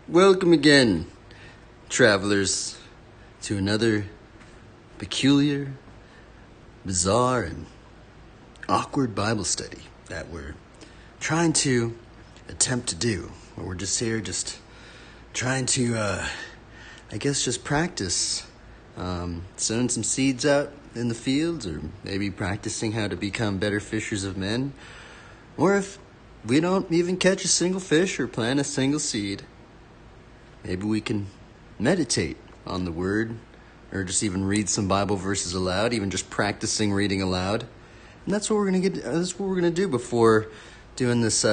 Welcome again, travelers, to another peculiar, bizarre, and awkward Bible study that we're trying to attempt to do. Where we're just here, just trying to, just practice sowing some seeds out in the fields, or maybe practicing how to become better fishers of men, or if we don't even catch a single fish or plant a single seed, maybe we can meditate on the word, or just even read some Bible verses aloud, even just practicing reading aloud. And that's what we're gonna do before doing this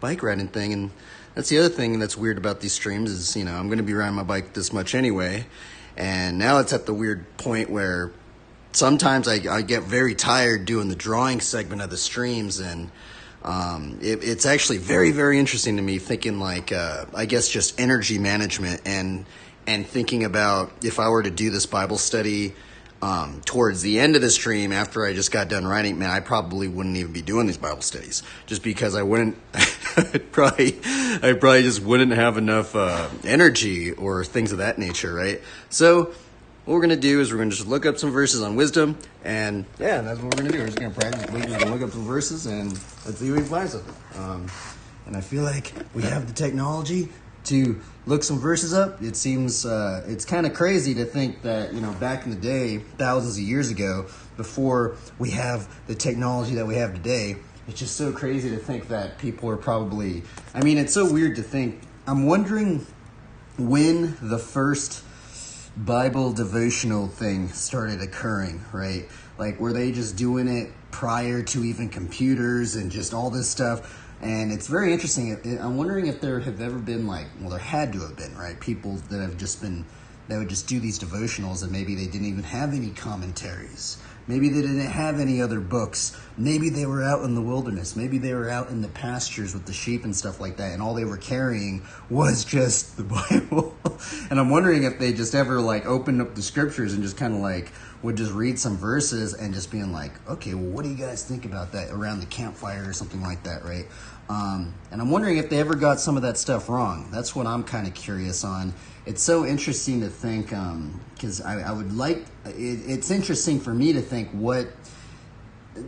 bike riding thing. And that's the other thing that's weird about these streams is, I'm gonna be riding my bike this much anyway, and now it's at the weird point where sometimes I get very tired doing the drawing segment of the streams, and it's actually very, very interesting to me thinking just energy management and thinking about if I were to do this Bible study towards the end of the stream after I just got done writing, man, I probably wouldn't even be doing these Bible studies just because I probably just wouldn't have enough energy or things of that nature, right? So what we're going to do is we're going to just look up some verses on wisdom, and yeah, that's what we're going to do. We're just going to practice. We're going to look up some verses, and let's see what we find something. And I feel like we have the technology to look some verses up. It seems it's kind of crazy to think that, back in the day, thousands of years ago, before we have the technology that we have today, it's just so crazy to think that people are probably, it's so weird to think. I'm wondering when the first Bible devotional thing started occurring, right? Like, were they just doing it prior to even computers and just all this stuff? And it's very interesting. I'm wondering if there have ever been there had to have been, right? People that would just do these devotionals, and maybe they didn't even have any commentaries. Maybe they didn't have any other books. Maybe they were out in the wilderness. Maybe they were out in the pastures with the sheep and stuff like that, and all they were carrying was just the Bible. And I'm wondering if they just ever opened up the scriptures and just kind of would just read some verses and just being like, okay, well, what do you guys think about that around the campfire or something like that, right? And I'm wondering if they ever got some of that stuff wrong. That's what I'm kind of curious on. It's so interesting to think, because I would it's interesting for me to think, what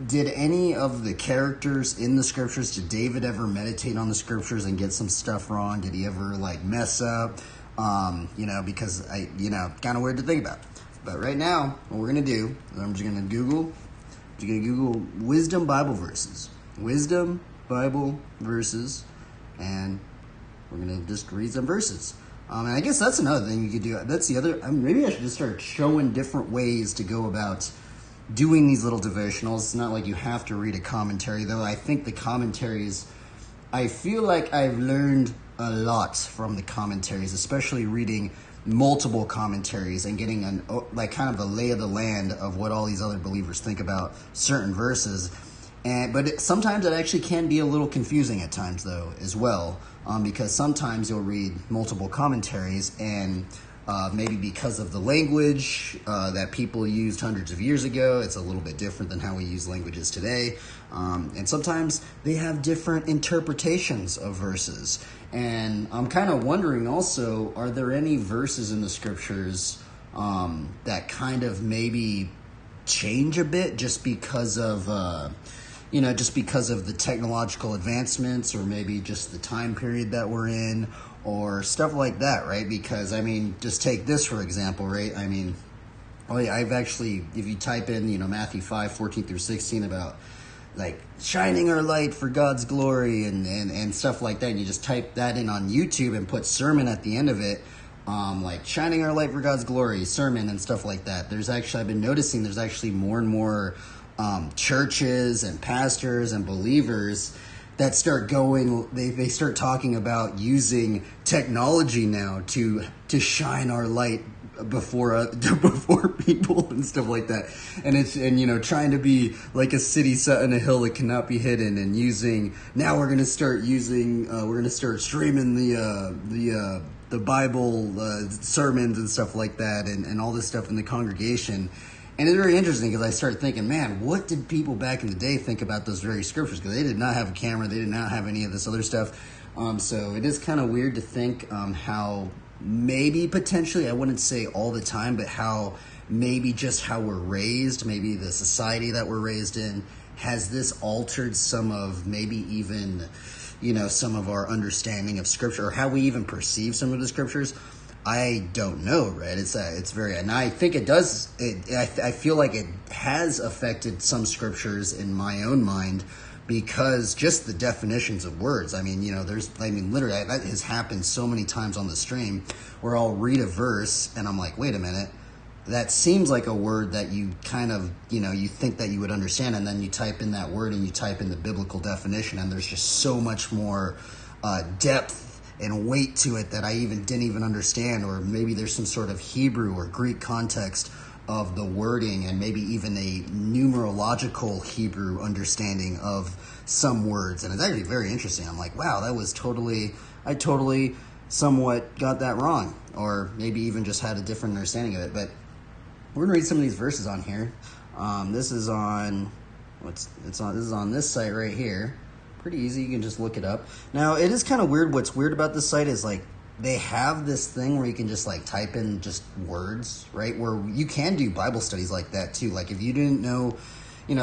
did any of the characters in the scriptures, did David ever meditate on the scriptures and get some stuff wrong? Did he ever mess up? Because kind of weird to think about. But right now, what we're going to do, I'm just going to Google wisdom Bible verses. Wisdom Bible verses, and we're going to just read some verses. And I guess that's another thing you could do. That's the other, maybe I should just start showing different ways to go about doing these little devotionals. It's not like you have to read a commentary, though I think the commentaries, I feel like I've learned a lot from the commentaries, especially reading multiple commentaries and getting kind of a lay of the land of what all these other believers think about certain verses. But sometimes it actually can be a little confusing at times, though, as well, because sometimes you'll read multiple commentaries, and maybe because of the language that people used hundreds of years ago, it's a little bit different than how we use languages today. And sometimes they have different interpretations of verses. And I'm kind of wondering also, are there any verses in the scriptures that kind of maybe change a bit just because of the technological advancents, or maybe just the time period that we're in, or stuff like that, right? Because, just take this for example, right? I've actually, if you type in, Matthew 5:14-16 about shining our light for God's glory and stuff like that, and you just type that in on YouTube and put sermon at the end of it, shining our light for God's glory, sermon and stuff like that. I've been noticing there's actually more and more churches and pastors and believers that start going, they start talking about using technology now to shine our light before people and stuff like that, and trying to be like a city set on a hill that cannot be hidden, and we're gonna start streaming the Bible sermons and stuff like that, and all this stuff in the congregation. And it's very interesting because I started thinking, man, what did people back in the day think about those very scriptures? Because they did not have a camera, they did not have any of this other stuff. So it is kind of weird to think how maybe potentially, I wouldn't say all the time, but how maybe just how we're raised, maybe the society that we're raised in, has this altered some of maybe even, some of our understanding of scripture, or how we even perceive some of the scriptures. I don't know, right? It's very, and I think it does. I feel like it has affected some scriptures in my own mind, because just the definitions of words. Literally, that has happened so many times on the stream where I'll read a verse and I'm like, wait a minute, that seems like a word that you kind of, you think that you would understand, and then you type in that word and you type in the biblical definition, and there's just so much more depth and weight to it that I didn't even understand, or maybe there's some sort of Hebrew or Greek context of the wording, and maybe even a numerological Hebrew understanding of some words. And it's actually very interesting. I'm like, wow, I totally somewhat got that wrong, or maybe even just had a different understanding of it. But we're gonna read some of these verses on here. This is on this site right here. Pretty easy, you can just look it up. Now, it is kind of weird. What's weird about this site is, like, they have this thing where you can just, like, type in just words, right? Where you can do Bible studies like that, too. Like, if you didn't know,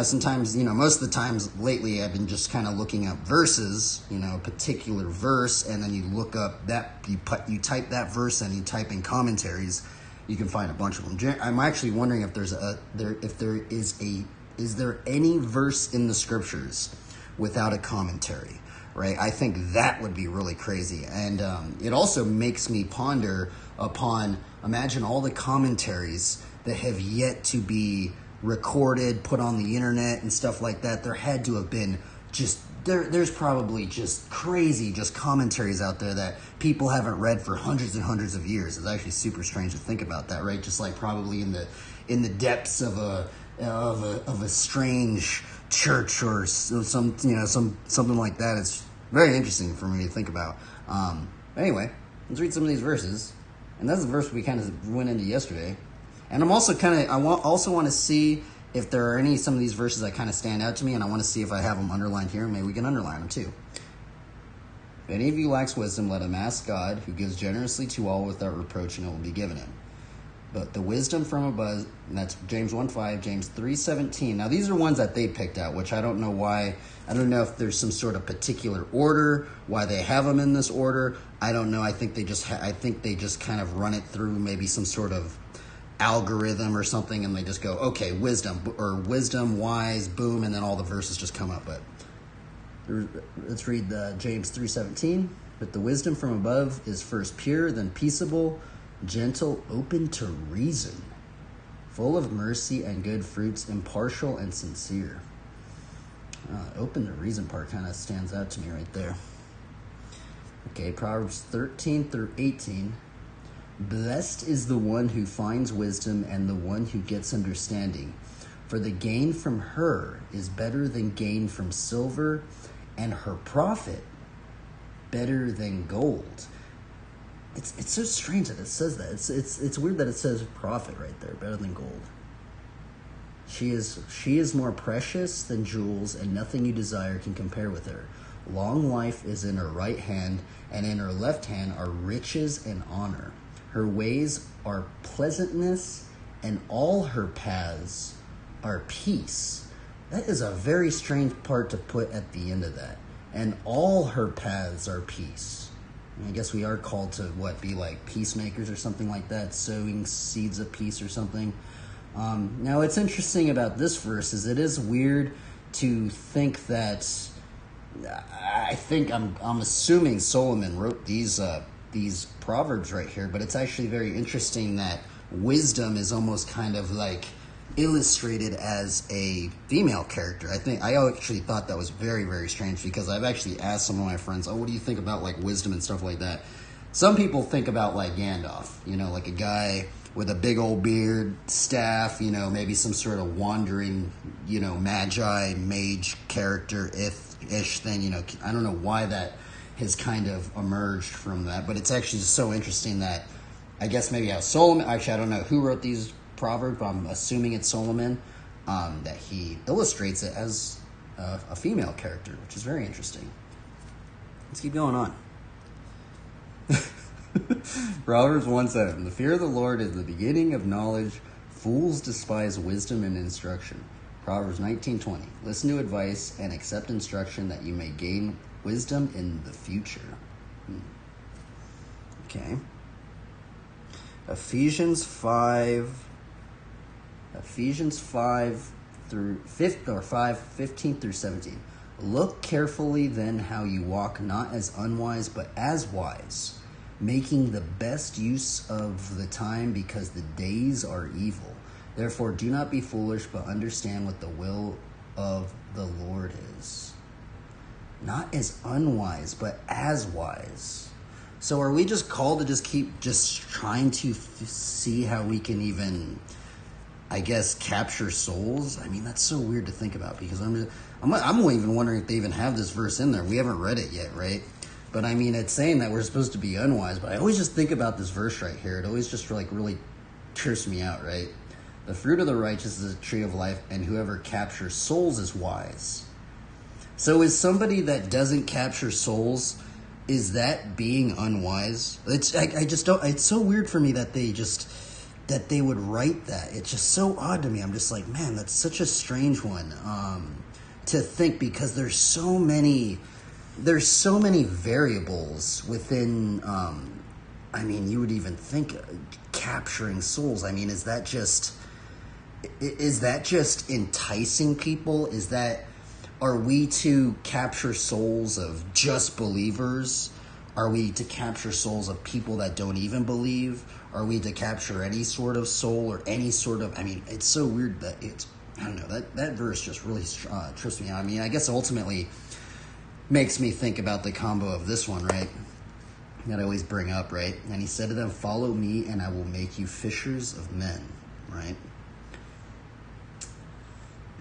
sometimes, most of the times lately I've been just kind of looking up verses, a particular verse, and then you look up that, you type that verse and you type in commentaries, you can find a bunch of them. I'm actually wondering if is there any verse in the scriptures without a commentary, right? I think that would be really crazy. And it also makes me ponder upon, imagine all the commentaries that have yet to be recorded, put on the internet and stuff like that. There had to have been there's probably just crazy commentaries out there that people haven't read for hundreds and hundreds of years. It's actually super strange to think about that, right? Just like probably in the depths of a strange church or something like that. It's very interesting for me to think about. Anyway, let's read some of these verses, and that's the verse we kind of went into yesterday. And I'm also want to see if there are some of these verses that kind of stand out to me, and I want to see if I have them underlined here. Maybe we can underline them too. If any of you lacks wisdom, let him ask God, who gives generously to all without reproach, and it will be given him. But the wisdom from above, and that's James 1:5, James 3:17. Now, these are ones that they picked out, which I don't know why. I don't know if there's some sort of particular order, why they have them in this order. I don't know. I think they just kind of run it through maybe some sort of algorithm or something, and they just go, okay, wisdom, wise, boom, and then all the verses just come up. But let's read James 3:17. But the wisdom from above is first pure, then peaceable, gentle, open to reason, full of mercy and good fruits, impartial and sincere. Open to reason part kind of stands out to me right there. Okay, Proverbs 13-18. Blessed is the one who finds wisdom and the one who gets understanding, for the gain from her is better than gain from silver, and her profit better than gold. It's so strange that it says that. It's weird that it says profit right there, better than gold. She is more precious than jewels, and nothing you desire can compare with her. Long life is in her right hand, and in her left hand are riches and honor. Her ways are pleasantness, and all her paths are peace. That is a very strange part to put at the end of that. And all her paths are peace. I guess we are called to, be like peacemakers or something like that, sowing seeds of peace or something. Now, what's interesting about this verse is it is weird to think that, I'm assuming Solomon wrote these proverbs right here, but it's actually very interesting that wisdom is almost kind of like illustrated as a female character. I actually thought that was very, very strange, because I've actually asked some of my friends, oh, what do you think about like wisdom and stuff like that? Some people think about like Gandalf, like a guy with a big old beard, staff, maybe some sort of wandering, magi, mage character ish thing, I don't know why that has kind of emerged from that, but it's actually just so interesting that I guess maybe how Solomon, actually I don't know who wrote these proverbs, but I'm assuming it's Solomon, that he illustrates it as a female character, which is very interesting. Let's keep going on. Proverbs 1:7. The fear of the Lord is the beginning of knowledge. Fools despise wisdom and instruction. Proverbs 19:20. Listen to advice and accept instruction that you may gain wisdom in the future. Okay. Ephesians 5 through 15 through 17. Look carefully then how you walk, not as unwise, but as wise, making the best use of the time, because the days are evil. Therefore, do not be foolish, but understand what the will of the Lord is. Not as unwise, but as wise. So are we just called to just keep just trying to see how we can even, I guess, capture souls? I mean, that's so weird to think about, because I'm even wondering if they even have this verse in there. We haven't read it yet, right? But I mean, it's saying that we're supposed to be unwise, but I always just think about this verse right here. It always just like really trips me out, right? The fruit of the righteous is a tree of life, and whoever captures souls is wise. So is somebody that doesn't capture souls, is that being unwise? I just don't, it's so weird for me that they would write that. It's just so odd to me. I'm just like, man, that's such a strange one to think, because there's so many variables within, I mean, you would even think capturing souls. I mean, is that just enticing people? Are we to capture souls of just believers? Are we to capture souls of people that don't even believe? Are we to capture any sort of soul or any sort of, I mean, it's so weird that I don't know, that verse just really trips me out. I mean, I guess ultimately makes me think about the combo of this one, right? That I always bring up, right? And he said to them, follow me and I will make you fishers of men, right?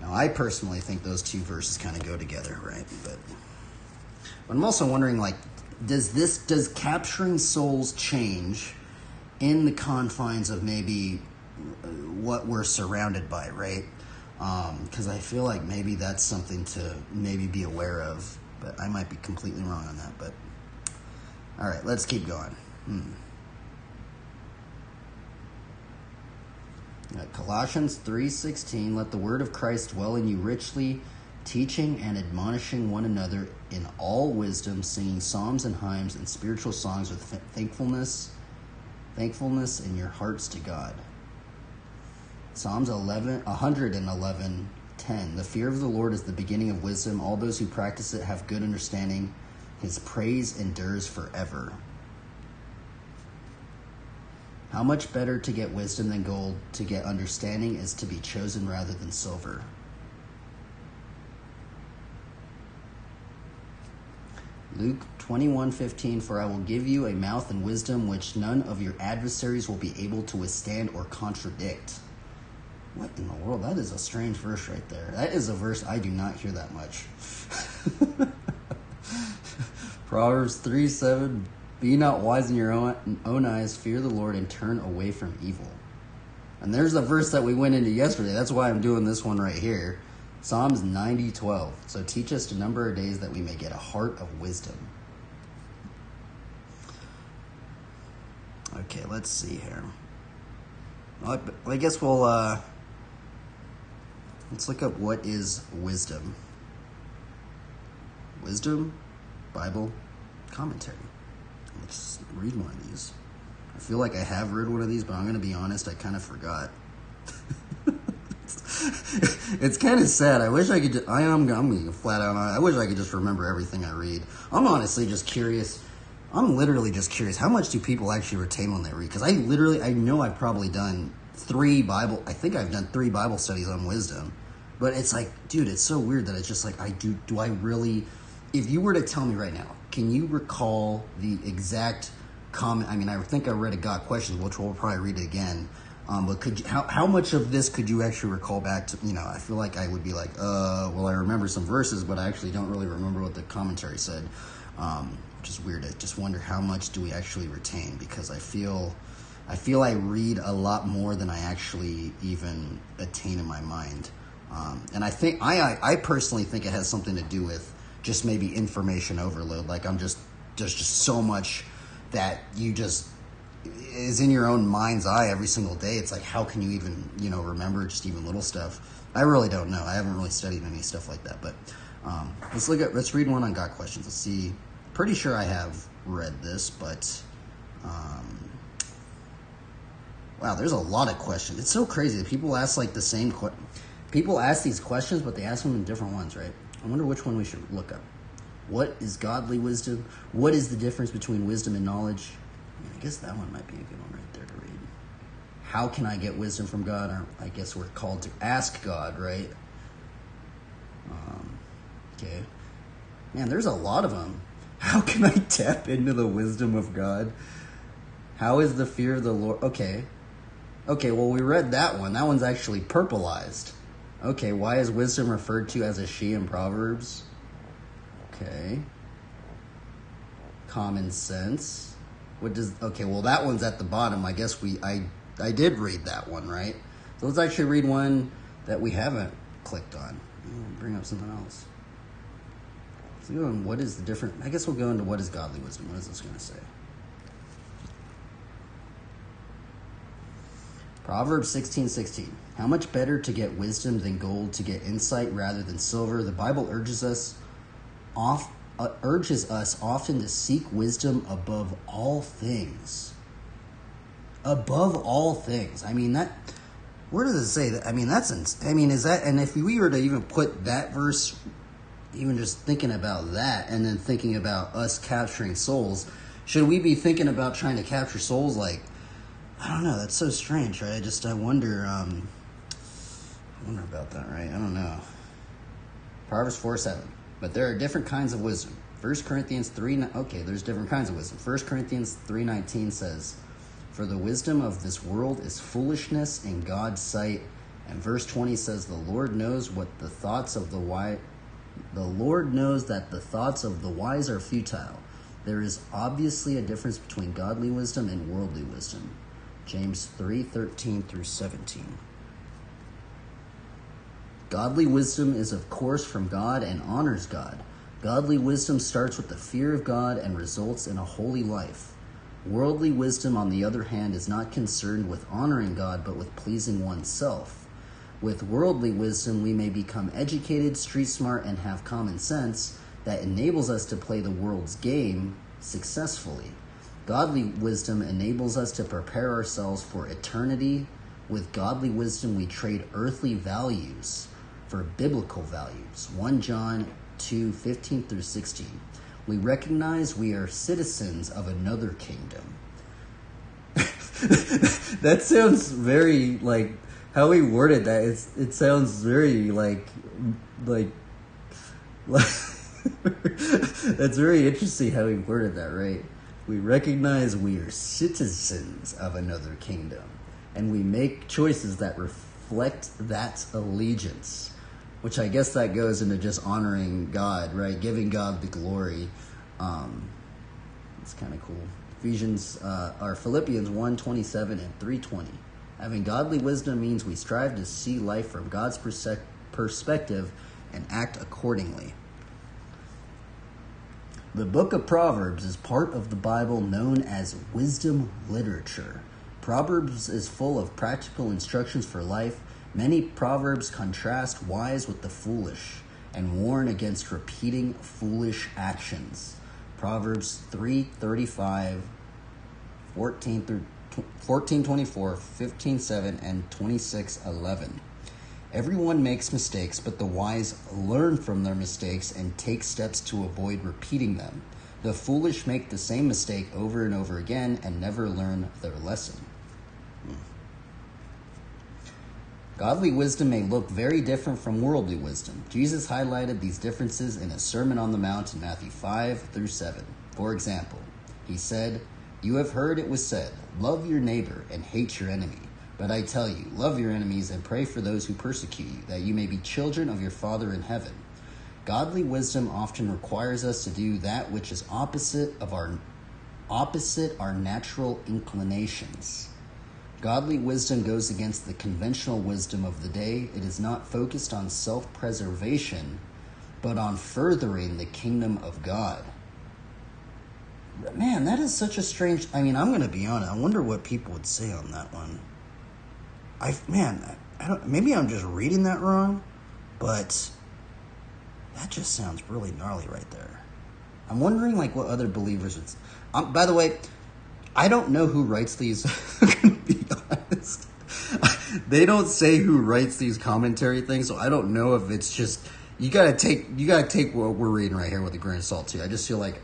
Now, I personally think those two verses kind of go together, right? But I'm also wondering, like, does capturing souls change in the confines of maybe what we're surrounded by, right? Because I feel like maybe that's something to maybe be aware of, but I might be completely wrong on that. But all right, let's keep going. Colossians 3:16, let the word of Christ dwell in you richly, teaching and admonishing one another in all wisdom, singing psalms and hymns and spiritual songs with thankfulness in your hearts to God. Psalms 111:10, the fear of the Lord is the beginning of wisdom. All those who practice it have good understanding. His praise endures forever. How much better to get wisdom than gold, to get understanding is to be chosen rather than silver. Luke 21:15, for I will give you a mouth and wisdom which none of your adversaries will be able to withstand or contradict. What in the world? That is a strange verse right there. That is a verse I do not hear that much. Proverbs 3:7, be not wise in your own eyes, fear the Lord, and turn away from evil. And there's the verse that we went into yesterday. That's why I'm doing this one right here. Psalms 90:12. So teach us to number our days that we may get a heart of wisdom. Okay, let's see here. Well, I guess we'll, let's look up what is wisdom. Wisdom, Bible, commentary. Let's read one of these. I feel like I have read one of these, but I'm going to be honest, I kind of forgot. It's kind of sad. I wish I could just, I'm going flat out on it. I wish I could just remember everything I read. I'm honestly just curious. I'm literally just curious. How much do people actually retain when they read? Because I know I've probably done I think I've done 3 Bible studies on wisdom. But it's like, dude, it's so weird that it's just like, do I really, if you were to tell me right now, can you recall the exact comment? I mean, I think I read a Got Questions, which we'll probably read it again. But could you, how much of this could you actually recall back to, I feel like I would be like, well, I remember some verses, but I actually don't really remember what the commentary said, which is weird. I just wonder how much do we actually retain, because I feel I read a lot more than I actually even attain in my mind. And I think, I personally think it has something to do with just maybe information overload. Like I'm just, there's just so much that you just is in your own mind's eye every single day. It's like, how can you even, remember just even little stuff? I really don't know. I haven't really studied any stuff like that, but let's read one on Got Questions. Let's see. Pretty sure I have read this, but wow, there's a lot of questions. It's so crazy that people ask like the same people ask these questions, but they ask them in different ones, right? I wonder which one we should look up. What is godly wisdom? What is the difference between wisdom and knowledge? I guess that one might be a good one right there to read. How can I get wisdom from God? Or I guess we're called to ask God, right? Okay. Man, there's a lot of them. How can I tap into the wisdom of God? How is the fear of the Lord? Okay, well, we read that one. That one's actually purpleized. Okay, why is wisdom referred to as a she in Proverbs? Okay. Common sense. Well, that one's at the bottom. I guess I did read that one, right? So let's actually read one that we haven't clicked on. Bring up something else. So what is the difference? I guess we'll go into what is godly wisdom. What is this going to say? Proverbs 16:16. How much better to get wisdom than gold, to get insight rather than silver. The Bible urges us often to seek wisdom above all things. Above all things. I mean, that, where does it say that? I mean, is that, and if we were to even put that verse, even just thinking about that, and then thinking about us capturing souls, should we be thinking about trying to capture souls? Like, I don't know, that's so strange, right? I wonder about that, right? I don't know. Proverbs 4:7. But there are different kinds of wisdom. 1 Corinthians 3, there's different kinds of wisdom. 1 Corinthians 3:19 says, for the wisdom of this world is foolishness in God's sight. And verse 20 says, the Lord knows that the thoughts of the wise are futile. There is obviously a difference between godly wisdom and worldly wisdom. James 3:13 through 17. Godly wisdom is, of course, from God and honors God. Godly wisdom starts with the fear of God and results in a holy life. Worldly wisdom, on the other hand, is not concerned with honoring God, but with pleasing oneself. With worldly wisdom, we may become educated, street smart, and have common sense that enables us to play the world's game successfully. Godly wisdom enables us to prepare ourselves for eternity. With godly wisdom, we trade earthly values for biblical values. 1 John 2:15 through 16. We recognize we are citizens of another kingdom. That sounds very, like, how he worded that, it sounds very, like that's very interesting how he worded that, right? We recognize we are citizens of another kingdom, and we make choices that reflect that allegiance, which I guess that goes into just honoring God, right? Giving God the glory. It's kind of cool. Philippians 1:27 and 3:20. Having godly wisdom means we strive to see life from God's perspective and act accordingly. The book of Proverbs is part of the Bible known as wisdom literature. Proverbs is full of practical instructions for life. Many proverbs contrast wise with the foolish and warn against repeating foolish actions. Proverbs 3:35, 14:24, 15:7, and 26:11. Everyone makes mistakes, but the wise learn from their mistakes and take steps to avoid repeating them. The foolish make the same mistake over and over again and never learn their lesson. Godly wisdom may look very different from worldly wisdom. Jesus highlighted these differences in his Sermon on the Mount in Matthew 5 through 7. For example, he said, "You have heard it was said, 'Love your neighbor and hate your enemy.' But I tell you, love your enemies and pray for those who persecute you, that you may be children of your Father in heaven." Godly wisdom often requires us to do that which is opposite our natural inclinations. Godly wisdom goes against the conventional wisdom of the day. It is not focused on self-preservation, but on furthering the kingdom of God. Man, that is such a strange... I'm going to be honest. I wonder what people would say on that one. I don't... Maybe I'm just reading that wrong, but that just sounds really gnarly right there. I'm wondering, what other believers would... by the way, I don't know who writes these. I'm going to be honest. They don't say who writes these commentary things, so I don't know if it's just... You gotta take what we're reading right here with a grain of salt too. I just feel like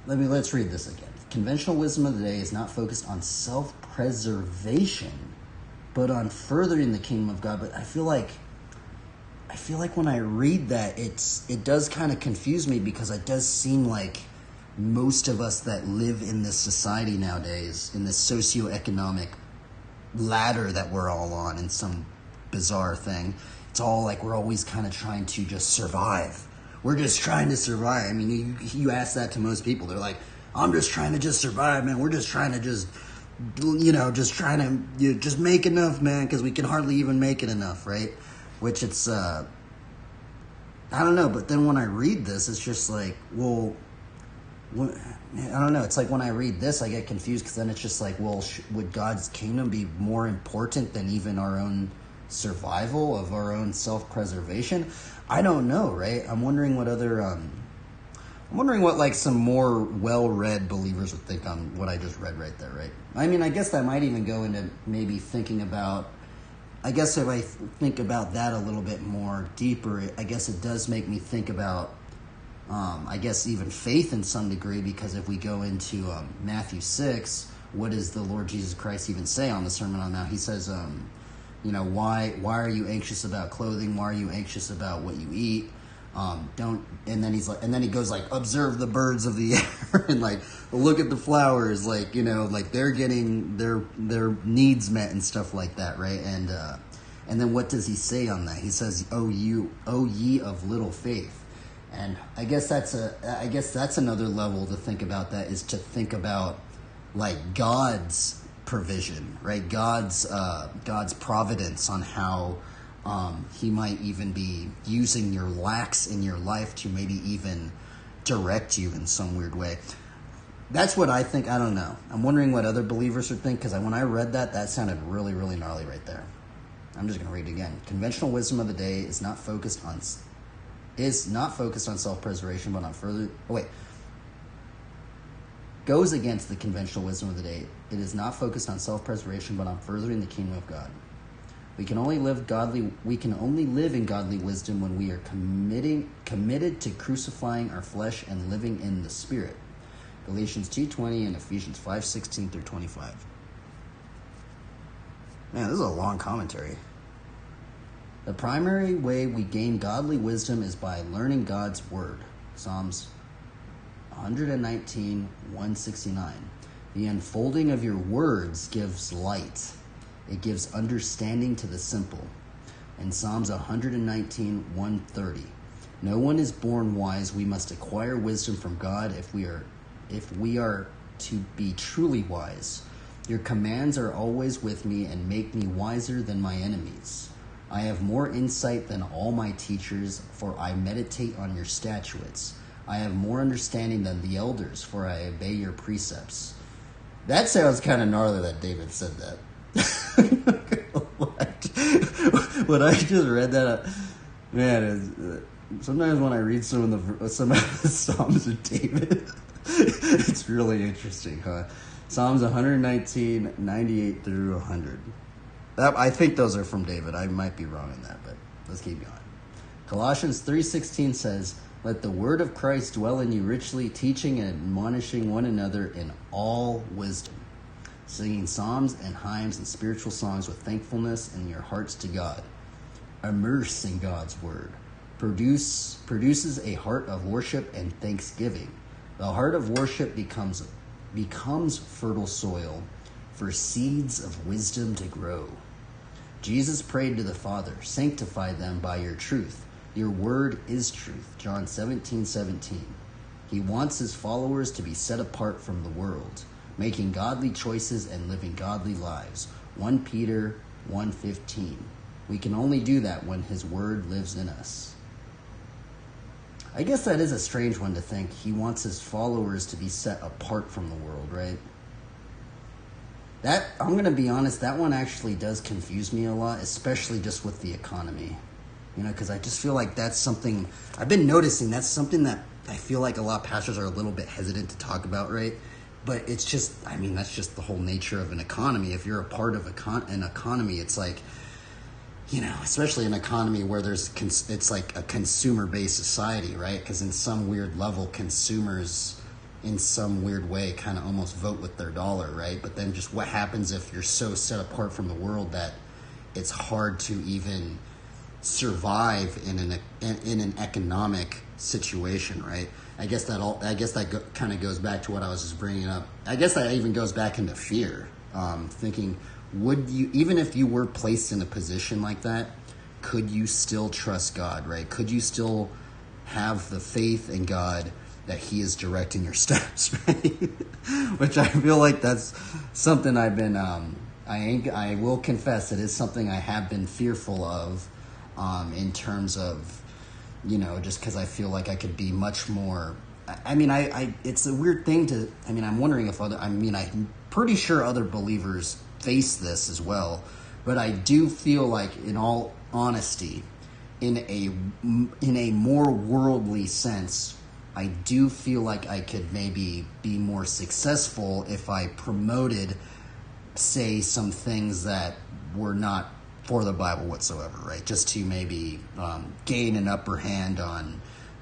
let's read this again. Conventional wisdom of the day is not focused on self-preservation, but on furthering the kingdom of God. But I feel like when I read that, it does kind of confuse me, because it does seem like most of us that live in this society nowadays, in this socioeconomic ladder that we're all on in some bizarre thing, it's all like we're always kind of trying to just survive. We're just trying to survive. I mean, you ask that to most people, they're like, "I'm just trying to just survive, man. We're just trying to just make enough, man, because we can hardly even make it enough," right? Which it's, I don't know. But then when I read this, it's just like, well, I don't know. It's like when I read this, I get confused, because then it's just like, well, would God's kingdom be more important than even our own survival of our own self-preservation? I don't know, right? I'm wondering what some more well-read believers would think on what I just read right there, right? I mean, I guess that might even go into maybe thinking about, I guess if I think about that a little bit more deeper, I guess it does make me think about, I guess even faith in some degree, because if we go into Matthew 6, what does the Lord Jesus Christ even say on the Sermon on the Mount? He says, why are you anxious about clothing? Why are you anxious about what you eat? And then he goes like, observe the birds of the air and look at the flowers, they're getting their needs met and stuff like that, right? And then what does he say on that? He says, "O ye of little faith." And I guess that's another level to think about. That is to think about God's provision, right? God's providence on how he might even be using your lacks in your life to maybe even direct you in some weird way. That's what I think. I don't know. I'm wondering what other believers would think, because when I read that sounded really, really gnarly right there. I'm just going to read it again. Conventional wisdom of the day is not focused on self-preservation, but on goes against the conventional wisdom of the day. It is not focused on self-preservation, but on furthering the kingdom of God. We can only live in godly wisdom when we are committed to crucifying our flesh and living in the Spirit. Galatians 2:20 and Ephesians 5:16 through 25. Man, this is a long commentary. The primary way we gain godly wisdom is by learning God's word. Psalms 119, 169. The unfolding of your words gives light. It gives understanding to the simple. In Psalms 119, 130. No one is born wise. We must acquire wisdom from God if we are to be truly wise. Your commands are always with me and make me wiser than my enemies. I have more insight than all my teachers, for I meditate on your statutes. I have more understanding than the elders, for I obey your precepts. That sounds kind of gnarly that David said that. When I just read that, man, sometimes when I read some of the Psalms of David, it's really interesting, huh? Psalms 119, 98 through 100. I think those are from David. I might be wrong in that, but let's keep going. Colossians 3:16 says, "Let the word of Christ dwell in you richly, teaching and admonishing one another in all wisdom, singing psalms and hymns and spiritual songs with thankfulness in your hearts to God. Immerse in God's word. Produces a heart of worship and thanksgiving. The heart of worship becomes fertile soil for seeds of wisdom to grow. Jesus prayed to the Father, sanctify them by your truth. Your word is truth. John 17:17. He wants his followers to be set apart from the world, making godly choices and living godly lives. 1 Peter 1:15. We can only do that when his word lives in us. I guess that is a strange one to think. He wants his followers to be set apart from the world, right? That, I'm going to be honest, that one actually does confuse me a lot, especially just with the economy. You know, because I just feel like that's something, I've been noticing that's something that I feel like a lot of pastors are a little bit hesitant to talk about, right? But it's just, I mean, that's just the whole nature of an economy. If you're a part of an economy, it's like, you know, especially an economy where it's like a consumer-based society, right? Because in some weird level, consumers, in some weird way, kind of almost vote with their dollar, right? But then just what happens if you're so set apart from the world that it's hard to even survive in an economic situation, right? I guess that kind of goes back to what I was just bringing up. I guess that even goes back into fear, thinking, would you, even if you were placed in a position like that, could you still trust God, right? Could you still have the faith in God that he is directing your steps, right? Which I feel like that's something I've been, I will confess it is something I have been fearful of, in terms of, you know, just because I feel like I could be much more, I mean, it's a weird thing to, I mean, I'm wondering if I'm pretty sure other believers face this as well, but I do feel like, in all honesty, in a more worldly sense, I do feel like I could maybe be more successful if I promoted, say, some things that were not for the Bible whatsoever, right? Just to maybe gain an upper hand on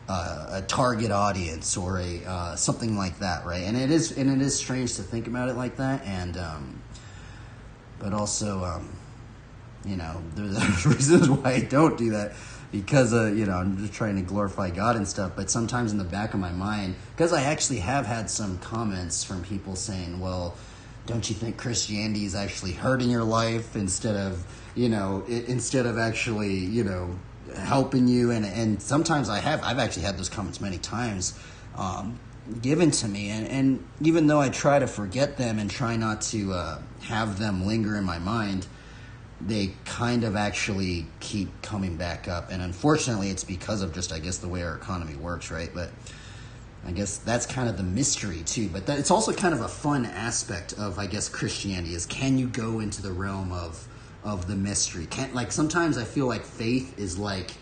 a target audience or a something like that, right? And it is strange to think about it like that, and but also, you know, there's reasons why I don't do that, because you know, I'm just trying to glorify God and stuff. But sometimes in the back of my mind, because I actually have had some comments from people saying, well, don't you think Christianity is actually hurting your life instead of, you know, instead of actually, you know, helping you? And sometimes I've actually had those comments many times given to me, and even though I try to forget them and try not to have them linger in my mind, they kind of actually keep coming back up. And unfortunately, it's because of just, I guess, the way our economy works, right? But I guess that's kind of the mystery too. But it's also kind of a fun aspect of, I guess, Christianity, is can you go into the realm of the mystery? Like sometimes I feel like faith is like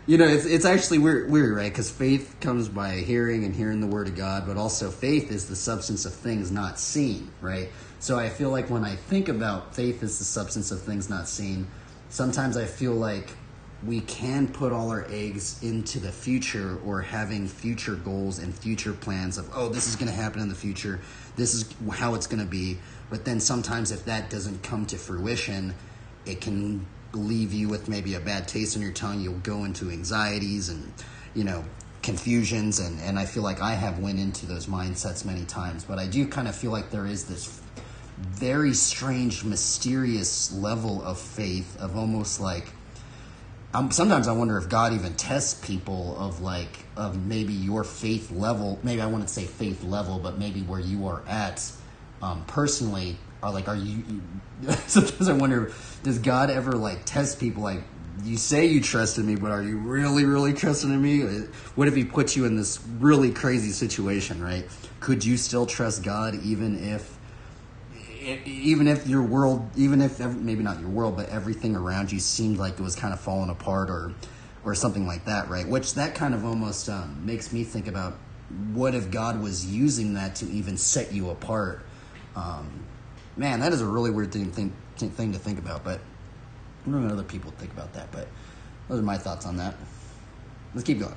you know, it's actually weird, right? Because faith comes by hearing, and hearing the word of God, but also faith is the substance of things not seen, right? So I feel like when I think about faith as the substance of things not seen, sometimes I feel like we can put all our eggs into the future, or having future goals and future plans of, oh, this is going to happen in the future, this is how it's going to be. But then sometimes if that doesn't come to fruition, it can leave you with maybe a bad taste in your tongue. You'll go into anxieties and, you know, confusions, and I feel like I have went into those mindsets many times. But I do kind of feel like there is this very strange, mysterious level of faith, of almost like, sometimes I wonder if God even tests people of maybe your faith level. Maybe I wouldn't say faith level, but maybe where you are at personally. Are you sometimes I wonder, does God ever like test people, like, you say you trust in me, but are you really, really trusting in me? What if he puts you in this really crazy situation, right? Could you still trust God even if your world, maybe not your world, but everything around you seemed like it was kind of falling apart, or something like that, right? Which that kind of almost makes me think about, what if God was using that to even set you apart? Man, that is a really weird thing to think about, but I don't know what other people think about that, but those are my thoughts on that. Let's keep going.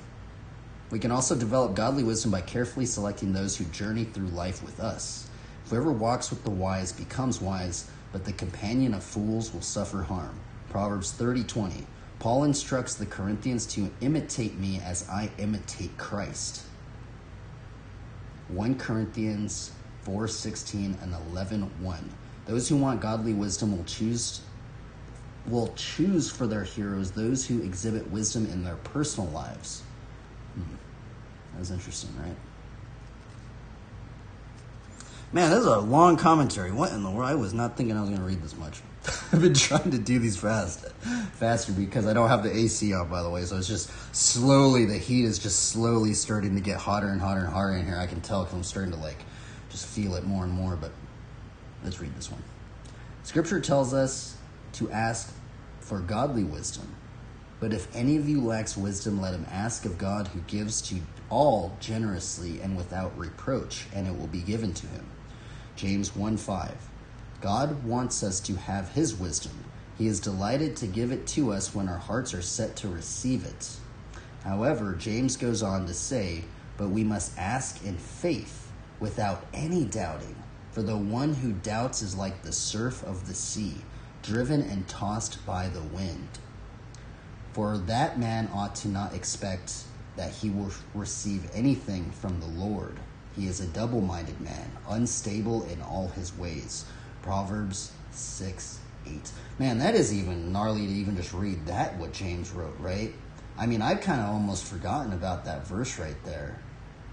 We can also develop godly wisdom by carefully selecting those who journey through life with us. Whoever walks with the wise becomes wise, but the companion of fools will suffer harm. Proverbs 30:20. Paul instructs the Corinthians to imitate me as I imitate Christ. 1 Corinthians 4:16 and 11:1. Those who want godly wisdom will choose for their heroes those who exhibit wisdom in their personal lives. That was interesting, right? Man, this is a long commentary. What in the world? I was not thinking I was going to read this much. I've been trying to do these faster because I don't have the AC on, by the way. So it's just slowly, the heat is just slowly starting to get hotter and hotter and hotter in here. I can tell because I'm starting to just feel it more and more. But let's read this one. Scripture tells us to ask for godly wisdom. But if any of you lacks wisdom, let him ask of God, who gives to all generously and without reproach, and it will be given to him. James 1:5. God wants us to have his wisdom. He is delighted to give it to us when our hearts are set to receive it. However, James goes on to say, but we must ask in faith, without any doubting. For the one who doubts is like the surf of the sea, driven and tossed by the wind. For that man ought to not expect that he will receive anything from the Lord. He is a double-minded man, unstable in all his ways. Proverbs 6:8. Man, that is even gnarly to even just read that, what James wrote, right? I mean, I've kind of almost forgotten about that verse right there,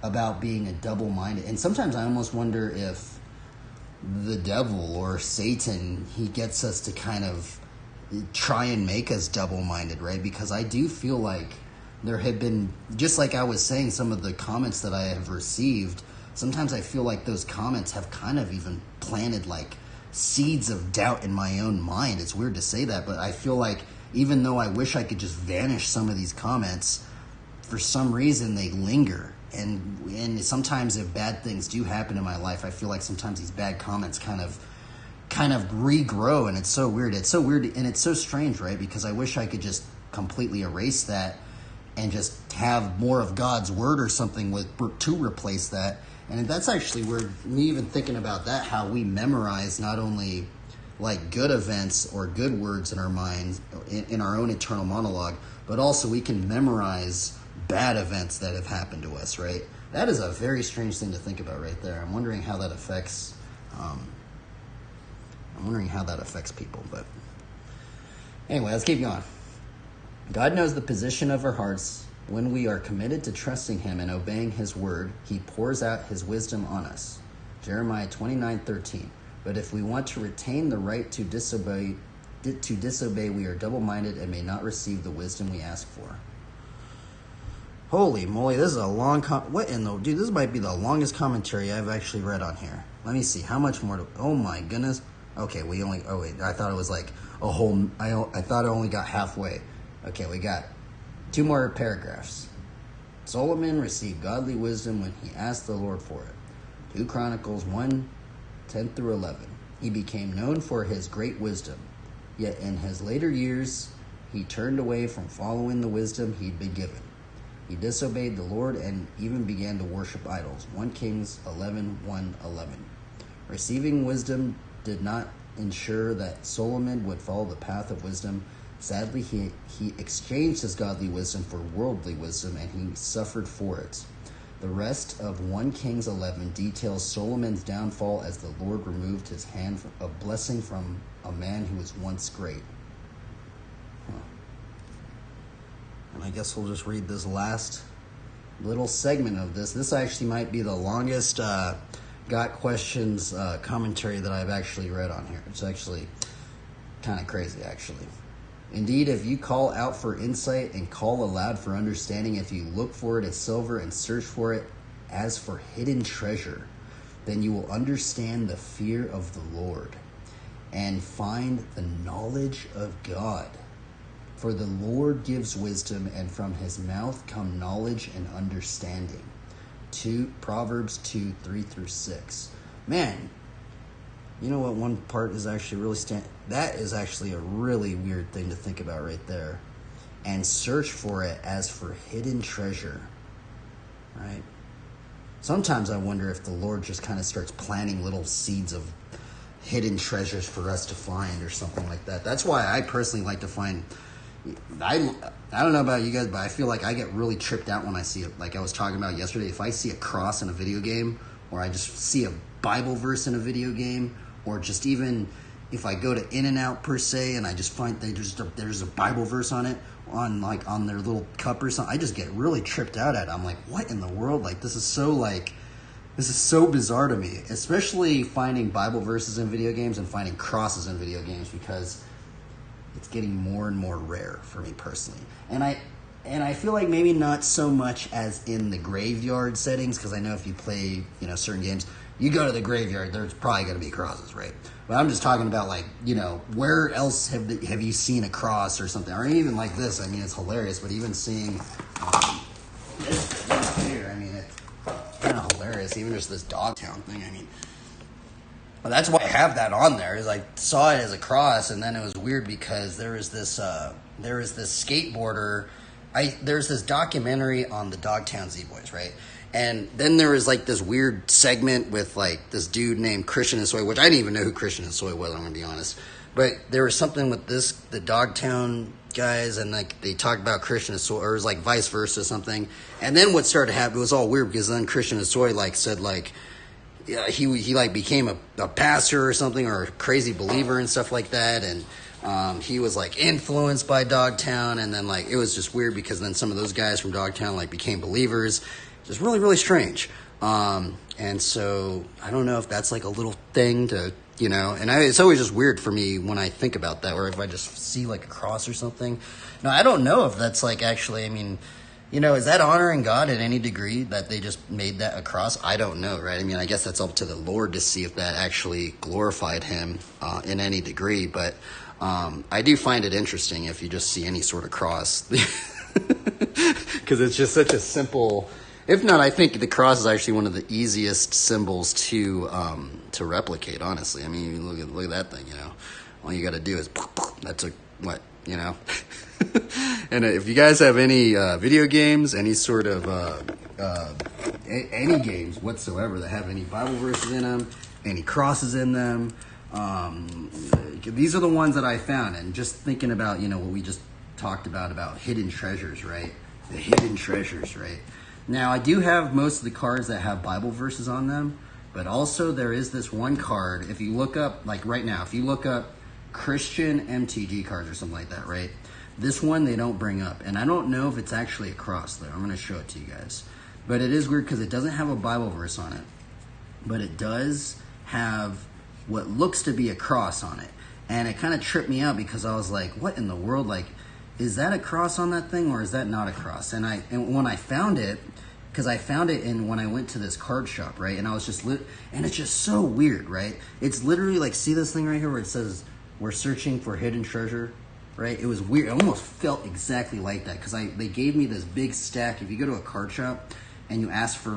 about being a double-minded. And sometimes I almost wonder if the devil or Satan, he gets us to kind of try and make us double-minded, right? Because I do feel like there have been, just like I was saying, some of the comments that I have received, sometimes I feel like those comments have kind of even planted seeds of doubt in my own mind. It's weird to say that, but I feel like even though I wish I could just vanish some of these comments, for some reason they linger. And sometimes if bad things do happen in my life, I feel like sometimes these bad comments kind of regrow, and it's so weird. It's so weird, and it's so strange, right? Because I wish I could just completely erase that and just have more of God's word or something to replace that. And that's actually where me even thinking about that, how we memorize not only good events or good words in our minds, in our own internal monologue, but also we can memorize bad events that have happened to us, right? That is a very strange thing to think about right there. I'm wondering how that affects people. But anyway, let's keep going. God knows the position of our hearts. When we are committed to trusting him and obeying his word, he pours out his wisdom on us. Jeremiah 29:13. But if we want to retain the right to disobey, we are double-minded and may not receive the wisdom we ask for. Holy moly, this is a long dude, this might be the longest commentary I've actually read on here. Let me see, how much more oh my goodness. Okay, I thought it was like a whole, I thought I only got halfway. Okay, we got 2 more paragraphs. Solomon received godly wisdom when he asked the Lord for it. 2 Chronicles 1:10-11. He became known for his great wisdom, yet in his later years he turned away from following the wisdom he'd been given. He disobeyed the Lord and even began to worship idols. 1 Kings 11:1-11. Receiving wisdom did not ensure that Solomon would follow the path of wisdom. Sadly, he exchanged his godly wisdom for worldly wisdom, and he suffered for it. The rest of 1 Kings 11 details Solomon's downfall as the Lord removed his hand of blessing from a man who was once great. And I guess we'll just read this last little segment of this. This actually might be the longest Got Questions commentary that I've actually read on here. It's actually kind of crazy, actually. Indeed, if you call out for insight and call aloud for understanding, if you look for it as silver and search for it as for hidden treasure, then you will understand the fear of the Lord and find the knowledge of God. For the Lord gives wisdom, and from his mouth come knowledge and understanding. Proverbs 2:3-6. Man, you know what one part is actually really that is actually a really weird thing to think about right there. And search for it as for hidden treasure. right? Sometimes I wonder if the Lord just kind of starts planting little seeds of hidden treasures for us to find or something like that. That's why I personally like to find... I don't know about you guys, but I feel like I get really tripped out when I see it. Like I was talking about yesterday, if I see a cross in a video game, or I just see a Bible verse in a video game, or just even if I go to In-N-Out per se and I just find there's a Bible verse on it, on their little cup or something, I just get really tripped out at it. I'm like, what in the world? Like this is so bizarre to me, especially finding Bible verses in video games and finding crosses in video games, because it's getting more and more rare for me personally. And I feel like maybe not so much as in the graveyard settings, because I know if you play, certain games, you go to the graveyard, there's probably going to be crosses, right? But I'm just talking about where else have you seen a cross or something? Or even like this, I mean, it's hilarious, but even seeing this here, I mean, it's kind of hilarious. Even just this Dogtown thing, I mean, well, that's why I have that on there, is I saw it as a cross, and then it was weird because there was this skateboarder. There's this documentary on the Dogtown Z-Boys, right? And then there was this weird segment with this dude named Christian and Soy, which I didn't even know who Christian and Soy was, I'm going to be honest. But there was something with the Dogtown guys, and they talked about Christian and Soy, or it was vice versa something. And then what started to happen, it was all weird, because then Christian and Soy said yeah, he became a pastor or something, or a crazy believer and stuff like that, and he was influenced by Dogtown, and then it was just weird because then some of those guys from Dogtown became believers. Just really, really strange. And so I don't know if that's a little thing to, and it's always just weird for me when I think about that, or if I just see a cross or something. Now, I don't know if that's actually, I mean, is that honoring God in any degree that they just made that a cross? I don't know, right? I mean, I guess that's up to the Lord to see if that actually glorified him in any degree. But I do find it interesting if you just see any sort of cross, because it's just such a simple... If not, I think the cross is actually one of the easiest symbols to replicate, honestly. I mean, look at that thing, All you got to do is... That's And if you guys have any video games, any sort of any games whatsoever that have any Bible verses in them, any crosses in them, these are the ones that I found. And just thinking about what we just talked about hidden treasures, right? The hidden treasures, right? Now, I do have most of the cards that have Bible verses on them, but also there is this one card. If you look up, right now, if you look up Christian MTG cards or something like that, right? This one they don't bring up, and I don't know if it's actually a cross there. I'm going to show it to you guys. But it is weird because it doesn't have a Bible verse on it, but it does have what looks to be a cross on it. And it kind of tripped me out because I was like, what in the world? Is that a cross on that thing, or is that not a cross? And when I found it, because I found it when I went to this card shop, right? And I was and it's just so weird, right? It's literally see this thing right here where it says, we're searching for hidden treasure, right? It was weird. It almost felt exactly like that, because they gave me this big stack. If you go to a card shop and you ask for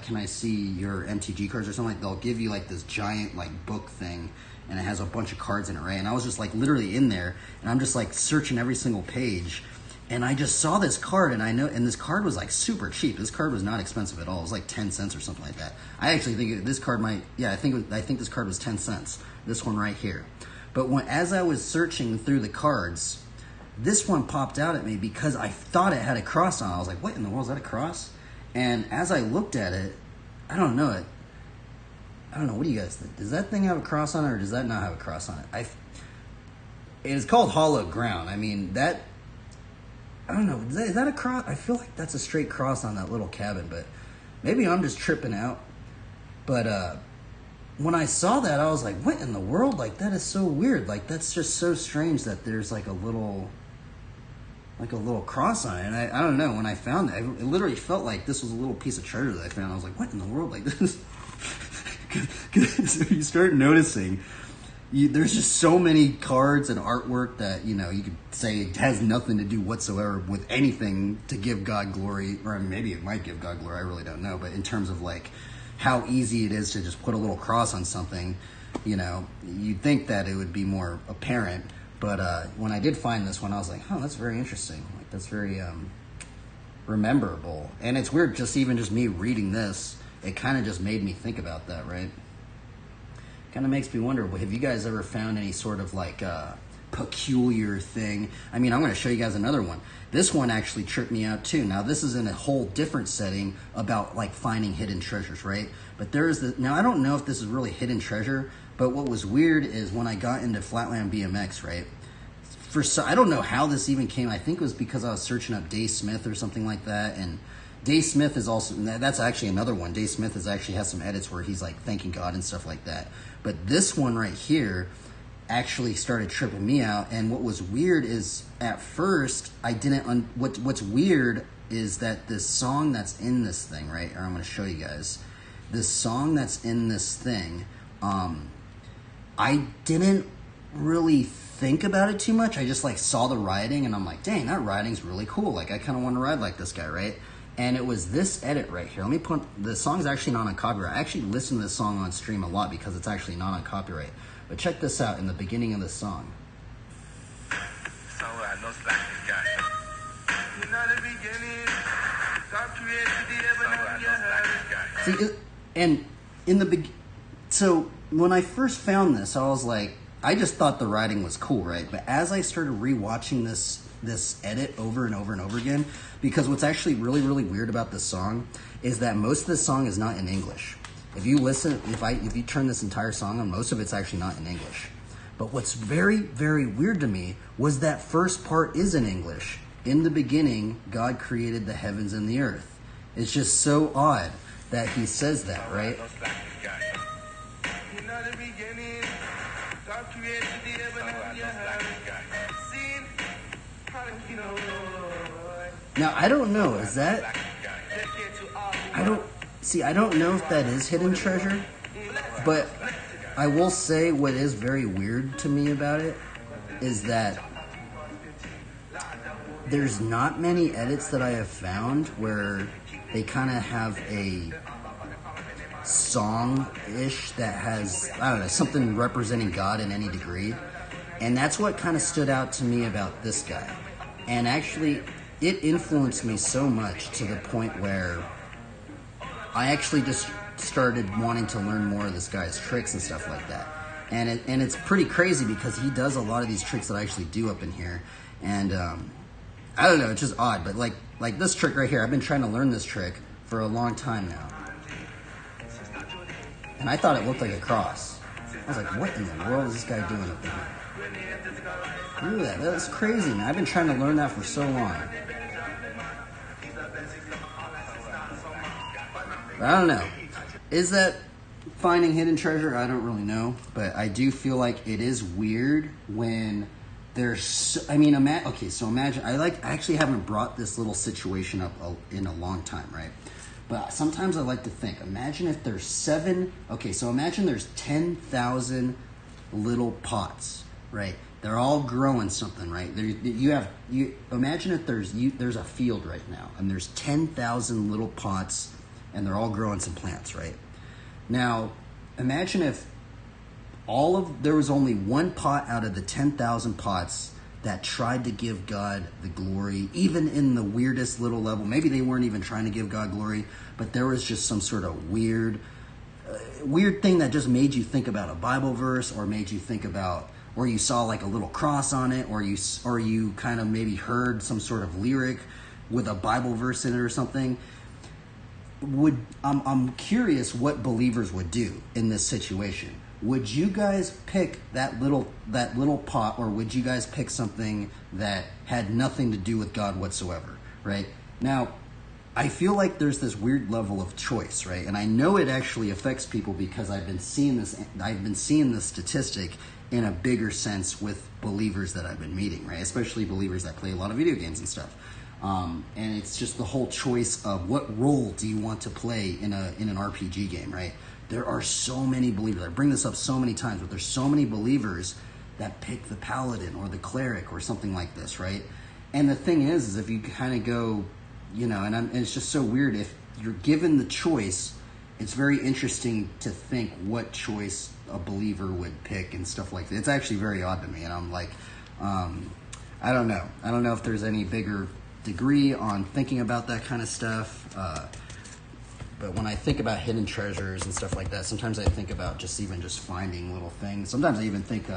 can I see your MTG cards or something, they'll give you this giant book thing, and it has a bunch of cards in it, right? And I was just literally in there, and I'm just searching every single page, and I just saw this card, and this card was super cheap. This card was not expensive at all. It was 10 cents or something like that. I actually think this card I think this card was 10 cents. This one right here. But as I was searching through the cards, this one popped out at me because I thought it had a cross on it. I was like, what in the world, is that a cross? And as I looked at it, I don't know, what do you guys think? Does that thing have a cross on it, or does that not have a cross on it? It is called Hollow Ground. I mean, I don't know, is that a cross? I feel like that's a straight cross on that little cabin, but maybe I'm just tripping out. But when I saw that, I was like, what in the world? That is so weird. That's just so strange that there's a little cross on it. And I don't know, when I found it, it literally felt like this was a little piece of treasure that I found. I was like, what in the world? This because you start noticing, there's just so many cards and artwork that, you could say it has nothing to do whatsoever with anything to give God glory, or maybe it might give God glory, I really don't know. But in terms of how easy it is to just put a little cross on something, you'd think that it would be more apparent. But when I did find this one, I was like, that's very interesting. That's very rememberable. And it's weird, just me reading this, it kind of just made me think about that, right? Kind of makes me wonder, have you guys ever found any sort of like peculiar thing? I mean, I'm going to show you guys another one. This one actually tripped me out too. Now, this is in a whole different setting about like finding hidden treasures, right? But there is now I don't know if this is really hidden treasure, but what was weird is when I got into Flatland BMX, right? I don't know how this even came. I think it was because I was searching up Dave Smith or something like that, and Dave Smith is also, that's actually another one. Dave Smith actually has some edits where he's like thanking God and stuff like that. But this one right here actually started tripping me out. And what was weird is at first I didn't, what's weird is that this song that's in this thing, right? Or I'm going to show you guys. This song that's in this thing, I didn't really think about it too much. I just like saw the writing and I'm like, dang, that writing's really cool. Like I kind of want to ride like this guy, right? And it was this edit right here. Let me put, the song's actually not on copyright. I actually listen to this song on stream a lot because it's actually not on copyright. But check this out in the beginning of the song. See, and in the so when I first found this, I was like, I just thought the writing was cool, right? But as I started rewatching this edit over and over and over again, because what's actually really, really weird about this song is that most of this song is not in English. If you listen, if you turn this entire song on, most of it's actually not in English. But what's very, very weird to me was that first part is in English. In the beginning, God created the heavens and the earth. It's just so odd that he says that, right? Now, I don't know, is that, I don't know if that is hidden treasure, but I will say what is very weird to me about it is that there's not many edits that I have found where they kind of have a song-ish that has, I don't know, something representing God in any degree. And that's what kind of stood out to me about this guy. And actually, it influenced me so much to the point where I actually just started wanting to learn more of this guy's tricks and stuff like that. And it's pretty crazy because he does a lot of these tricks that I actually do up in here. And I don't know, it's just odd. But like this trick right here, I've been trying to learn this trick for a long time now. And I thought it looked like a cross. I was like, what in the world is this guy doing up there? Look at that. That's crazy, man. I've been trying to learn that for so long. But I don't know. Is that finding hidden treasure? I don't really know. But I do feel like it is weird when there's... I mean, okay, so imagine... I actually haven't brought this little situation up in a long time, right? But sometimes I like to think, imagine if there's imagine there's 10,000 little pots, right? They're all growing something, right? Imagine if there's a field right now, and there's 10,000 little pots, and they're all growing some plants, right? Now, imagine if there was only one pot out of the 10,000 pots that tried to give God the glory, even in the weirdest little level. Maybe they weren't even trying to give God glory, but there was just some sort of weird thing that just made you think about a Bible verse, or made you think about, or you saw like a little cross on it, or you kind of maybe heard some sort of lyric with a Bible verse in it or something. I'm curious what believers would do in this situation. Would you guys pick that little pot, or would you guys pick something that had nothing to do with God whatsoever, right? Now, I feel like there's this weird level of choice, right? And I know it actually affects people because I've been seeing this statistic in a bigger sense with believers that I've been meeting, right? Especially believers that play a lot of video games and stuff. And it's just the whole choice of what role do you want to play in an RPG game, right? There are so many believers. I bring this up so many times, but there's so many believers that pick the paladin or the cleric or something like this, right? And the thing is if you kind of go, and it's just so weird. If you're given the choice, it's very interesting to think what choice a believer would pick and stuff like that. It's actually very odd to me, and I'm like, I don't know. I don't know if there's any bigger degree on thinking about that kind of stuff. But when I think about hidden treasures and stuff like that, sometimes I think about just finding little things. Sometimes I even think,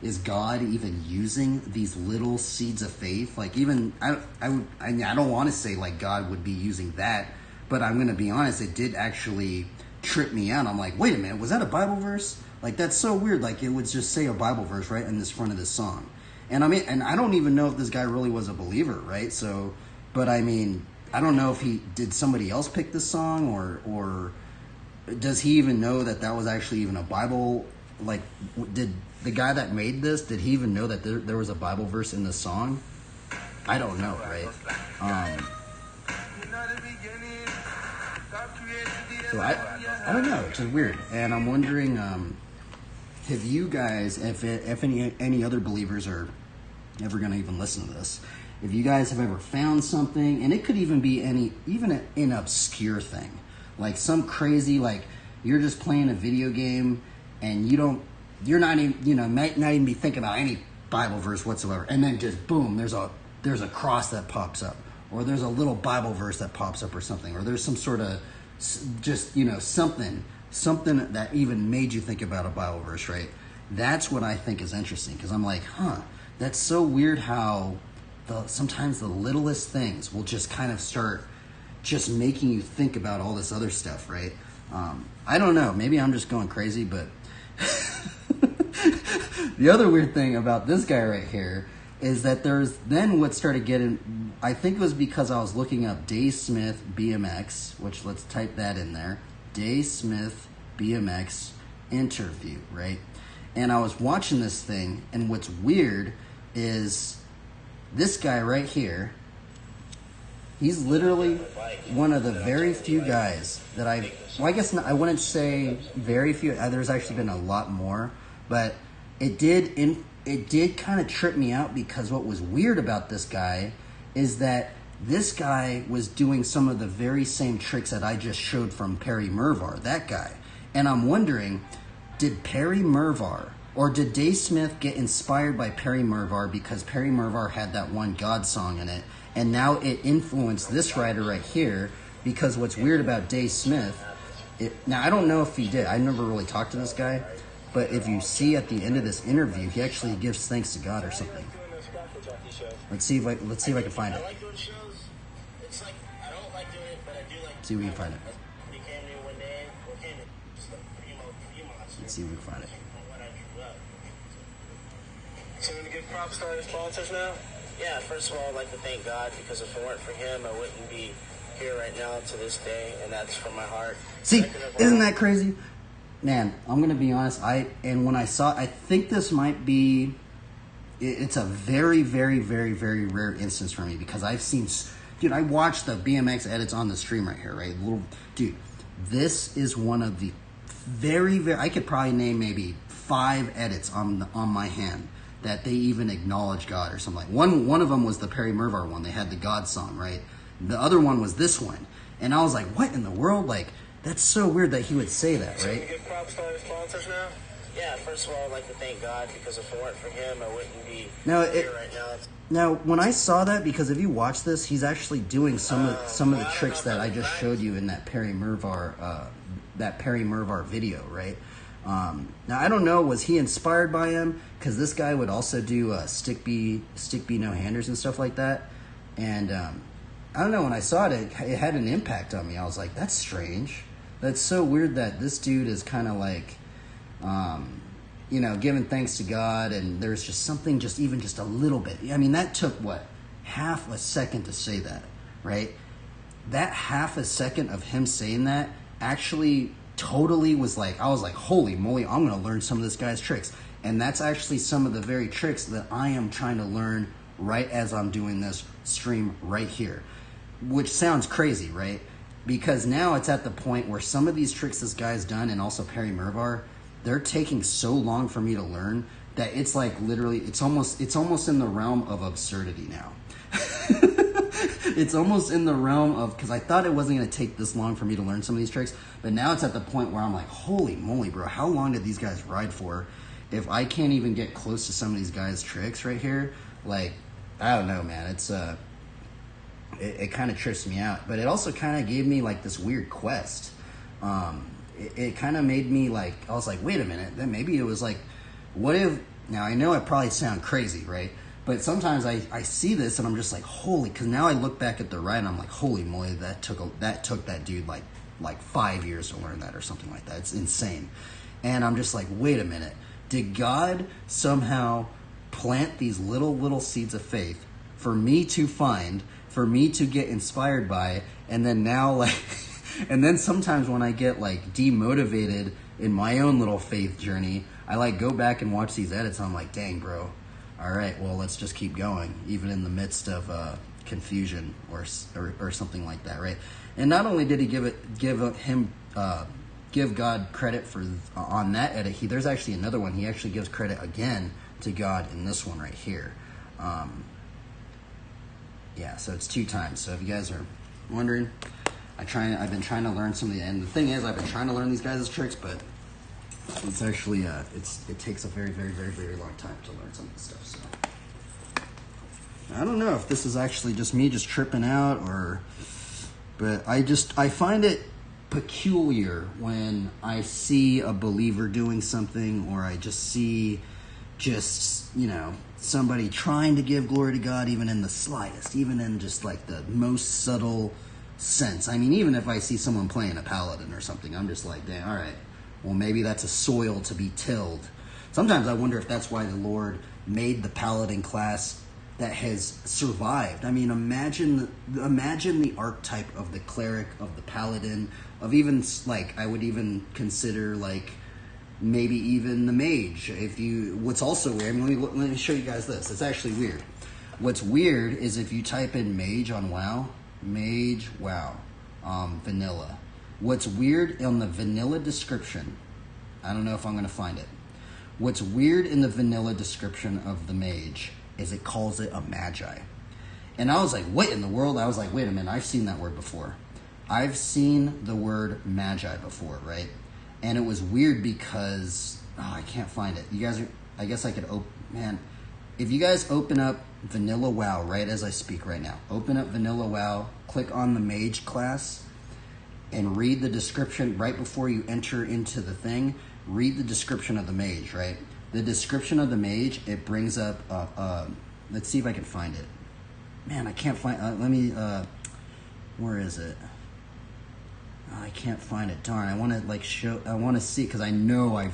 is God even using these little seeds of faith? Like even, I don't want to say like God would be using that, but I'm going to be honest, it did actually trip me out. I'm like, wait a minute, was that a Bible verse? Like, that's so weird. Like, it would just say a Bible verse right in this front of this song. And I mean, and I don't even know if this guy really was a believer, right? So, but I mean, I don't know if did somebody else pick this song, or does he even know that that was actually even a Bible? Like, did the guy that made this, did he even know that there was a Bible verse in the song? I don't know, right? So I don't know. It's just weird, and I'm wondering, have you guys, if any other believers are ever going to even listen to this, if you guys have ever found something, and it could even be even an obscure thing, like some crazy, like you're just playing a video game and you're not even, might not even be thinking about any Bible verse whatsoever, and then just boom, there's a cross that pops up, or there's a little Bible verse that pops up or something, or there's some sort of just, something that even made you think about a Bible verse, right? That's what I think is interesting, because I'm like, that's so weird how sometimes the littlest things will just kind of start just making you think about all this other stuff, right? I don't know. Maybe I'm just going crazy, but the other weird thing about this guy right here is that there's then what started getting, I think it was because I was looking up Dave Smith BMX, which let's type that in there, Dave Smith BMX interview, right? And I was watching this thing, and what's weird is this guy right here, he's literally one of the very few guys that I guess not, I wouldn't say very few, there's actually been a lot more, but it did kind of trip me out, because what was weird about this guy is that this guy was doing some of the very same tricks that I just showed from Perry Mervar, that guy. And I'm wondering, did Perry Mervar, or did Dave Smith get inspired by Perry Mervar because Perry Mervar had that one God song in it, and now it influenced this writer right here? Because what's weird about Dave Smith, now I don't know if he did, I never really talked to this guy, but if you see at the end of this interview, he actually gives thanks to God or something. Let's see if I can find it. See if we can find it. Let's see if we can find it. So we're going to give props to our sponsors now? Yeah, first of all, I'd like to thank God, because if it weren't for him, I wouldn't be here right now to this day, and that's from my heart. See, isn't that crazy? Man, I'm going to be honest, when I saw, I think this might be, it's a very, very, very, very rare instance for me, because I've seen, dude, I watched the BMX edits on the stream right here, right? Dude, this is one of the very, very, I could probably name maybe 5 edits on my hand that they even acknowledge God or something. Like one of them was the Perry Mervar one. They had the God song, right? The other one was this one. And I was like, what in the world? Like, that's so weird that he would say that, right? Give props to our sponsors now? Yeah, first of all, I'd like to thank God, because if it weren't for him, I wouldn't be here right now. Now, when I saw that, because if you watch this, he's actually doing some of the tricks that I just showed you in that Perry Mervar video, right? Now, I don't know, was he inspired by him? Because this guy would also do stick B no-handers and stuff like that. And I don't know, when I saw it, it had an impact on me. I was like, that's strange. That's so weird that this dude is kind of like, giving thanks to God, and there's just something, just a little bit. I mean, that took, what, half a second to say that, right? That half a second of him saying that actually totally was like, I was like, holy moly, I'm going to learn some of this guy's tricks. And that's actually some of the very tricks that I am trying to learn right as I'm doing this stream right here. Which sounds crazy, right? Because now it's at the point where some of these tricks this guy's done, and also Perry Mervar, they're taking so long for me to learn that it's like literally, it's almost in the realm of absurdity now. It's almost in the realm of, because I thought it wasn't going to take this long for me to learn some of these tricks, but now it's at the point where I'm like, holy moly, bro, how long did these guys ride for if I can't even get close to some of these guys' tricks right here? Like, I don't know, man. It's it kind of trips me out. But it also kind of gave me like this weird quest. It kind of made me like, I was like, wait a minute, then maybe it was like, what if, now I know I probably sound crazy, right? But sometimes I see this and I'm just like, holy, because now I look back at the write and I'm like, holy moly, that took that dude like 5 years to learn that or something like that. It's insane. And I'm just like, wait a minute, did God somehow plant these little seeds of faith for me to find, for me to get inspired by, and then now like, and then sometimes when I get like demotivated in my own little faith journey, I like go back and watch these edits and I'm like, dang bro, all right, well let's just keep going, even in the midst of confusion or something like that, right? And not only did he give God credit for on that edit, there's actually another one. He actually gives credit again to God in this one right here. Yeah, so it's 2 times. So if you guys are wondering, I've been trying to learn some of the, and the thing is, I've been trying to learn these guys' tricks, but it's actually it takes a very long time to learn some of this stuff. So I don't know if this is actually just me just tripping out, but I find it peculiar when I see a believer doing something, or I just see somebody trying to give glory to God, even in the slightest, even in just like the most subtle sense. I mean, even if I see someone playing a paladin or something, I'm just like, dang, all right, well, maybe that's a soil to be tilled. Sometimes I wonder if that's why the Lord made the paladin class that has survived. I mean, imagine the archetype of the cleric, of the paladin, of even like, I would even consider like maybe even the mage. What's also weird, I mean, let me show you guys this. It's actually weird. What's weird is if you type in mage on WoW, vanilla. What's weird on the vanilla description, I don't know if I'm going to find it. What's weird in the vanilla description of the mage is it calls it a magi. And I was like, what in the world? I was like, wait a minute, I've seen that word before. I've seen the word magi before, right? And it was weird because, I can't find it. You guys I guess I could if you guys open up Vanilla WoW right as I speak right now, open up Vanilla WoW, click on the mage class, and read the description right before you enter into the thing. Read the description of the mage, right? The description of the mage, it brings up, let's see if I can find it. Man, I can't find, where is it? Oh, I can't find it. Darn, I want to I want to see, because I know,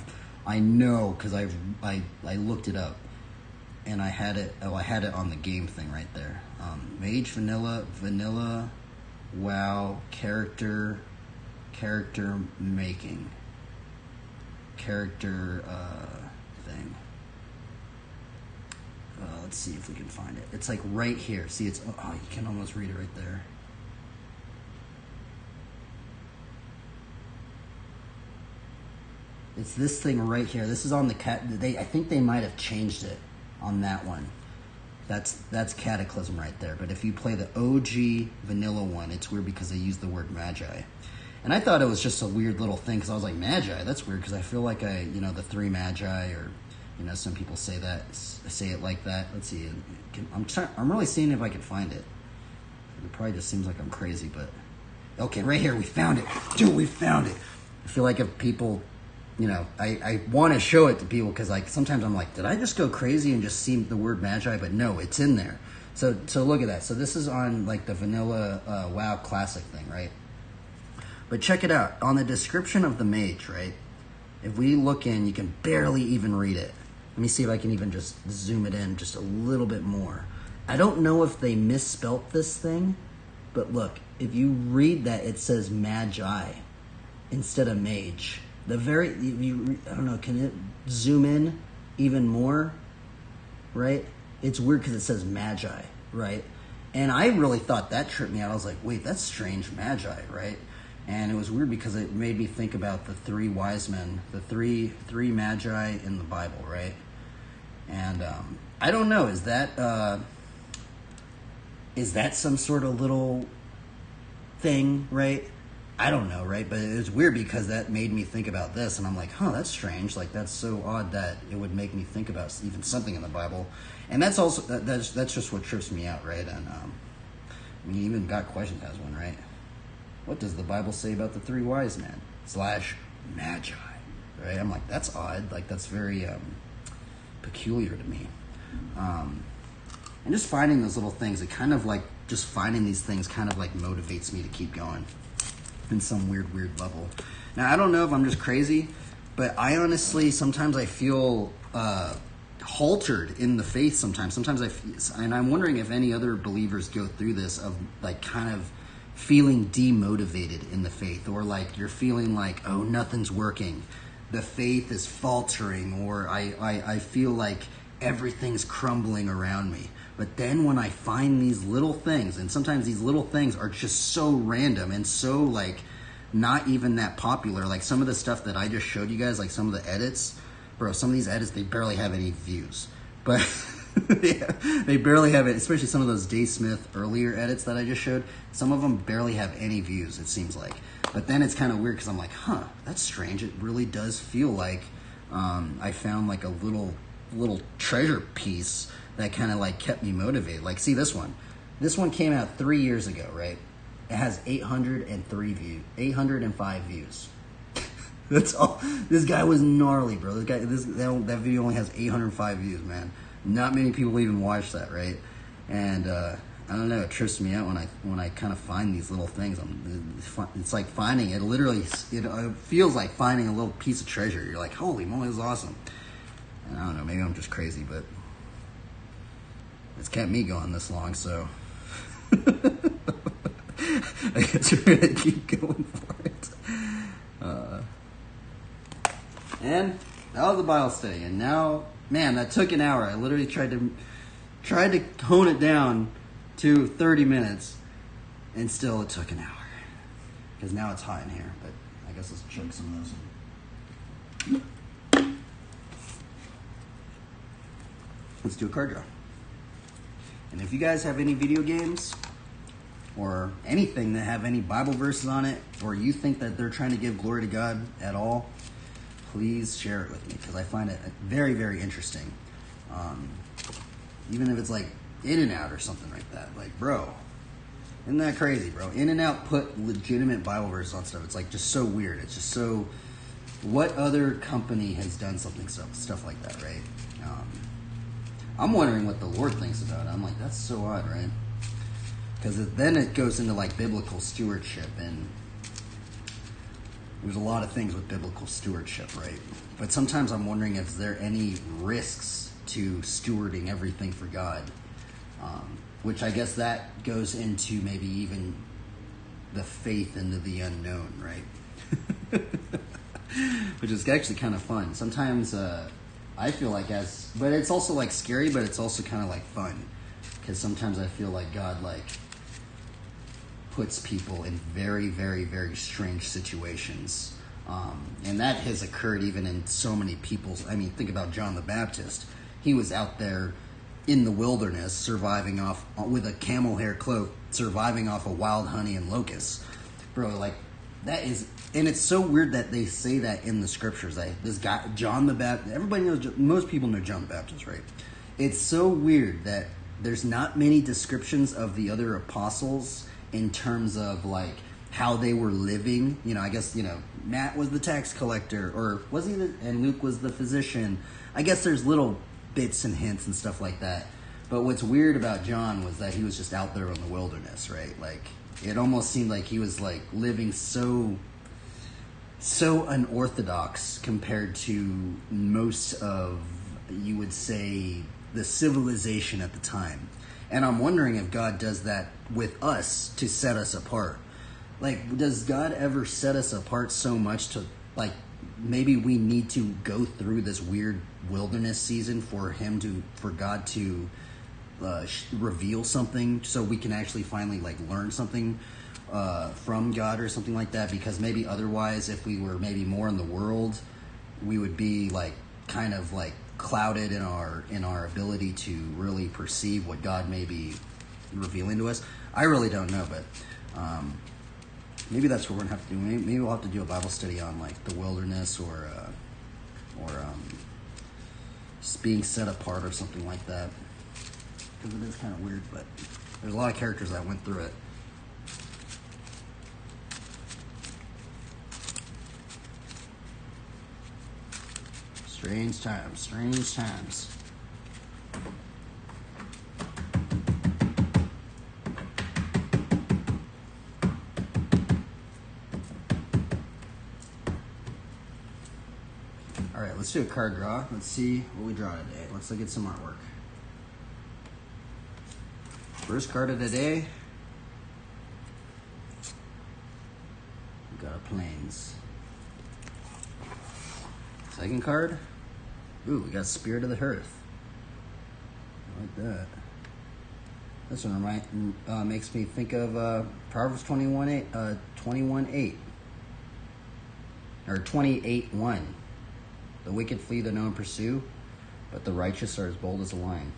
because I looked it up. And I had it on the game thing right there. Mage vanilla, WoW, character making. Character thing. Let's see if we can find it. It's like right here. See, you can almost read it right there. It's this thing right here. This is on the I think they might have changed it on that one. That's Cataclysm right there. But if you play the OG vanilla one, it's weird because they use the word magi. And I thought it was just a weird little thing because I was like, magi, that's weird, because I feel like the 3 magi, or some people say it like that. Let's see. I'm really seeing if I can find it. It probably just seems like I'm crazy, but okay, right here, we found it. Dude, we found it. I feel like if people, I want to show it to people, because like sometimes I'm like, did I just go crazy and just see the word magi? But no, it's in there. So look at that. So this is on like the vanilla WoW classic thing, right? But check it out. On the description of the mage, right? If we look in, you can barely even read it. Let me see if I can even just zoom it in just a little bit more. I don't know if they misspelt this thing, but look, if you read that, it says magi instead of mage. I don't know, can it zoom in even more? Right? It's weird because it says magi, right? And I really thought that tripped me out. I was like, wait, that's strange, magi, right? And it was weird because it made me think about the 3 wise men, the three magi in the Bible, right? And I don't know, is that some sort of little thing, right? I don't know, right? But it was weird because that made me think about this, and I'm like, that's strange. Like, that's so odd that it would make me think about even something in the Bible. And that's also that's just what trips me out, right? And I mean, even God Questions has one, right? What does the Bible say about the three wise men / magi? Right? I'm like, that's odd. Like, that's very peculiar to me. And just finding those little things, it kind of like, just finding these things kind of like motivates me to keep going in some weird level. Now, I don't know if I'm just crazy, but I honestly, sometimes I feel haltered in the faith sometimes. And I'm wondering if any other believers go through this of like kind of feeling demotivated in the faith, or like you're feeling like, oh, nothing's working. The faith is faltering, or I feel like everything's crumbling around me. But then when I find these little things, and sometimes these little things are just so random and so like not even that popular, like some of the stuff that I just showed you guys, like some of the edits, bro, some of these edits, they barely have any views. But yeah, they barely have it, especially some of those Dave Smith earlier edits that I just showed. Some of them barely have any views, it seems like. But then it's kind of weird because I'm like, huh, that's strange. It really does feel like I found like a little treasure piece that kind of like kept me motivated. Like, see this one. This one came out 3 years ago, right? It has 805 views. That's all. This guy was gnarly, bro. That video only has 805 views, man. Not many people even watch that, right? And I don't know. It trips me out when I kind of find these little things. It's like finding it. Literally, it feels like finding a little piece of treasure. You're like, holy moly, this is awesome. And I don't know. Maybe I'm just crazy, but it's kept me going this long, so I guess we're gonna keep going for it. And that was the Bible study, and now, man, that took an hour. I literally tried to hone it down to 30 minutes, and still it took an hour. Because now it's hot in here, but I guess let's chug some of those in. Let's do a card draw. And if you guys have any video games or anything that have any Bible verses on it, or you think that they're trying to give glory to God at all, please share it with me, because I find it very, very interesting. Even if it's like In-N-Out or something like that. Like, bro, isn't that crazy, bro? In-N-Out put legitimate Bible verses on stuff. It's like just so weird. It's just so, what other company has done stuff like that, right? I'm wondering what the Lord thinks about it. I'm like, that's so odd, right? Because then it goes into like biblical stewardship, and there's a lot of things with biblical stewardship, right? But sometimes I'm wondering if there are any risks to stewarding everything for God, which I guess that goes into maybe even the faith into the unknown, right? Which is actually kind of fun. Sometimes I feel like but it's also like scary, but it's also kind of like fun, because sometimes I feel like God like puts people in very, very, very strange situations. And that has occurred even in so many people's, I mean, think about John the Baptist. He was out there in the wilderness, surviving off, with a camel hair cloak, surviving off of wild honey and locusts. Bro, like, that is, and it's so weird that they say that in the scriptures, that this guy, John the Baptist, everybody knows, most people know John the Baptist, right? It's so weird that there's not many descriptions of the other apostles in terms of like how they were living. You know, I guess, you know, Matt was the tax collector, or was he and Luke was the physician. I guess there's little bits and hints and stuff like that. But what's weird about John was that he was just out there in the wilderness, right? Like, it almost seemed like he was like living so unorthodox compared to most of, you would say, the civilization at the time. And I'm wondering if God does that with us to set us apart. Like, does God ever set us apart so much to, like, maybe we need to go through this weird wilderness season for God to reveal something, so we can actually finally like learn something from God or something like that? Because maybe otherwise, if we were maybe more in the world, we would be like kind of like clouded in our ability to really perceive what God may be revealing to us. I really don't know, but maybe that's what we're gonna have to do. Maybe we'll have to do a Bible study on like the wilderness, or just being set apart or something like that, because it is kind of weird. But There's a lot of characters that went through it. Strange times, strange times. All right, let's do a card draw. Let's see what we draw today. Let's look at some artwork. First card of the day. We got a plains. Second card. Ooh, we got Spirit of the Hearth. I like that. This one makes me think of Proverbs 21:8, 21:8, or 28:1. The wicked flee, the no one pursue, but the righteous are as bold as a lion.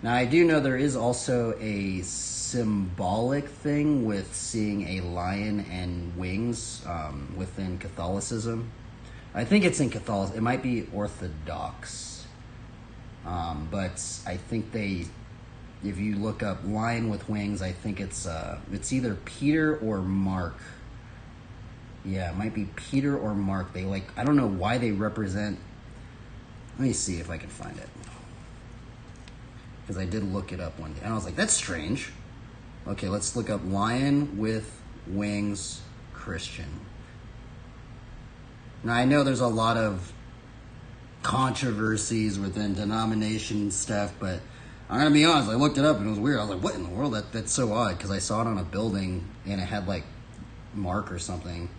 Now, I do know there is also a symbolic thing with seeing a lion and wings within Catholicism. I think it's in Catholicism. It might be Orthodox. But I think if you look up lion with wings, I think it's either Peter or Mark. Yeah, it might be Peter or Mark. I don't know why they represent. Let me see if I can find it. Because I did look it up one day. And I was like, that's strange. Okay, let's look up lion with wings Christian. Now, I know there's a lot of controversies within denomination stuff, but I'm going to be honest, I looked it up and it was weird. I was like, what in the world? That's so odd, because I saw it on a building and it had like Mark or something.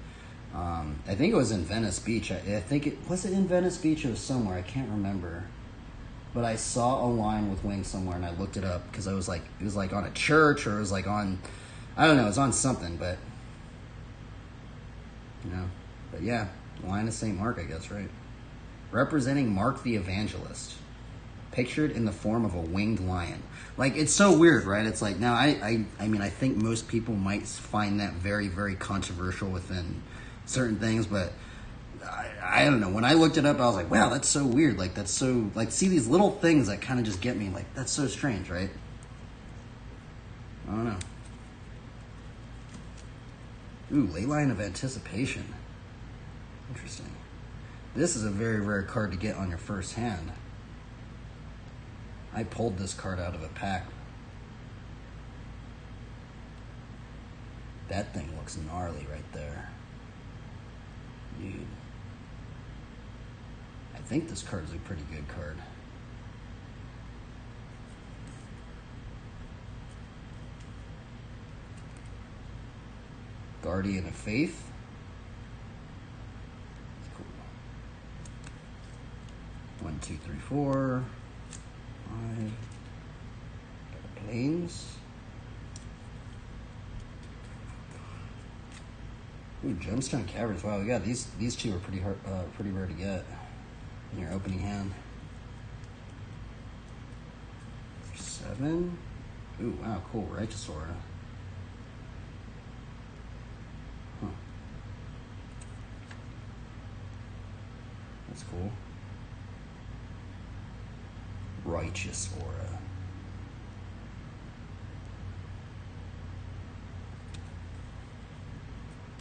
I think it was in Venice Beach. I think was it in Venice Beach or somewhere? I can't remember. But I saw a lion with wings somewhere and I looked it up because it was like on a church, or it was like on, I don't know, it was on something, but yeah, Lion of St. Mark, I guess, right? Representing Mark the Evangelist, pictured in the form of a winged lion. Like, it's so weird, right? It's like, now, I mean, I think most people might find that very, very controversial within certain things, but I don't know. When I looked it up, I was like, wow, that's so weird. Like, that's so, like, see these little things that kind of just get me, like, that's so strange, right? I don't know. Ooh, Ley Line of Anticipation. Interesting. This is a very rare card to get on your first hand. I pulled this card out of a pack. That thing looks gnarly right there. Dude. I think this card is a pretty good card. Guardian of Faith. That's cool. 1, 2, 3, 4, 5. Got plains. Ooh, Gemstone Caverns. Wow, yeah, these two are pretty rare to get in your opening hand. 7. Ooh, wow, cool. Righteous Aura. Huh. That's cool. Righteous Aura.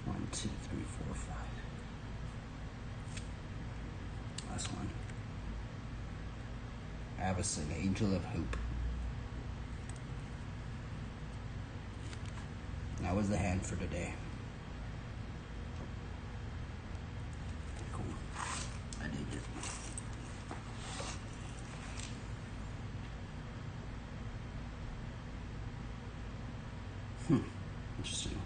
One, 2, 3, 4, 5. Last one. Avison, Angel of Hope. That was the hand for today. Cool. I dig it. Interesting.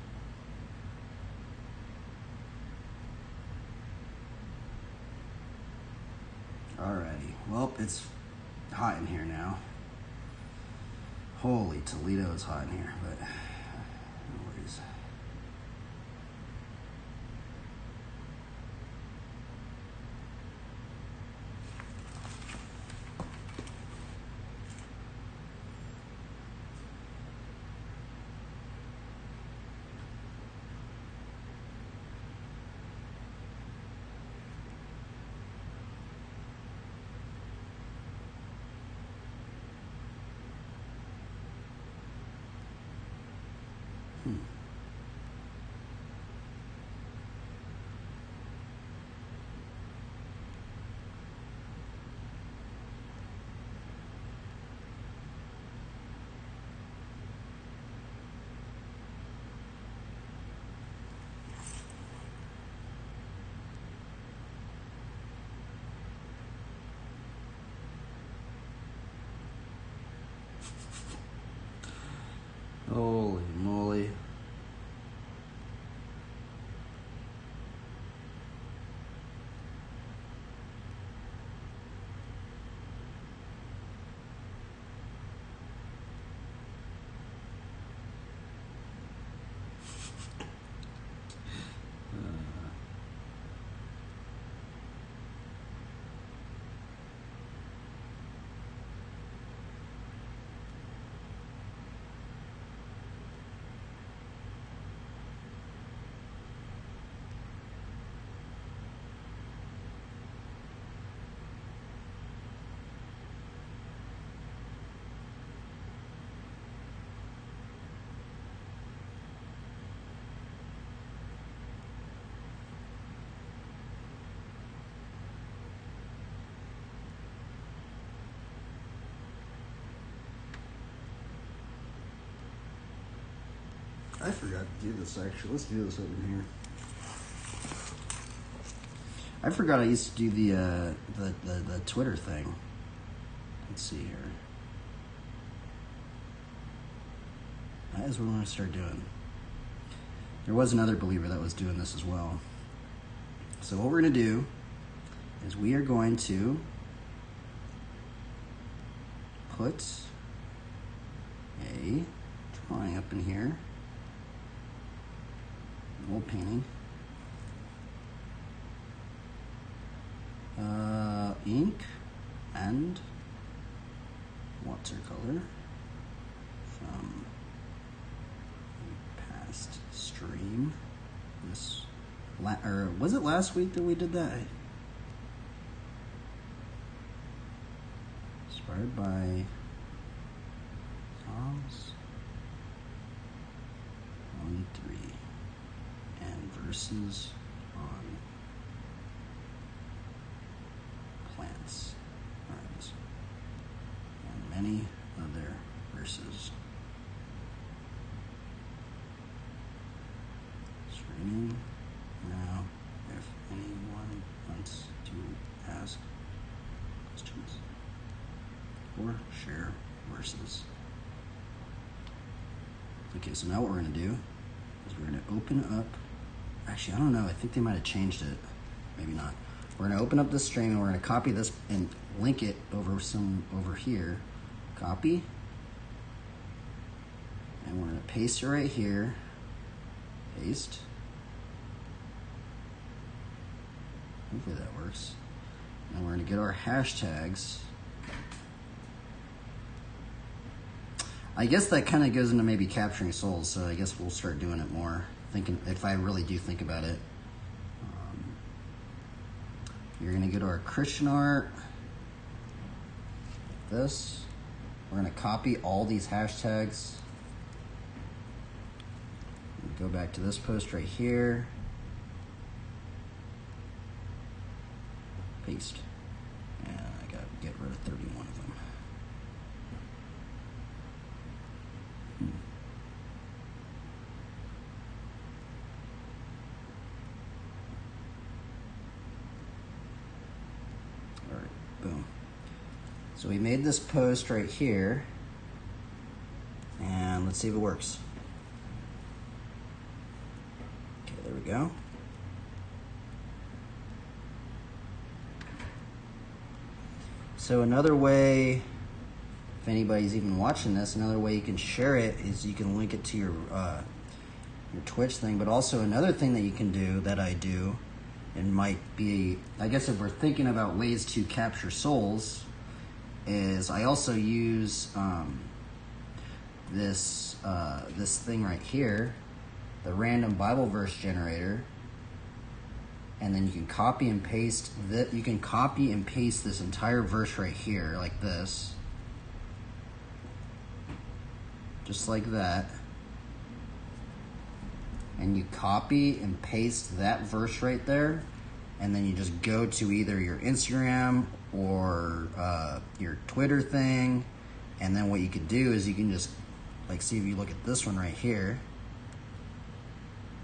Alrighty. Well, it's hot in here now. Holy Toledo, it's hot in here, but no worries. Holy moly. I forgot to do this actually. Let's do this over here. I forgot I used to do the Twitter thing. Let's see here. That is what I'm going to start doing. There was another believer that was doing this as well. So what we're going to do is we are going to put a drawing up in here. An old painting. Ink and watercolor from a past stream. This, or was it last week that we did that? Inspired by Psalms 1:3 and verses on plants, and many other verses. Streaming now. If anyone wants to ask questions or share verses. Okay, so now what we're going to do is we're going to open up. Actually, I don't know. I think they might have changed it. Maybe not. We're going to open up this stream and we're going to copy this and link it over here. Copy. And we're going to paste it right here. Paste. Hopefully that works. And we're going to get our hashtags. I guess that kind of goes into maybe capturing souls, so I guess we'll start doing it more. Thinking if I really do think about it. You're going to go to our Christian art. This. We're going to copy all these hashtags. Go back to this post right here. Paste. And I got to get rid of 31 of them. All right, boom. So we made this post right here. And let's see if it works. Okay, there we go. So another way, if anybody's even watching this, another way you can share it is you can link it to your Twitch thing. But also another thing that you can do that I do, and might be, I guess if we're thinking about ways to capture souls, is I also use this thing right here, the random Bible verse generator. And then you can copy and paste that. You can copy and paste this entire verse right here, like this, just like that. and you copy and paste that verse right there, and then you just go to either your Instagram or your Twitter thing, and then what you could do is you can just, like, see if you look at this one right here.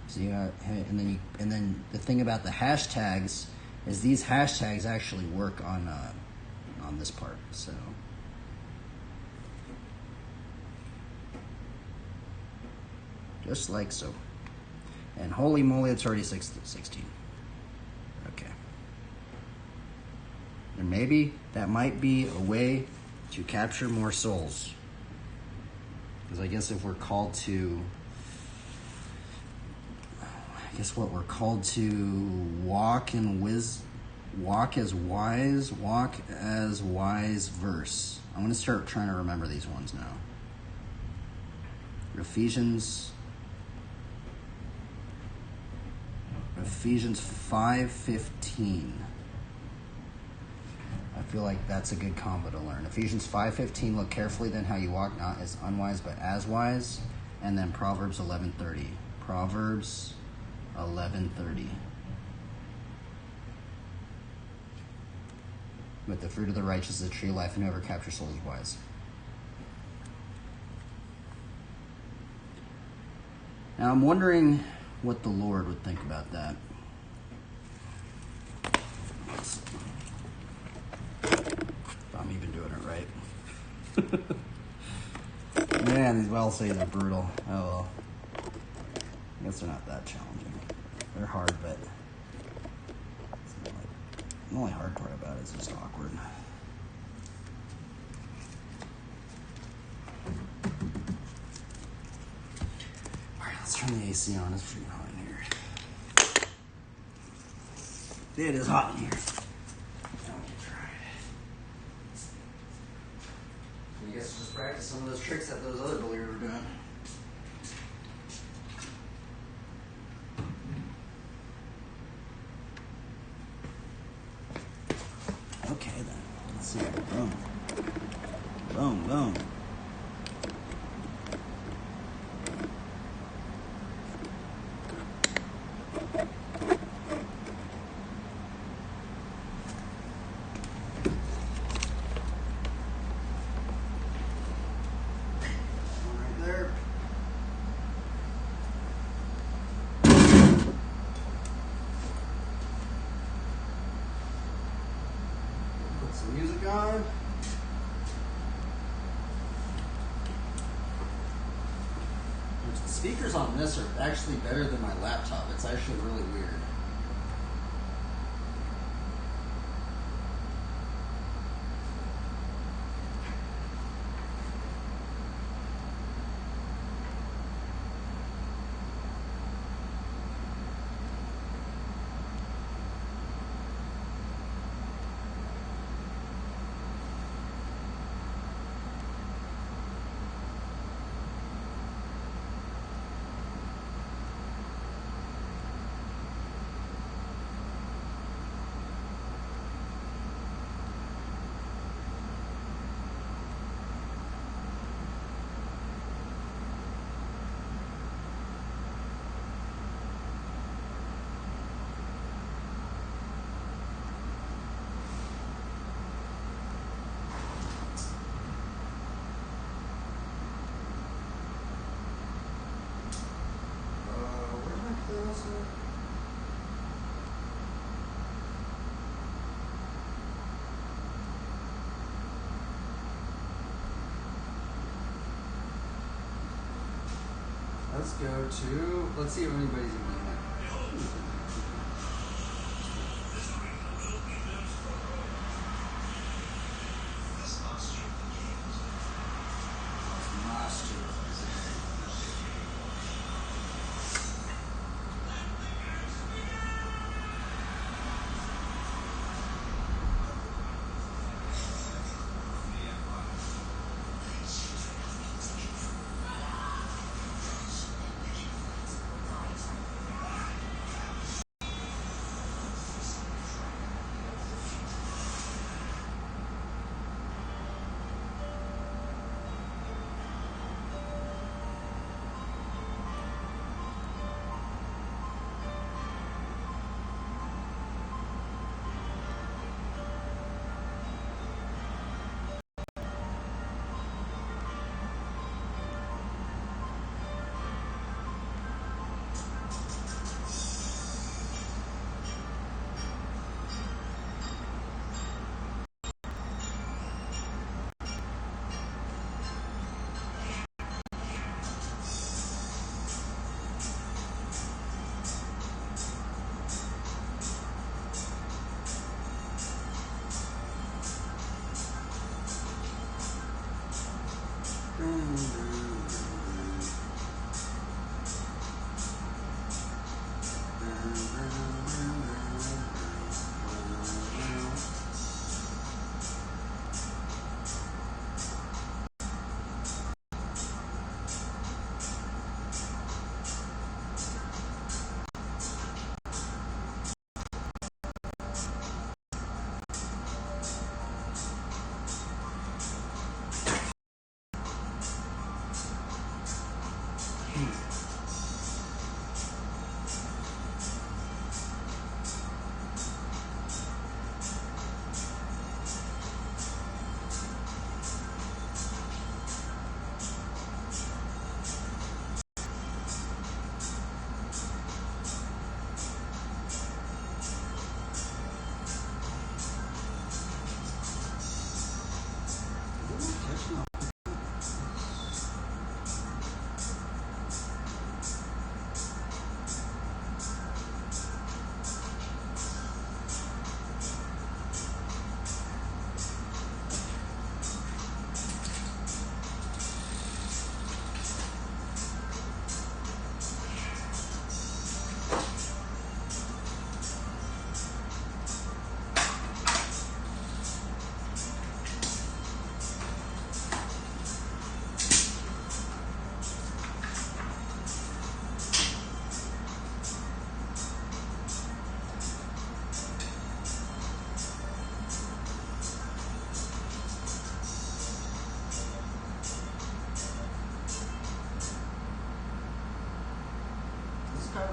So and then the thing about the hashtags is these hashtags actually work on this part. So just like so. And holy moly, it's already 16. Okay. And maybe that might be a way to capture more souls. Because I guess if we're called to, what we're called to walk as wise verse. I'm going to start trying to remember these ones now. Ephesians 5:15. I feel like that's a good combo to learn. Ephesians 5:15, look carefully then how you walk, not as unwise but as wise. And then Proverbs 11:30. Proverbs 11:30. But the fruit of the righteous is a tree of life, and whoever captures souls is wise. Now I'm wondering what the Lord would think about that. If I'm even doing it right. Man, these well says are brutal. Oh well. I guess they're not that challenging. They're hard, but it's not like, the only hard part about it is just awkward. Alright, let's turn the AC on. It's freaking hot in here. It is hot in here. Don't get tried. I guess just practice some of those tricks that those other believers were doing. Okay then, let's see. Boom. Boom, boom. Right there. Put some music on. The speakers on this are actually better than my laptop. It's actually really weird. Let's go to, let's see if anybody's in there.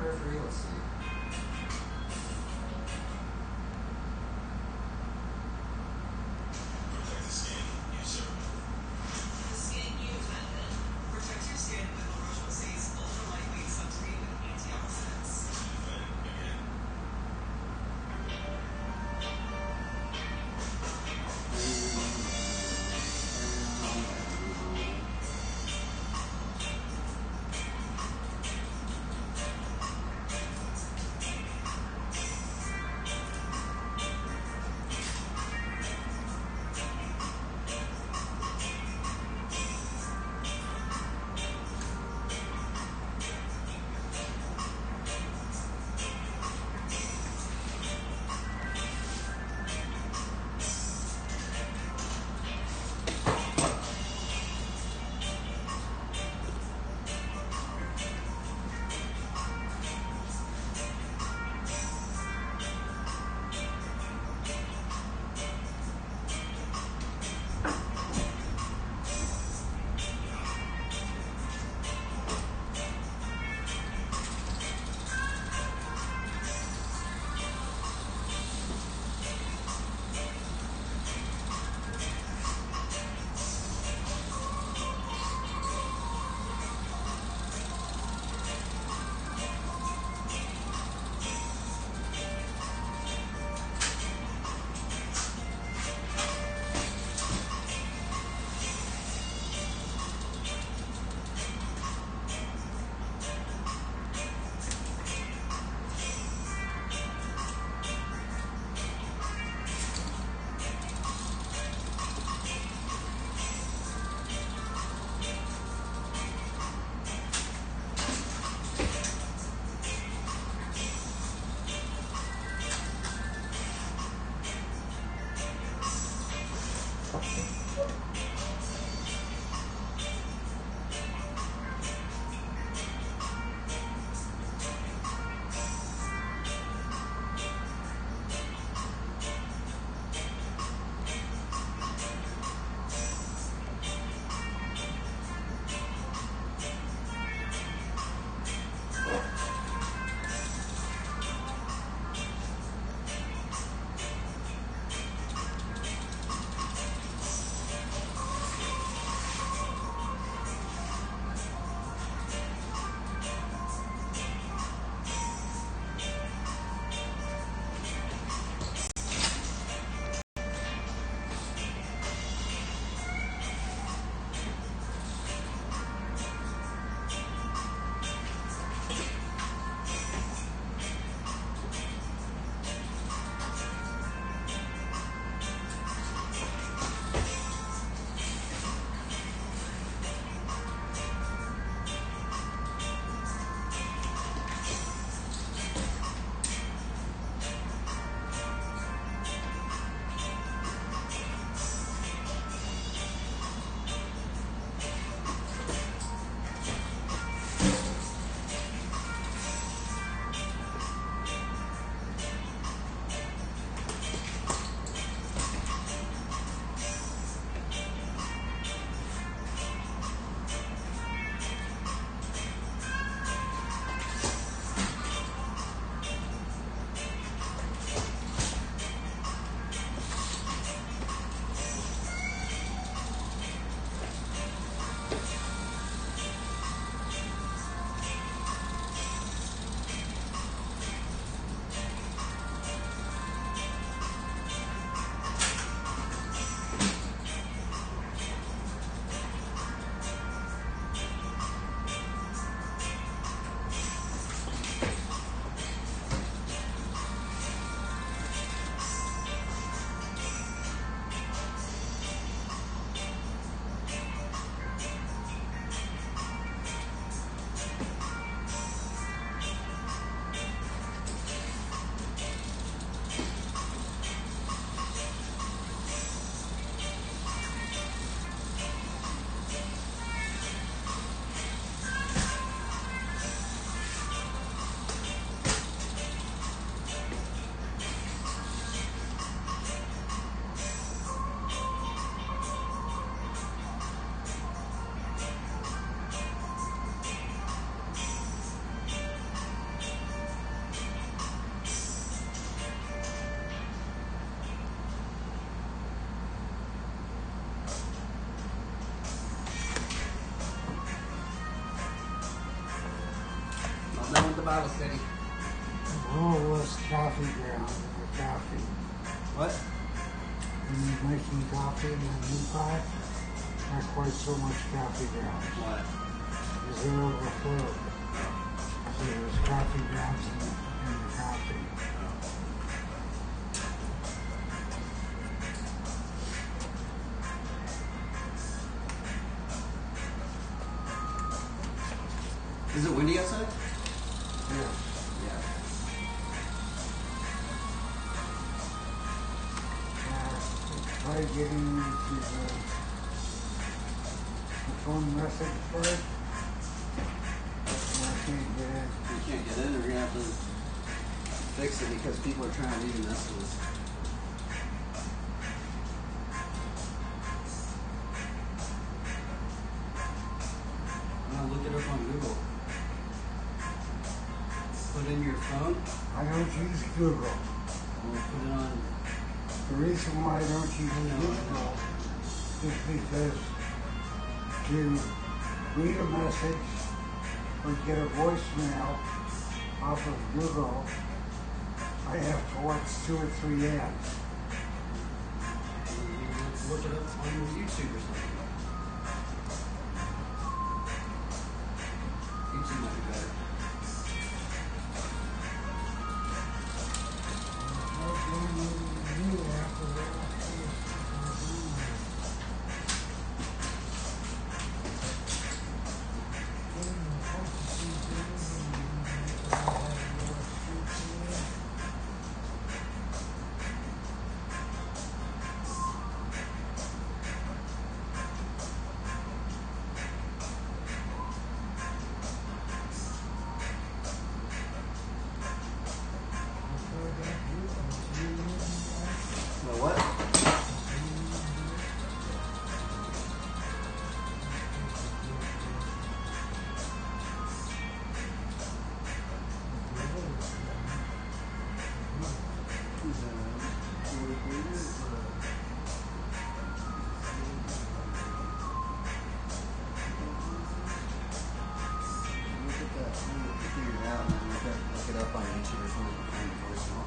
Referee, let's see. Protect the skin you serve. The skin use method. Protect your skin with bibleverse's ultra lightweight sunscreen with antioxidants. Defend again. Bible study. All those coffee grounds and the coffee. What? When you're making coffee in the new pot, not quite so much coffee grounds. What? Because they're overflowed. So there's coffee grounds in the coffee. Is it windy outside? Yeah. Yeah. Try getting into the phone message part. I can't get in. You can't get in, or you're gonna have to fix it because people are trying to leave messages. Look it up on Google. Put in your phone. I don't use Google. We'll put it on. The reason why I don't use Google is because to read a message or get a voicemail off of Google, I have to watch 2 or 3 ads. Look it up on YouTube or something. YouTube might be better. What? Look it up on YouTube or something and find the voicemail.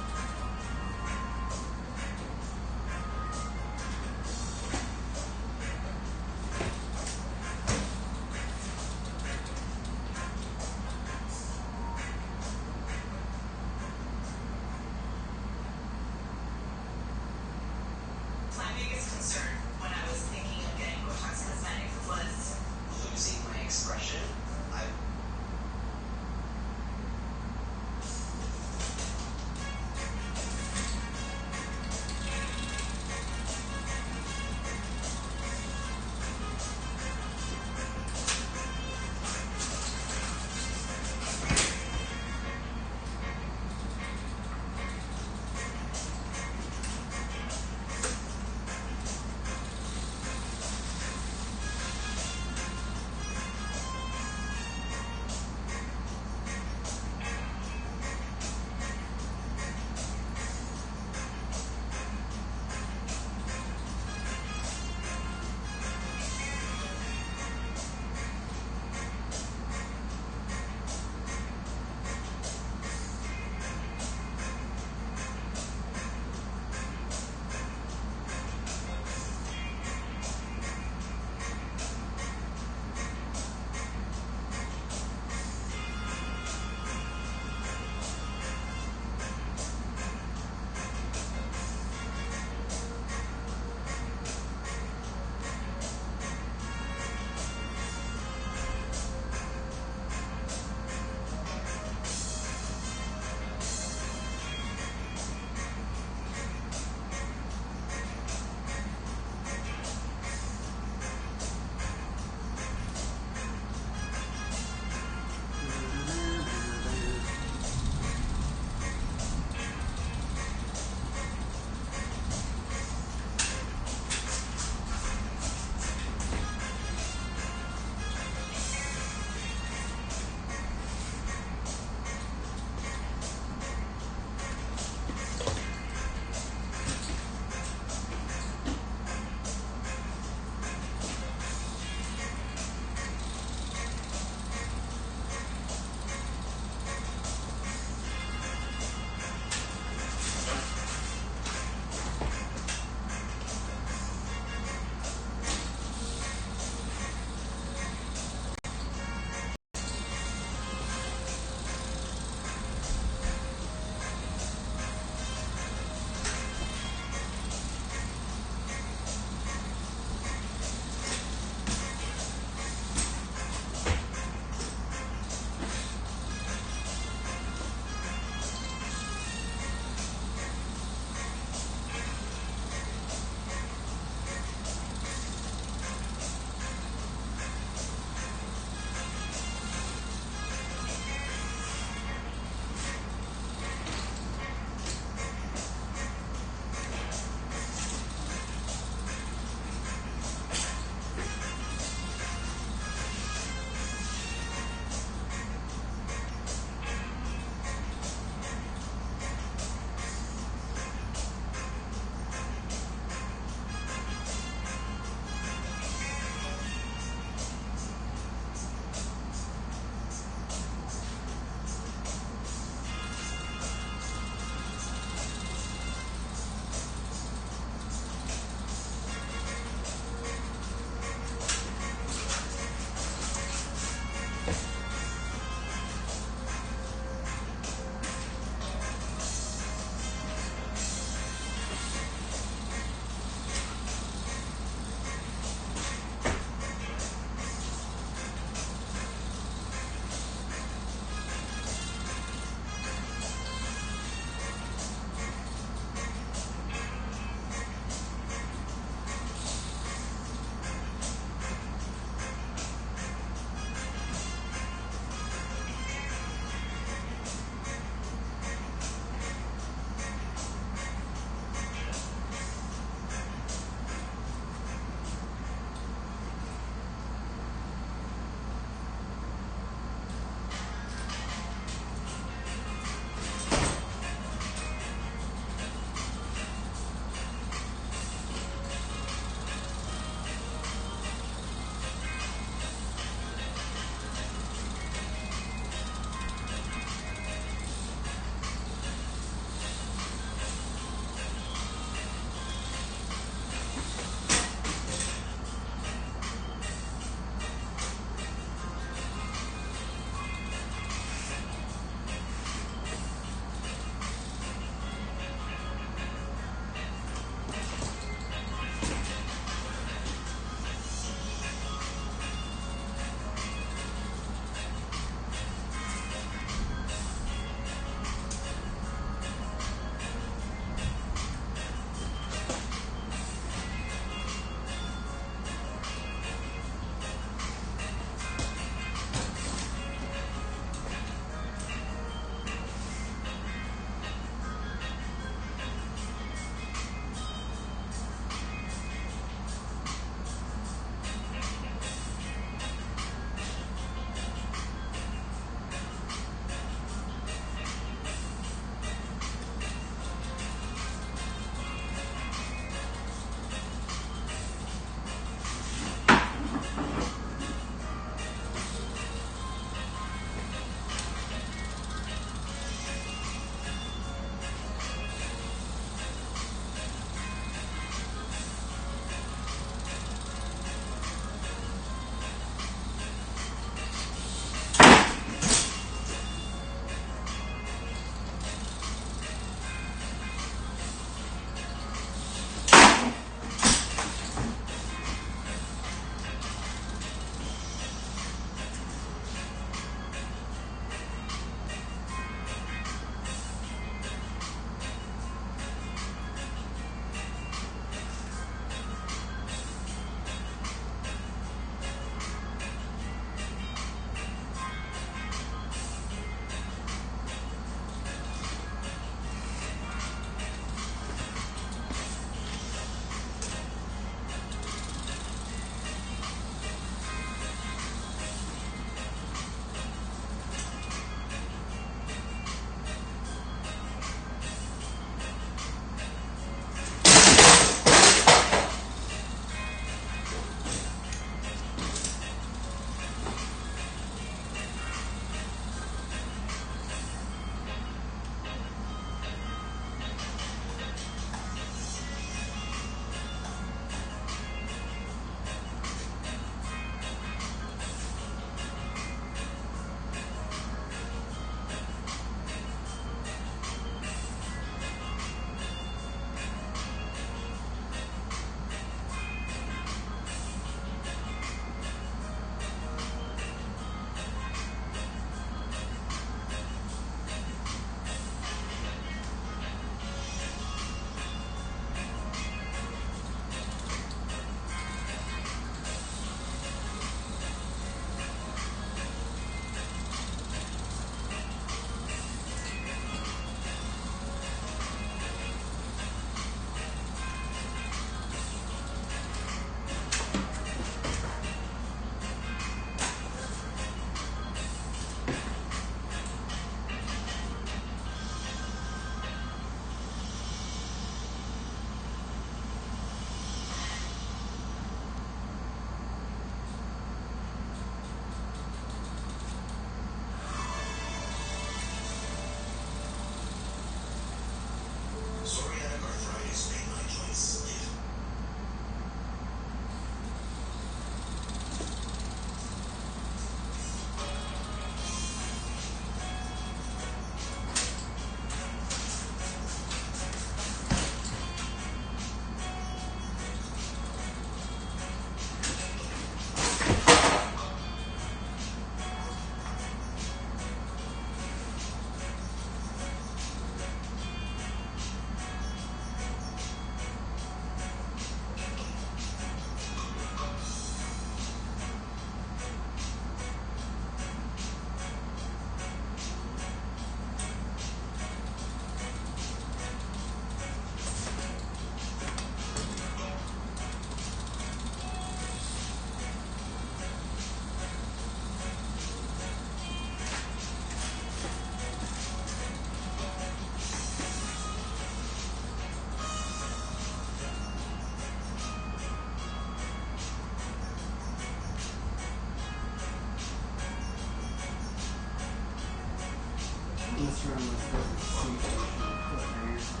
This room was the seat right here.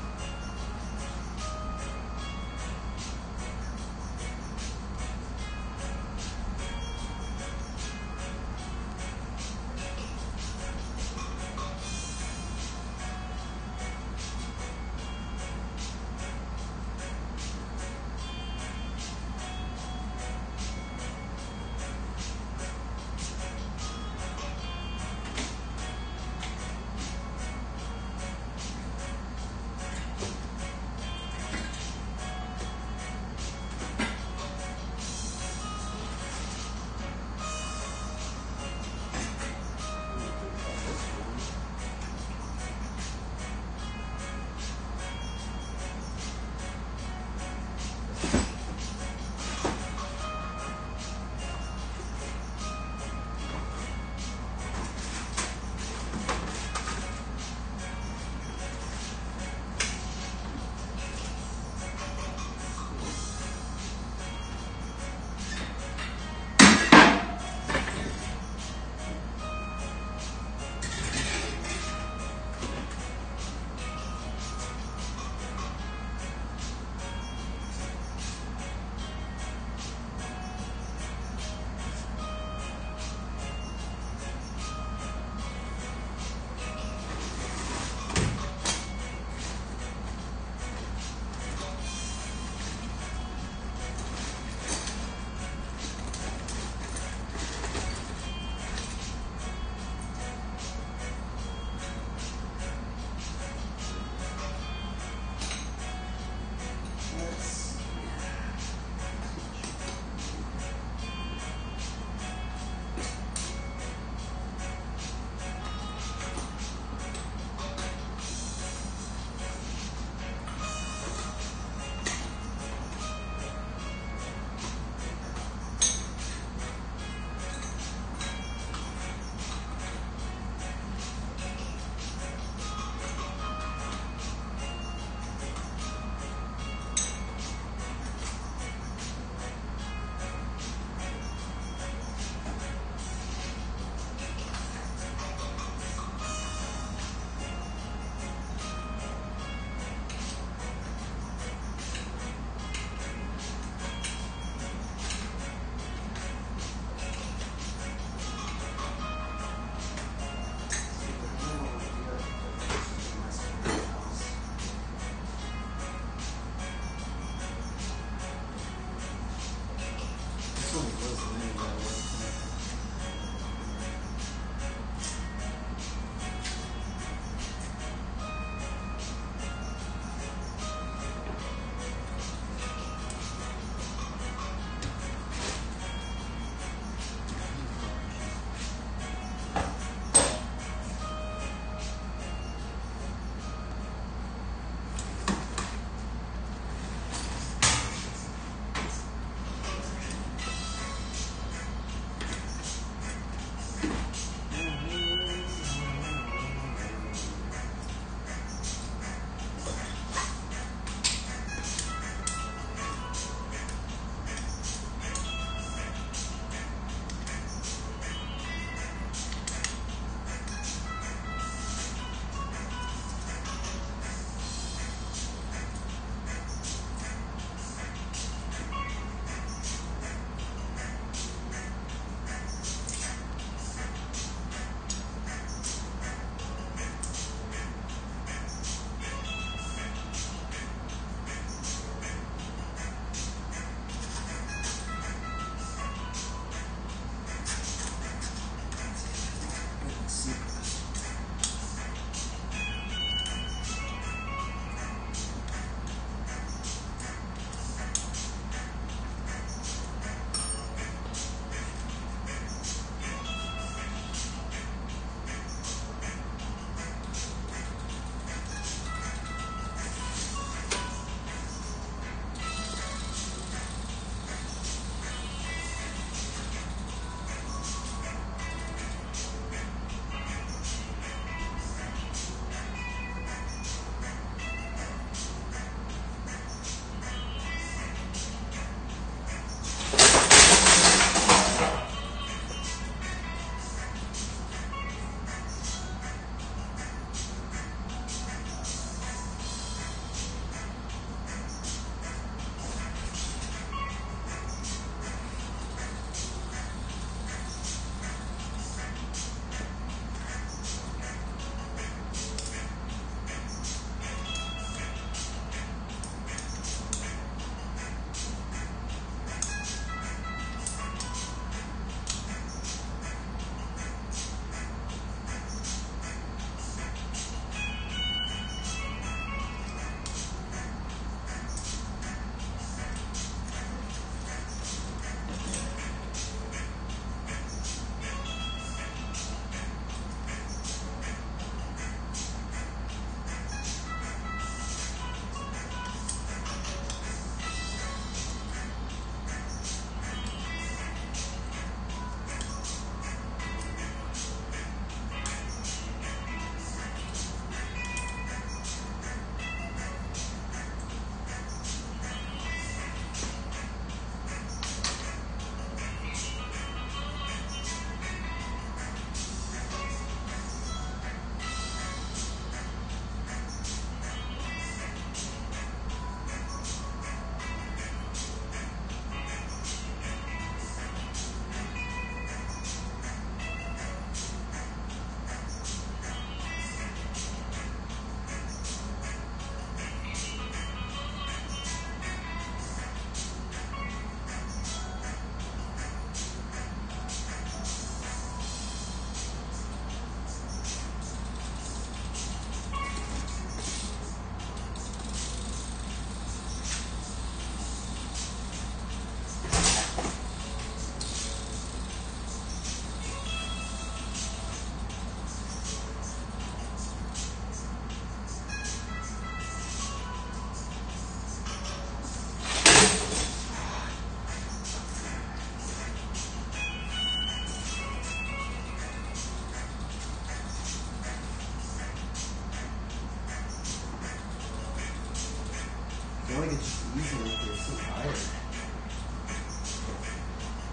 feel like it's just easier if you're so tired.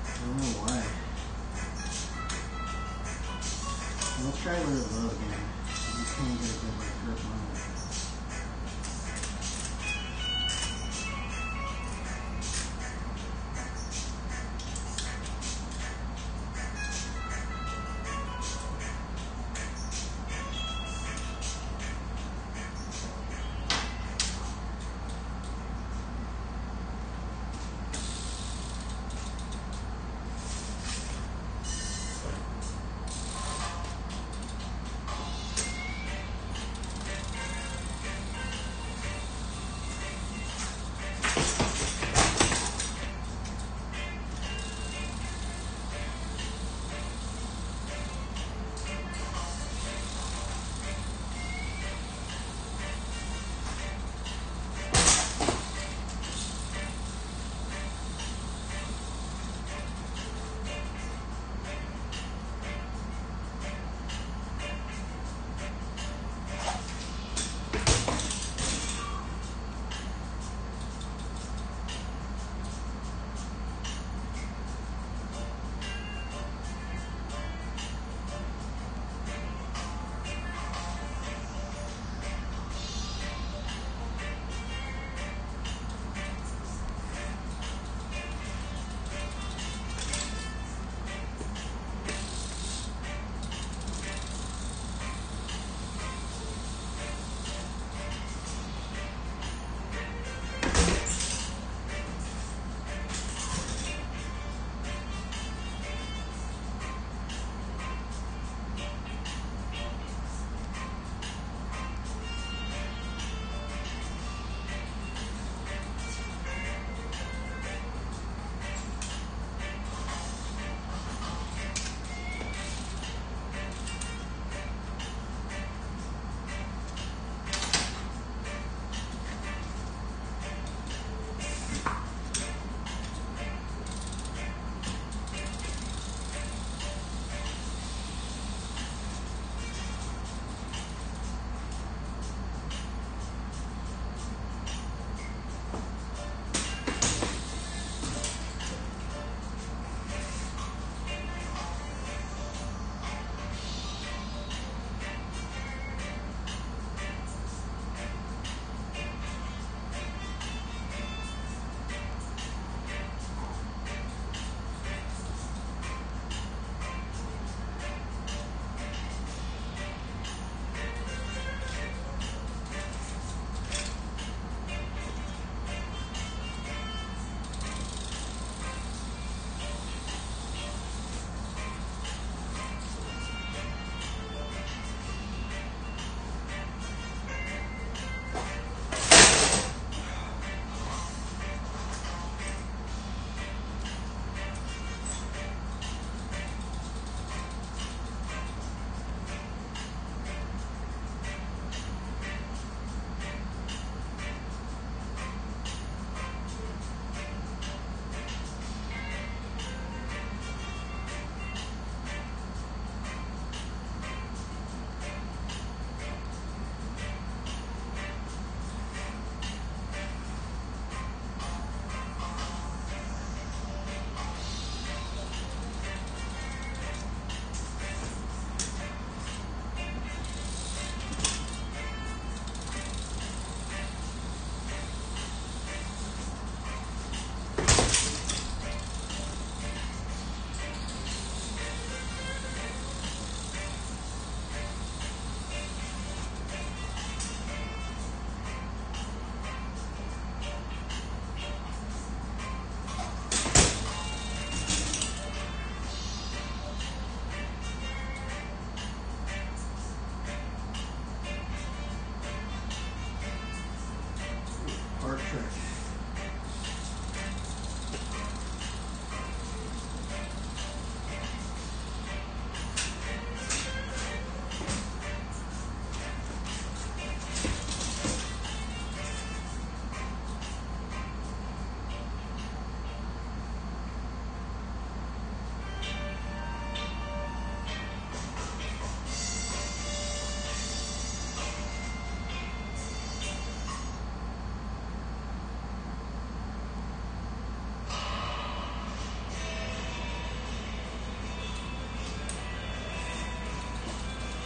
I don't know why. Let's try with it low again. You can't get a good like grip on it.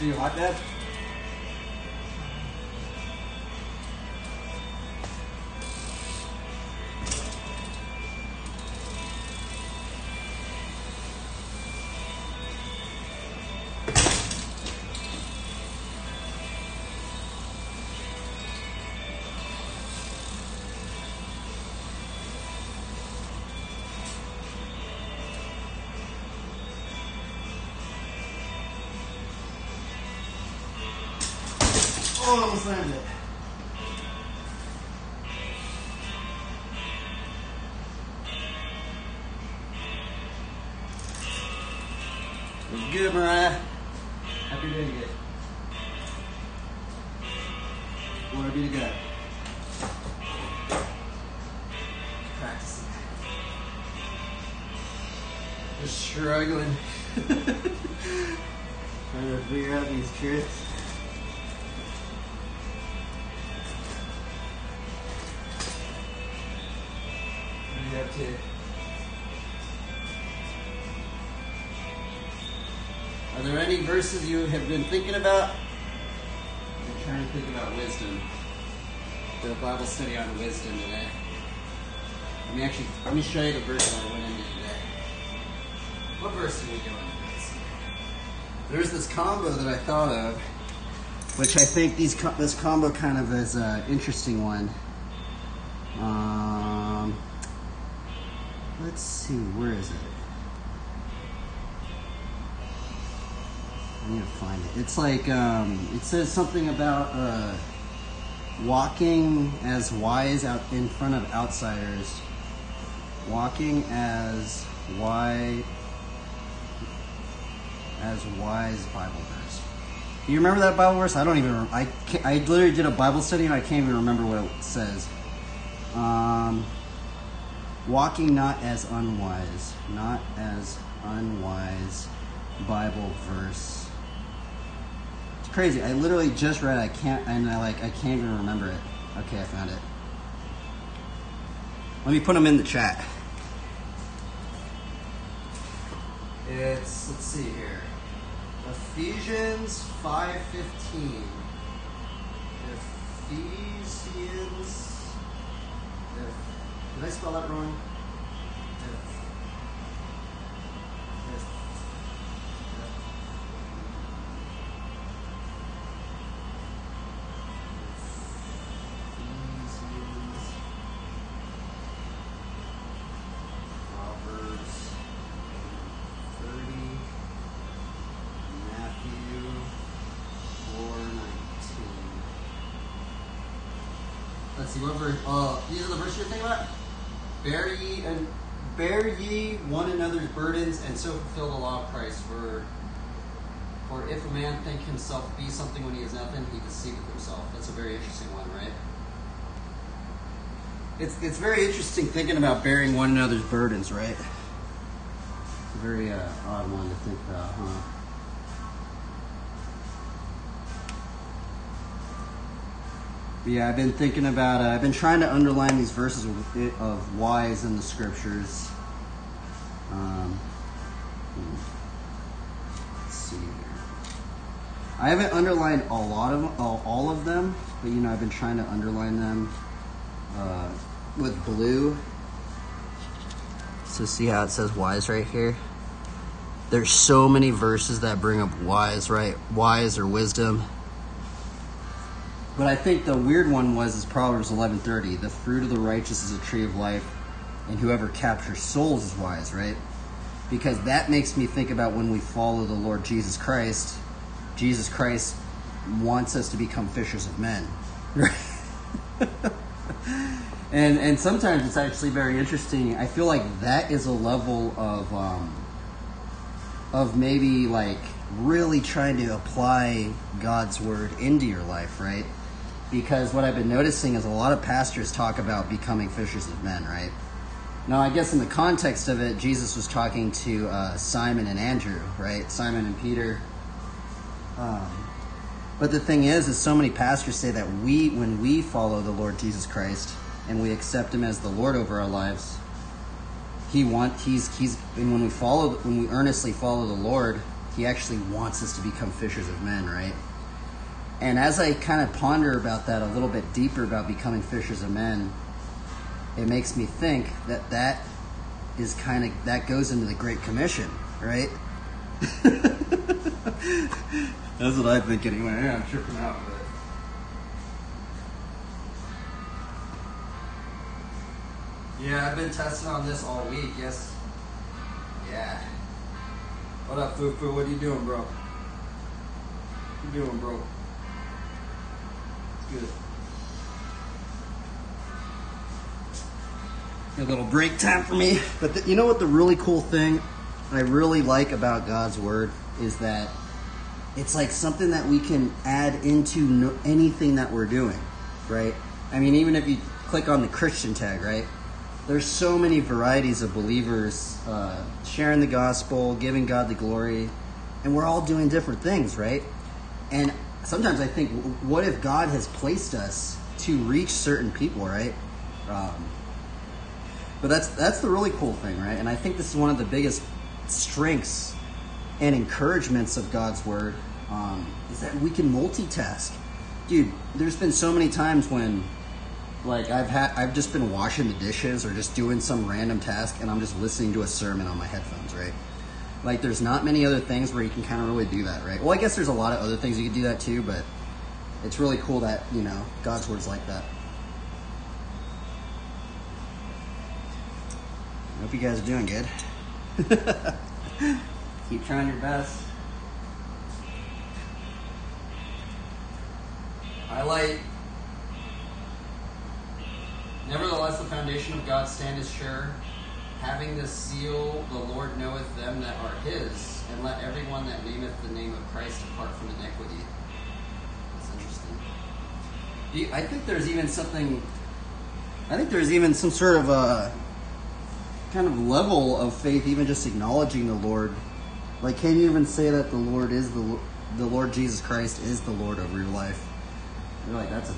Too hot, Dad? Oh, almost landed it. It was good, Mariah. Happy day to get. Glory be to God. Practicing. Just struggling. Trying to figure out these tricks. To. Are there any verses you have been thinking about? I'm trying to think about wisdom. The Bible study on wisdom today. Let me show you the verse that I went into today. What verse did we go into? There's this combo that I thought of, which I think this combo kind of is an interesting one. Let's see, where is it? I need to find it. It's like, it says something about walking as wise out in front of outsiders. Walking as wise Bible verse. Do you remember that Bible verse? I don't even remember. I literally did a Bible study and I can't even remember what it says. Walking not as unwise Bible verse. It's crazy. I literally just read it. I can't even remember it. Okay, I found it. Let me put them in the chat. Let's see here. Ephesians 5:15. Did I spell that wrong? Proverbs 30, Matthew 4:19. Let's see, what verse? These are the verses you're thinking about? Bear ye one another's burdens, and so fulfill the law of Christ. For if a man think himself be something when he is nothing, he deceiveth himself. That's a very interesting one, right? It's very interesting thinking about bearing one another's burdens, right? It's a very odd one to think about, huh? Yeah, I've been thinking about, I've been trying to underline these verses of wise in the scriptures. Let's see here. I haven't underlined all of them, but I've been trying to underline them with blue. So see how it says wise right here? There's so many verses that bring up wise, right? Wise or wisdom. But I think the weird one is Proverbs 11:30. The fruit of the righteous is a tree of life, and whoever captures souls is wise, right? Because that makes me think about when we follow the Lord Jesus Christ. Jesus Christ wants us to become fishers of men, right? and sometimes it's actually very interesting. I feel like that is a level of maybe like really trying to apply God's word into your life, right? Because what I've been noticing is a lot of pastors talk about becoming fishers of men, right? Now, I guess in the context of it, Jesus was talking to Simon and Andrew, right? Simon and Peter. But the thing is so many pastors say that when we follow the Lord Jesus Christ and we accept Him as the Lord over our lives, and when we earnestly follow the Lord, he actually wants us to become fishers of men, right? And as I kind of ponder about that a little bit deeper about becoming fishers of men, it makes me think that that goes into the Great Commission, right? That's what I think anyway. Yeah, I'm tripping out with it. Yeah, I've been testing on this all week. Yes. Yeah. What up, Fufu? What are you doing, bro? What you doing, bro? Good. A little break time for me. But you know what the really cool thing I really like about God's Word is that it's like something that we can add into anything that we're doing, right? I mean, even if you click on the Christian tag, right? There's so many varieties of believers sharing the gospel, giving God the glory, and we're all doing different things, right? And sometimes I think, what if God has placed us to reach certain people, right? But that's the really cool thing, right? And I think this is one of the biggest strengths and encouragements of God's Word, is that we can multitask. Dude, there's been so many times when, like, I've just been washing the dishes or just doing some random task, and I'm just listening to a sermon on my headphones, right? Like, there's not many other things where you can kind of really do that, right? Well, I guess there's a lot of other things you could do that too, but it's really cool that, you know, God's Word's like that. I hope you guys are doing good. Keep trying your best. Highlight. Nevertheless, the foundation of God standeth sure, having this seal, the Lord knoweth them that are his, and let everyone that nameth the name of Christ depart from iniquity. That's interesting. I think there's even some sort of a kind of level of faith, even just acknowledging the Lord. Like, can you even say that the Lord is the Lord Jesus Christ is the Lord over your life? You're like, that's a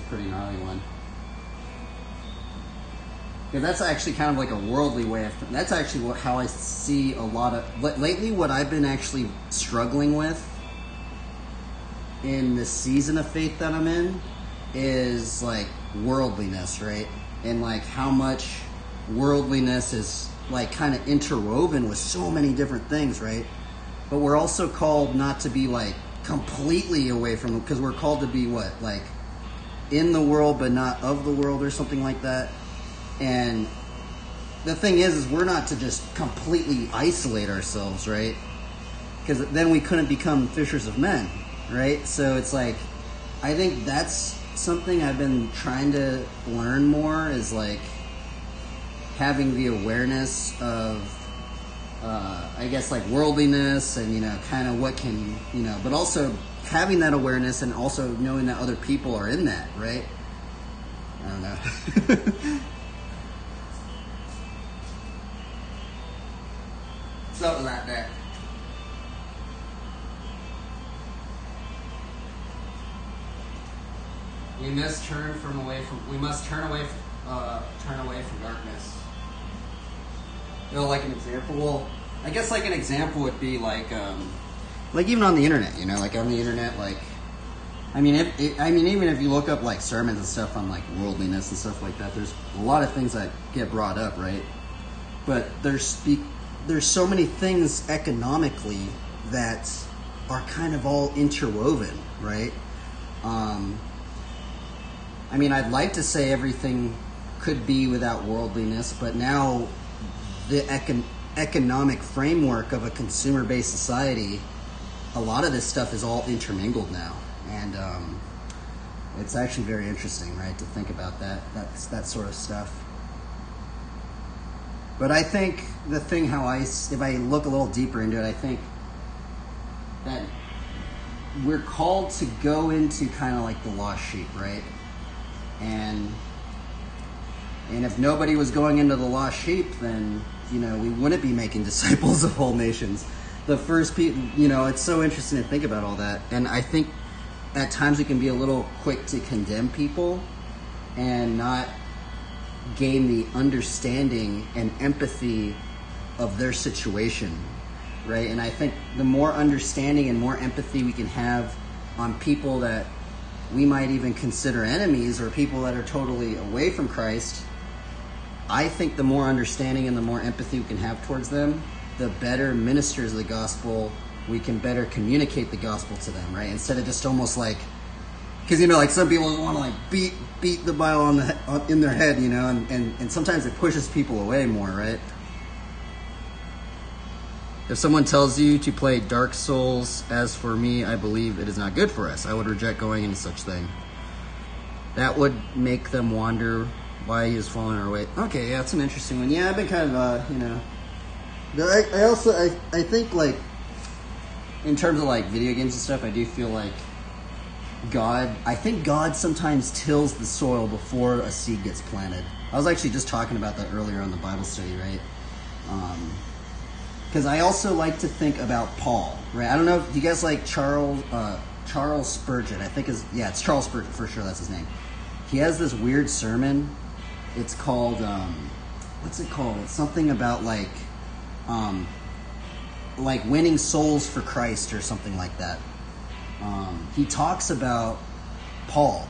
pretty gnarly one. Because that's actually kind of like a worldly way of... That's actually how I see a lot of... Lately, what I've been actually struggling with in the season of faith that I'm in is, like, worldliness, right? And, like, how much worldliness is, like, kind of interwoven with so many different things, right? But we're also called not to be, like, completely away from them, because we're called to be, what? Like, in the world, but not of the world, or something like that. And the thing is we're not to just completely isolate ourselves, right? Because then we couldn't become fishers of men, right? So it's like, I think that's something I've been trying to learn more, is like having the awareness of, I guess, like worldliness and, you know, kind of what can, you know, but also having that awareness and also knowing that other people are in that, right? I don't know. Something like that. We must turn away from darkness. You know, like an example. Well, I guess like an example would be like even on the internet. You know, like on the internet, like, I mean, even if you look up like sermons and stuff on like worldliness and stuff like that, there's a lot of things that get brought up, right? But there's so many things economically that are kind of all interwoven, right? I mean, I'd like to say everything could be without worldliness, but now the economic framework of a consumer-based society, a lot of this stuff is all intermingled now. And it's actually very interesting, right, to think about that sort of stuff. But I think the thing if I look a little deeper into it, I think that we're called to go into kind of like the lost sheep, right? And if nobody was going into the lost sheep, then, you know, we wouldn't be making disciples of all nations. The first people, you know, it's so interesting to think about all that. And I think at times we can be a little quick to condemn people and not gain the understanding and empathy of their situation. right? And I think the more understanding and more empathy we can have on people that we might even consider enemies or people that are totally away from Christ, I think the more understanding and the more empathy we can have towards them, the better ministers of the gospel, we can better communicate the gospel to them, right? Instead of just almost like, because, you know, like some people want to like beat the Bible in their head, you know, and sometimes it pushes people away more, right? If someone tells you to play Dark Souls, as for me, I believe it is not good for us. I would reject going into such thing. That would make them wonder why he is falling our way. Okay, yeah, that's an interesting one. Yeah, I've been kind of, you know. But I think, like, in terms of, like, video games and stuff, I do feel like I think God sometimes tills the soil before a seed gets planted. I was actually just talking about that earlier on the Bible study, right? Because I also like to think about Paul, right? I don't know if you guys like Charles Spurgeon. I think it's Charles Spurgeon for sure. That's his name. He has this weird sermon. It's called what's it called? It's something about like winning souls for Christ or something like that. He talks about Paul,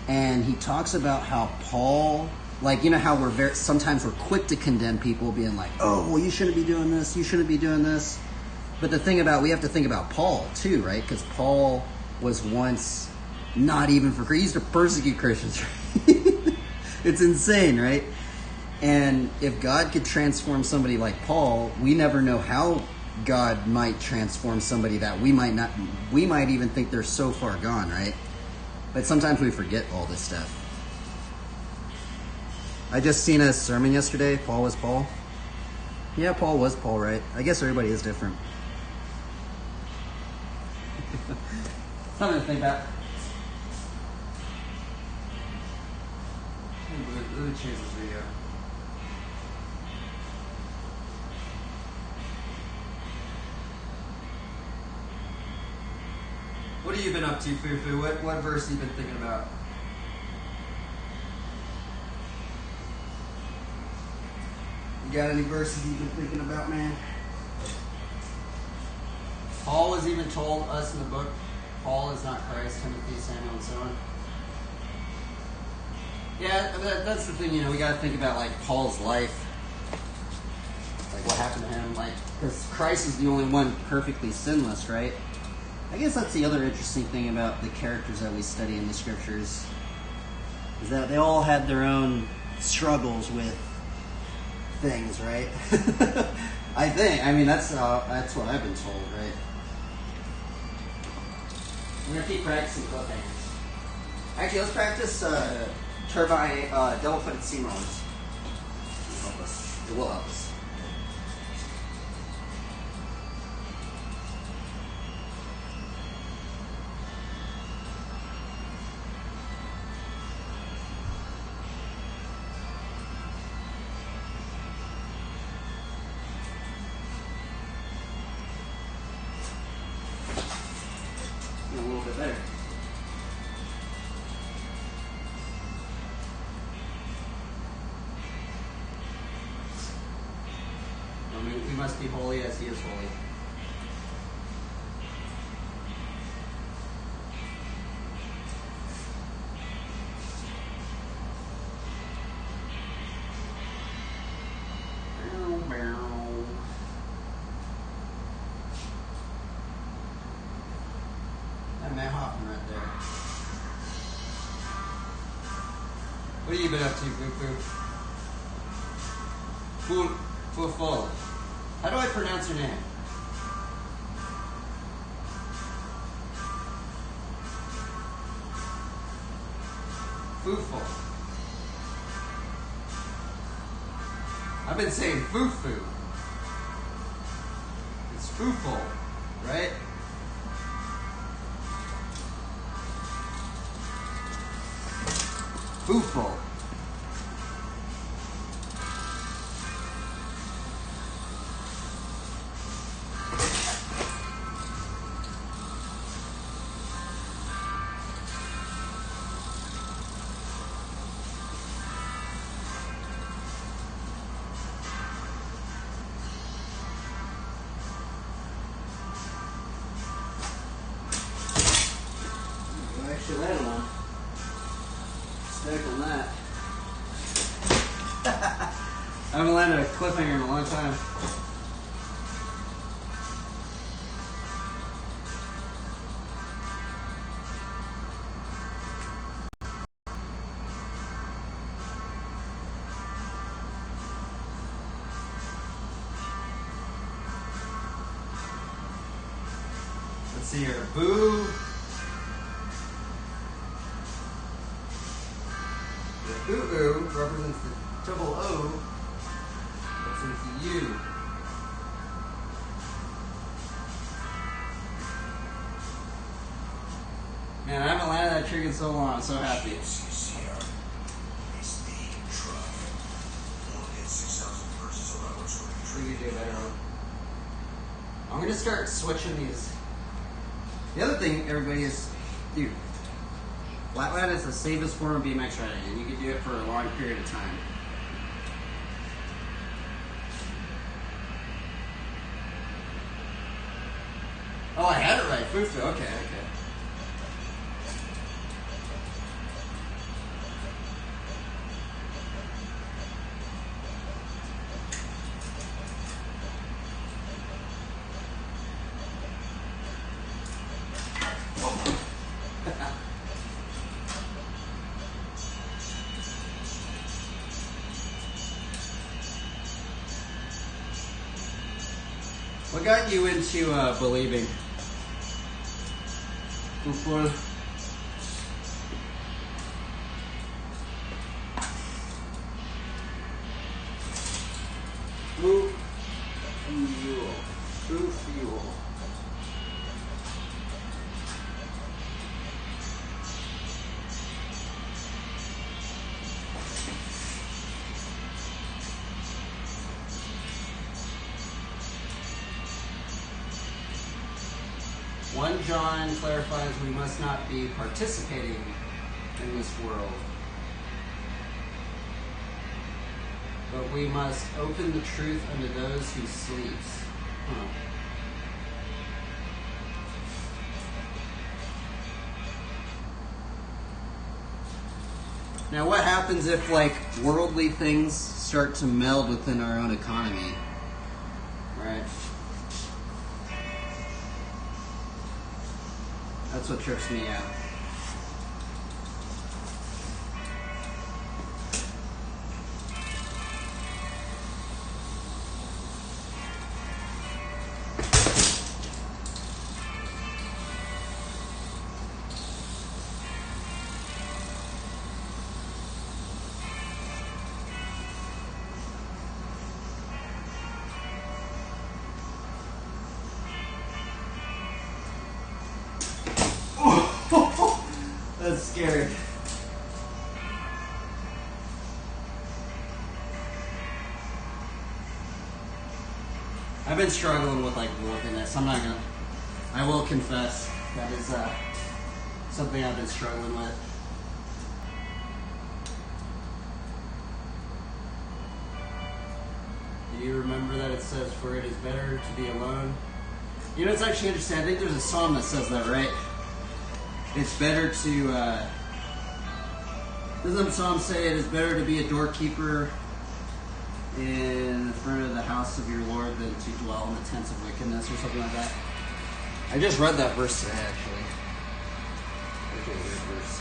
and he talks about how Paul, like, you know how sometimes we're quick to condemn people, being like, oh, well, you shouldn't be doing this, you shouldn't be doing this. But the thing about, we have to think about Paul too, right? Because Paul was once not even for Christ. He used to persecute Christians. It's insane, right? And if God could transform somebody like Paul, we never know how God might transform somebody that we might even think they're so far gone, right? But sometimes we forget all this stuff. I just seen a sermon yesterday. Paul was Paul. Yeah, Paul was Paul, right? I guess everybody is different. Something to think about. Let me change this video. What have you been up to, Fufu? What verse have you been thinking about? You got any verses you've been thinking about, man? Paul was even told us in the book, Paul is not Christ, Timothy, Samuel, and so on. Yeah, that's the thing, you know, we got to think about, like, Paul's life. Like, what happened to him, like, because Christ is the only one perfectly sinless, right? I guess that's the other interesting thing about the characters that we study in the scriptures, is that they all had their own struggles with things, right? I mean, that's what I've been told, right? We're going to keep practicing cliffhangers. Actually, let's practice turbine, double-footed steamrollers. It'll help us. It will help us. A little bit better. We must be holy as he is holy. That Matt Hoffman right there. What have you been up to, Fufu? Fufu. How do I pronounce your name? Fufu. I've been saying Fufu. It's Fufu, right? Fufu. She landed one. Stack on that. I haven't landed a cliffhanger in a long time. Let's see here. Boo. The ooh represents the double O. Represents the U. Man, I haven't landed that trick in so long. I'm so happy. You do better. I'm gonna start switching these. The other thing, everybody, is, dude, flatland is the safest form of BMX riding, and you can do it for a long period of time. Oh, I had it right. Fufu. Okay. What got you into believing? Before fuel. One John clarifies we must not be participating in this world, but we must open the truth unto those who sleeps. Now what happens if, like, worldly things start to meld within our own economy, right? That's what trips me out. That's scary. I've been struggling with looking at this. I will confess that is something I've been struggling with. Do you remember that it says, "For it is better to be alone"? You know, it's actually interesting. I think there's a psalm that says that, right? It's better to, doesn't the psalm say it is better to be a doorkeeper in front of the house of your Lord than to dwell in the tents of wickedness, or something like that? I just read that verse today, actually. It's a weird verse.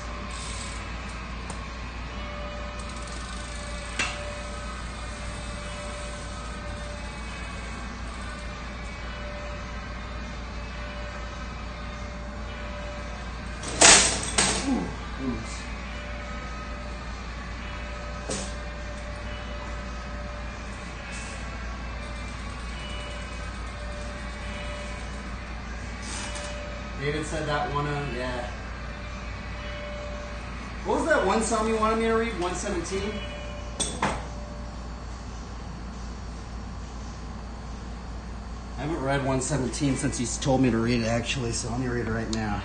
David said that one, yeah. What was that one psalm you wanted me to read? 117? I haven't read 117 since he's told me to read it, actually, so let me read it right now.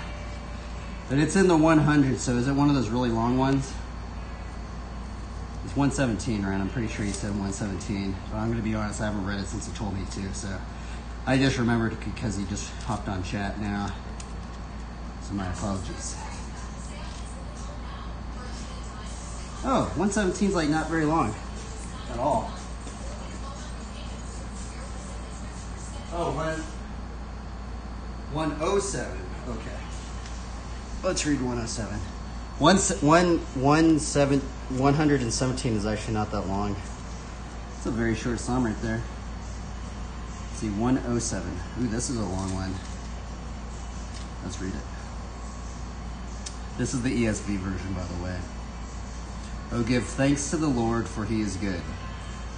But it's in the 100, so is it one of those really long ones? It's 117, right? I'm pretty sure he said 117. But I'm going to be honest, I haven't read it since he told me to, so I just remembered because he just hopped on chat now. So my apologies. Oh, 117 is like not very long at all. Oh, 107. Okay. Let's read 107. 117 is actually not that long. It's a very short psalm right there. Let's see, 107. Ooh, this is a long one. Let's read it. This is the ESV version, by the way. Oh, give thanks to the Lord, for he is good,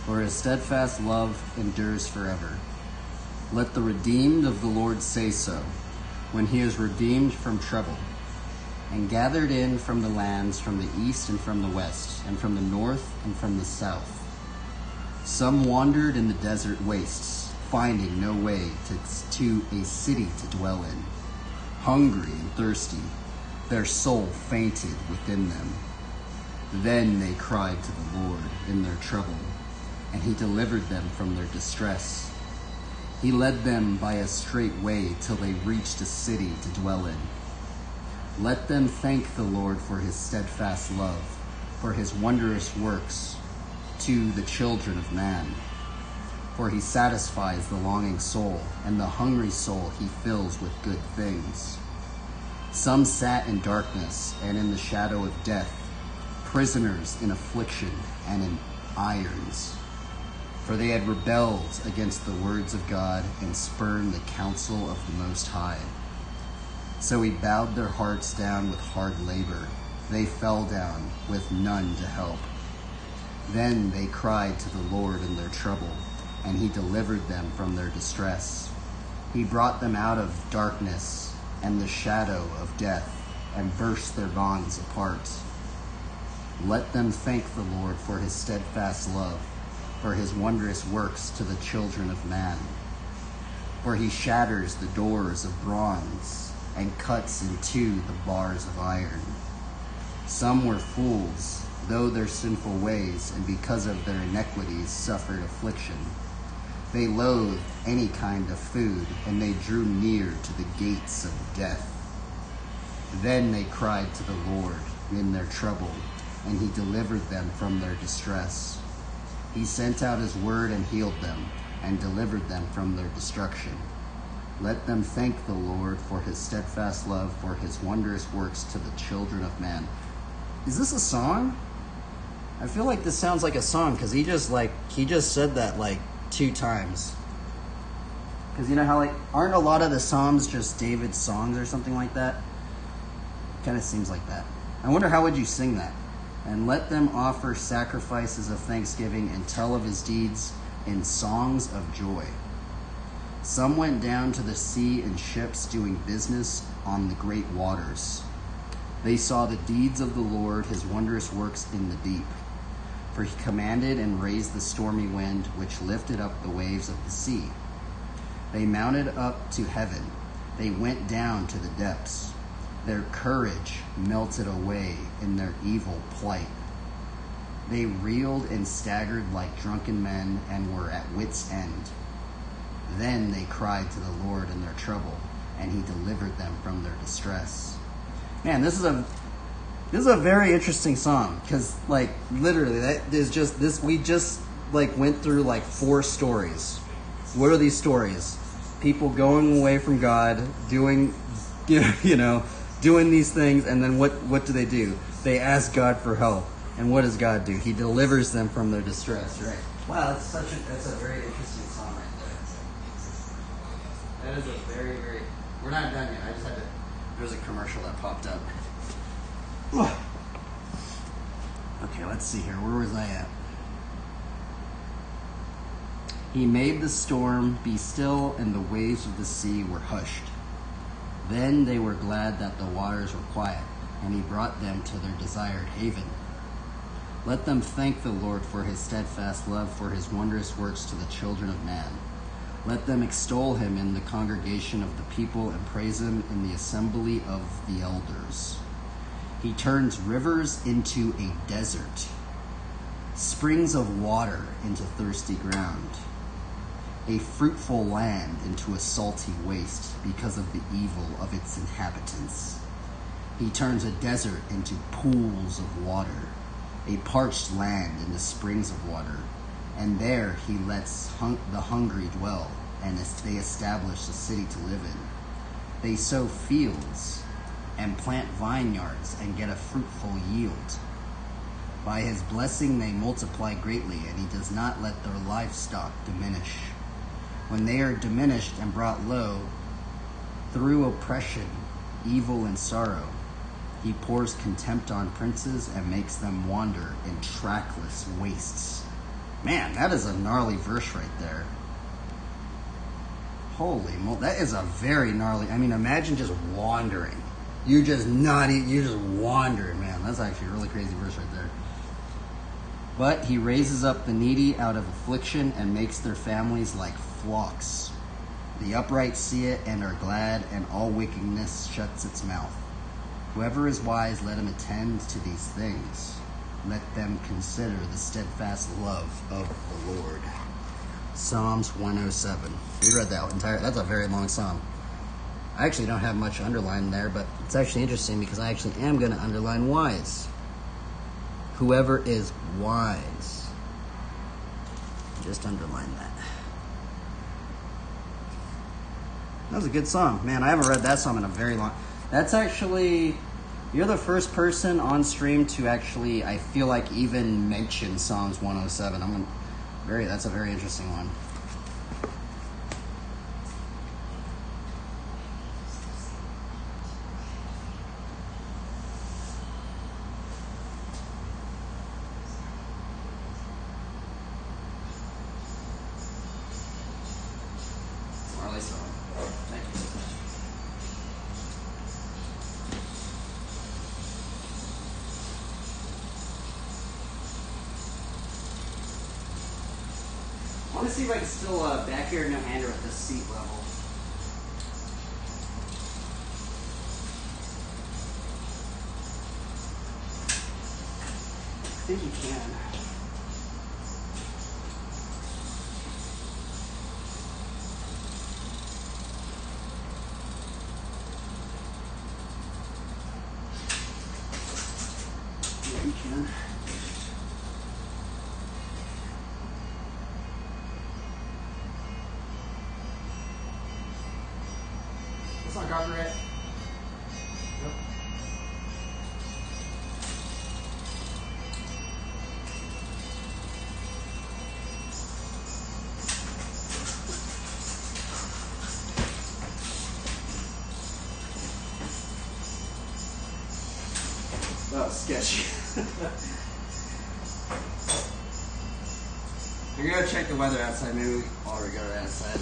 for his steadfast love endures forever. Let the redeemed of the Lord say so, when he is redeemed from trouble, and gathered in from the lands, from the east and from the west, and from the north and from the south. Some wandered in the desert wastes, finding no way to a city to dwell in. Hungry and thirsty, their soul fainted within them. Then they cried to the Lord in their trouble, and he delivered them from their distress. He led them by a straight way till they reached a city to dwell in. Let them thank the Lord for his steadfast love, for his wondrous works to the children of man. For he satisfies the longing soul, and the hungry soul he fills with good things. Some sat in darkness and in the shadow of death, prisoners in affliction and in irons. For they had rebelled against the words of God and spurned the counsel of the Most High. So he bowed their hearts down with hard labor. They fell down with none to help. Then they cried to the Lord in their trouble, and he delivered them from their distress. He brought them out of darkness and the shadow of death, and burst their bonds apart. Let them thank the Lord for his steadfast love, for his wondrous works to the children of man. For he shatters the doors of bronze, and cuts in two the bars of iron. Some were fools, though their sinful ways, and because of their iniquities suffered affliction. They loathed any kind of food, and they drew near to the gates of death. Then they cried to the Lord in their trouble, and he delivered them from their distress. He sent out his word and healed them, and delivered them from their destruction. Let them thank the Lord for his steadfast love, for his wondrous works to the children of man. Is this a song? I feel like this sounds like a song, because he just said that like 2 times. Because you know how aren't a lot of the Psalms just David's songs or something like that? Kind of seems like that. I wonder how would you sing that? And let them offer sacrifices of thanksgiving and tell of his deeds in songs of joy. Some went down to the sea in ships, doing business on the great waters. They saw the deeds of the Lord, his wondrous works in the deep. For he commanded and raised the stormy wind, which lifted up the waves of the sea. They mounted up to heaven. They went down to the depths. Their courage melted away in their evil plight. They reeled and staggered like drunken men and were at wit's end. Then they cried to the Lord in their trouble, and he delivered them from their distress. Man, this is a very interesting song, because literally that is just this. We just went through 4 stories. What are these stories? People going away from God, doing doing these things, and then what do? They ask God for help, and what does God do? He delivers them from their distress. Right? Wow, that's a very interesting song right there. That is a very, very. We're not done yet. I just had to. There's a commercial that popped up. Okay, let's see here. Where was I at? He made the storm be still, and the waves of the sea were hushed. Then they were glad that the waters were quiet, and he brought them to their desired haven. Let them thank the Lord for his steadfast love, for his wondrous works to the children of man. Let them extol him in the congregation of the people, and praise him in the assembly of the elders. He turns rivers into a desert, springs of water into thirsty ground, a fruitful land into a salty waste because of the evil of its inhabitants. He turns a desert into pools of water, a parched land into springs of water, and there he lets the hungry dwell, and they establish a city to live in. They sow fields and plant vineyards and get a fruitful yield. By his blessing they multiply greatly, and he does not let their livestock diminish. When they are diminished and brought low through oppression, evil, and sorrow, he pours contempt on princes and makes them wander in trackless wastes. Man, that is a gnarly verse right there. Holy moly, that is a very gnarly. I mean, imagine just wandering. You're just wandering, man. That's actually a really crazy verse right there. But he raises up the needy out of affliction and makes their families like flocks. The upright see it and are glad, and all wickedness shuts its mouth. Whoever is wise, let him attend to these things. Let them consider the steadfast love of the Lord. Psalms 107. We read that entire. That's a very long psalm. I actually don't have much underlined there, but it's actually interesting because I actually am going to underline wise. Whoever is wise. Just underline that. That was a good psalm. Man, I haven't read that psalm in a very long. That's actually, you're the first person on stream to actually, I feel like, even mention Psalms 107. That's a very interesting one. Marley song. Thank you. I want to see if I can still back here no hander at this seat level. I think you can. Yeah, you can. It's not copyright. Nope. That was sketchy. We're gonna check the weather outside. Maybe while we go outside.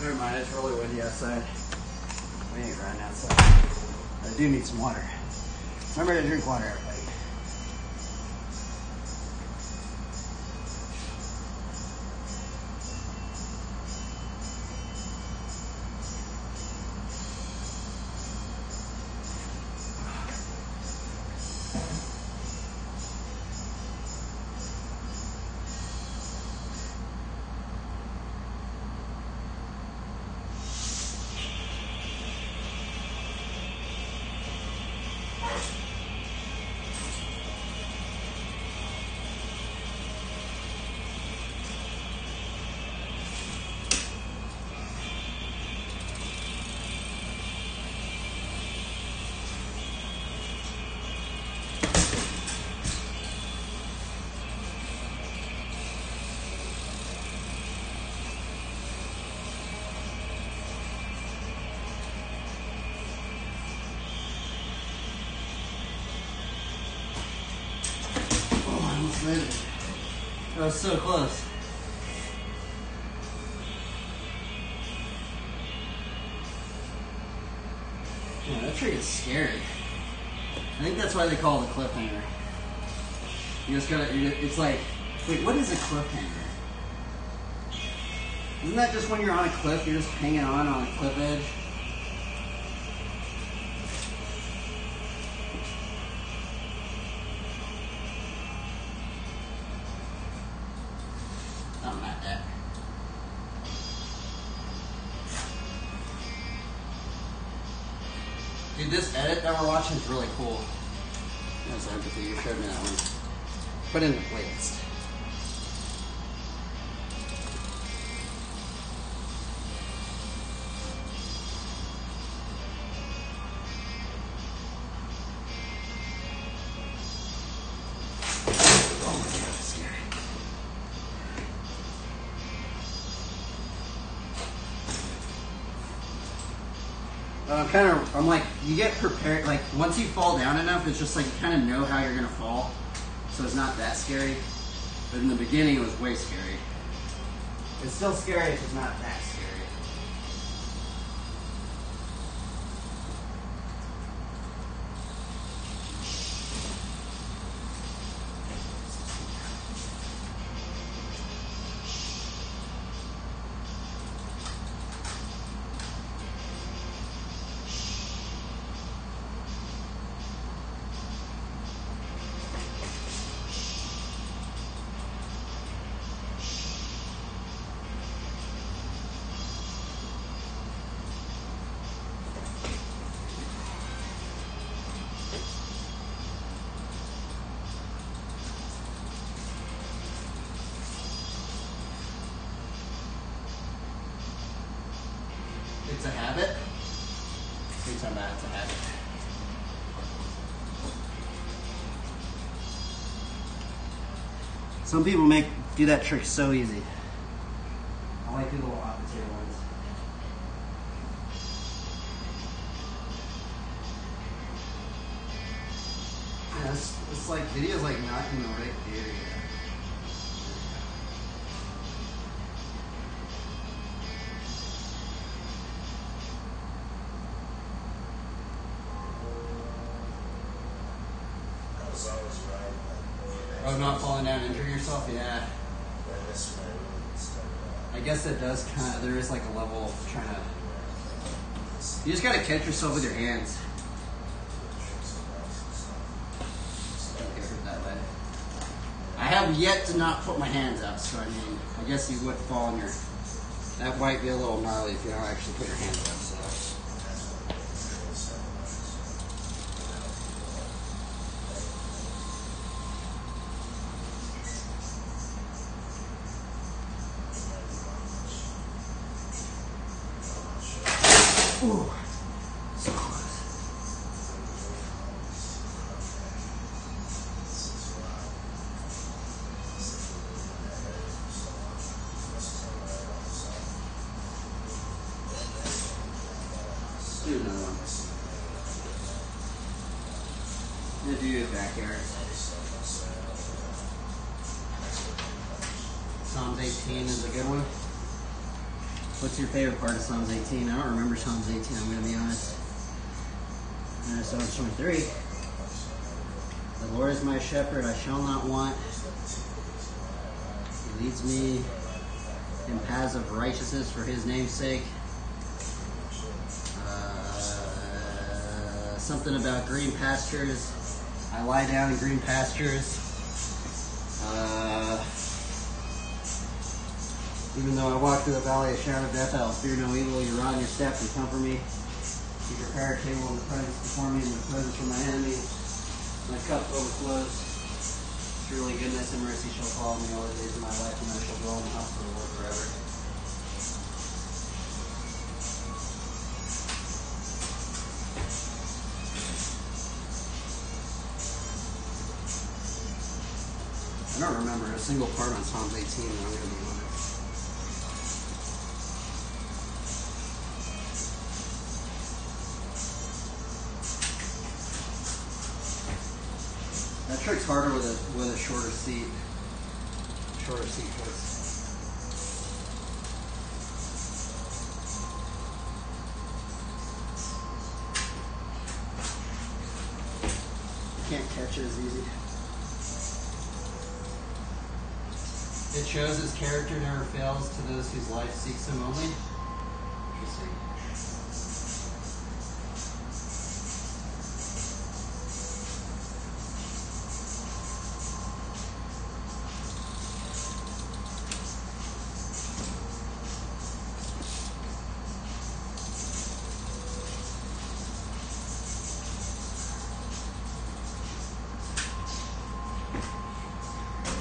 Never mind, it's really windy outside. We ain't running outside. I do need some water. Remember to drink water, everybody. That was so close. Yeah, that tree is scary. I think that's why they call it a cliffhanger. You just gotta, it's like, wait, what is a cliffhanger? Isn't that just when you're on a cliff, you're just hanging on a cliff edge? Something like that. Dude, this edit that we're watching is really cool. That's empathy, you showed me that one. Put in the playlist. Oh my god, that's scary. I'm like, you get prepared, like, once you fall down enough, it's just like, you kind of know how you're gonna fall, so it's not that scary, but in the beginning, it was way scary. It's still scary if it's not that scary. It's a habit? What are you talking about? It's a habit. Some people do that trick so easy. I like the little opposite ones. Yeah, it's like videos like not in the right area. Oh, not falling down and injuring yourself? Yeah. I guess that does kind of, there is like a level of trying to, you just got to catch yourself with your hands. Don't get hurt that way. I have yet to not put my hands up, so I mean, I guess you would fall on your, that might be a little gnarly if you don't actually put your hands up, so. Ooh, so close. Do another one. I'm gonna do your backyard. Psalms 18 is a good one. What's your favorite part of Psalms 18? I don't remember Psalms 18, I'm going to be honest. Psalms 23. The Lord is my shepherd, I shall not want. He leads me in paths of righteousness for his name's sake. Something about green pastures. I lie down in green pastures. Even though I walk through the valley of shadow of death, I will fear no evil. Your rod and your staff can comfort me. You prepare a table in the presence before me, in the presence of my enemies. My cup overflows. Surely goodness and mercy shall follow me all the days of my life, and I shall dwell in the house of the Lord forever. I don't remember a single part on Psalms 18, I'm going to be honest. That trick's harder with a shorter seat. Shorter seat tricks. can't catch it as easy. It shows his character never fails to those whose life seeks him only. Interesting.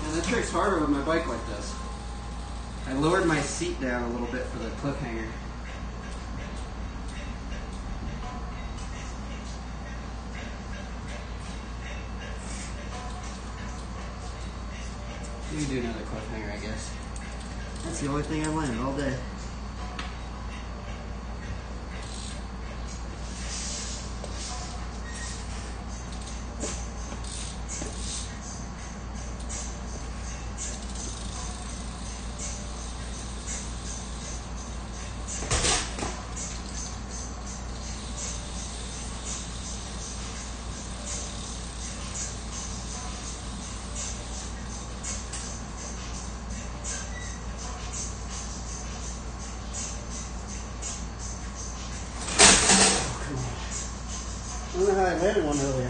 And that trick's harder with my bike like this. I lowered my seat down a little bit for the cliff hanger. You can do another cliffhanger, I guess. That's the only thing I landed all day. I don't know how I landed one earlier.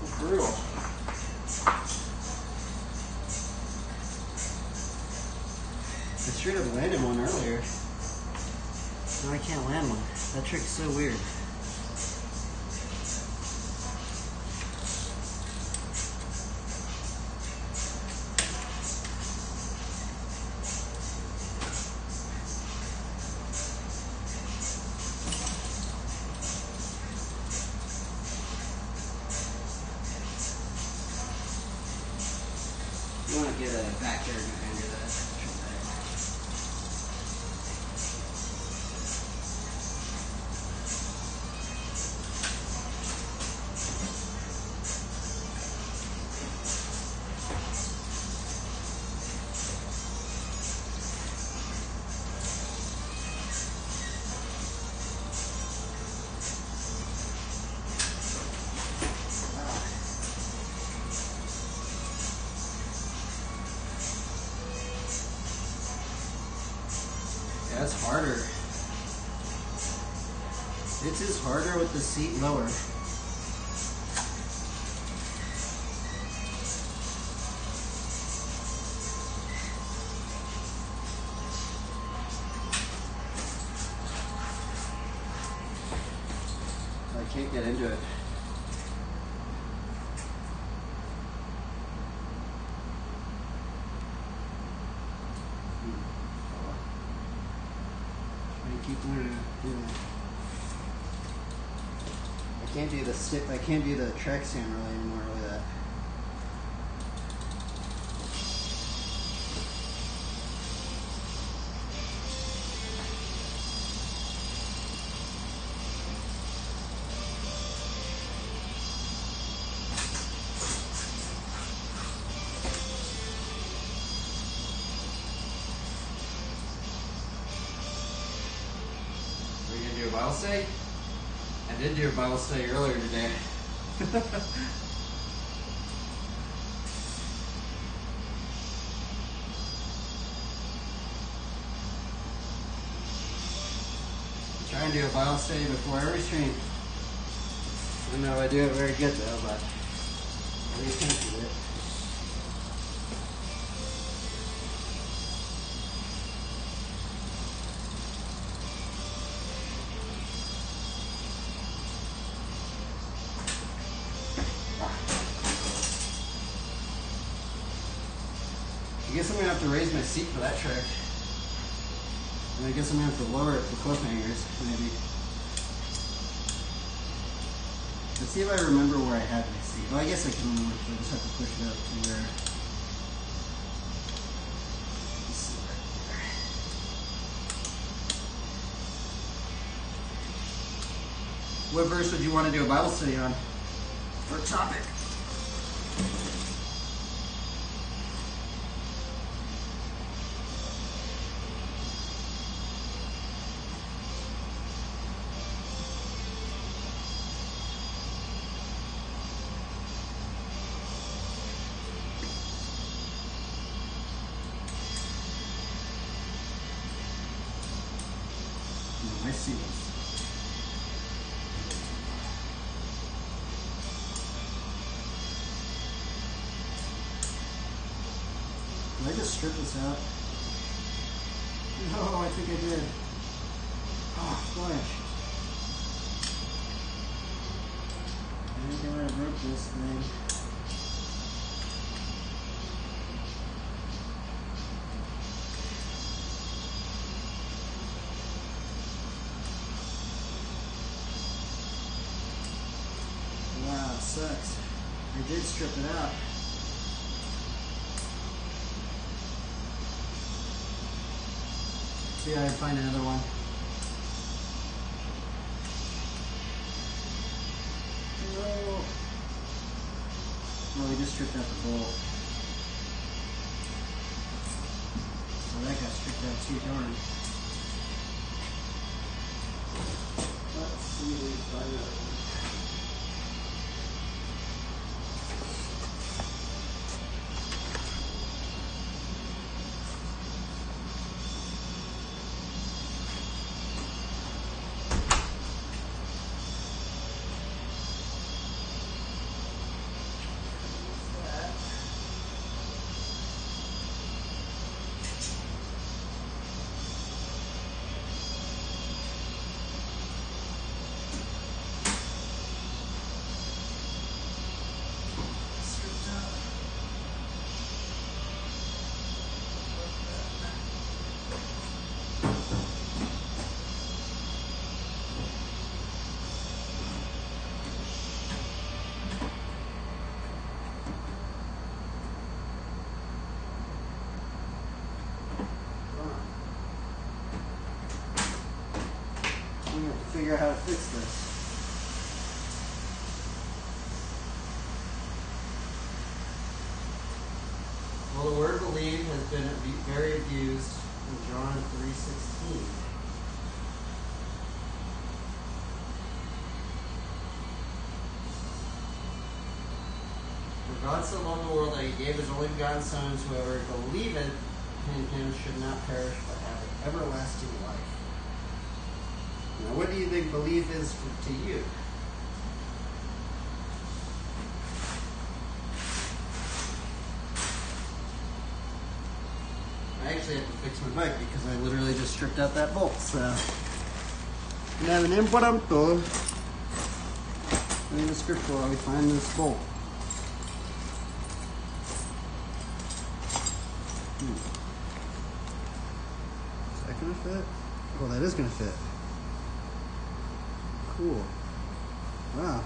It's brutal. I straight up landed one earlier. Now I can't land one. That trick's so weird. You want to get a backyard behind that. Yeah, it's harder. It is harder with the seat lower. I can't get into it. Keep learning. I can't do the stick. I can't do the track stand really anymore with that. Do a Bible study? I did do a Bible study earlier today. Try and do a Bible study before every stream. I know I do it very good though, but at least I do it. I guess I'm going to have to raise my seat for that trick. And I guess I'm going to have to lower it for cliffhangers, maybe. Let's see if I remember where I had my seat. Well, I guess I can remember, so I just have to push it up to where... Let's see right there. What verse would you want to do a Bible study on? What topic? No, I see this. Did I just strip this out? No, I think I did. Oh, gosh. I think I might have broke this thing. Wow, it sucks. I did strip it out. See if I can find another one. No. No, we just stripped out the bolt. So that got stripped out too, darn. Let's see if we can find another one. We have to figure out how to fix this. Well, the word believe has been very abused in John 3:16. For God so loved the world that he gave his only begotten Son, so whoever believeth in him should not perish but have everlasting life. Now, what do you think belief is to you? I actually have to fix my bike because I literally just stripped out that bolt. So, now an impromptu in the scripture while we find this bolt. Is that gonna fit? Oh, that is gonna fit. Cool. Wow.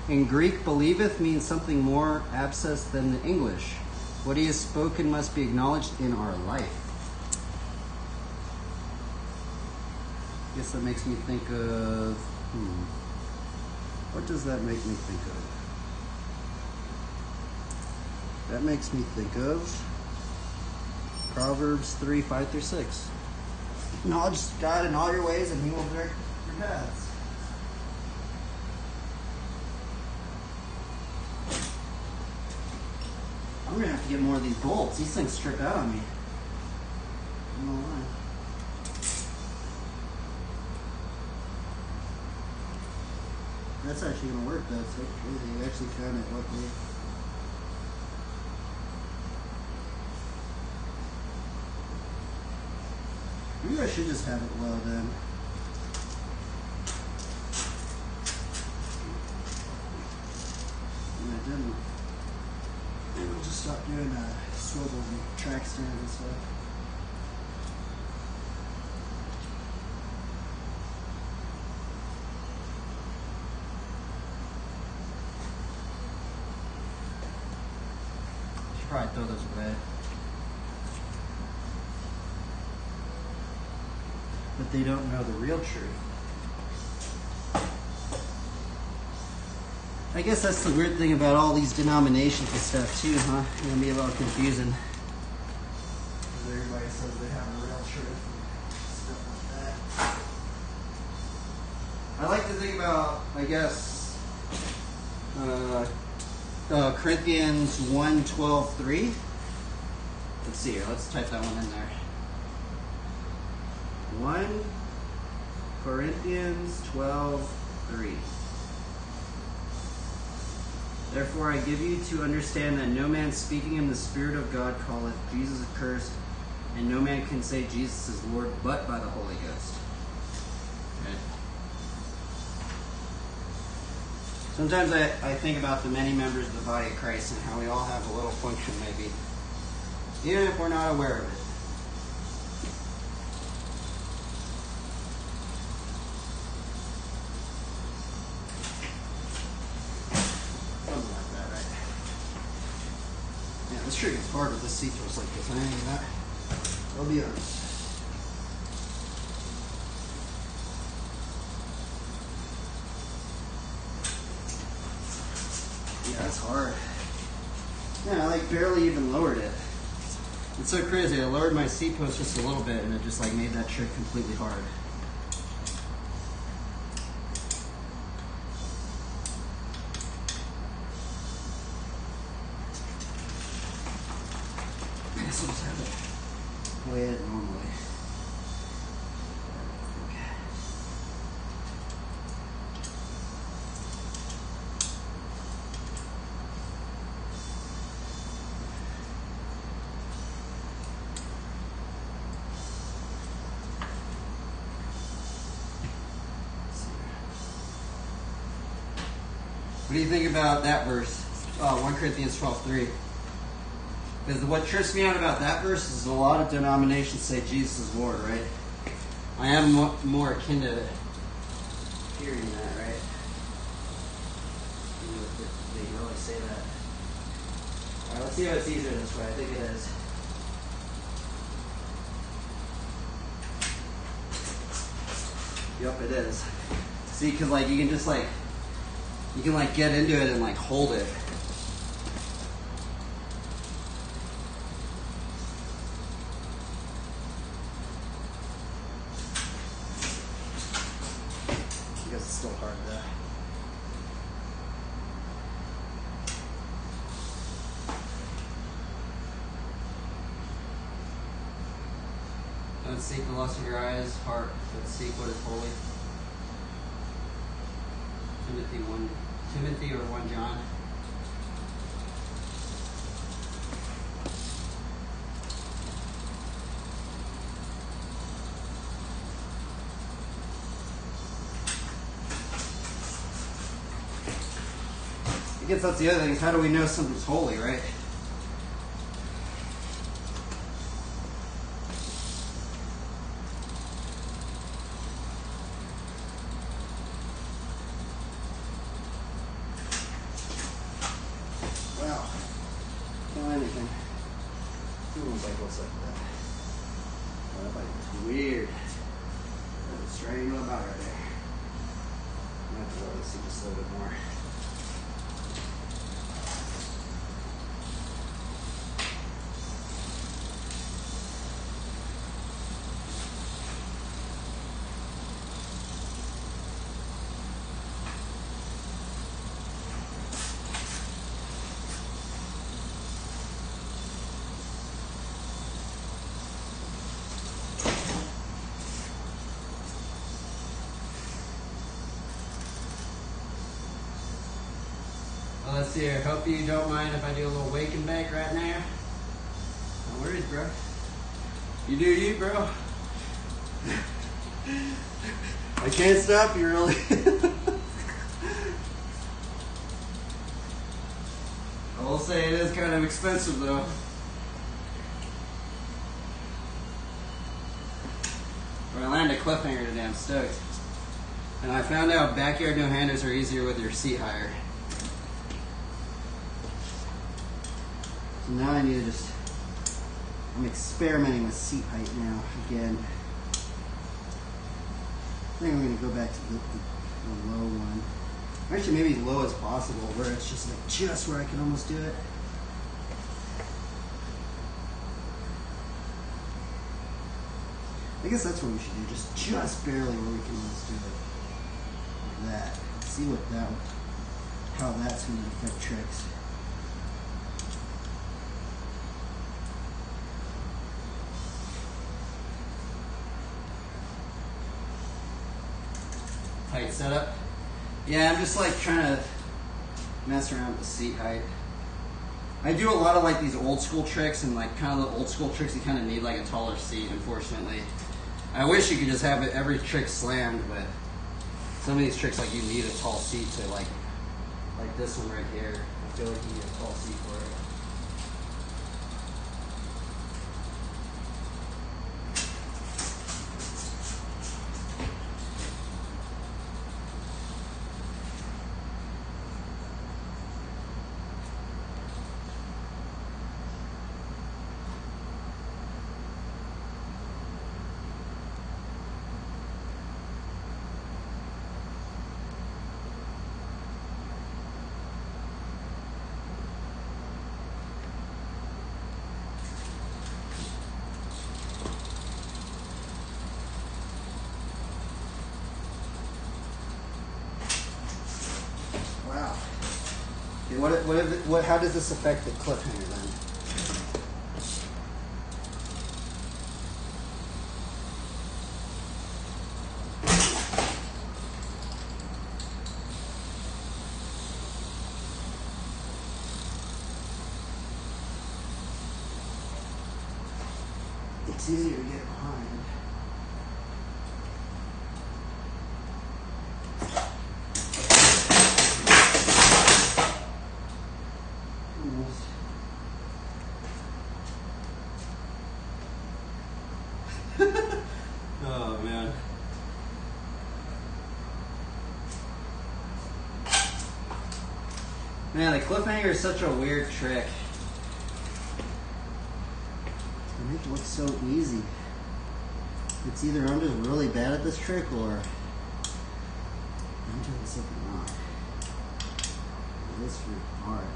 In Greek, believeth means something more abscess than the English. What he has spoken must be acknowledged in our life. I guess that makes me think of... What does that make me think of? That makes me think of Proverbs 3:5-6. Acknowledge God in all your ways and he will direct your paths. I'm gonna have to get more of these bolts. These things strip out on me. I don't know why. That's actually gonna work though. It's so crazy. You actually found it luckily. Maybe I should just have it well done. And I didn't. Maybe we'll just stop doing swivels and track stands and stuff. Should probably throw those away. But they don't know the real truth. I guess that's the weird thing about all these denominations and stuff too, huh? It can be a little confusing. Because everybody says they have a real truth and stuff like that. I like to think about, I guess, Corinthians 1:12-3. Let's see here. Let's type that one in there. 1 Corinthians 12:3. Therefore I give you to understand that no man speaking in the Spirit of God calleth Jesus accursed, and no man can say Jesus is Lord but by the Holy Ghost. Okay. Sometimes I think about the many members of the body of Christ and how we all have a little function maybe, even if we're not aware of it. Something like that, right? Yeah, this trick is hard with the seat thrust like this. I ain't that. I'll be honest. Yeah, it's hard. Yeah, I like barely even lowered it. It's so crazy. I lowered my seat post just a little bit and it just like made that trick completely hard. I guess I'll just have it play it normally. What do you think about that verse? 1 Corinthians 12:3. Because what trips me out about that verse is a lot of denominations say Jesus is Lord, right? I am more akin to hearing that, right? They really say that. Alright, let's see how it's easier this way. I think it is. Yep, it is. See, because like you can just like get into it and like hold it. I guess it's still hard though. Don't seek the lust of your eyes, heart, but seek what is holy. Timothy or 1 John. I guess that's the other thing, is how do we know something's holy, right? Wow. Can't anything. Who wants like what's like that? Oh, that bike is weird. That's a strange little bike right there. I might have to lower the seat just a little bit more. Well, let's see here. Hope you don't mind if I do a little wake and bake right now. No worries, bro. You do you, bro. I can't stop you, really. I will say it is kind of expensive, though. When I land a cliffhanger today, I'm stoked. And I found out backyard no-handers are easier with your seat higher. So now I need to just, I'm experimenting with seat height now, again. I think I'm going to go back to the low one. Actually, maybe as low as possible, where it's just like just where I can almost do it. I guess that's what we should do, just barely where we can almost do it. Like that. Let's see what that, how that's going to affect tricks. height setup. Yeah, I'm just like trying to mess around with the seat height. I do a lot of like these old school tricks, and like kind of the old school tricks you kind of need like a taller seat, unfortunately. I wish you could just have every trick slammed, but some of these tricks like you need a tall seat to like this one right here. I feel like you need a tall seat for it. Wow. Okay, how does this affect the cliffhanger then? It's easier to get behind. Oh man. Man, the cliffhanger is such a weird trick. They make it look so easy. It's either I'm just really bad at this trick or I'm doing something wrong. It is really hard.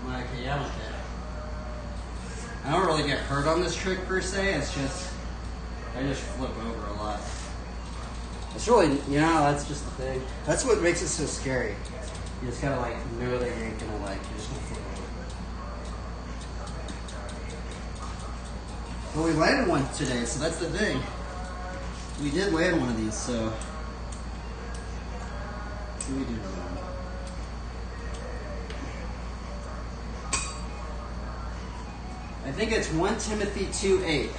Okay, yeah, okay. I don't really get hurt on this trick per se, it's just, I just flip over a lot. It's really, that's just the thing. That's what makes it so scary. You just gotta like know that you ain't gonna you're just gonna flip over. Well, we landed one today, so that's the thing. We did land one of these, so. We did land. I think it's 1 Timothy 2:8.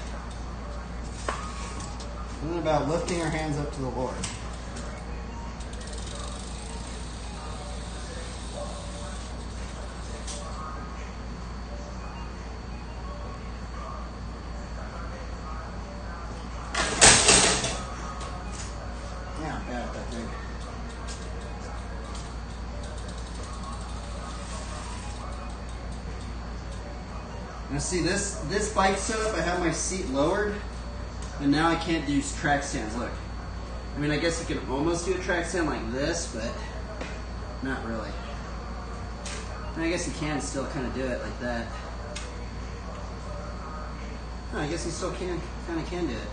Something about lifting our hands up to the Lord. Yeah, I'm bad at that thing. Now see this bike setup, I have my seat lowered, and now I can't do track stands. Look, I mean, I guess you can almost do a track stand like this, but not really. And I guess you can still kind of do it like that. Oh, I guess you still kind of can do it.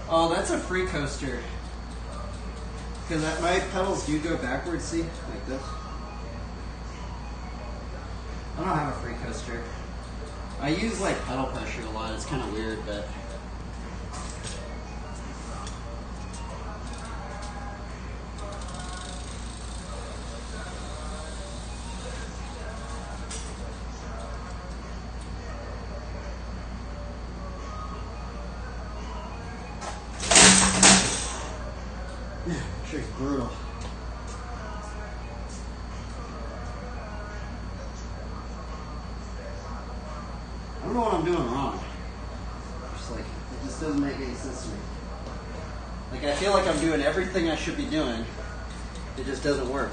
Oh, that's a free coaster. Because my pedals do go backwards, see? Like this. I don't have a free coaster. I use like pedal pressure a lot. It's kind of weird, but. Yeah, trick's brutal. I don't know what I'm doing wrong. It just doesn't make any sense to me. Like, I feel like I'm doing everything I should be doing. It just doesn't work.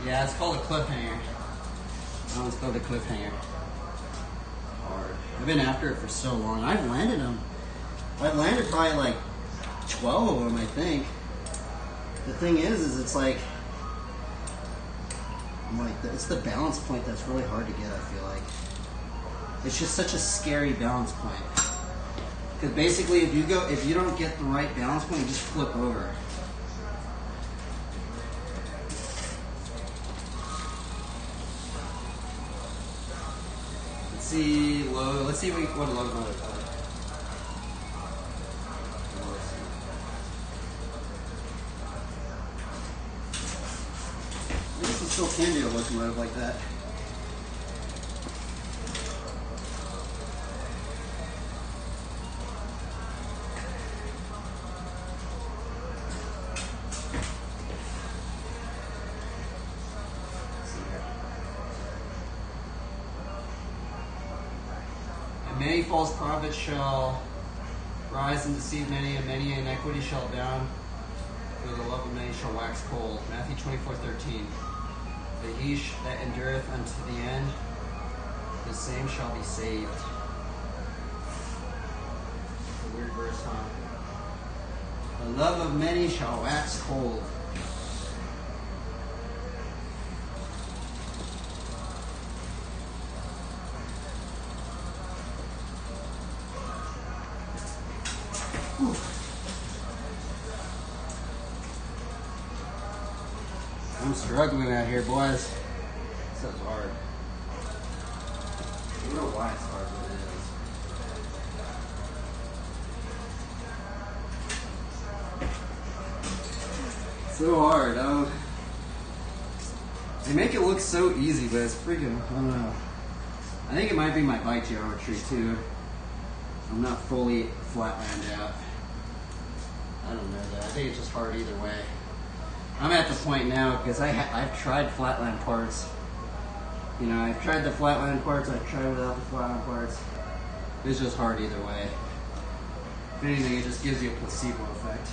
Yeah, it's called a cliffhanger. That one's called a cliffhanger. I've been after it for so long. I've landed them. I've landed probably like 12 of them, I think. The thing is it's like, it's the balance point that's really hard to get, I feel like. It's just such a scary balance point. Because basically, if you don't get the right balance point, you just flip over. Let's see what a low mode is. I guess you still can do a locomotive like that. Many false prophets shall rise and deceive many, and many iniquity shall abound, for the love of many shall wax cold. Matthew 24:13. But he that endureth unto the end, the same shall be saved. It's a weird verse, huh? The love of many shall wax cold. I'm struggling out here, boys. This is hard. I don't know why it's hard, but it is. So hard. They make it look so easy, but it's freaking, I don't know. I think it might be my bike geometry, too. I'm not fully flatlined out. I don't know that. I think it's just hard either way. I'm at the point now because I've tried flatline parts. You know, I've tried the flatline parts. I've tried without the flatline parts. It's just hard either way. If anything, it just gives you a placebo effect.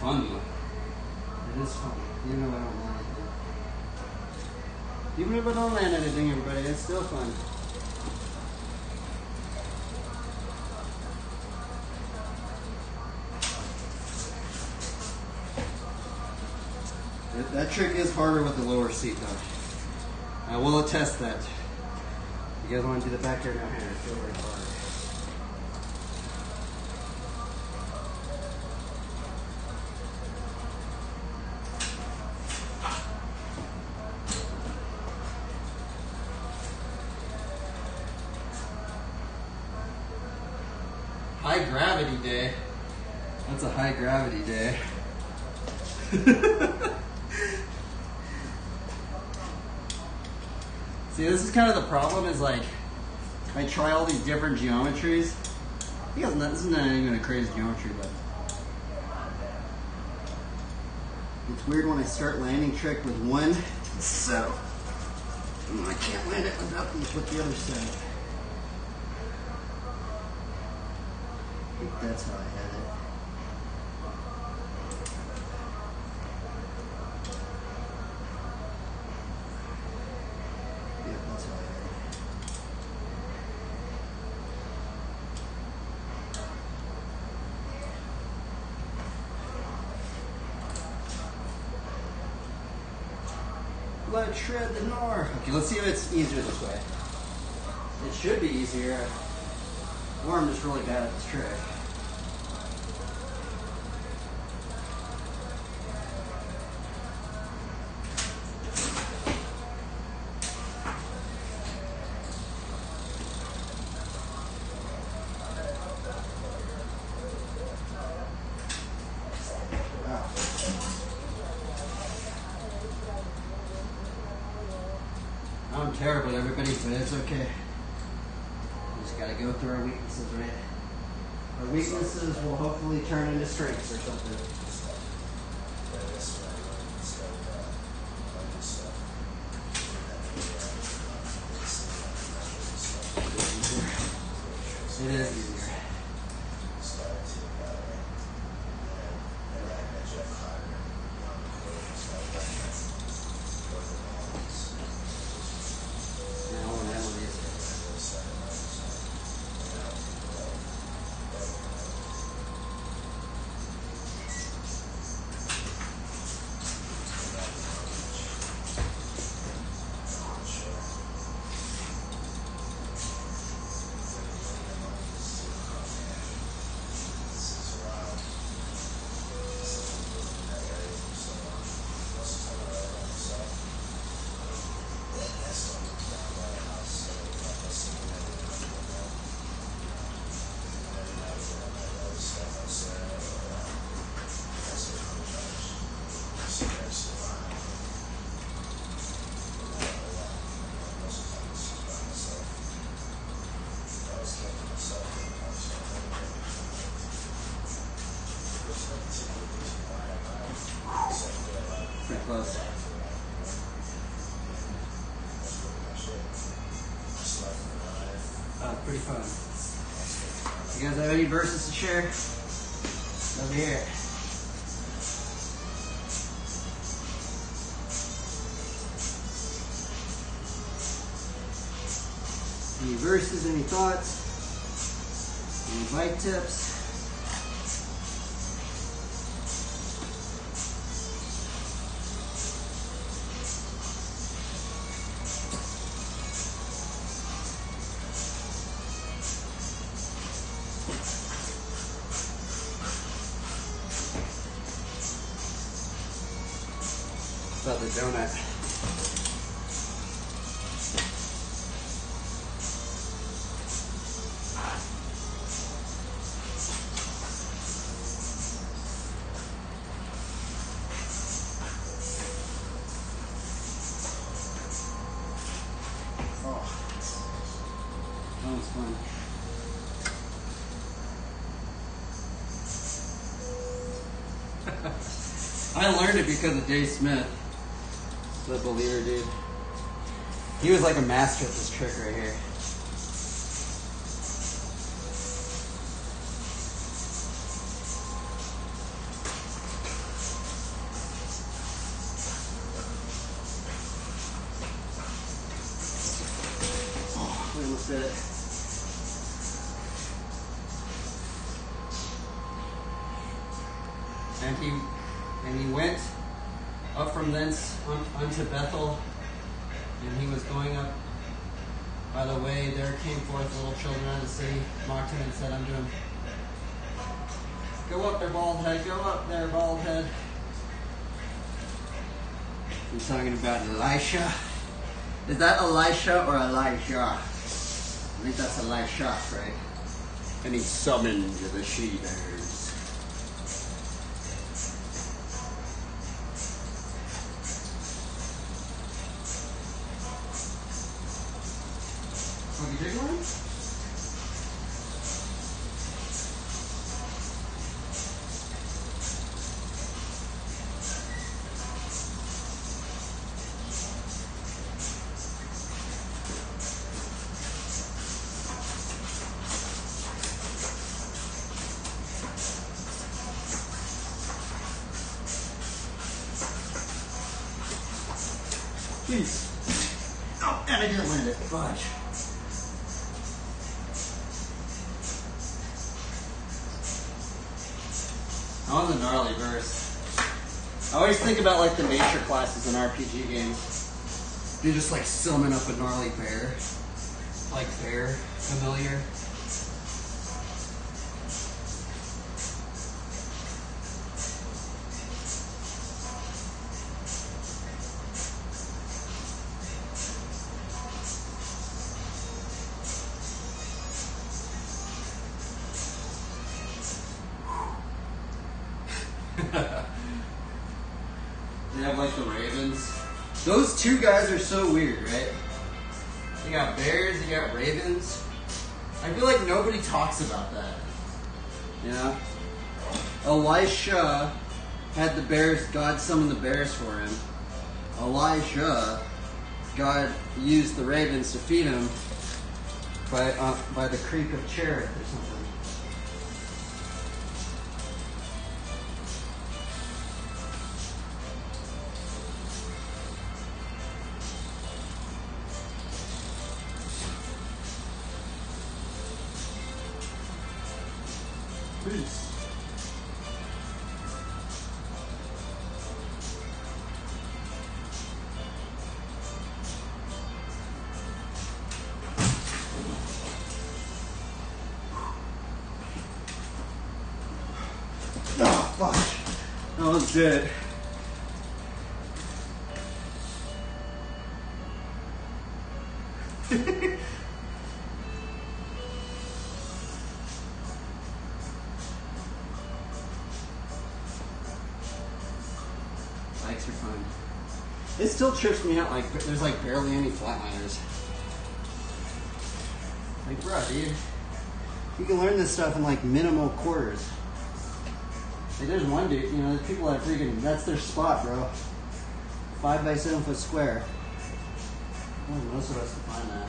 Fun though. It is fun. Even if I don't land anything. Even if I don't land anything, everybody, it's still fun. That trick is harder with the lower seat though. I will attest that. You guys want to do the back here now? Here, it's really hard. High gravity day. That's a high gravity day. See, this is kind of the problem, is like, I try all these different geometries. This is not even a crazy geometry, but it's weird when I start landing trick with one, so I can't land it with the other side. I think that's how I had it. Yep, that's how I had it. Let's shred the gnar. Okay, let's see if it's easier this way. It should be easier. Or I'm just really bad at this trick. Wow. I'm terrible, everybody, but it's okay. Gotta go through our weaknesses, right? Our weaknesses will hopefully turn into strengths or something. It is easier. Now when Emily is pretty close. Pretty fun. You guys have any verses to share? Over here. Any verses, any thoughts? Any bike tips? About the donut. Oh, that was fun. I learned it because of Dave Smith, the believer dude. He was like a master at this trick right here. Oh, we almost did it. And he went up from thence unto Bethel, and he was going up by the way. There came forth little children out of the city, mocked him, and said unto him, Go up there, bald head, go up there, bald head. He's talking about Elisha. Is that Elisha or Elijah? I think that's Elisha, right? And he summoned the she-bears. Want to take one? Please. Oh, and I didn't land it. Fudge. That was a gnarly verse. I always think about like the nature classes in RPG games. You just like summon up a gnarly bear. Like bear familiar. They have like the ravens. Those two guys are so weird, right? You got bears, you got ravens. I feel like nobody talks about that. You know? Elisha had the bears, God summoned the bears for him. Elijah God used the ravens to feed him by the creek of Cherith or something. Peace. Oh, fuck. I was dead. Bikes are fun. It still trips me out, like, there's like barely any flatliners. Like, bro, dude, you can learn this stuff in like minimal quarters. Like, there's one dude, you know, there's people that freaking, that's their spot, bro. 5 by 7 foot square. Only most of us can find that.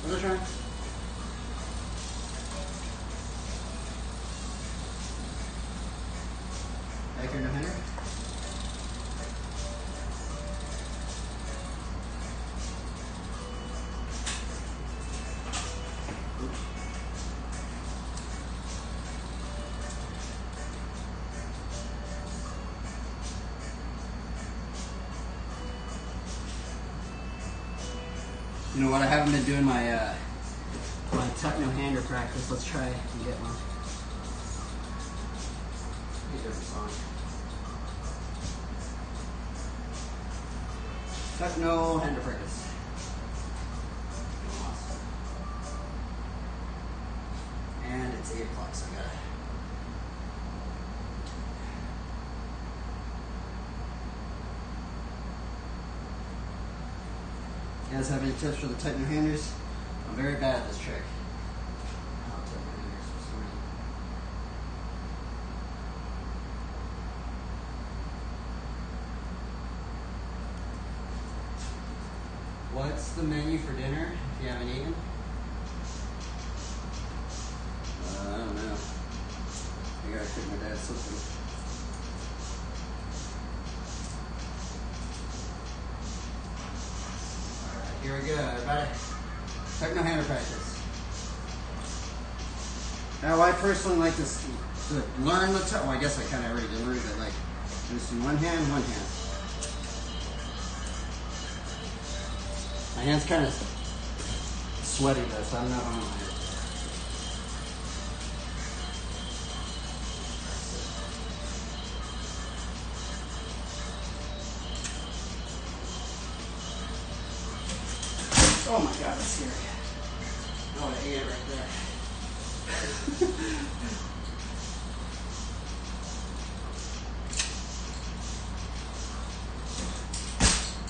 What's that trying? Back here in the header. You know what? I haven't been doing my tuck no hander practice. Let's try and get one. Get a different song. Tuck no hander practice. Awesome. And it's 8 o'clock, so I got it. You guys have any tips for the tuck no handers? I'm very bad at this trick. I'll tuck no handers for some reason. What's the menu for dinner if you haven't eaten? I don't know. I gotta cook my dad something. Alright, here we go, everybody. Tuck no hander practice. Now, I personally like this to learn the tuck. Well, I guess I kind of already did learn it, like, just in one hand, one hand. My hand's kind of sweaty though, so I don't know how I'm going to. Oh my god, that's scary. Oh, I ate it right there.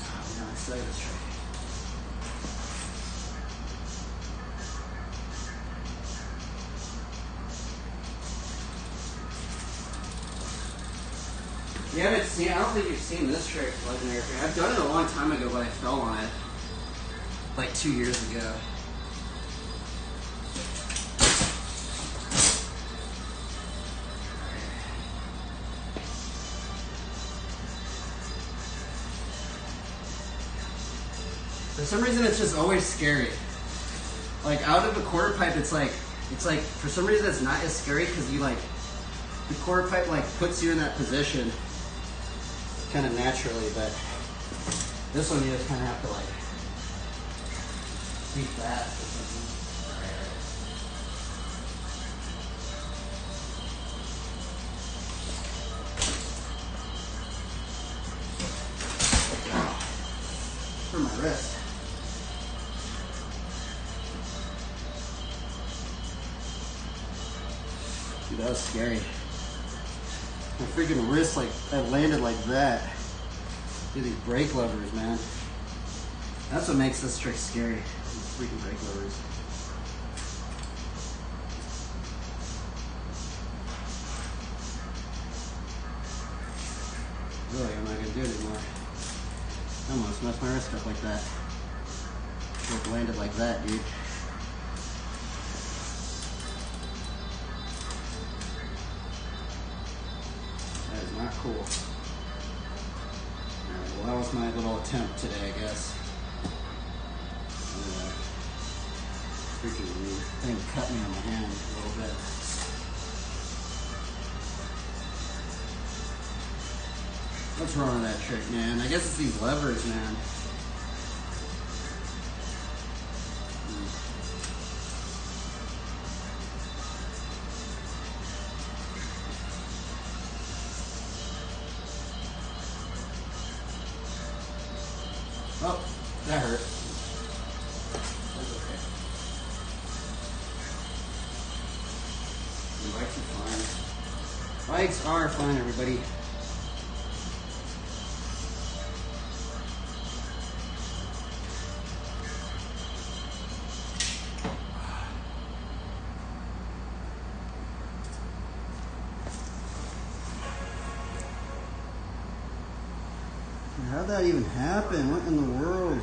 Oh, I'm excited to try. You haven't seen, I don't think you've seen this trick, Legendary. I've done it a long time ago, but I fell on it like 2 years ago. For some reason, it's just always scary. Like, out of a quarter pipe, it's like, for some reason, it's not as scary because you like, the quarter pipe like puts you in that position kind of naturally, but this one you just kind of have to like be fast or something. For my wrist. Dude, that was scary. My freaking wrist, like, I landed like that. Dude, these brake levers, man. That's what makes this trick scary. These freaking brake levers. I almost messed my wrist up like that. It landed like that, dude. That is not cool. Alright, well that was my little attempt today, I guess. Freaking thing cut me on my hand a little bit. What's wrong with that trick, man? I guess it's these levers, man. Oh, that hurt. That's okay. The bikes are fine. Bikes are fine, everybody. How'd that even happen? What in the world?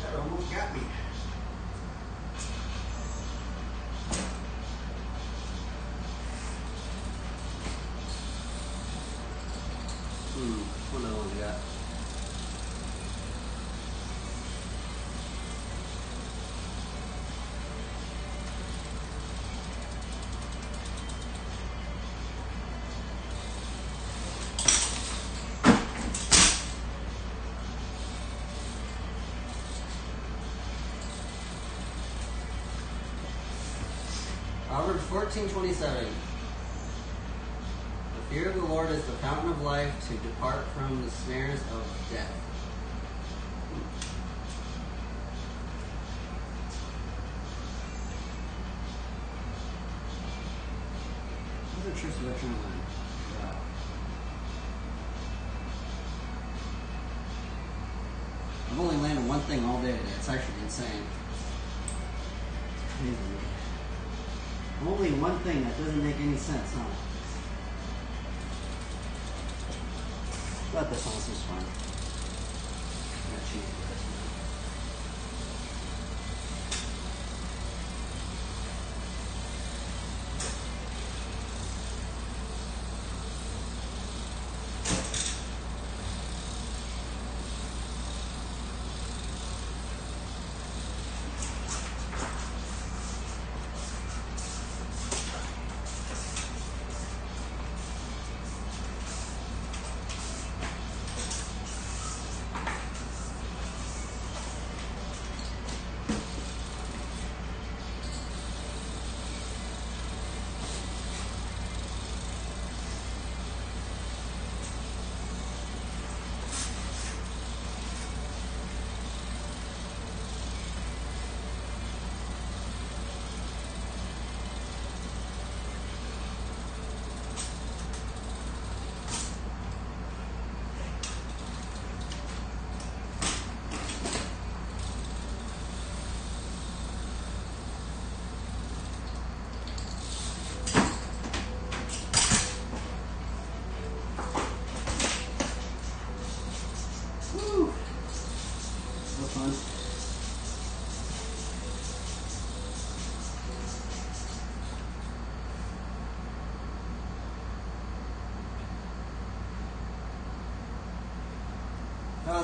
That almost got me. What other one we got? Proverbs 14:27. The fear of the Lord is the fountain of life, to depart from the snares of death. Those are tricks of that kind of line. Wow. I've only landed one thing all day today. It's actually insane. It's crazy. Only one thing, that doesn't make any sense, huh? But this one is fun. I'm gonna cheat with this one.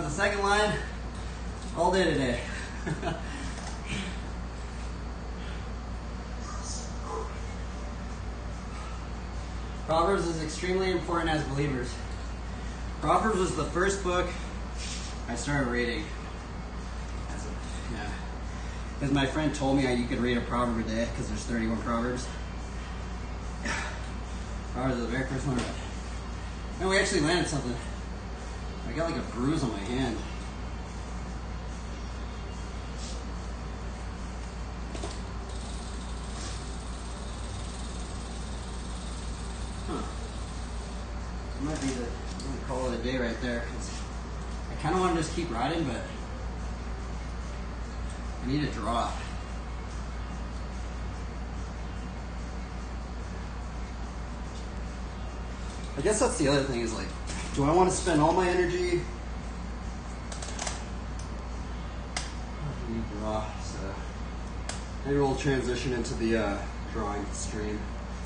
The second line, all day today. Proverbs is extremely important as believers. Proverbs was the first book I started reading. Because my friend told me you could read a proverb a day because there's 31 proverbs. Proverbs is the very first one I read. And we actually landed something. I got like a bruise on my hand. It might be I'm gonna call it a day right there, because I kind of want to just keep riding, but I need a drop. I guess that's the other thing is like, do I want to spend all my energy? Draw. So maybe we'll transition into the drawing stream.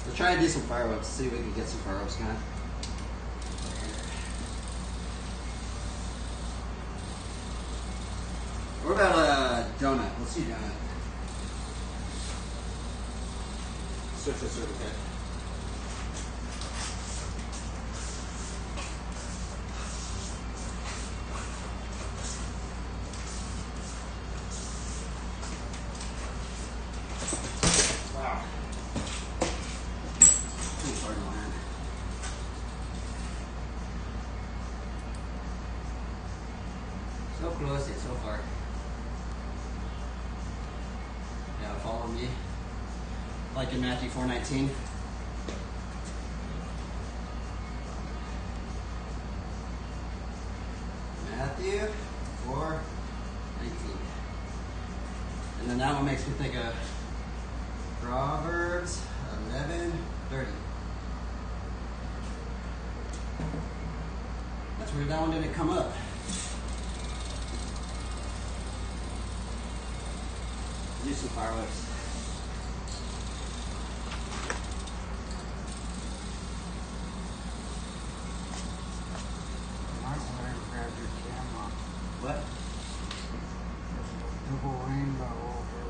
Let's try and do some fireworks. See if we can get some fireworks going. What about a donut? Let's do donut. Switch this over, okay? Wow. Too hard to land. So close yet so far. Yeah, follow me. Like in Matthew 4:19. Matthew 4:19. And then that one makes me think of Proverbs 11:30. That's weird, that one didn't come up. Do some fireworks. What? Double rainbow over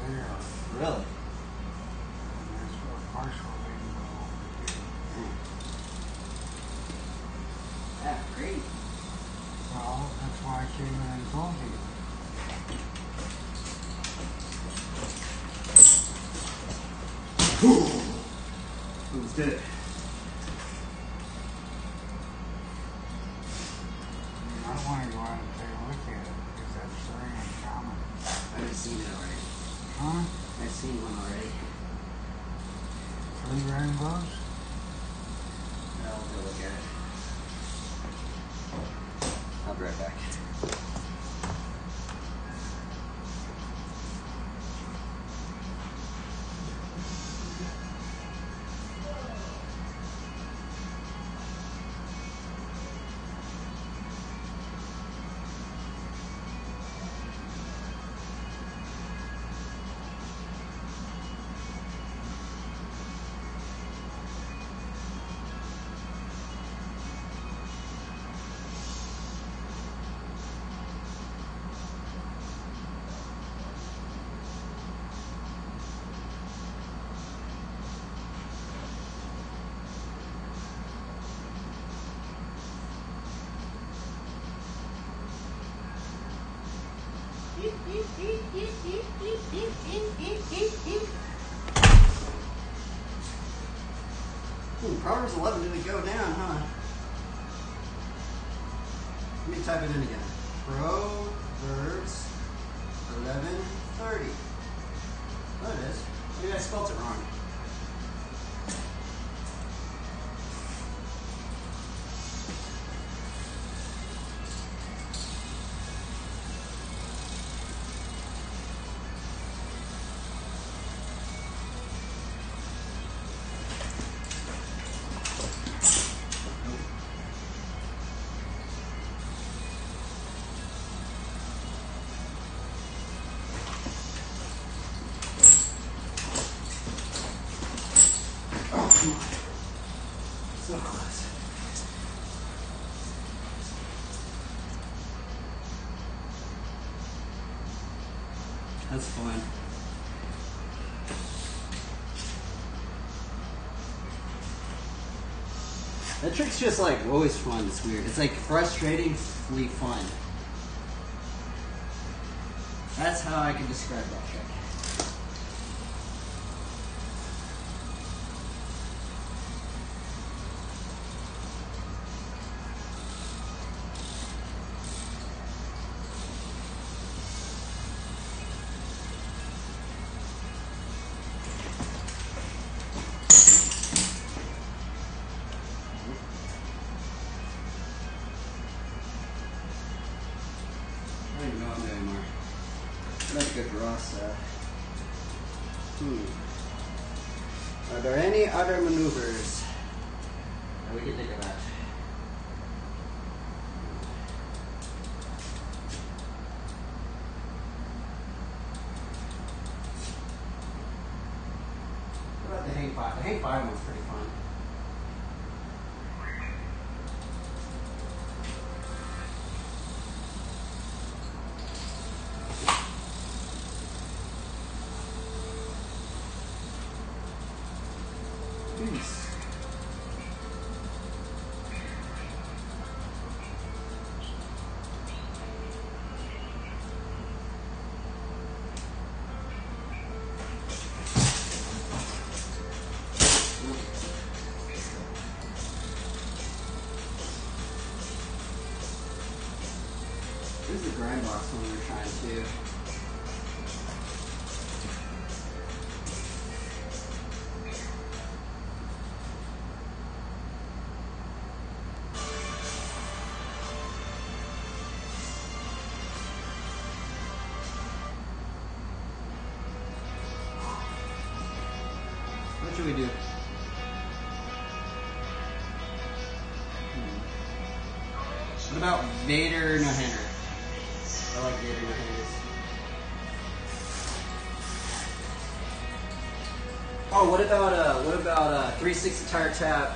there. Really? And there's a partial rainbow over here. Yeah, great. Well, that's why I came in and told you. Let's do it. I want to go out and take a look at it because that's very uncommon. I've seen it already. Huh? I've seen one already. 3 rainbows? I'll go look at it. I'll be right back. Proverbs 11 didn't go down, huh? Let me type it in again. Proverbs 11:30. There it is. Maybe I spelled it wrong. So close. That's fun. That trick's just like always fun. It's weird. It's like frustratingly fun. That's how I can describe that trick. I don't even know what I'm doing anymore. That's a good draw set. Are there any other maneuvers I we can think of that. What about the hang five? The hang five one's pretty fun. Peace. This is the grind box one we were trying to. What should we do? What about Vader no hander? I like Vader no handers. Oh, what about 360 tire tap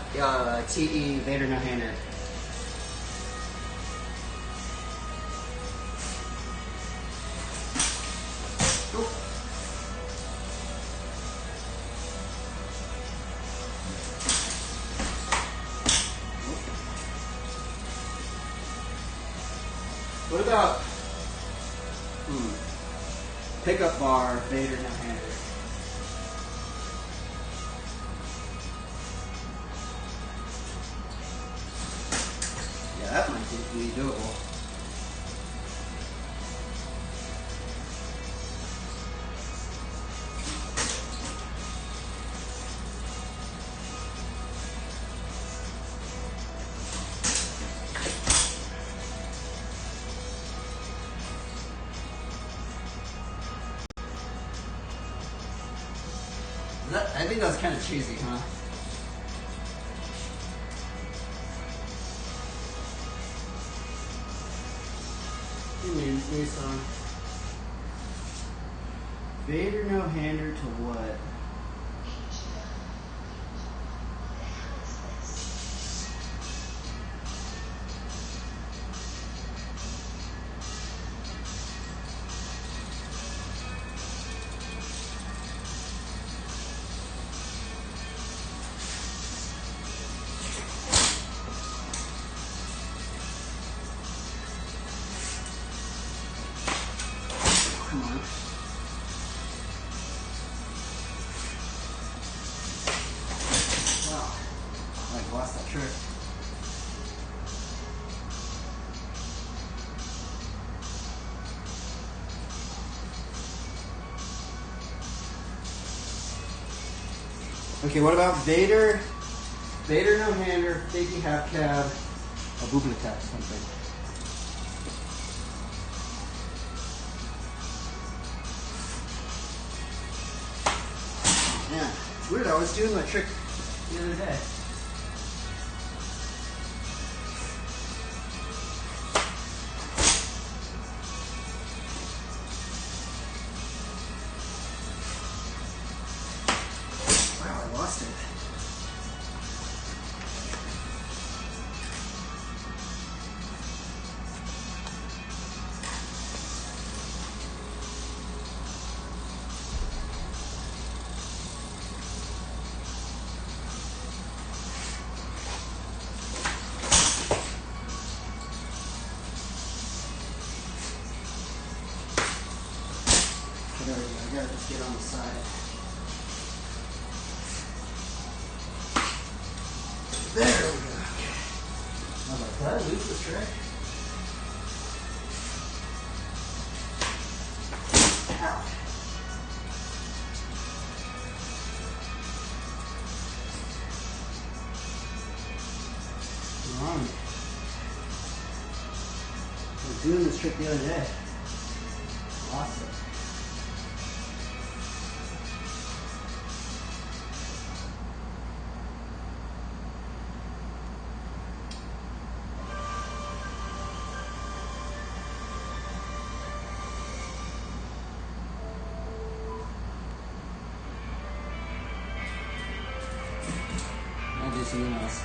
TE Vader no hander? What about pickup bar Vader no hander? Yeah, that might be doable. I think that was kind of cheesy, huh? New song. Vader no hander to what? Come on. Wow. I lost that trick. Okay, what about Vader? Vader no hander, fakey half cab, a booblet tap, something. Yeah, it's weird. I was doing my trick the other day. Wow, I lost it. There we go. I gotta just get on the side. There we go. I was like, did I lose the trick? Ow. Wrong. I was doing this trick the other day. Lost it. I'll do something else.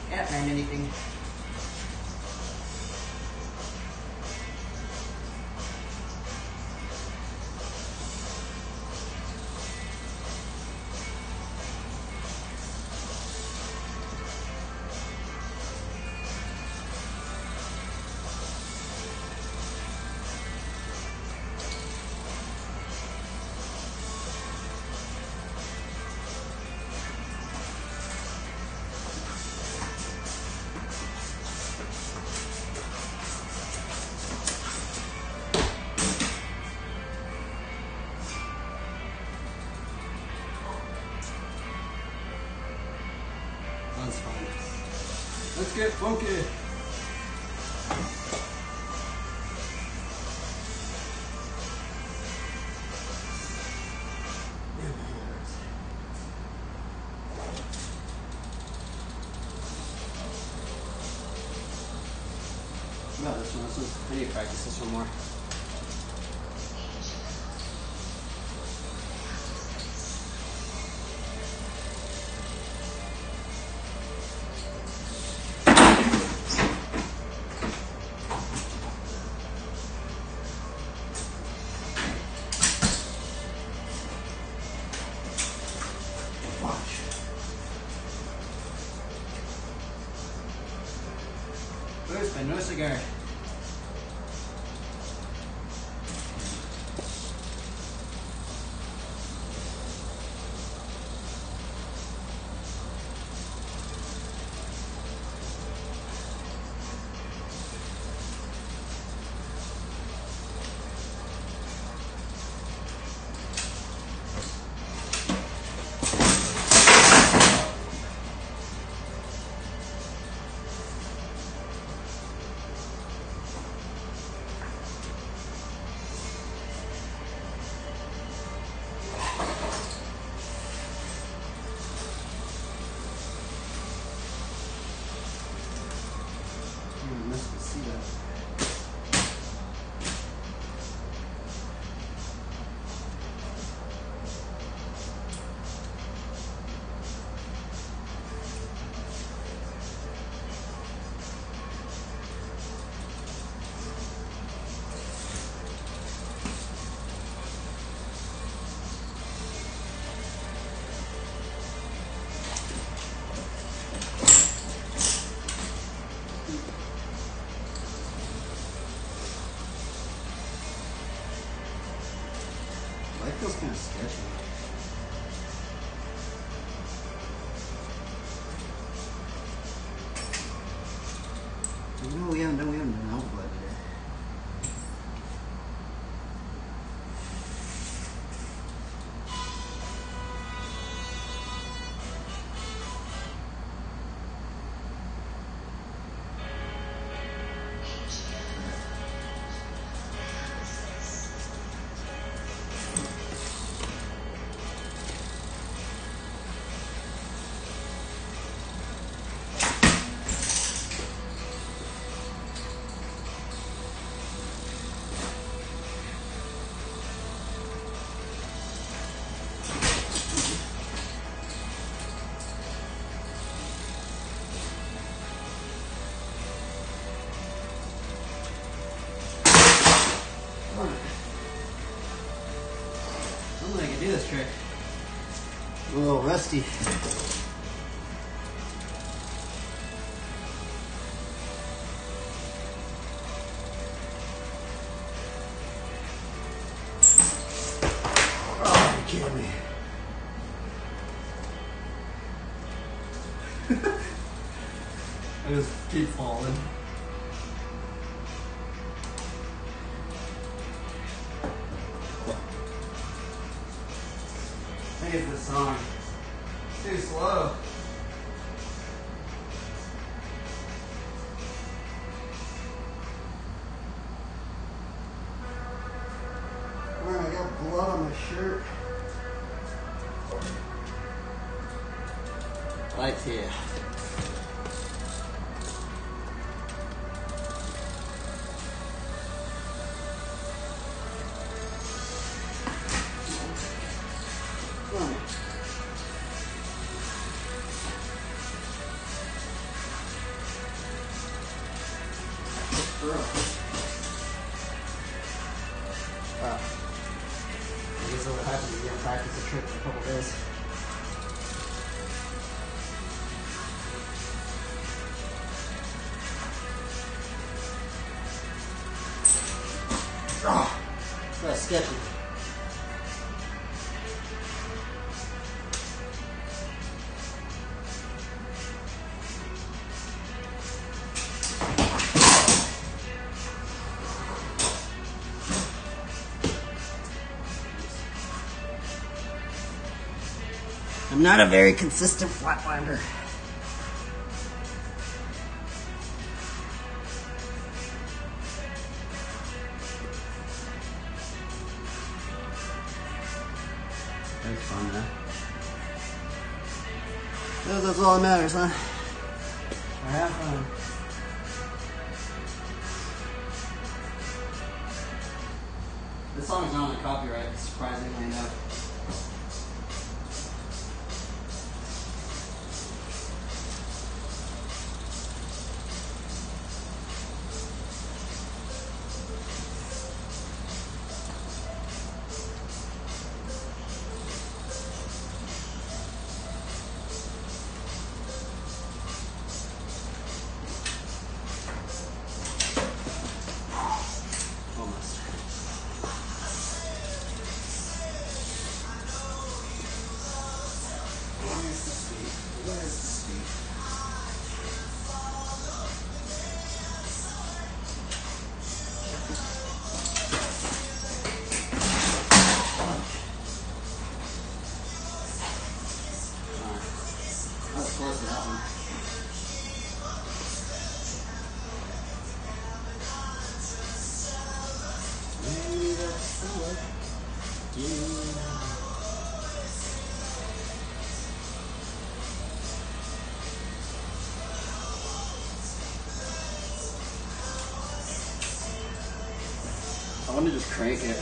Can't find anything. That's fine. Let's get funky. What about this one? I need to practice this one more. Where's my no cigar? See that. Life feels kind of sketchy. No, we haven't done an alphabet today. I don't think I can do this trick. I'm a little rusty. Oh, you're kidding me. I just keep falling. I think it's this song. Too slow. Man, I got blood on my shirt. Lights here. I guess what happened is you didn't practice the trick for a couple days. Oh, that's sketchy. I'm not a very consistent flatlander. That's fun, huh? That's all that matters, huh? I have fun. This song's not on the copyright, surprisingly enough. Close to that one. Maybe that's the way. I want to just crank it.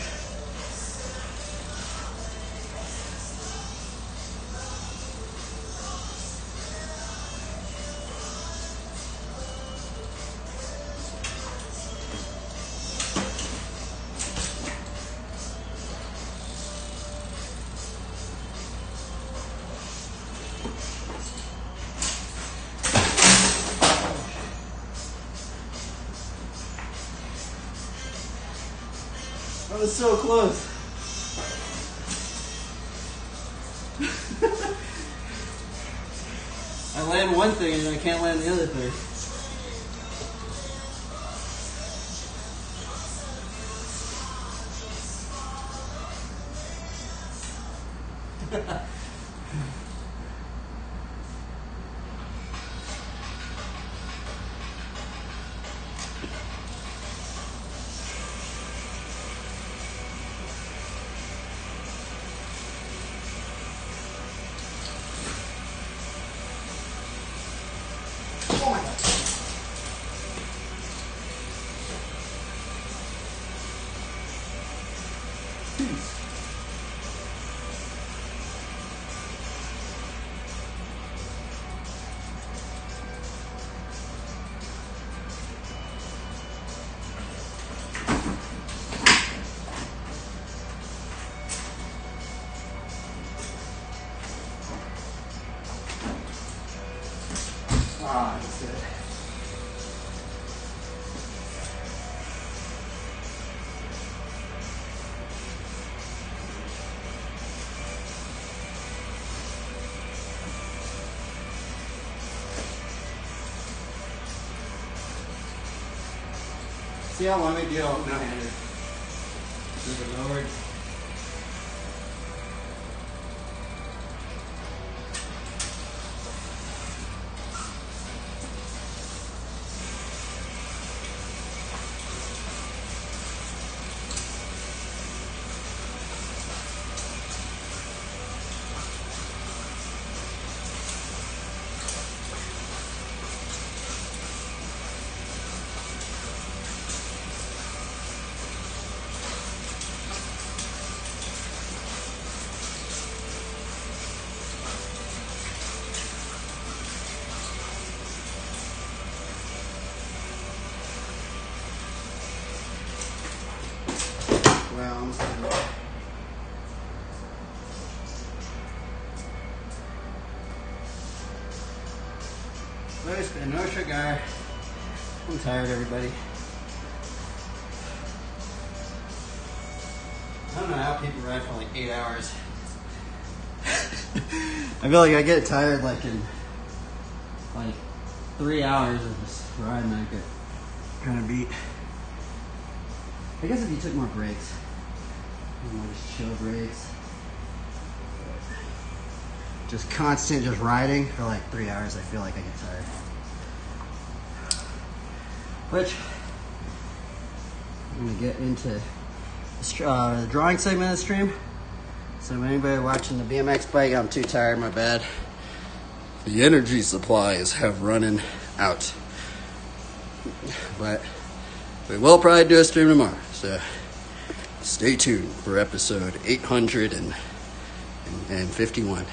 I was so close. I land one thing and I can't land the other thing. Oh my God. Ah, that's it. See how long we do no-handed. Move it lowered. and no sugar. I'm tired, everybody. I don't know how people ride for like 8 hours. I feel like I get tired like in like 3 hours of just riding. I get kind of beat. I guess if you took more breaks, more just chill breaks, just constant just riding for like 3 hours, I feel like I get tired. Which I'm gonna get into the drawing segment of the stream. So anybody watching the BMX bike, I'm too tired, my bad. The energy supplies have running out. But we will probably do a stream tomorrow. So stay tuned for episode 851.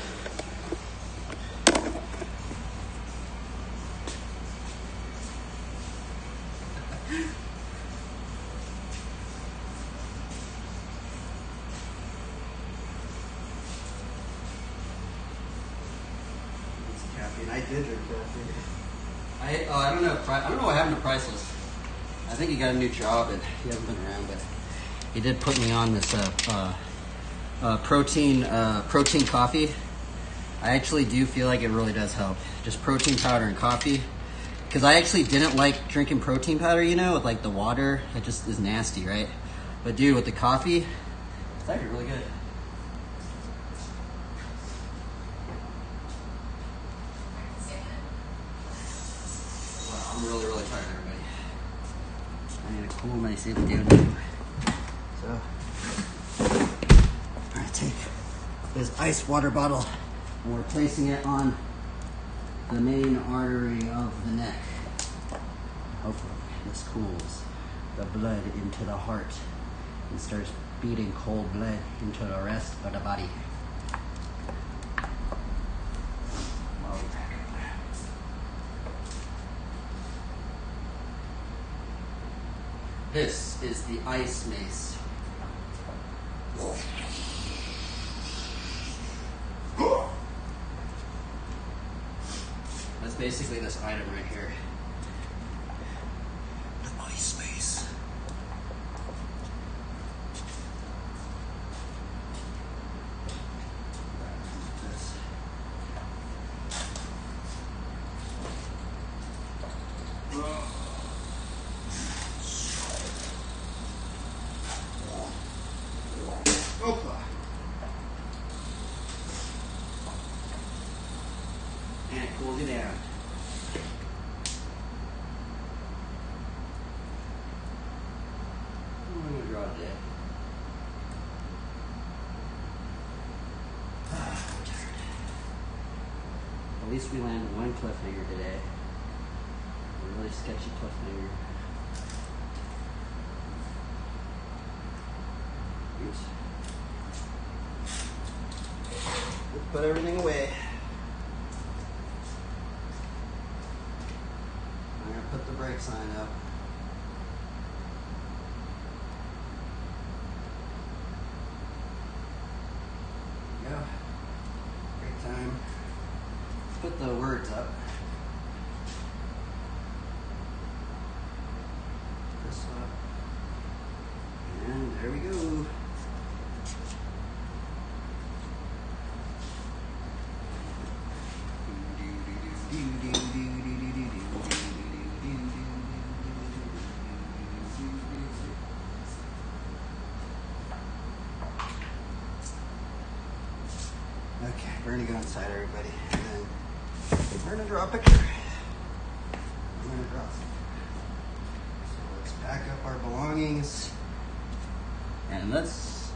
I did drink coffee. I don't know what happened to Priceless. I think he got a new job and he hasn't been around, but he did put me on this protein coffee. I actually do feel like it really does help. Just protein powder and coffee. Because I actually didn't like drinking protein powder, you know, with like the water. It just is nasty, right? But dude, with the coffee, it's actually really good. I'm really, really tired, everybody. I need to cool myself down now. So, I'm going to take this ice water bottle and we're placing it on the main artery of the neck. Hopefully, this cools the blood into the heart and starts beating cold blood into the rest of the body. This is the ice mace. That's basically this item right here. The ice mace. And it cools you down. I'm going to draw it there. I'm tired. At least we landed one cliffhanger today. A really sketchy cliffhanger. Oops. Let's put everything away. I'm going to put the brake sign up. There we go. Brake time. Let's put the words up. This up. And there we go. Okay, we're gonna go inside, everybody, and then we're gonna draw a picture. I'm gonna draw something. So let's pack up our belongings, and let's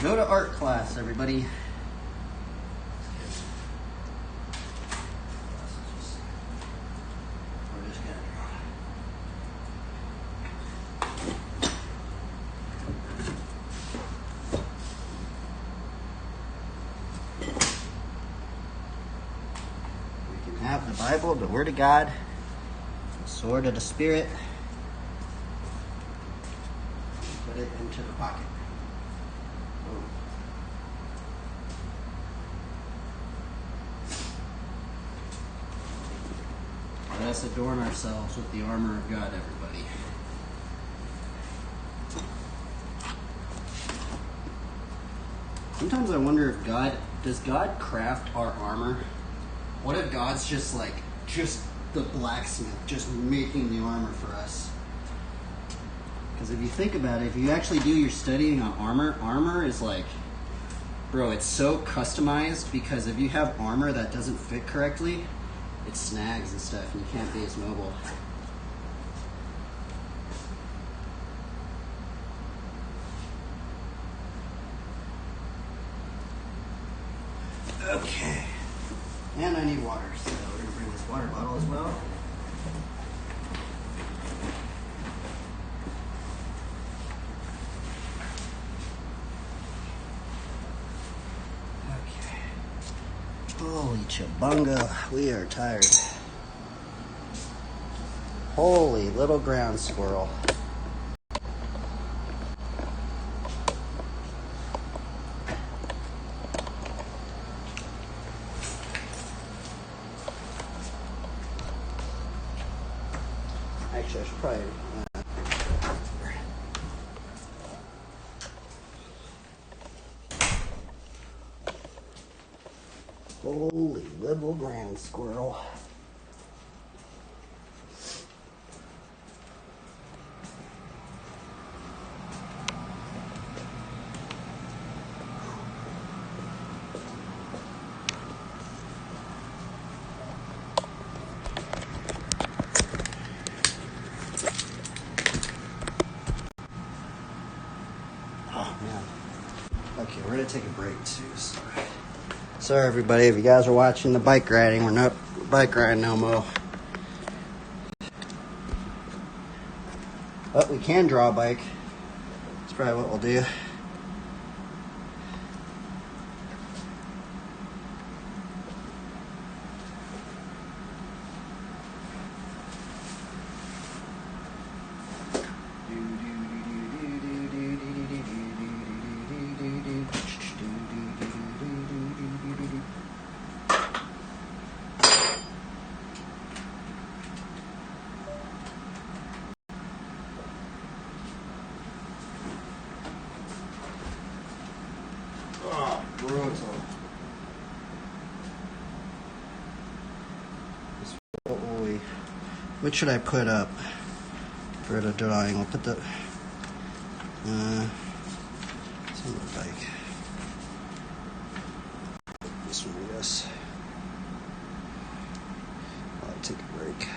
go to art class, everybody. We're just gonna draw. Have the Bible, the Word of God, the sword of the Spirit. Put it into the pocket. Boom. This us adorn ourselves with the armor of God, everybody. Sometimes I wonder if does God craft our armor? What if God's just the blacksmith, just making the armor for us? Because if you think about it, if you actually do your studying on armor is like, bro, it's so customized, because if you have armor that doesn't fit correctly, it snags and stuff, and you can't be as mobile. Okay. And I need water, so we're going to bring this water bottle as well. Okay. Holy chabunga, we are tired. Holy little ground squirrel. Actually, I should probably... Holy little ground squirrel. Okay, we're gonna take a break too. Sorry everybody, if you guys are watching the bike riding, we're not bike riding no more. But we can draw a bike. That's probably what we'll do. Brutal. What should I put up for the drawing? I'll put the something like this one, I guess. I'll take a break.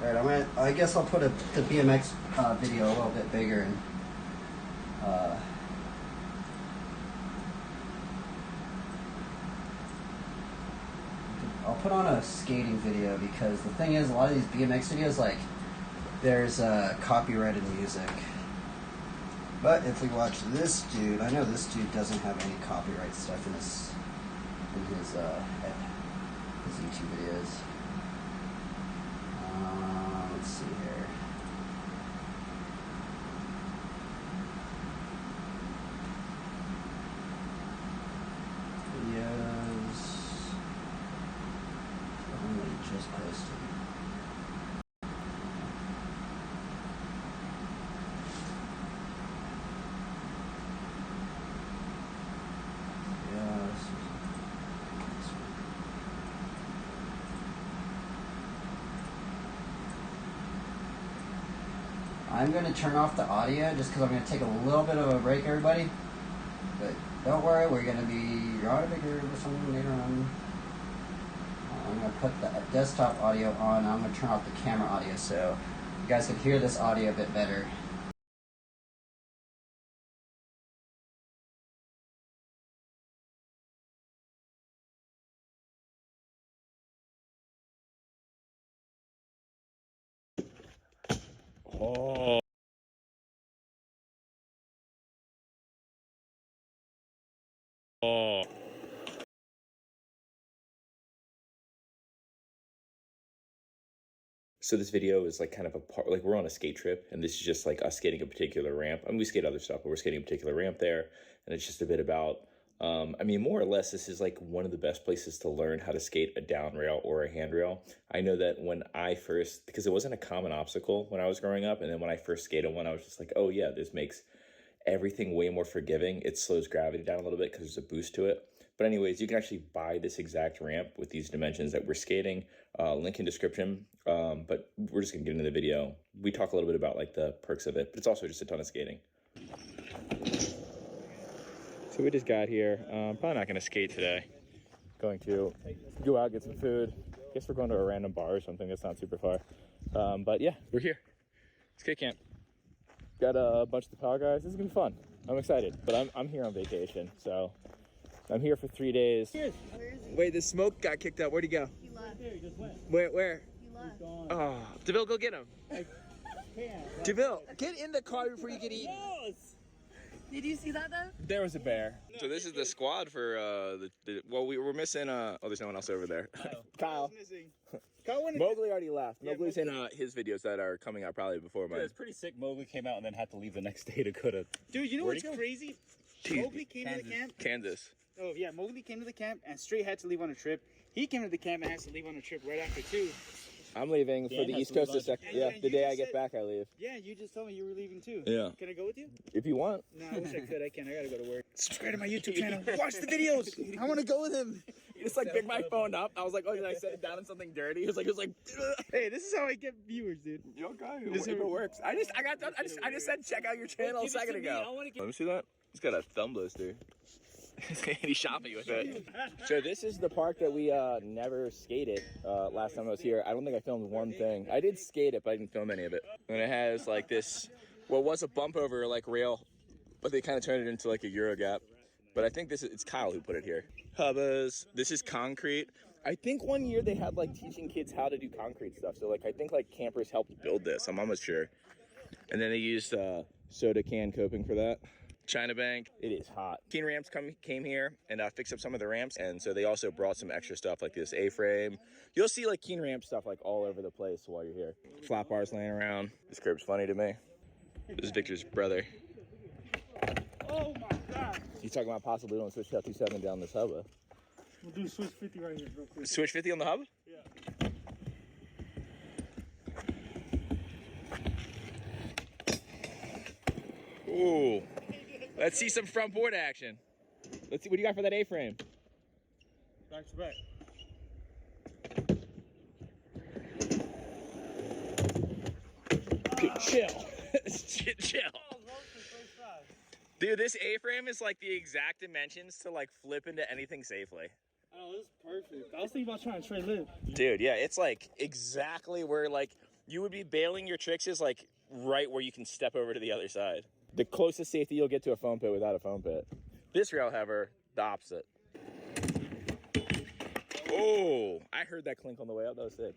Alright, I guess I'll put the BMX video a little bit bigger, and I'll put on a skating video, because the thing is, a lot of these BMX videos, like, there's copyrighted music. But if we watch this dude, I know this dude doesn't have any copyright stuff in his YouTube videos. Let's see here. Videos. Only just posted. I'm going to turn off the audio just because I'm going to take a little bit of a break, everybody. But don't worry, we're going to be drawing a bigger or something later on. I'm going to put the desktop audio on. I'm going to turn off the camera audio so you guys can hear this audio a bit better. So this video is like kind of a part, like we're on a skate trip, and this is just like us skating a particular ramp. I mean, we skate other stuff, but we're skating a particular ramp there, and it's just a bit about, I mean, more or less, this is like one of the best places to learn how to skate a down rail or a handrail. I know that when I first, because it wasn't a common obstacle when I was growing up, and then when I first skated one, I was just like, oh yeah, this makes everything way more forgiving. It slows gravity down a little bit because there's a boost to it. But anyways, you can actually buy this exact ramp with these dimensions that we're skating. Link in description. But we're just gonna get into the video. We talk a little bit about like the perks of it, but it's also just a ton of skating. So we just got here. Probably not gonna skate today. Going to go out, get some food. Guess we're going to a random bar or something that's not super far. But yeah, we're here. Skate camp. Got a bunch of the Power guys. This is gonna be fun. I'm excited, but I'm here on vacation, so I'm here for 3 days. Wait, the smoke got kicked out. Where'd he go? He left. Where? He left. Oh, DeVille, go get him. DeVille, get in the car before you get eaten. Did you see that though? There was a bear. So this is the squad for well, we were missing. Oh, there's no one else over there. Kyle. Mowgli already left. Mowgli's in his videos that are coming out probably before mine. Yeah, it's pretty sick. Mowgli came out and then had to leave the next day to go to. Dude, you know what's crazy? Mowgli came to the camp. Kansas. Oh yeah, Mowgli came to the camp and straight had to leave on a trip. He came to the camp and has to leave on a trip right after too. I'm leaving for the East Coast. The day I get back, I leave. Yeah, you just told me you were leaving too. Yeah. Can I go with you? If you want. No, I wish I could. I can't. I gotta go to work. Subscribe to my YouTube channel. Watch the videos. I want to go with him. He just like picked my phone up. I was like, oh, did I set it down in something dirty? He was like, hey, this is how I get viewers, dude. You okay? If it works. I just said check out your channel a second ago. Let me see that. He's got a thumb blister. He shot me with it. So this is the park that we never skated last time I was here. I don't think I filmed one thing. I did skate it, but I didn't film any of it. And it has like this, what was a bump over like rail, but they kind of turned it into like a Euro gap. But I think it's Kyle who put it here. Hubbas. This is concrete. I think one year they had like teaching kids how to do concrete stuff. So like I think like campers helped build this. I'm almost sure. And then they used soda can coping for that. China Bank. It is hot. Keen Ramps came here and fixed up some of the ramps, and so they also brought some extra stuff like this A-frame. You'll see like Keen Ramp stuff like all over the place while you're here. Flat bars laying around. This curb's funny to me. This is Victor's brother. Oh my god. He's talking about possibly doing switch 27 down this hubba. We'll do switch 50 right here real quick. Switch 50 on the hub? Yeah. Ooh. Let's see some front board action. Let's see, what do you got for that A-frame? Back to back. Dude, chill. Chill. Dude, this A-frame is like the exact dimensions to like flip into anything safely. Oh, this is perfect. I was thinking about trying to trade live. Dude, yeah, it's like exactly where like you would be bailing your tricks is like right where you can step over to the other side. The closest safety you'll get to a foam pit without a foam pit. This rail, however, the opposite. Oh, I heard that clink on the way up. That was sick.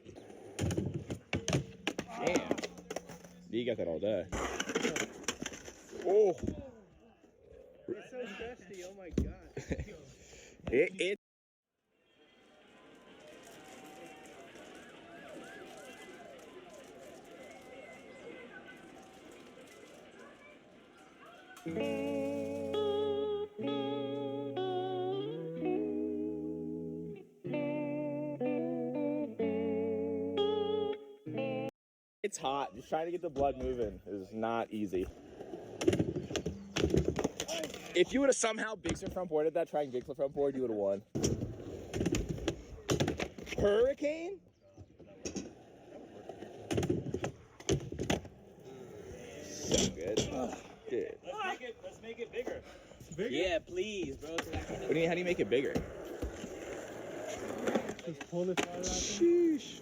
Damn. You got that all day. Oh. It's so dusty. Oh my god. it It's hot. Just trying to get the blood moving is not easy. If you would have somehow Bigfoot front boarded that, trying Bigfoot front board, you would have won. Hurricane? So good. Dude. Let's make it bigger. Bigger? Yeah, please, bro. What do you, how do you make it bigger? Just pull it right out. Sheesh.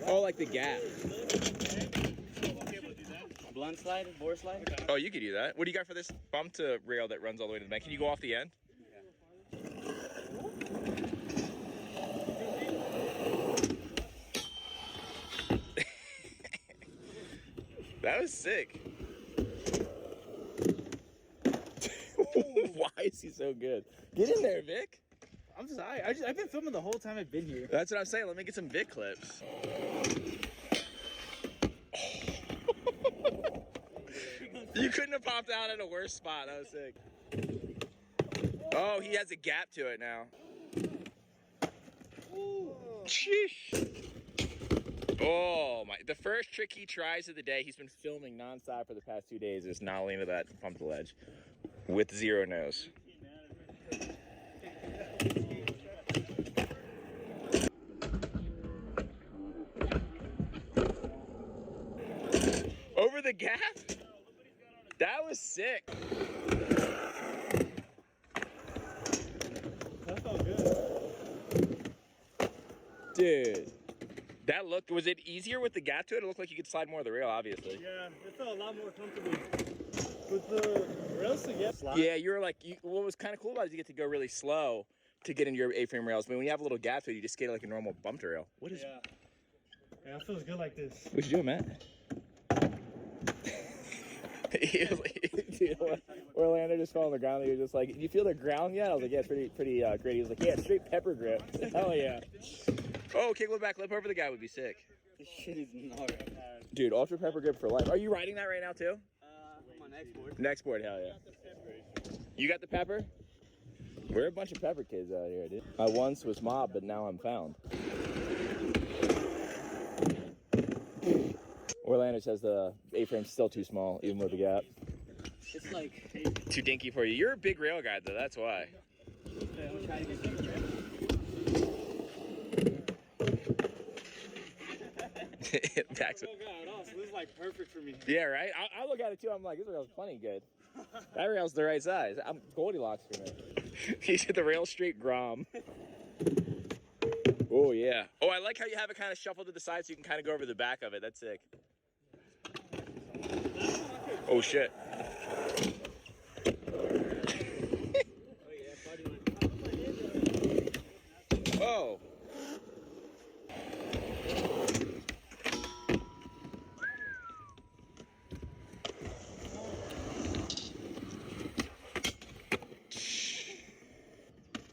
Oh, like the gap. Blunt slide, board slide. Oh, you could do that. What do you got for this bump to rail that runs all the way to the bank? Can you go off the end? That was sick. Why is he so good? Get in there, Vic. I'm sorry. I've been filming the whole time I've been here. That's what I'm saying. Let me get some Vic clips. You couldn't have popped out at a worse spot. That was sick. Oh, he has a gap to it now. Sheesh. Oh my, the first trick he tries of the day, he's been filming nonstop for the past 2 days, is not leaning to that pump to ledge with 0 nose. Over the gap? That was sick. That felt good. Dude. That looked, was it easier with the gap to it? It looked like you could slide more of the rail, obviously. Yeah, it felt a lot more comfortable. With the rails to get slide. Yeah, you were like, what was kind of cool about it is you get to go really slow to get into your A-frame rails. But when you have a little gap to it, you just skate like a normal bumped rail. What is... Yeah, it feels good like this. What you doing, Matt? He was like, dude, Orlando just fell on the ground. He was just like, "Do you feel the ground yet?" I was like, "Yeah, it's pretty great." He was like, "Yeah, straight pepper grip." Hell yeah. Oh, kick back, lip over the guy would be sick. This shit is gnarly. Dude, ultra pepper grip for life. Are you riding that right now too? I'm on next board. Next board, hell yeah. You got the pepper? We're a bunch of pepper kids out here, dude. I once was mobbed, but now I'm found. Orlando says the A-frame's still too small, even with the gap. It's like... Too dinky for you. You're a big rail guy, though, that's why. Okay, I'm trying to get Max. Oh god, also, this is like perfect for me. Yeah, right? I look at it too, I'm like, this rail's plenty good. That rail's the right size. I'm Goldilocks for me. He's at the rail straight Grom. Oh, yeah. Oh, I like how you have it kind of shuffled to the side so you can kind of go over the back of it. That's sick. Oh, shit. Oh.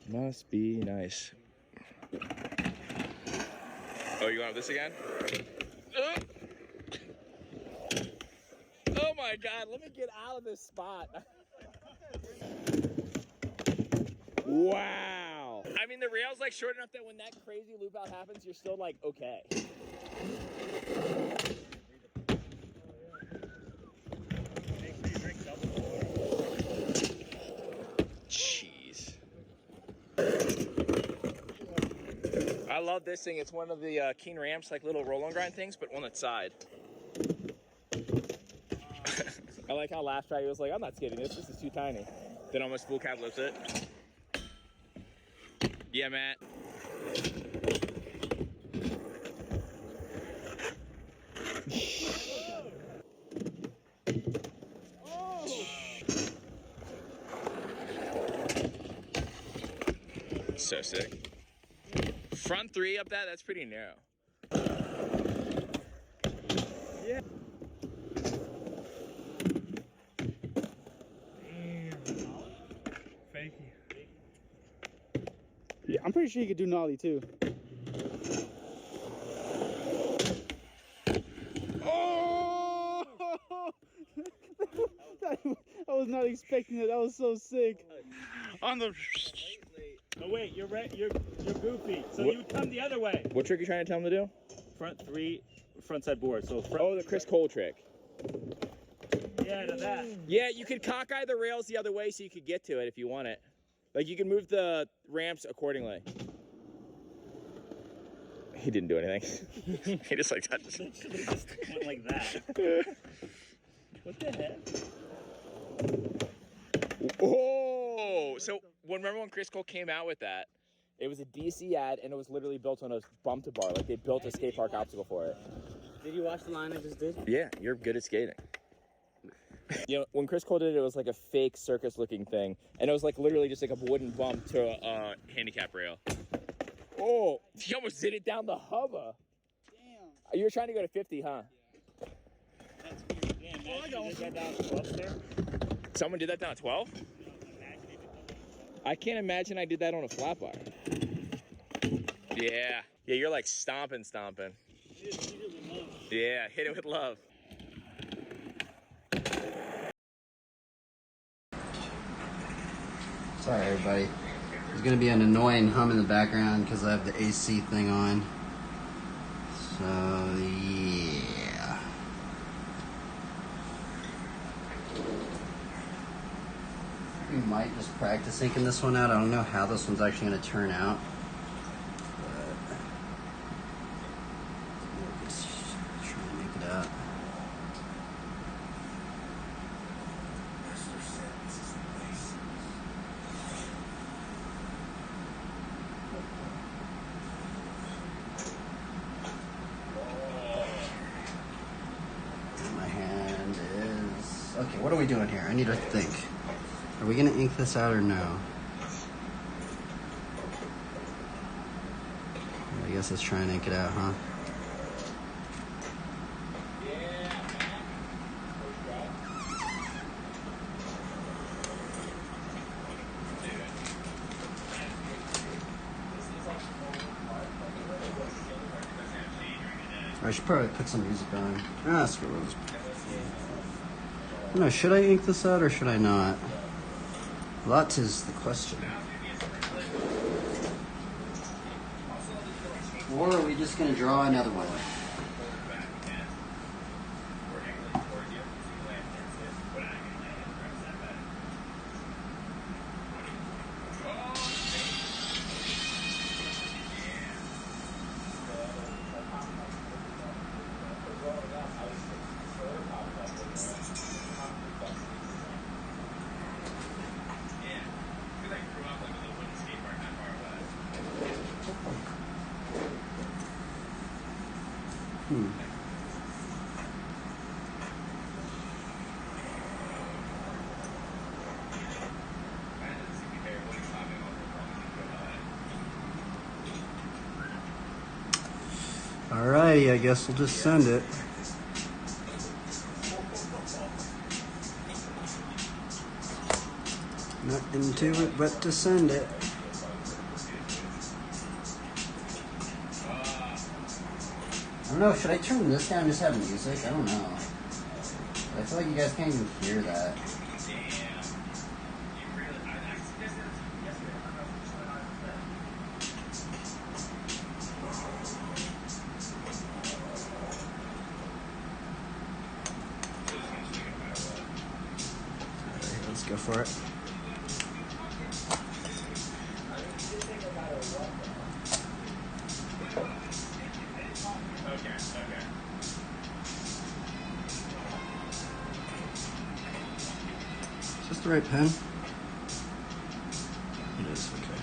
Must be nice. Oh, you want this again? Oh my God, let me get out of this spot. Wow. I mean, the rail's like short enough that when that crazy loop out happens, you're still like, okay. Jeez. I love this thing. It's one of the Keen Ramps, like little roll and grind things, but on its side. I like how last try he was like, I'm not skating this. This is too tiny. Then almost full cab lifts it. Yeah, Matt. So sick. Front three up that's pretty narrow. Yeah. Fakey. Yeah, I'm pretty sure you could do nollie too. Oh! I was not expecting it. That was so sick. On the. Oh wait, you're right. You're goofy. So what? You would come the other way. What trick are you trying to tell him to do? Front three, front side board. So front. Oh, the Chris Cole trick. Yeah, to that. Yeah, you could cockeye the rails the other way so you could get to it if you want it. Like you can move the ramps accordingly. He didn't do anything. He just like touched it. Just went like that. What the heck? Oh! So remember when Chris Cole came out with that? It was a DC ad and it was literally built on a bump to bar. Like they built a skate park obstacle for it. Did you watch the line I just did? Yeah, you're good at skating. You know, when Chris Cole did it, it was like a fake circus-looking thing, and it was like literally just like a wooden bump to a handicap rail. Oh, he almost did it down the hubba. Damn. You were trying to go to 50, huh? That's weird. Damn, man, you did that down to 12 there? Someone did that down at 12? I can't imagine I did that on a flat bar. Yeah. Yeah, you're like stomping. Yeah, hit it with love. Sorry, everybody. There's gonna be an annoying hum in the background because I have the AC thing on. So, yeah. We might just practice inking this one out. I don't know how this one's actually gonna turn out. But we'll just try to make it out. Okay, what are we doing here? I need to think. Are we gonna ink this out or no? I guess let's try and ink it out, huh? I should probably put some music on. Ah, screw it. No, should I ink this out or should I not? That is the question. Or are we just going to draw another one? Alrighty, I guess we'll just send it. Not into it, but to send it. I don't know, should I turn this down and just have music? I don't know. I feel like you guys can't even hear that. Let's go for it. Is this the right pen? It is, okay.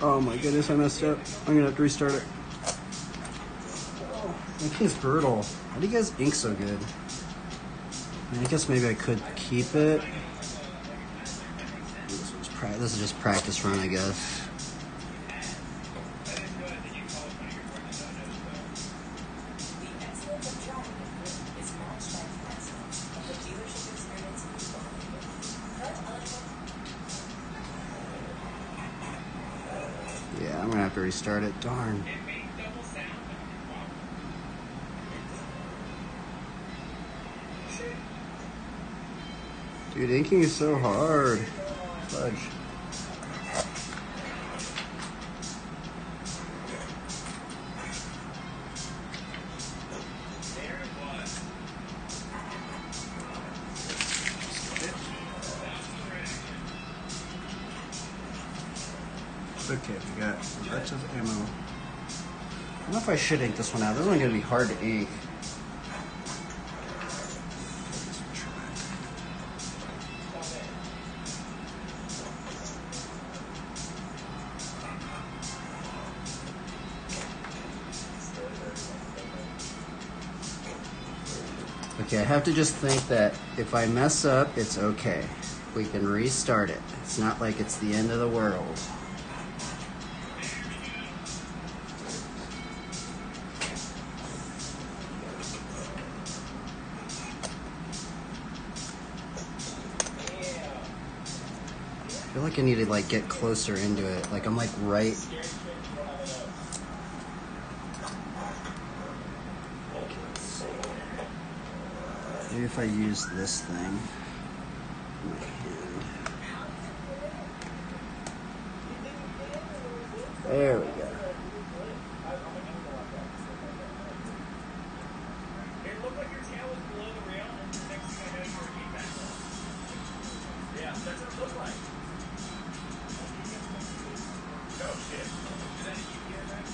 Oh my goodness, I messed up. I'm gonna have to restart it. Oh, my is brutal. How do you guys ink so good? I mean, I guess maybe I could keep it. This is just practice run, I guess. Yeah, I'm gonna have to restart it. Darn. Dude, inking is so hard. Fudge. Okay, we got lots of ammo. I don't know if I should ink this one out. This one's gonna be hard to ink. Okay, I have to just think that if I mess up, it's okay. We can restart it. It's not like it's the end of the world. I feel like I need to like get closer into it. Like I'm like right. Maybe if I use this thing in my hand. There we go. It looked like your tail was below the rail, and the next thing I know, you were getting back up. Yeah, that's what it looked like. Oh, shit. Is that a UPS rack?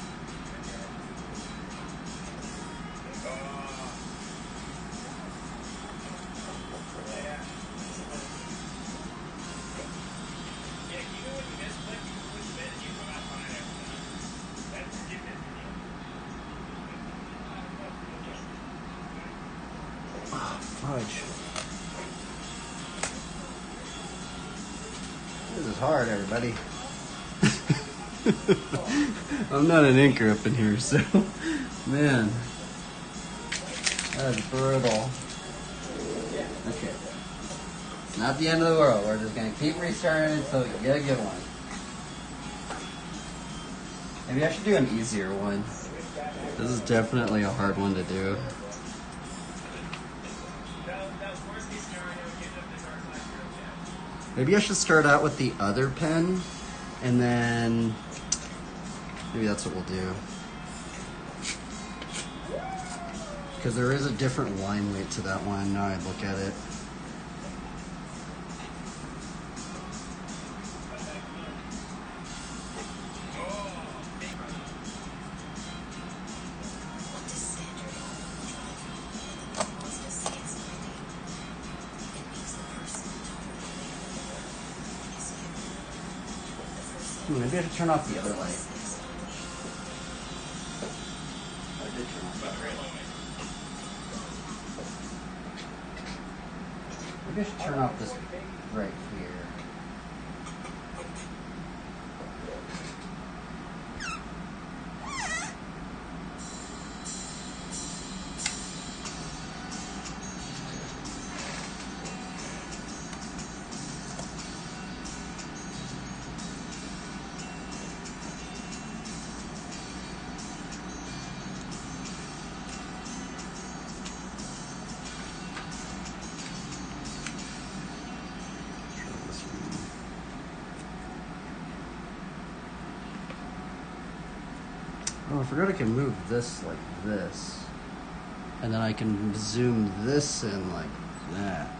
Yeah. Yeah, even when you misclick, you can push it and you come out fine after that. That's forgiveness. Oh, fudge. This is hard, everybody. I'm not an inker up in here, so man, that is brutal. Okay, it's not the end of the world. We're just gonna keep restarting until we get a good one. Maybe I should do an easier one. This is definitely a hard one to do. Maybe I should start out with the other pen, and then maybe that's what we'll do. Because there is a different line weight to that one, now I look at it. Maybe I should turn off the other light. I did turn off that right light. Maybe I should turn off this right here. Oh, I forgot I can move this like this. And then I can zoom this in like that.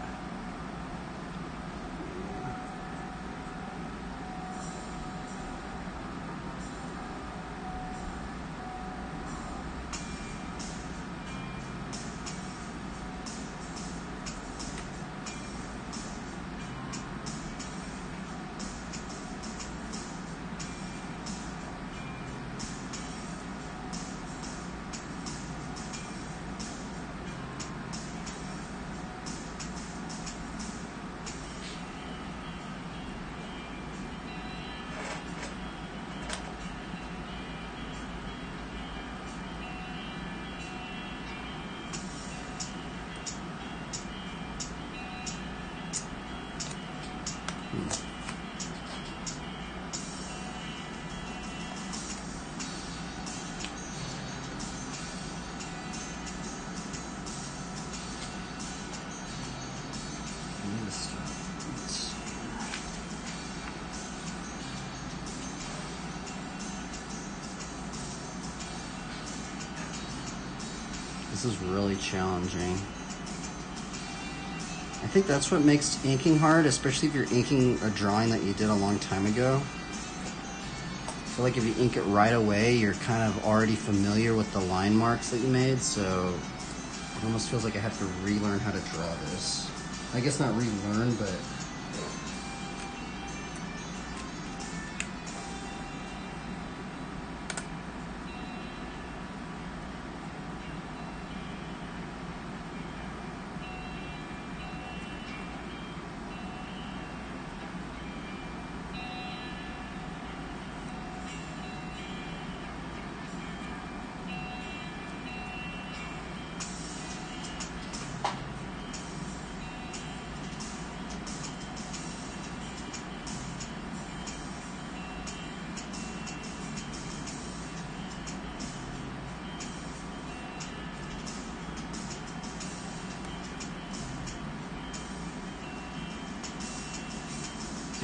This is really challenging. I think that's what makes inking hard, especially if you're inking a drawing that you did a long time ago. I feel like if you ink it right away, you're kind of already familiar with the line marks that you made, so it almost feels like I have to relearn how to draw this. I guess not relearn, but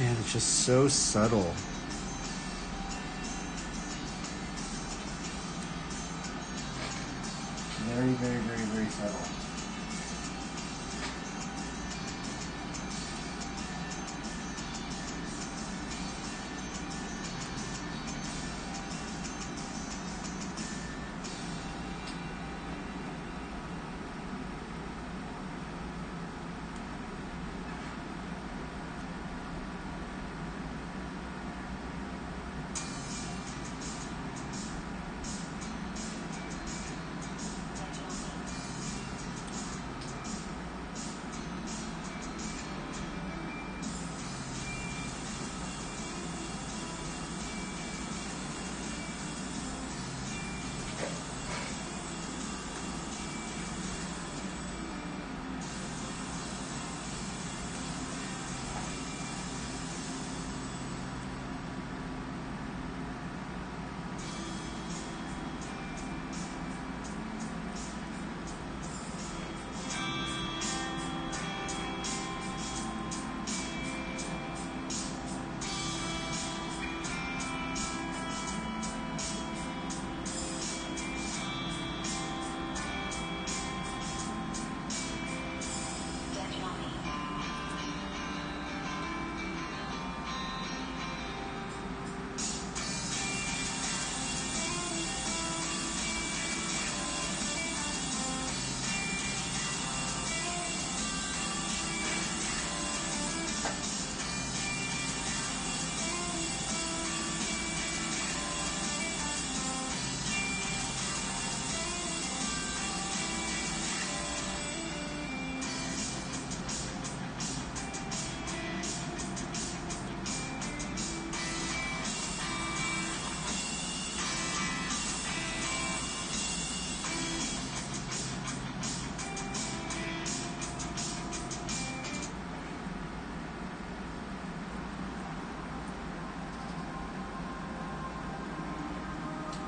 Man, it's just so subtle. Very, very, very, very subtle.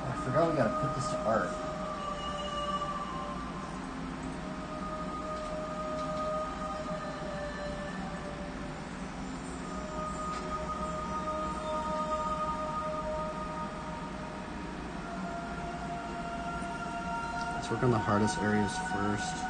I forgot we gotta put this to art. Let's work on the hardest areas first.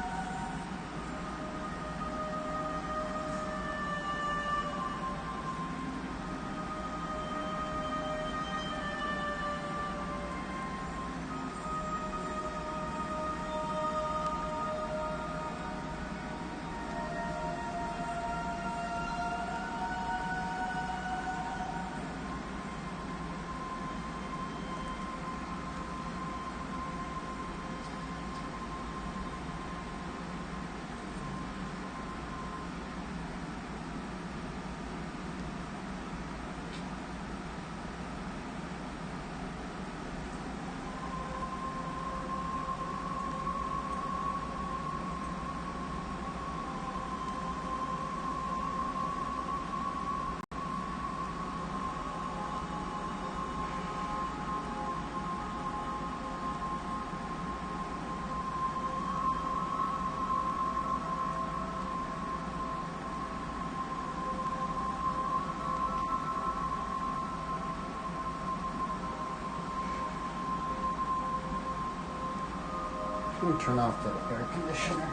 I'm gonna turn off the air conditioner.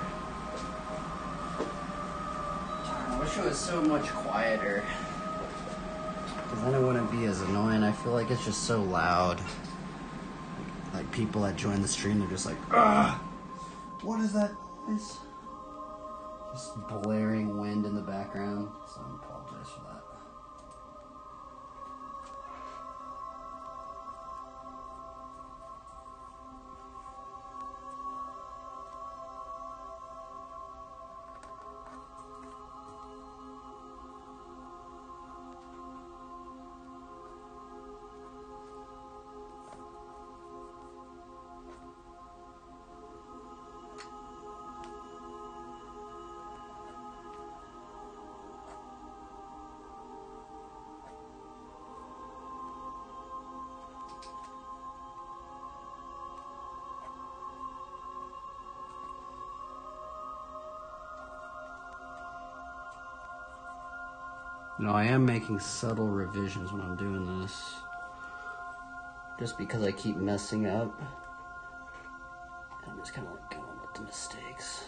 I wish it was so much quieter. Because then it wouldn't be as annoying. I feel like it's just so loud. Like people that join the stream, they're just like, ugh! What is that? It's just blaring wind in the background. So I apologize for that. You know, I am making subtle revisions when I'm doing this. Just because I keep messing up. I'm just kind of like going with the mistakes.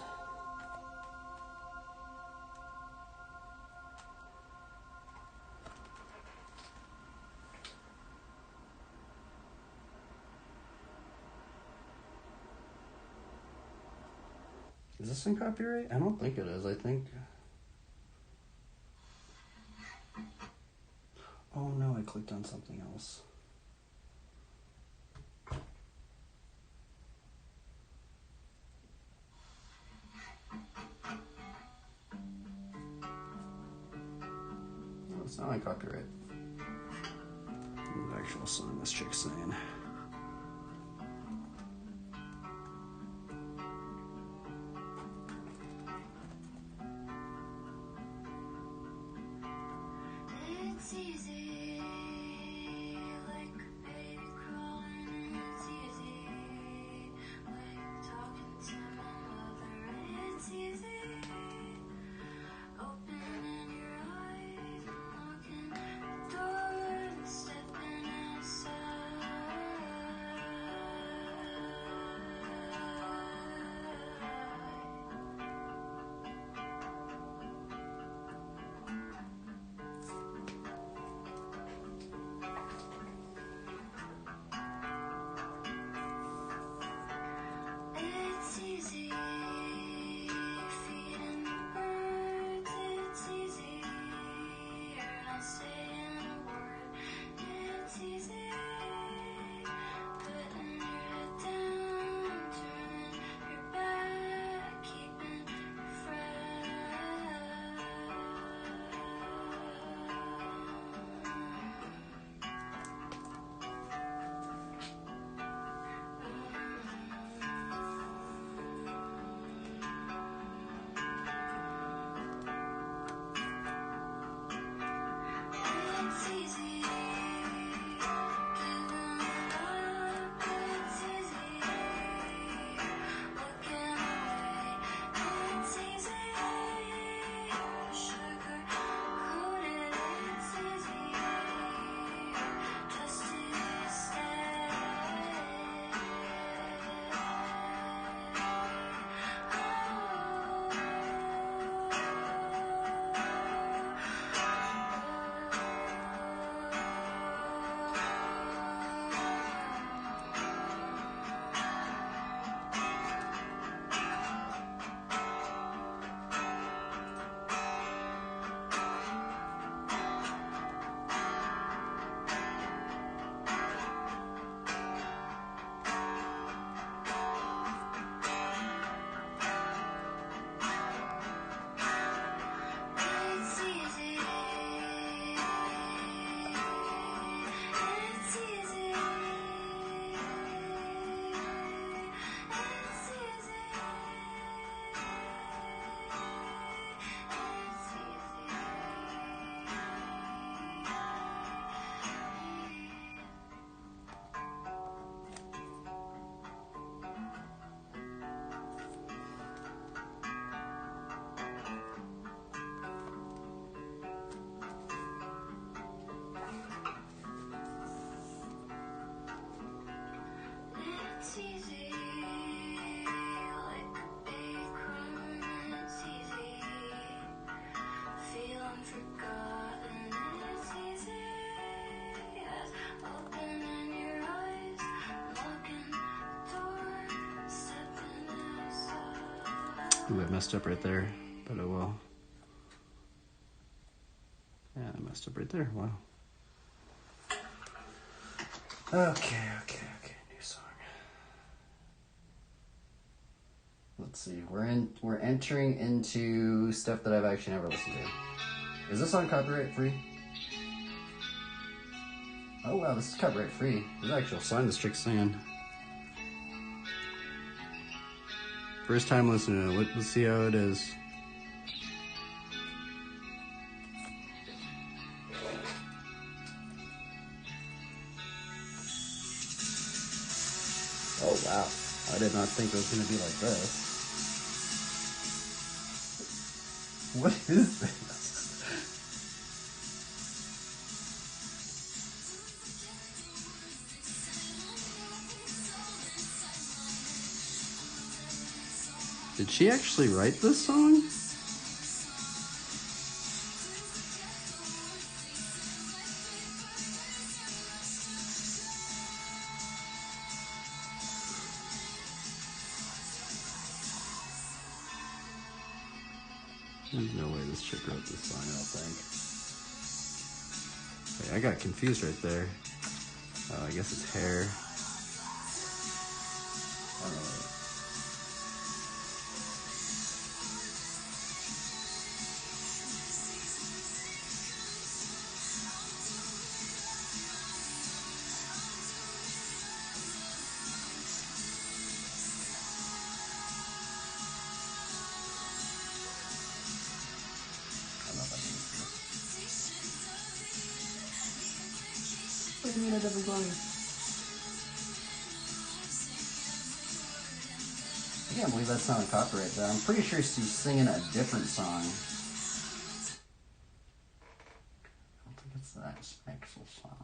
Is this in copyright? I don't think it is. I think... Oh no, I clicked on something else. No, it's not on copyright. The actual song this chick's saying. It's easy, like a baby crawling. It's easy, like talking to my mother. It's easy, opening your eyes and locking the door and stepping outside. It's easy, feeding the birds. It's easy, you're not saying a word. It's easy, putting your head down, turning your back, keeping your friend. It's easy, giving up. It's easy, looking away. It's easy, sugar coated. It's easy, just to stay. It's easy, it's easy, it's easy, it's easy, like a big crumb. It's easy, feeling forgotten. It's easy, as opening your eyes, locking the door, stepping outside. Ooh, I messed up right there, but oh well. Yeah, I messed up right there. Wow. Okay. New song. Let's see. We're entering into stuff that I've actually never listened to. Is this on copyright free? Oh wow, this is copyright free. There's an actual song this chick's singing. First time listening to it. Let's see how it is. Oh wow, I did not think it was going to be like this. What is this? Did she actually write this song? There's no way this chick wrote this song, I don't think. Wait, I got confused right there. I guess it's hair. What do you mean it doesn't belong? I can't believe that's not a copyright though. I'm pretty sure she's singing a different song. I don't think it's that actual song.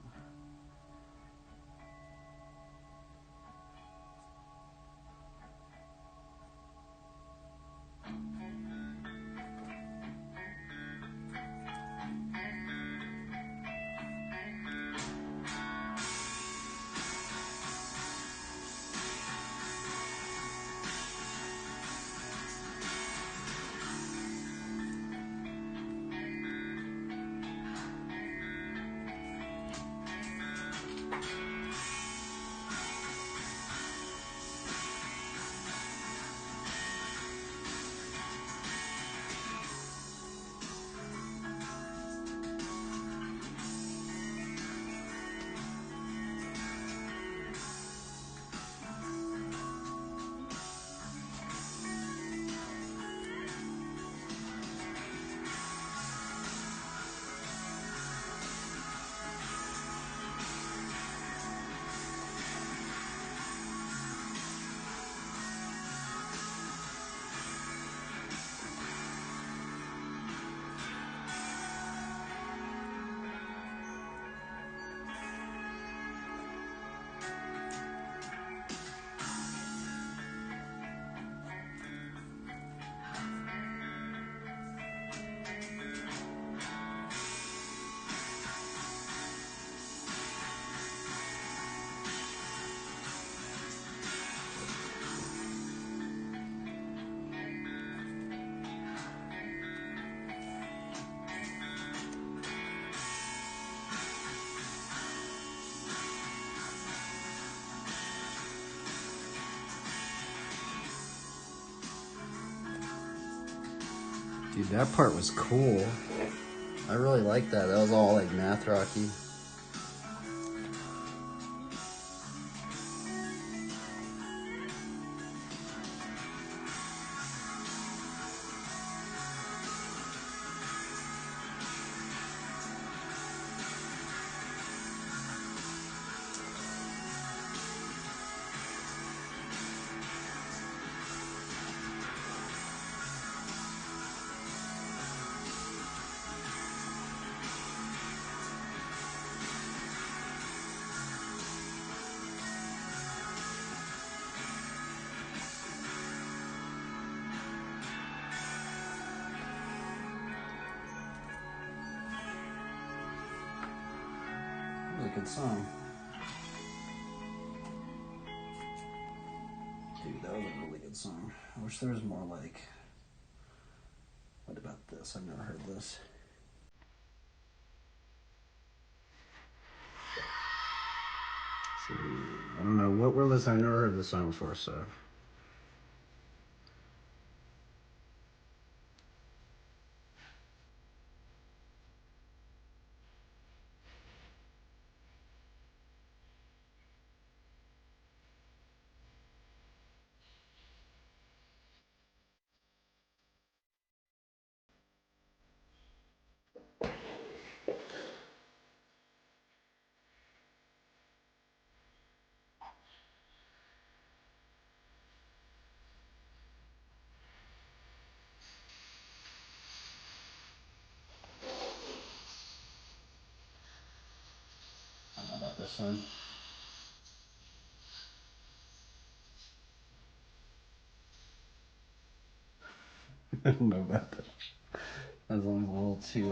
Dude, that part was cool. I really liked that. That was all like math rocky. Really good song. Dude, that was a really good song. I wish there was more like... What about this? I've never heard this. See, I don't know what we're listening. I've never heard this song before, so... I don't know about this one. I don't know about that. As long as a little too,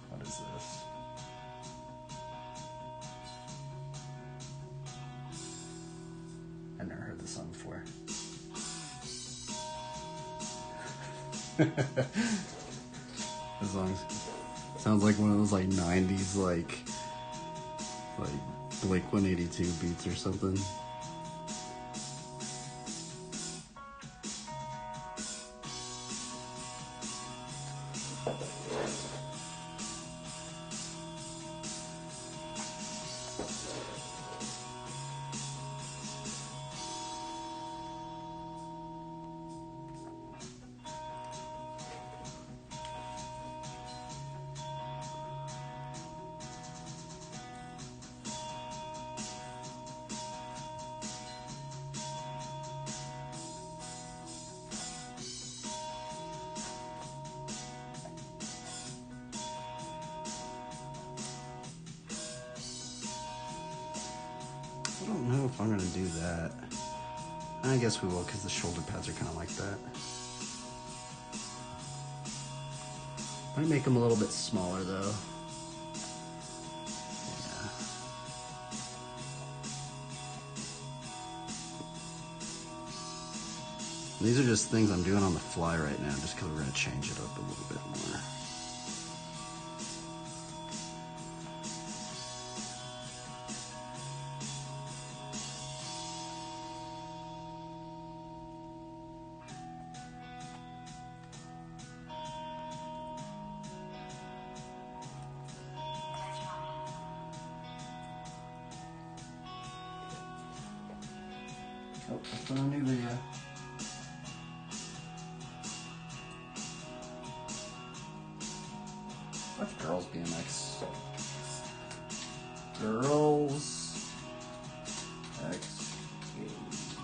what is this? I've never heard this song before. This song sounds like one of those like 90s like Blink 182 beats or something. I don't know if I'm gonna do that. I guess we will, because the shoulder pads are kind of like that. Might make them a little bit smaller though. Yeah. These are just things I'm doing on the fly right now, just because we're gonna change it up a little bit more. Oh, that's on a new video. What's Girls BMX? Girls X Games.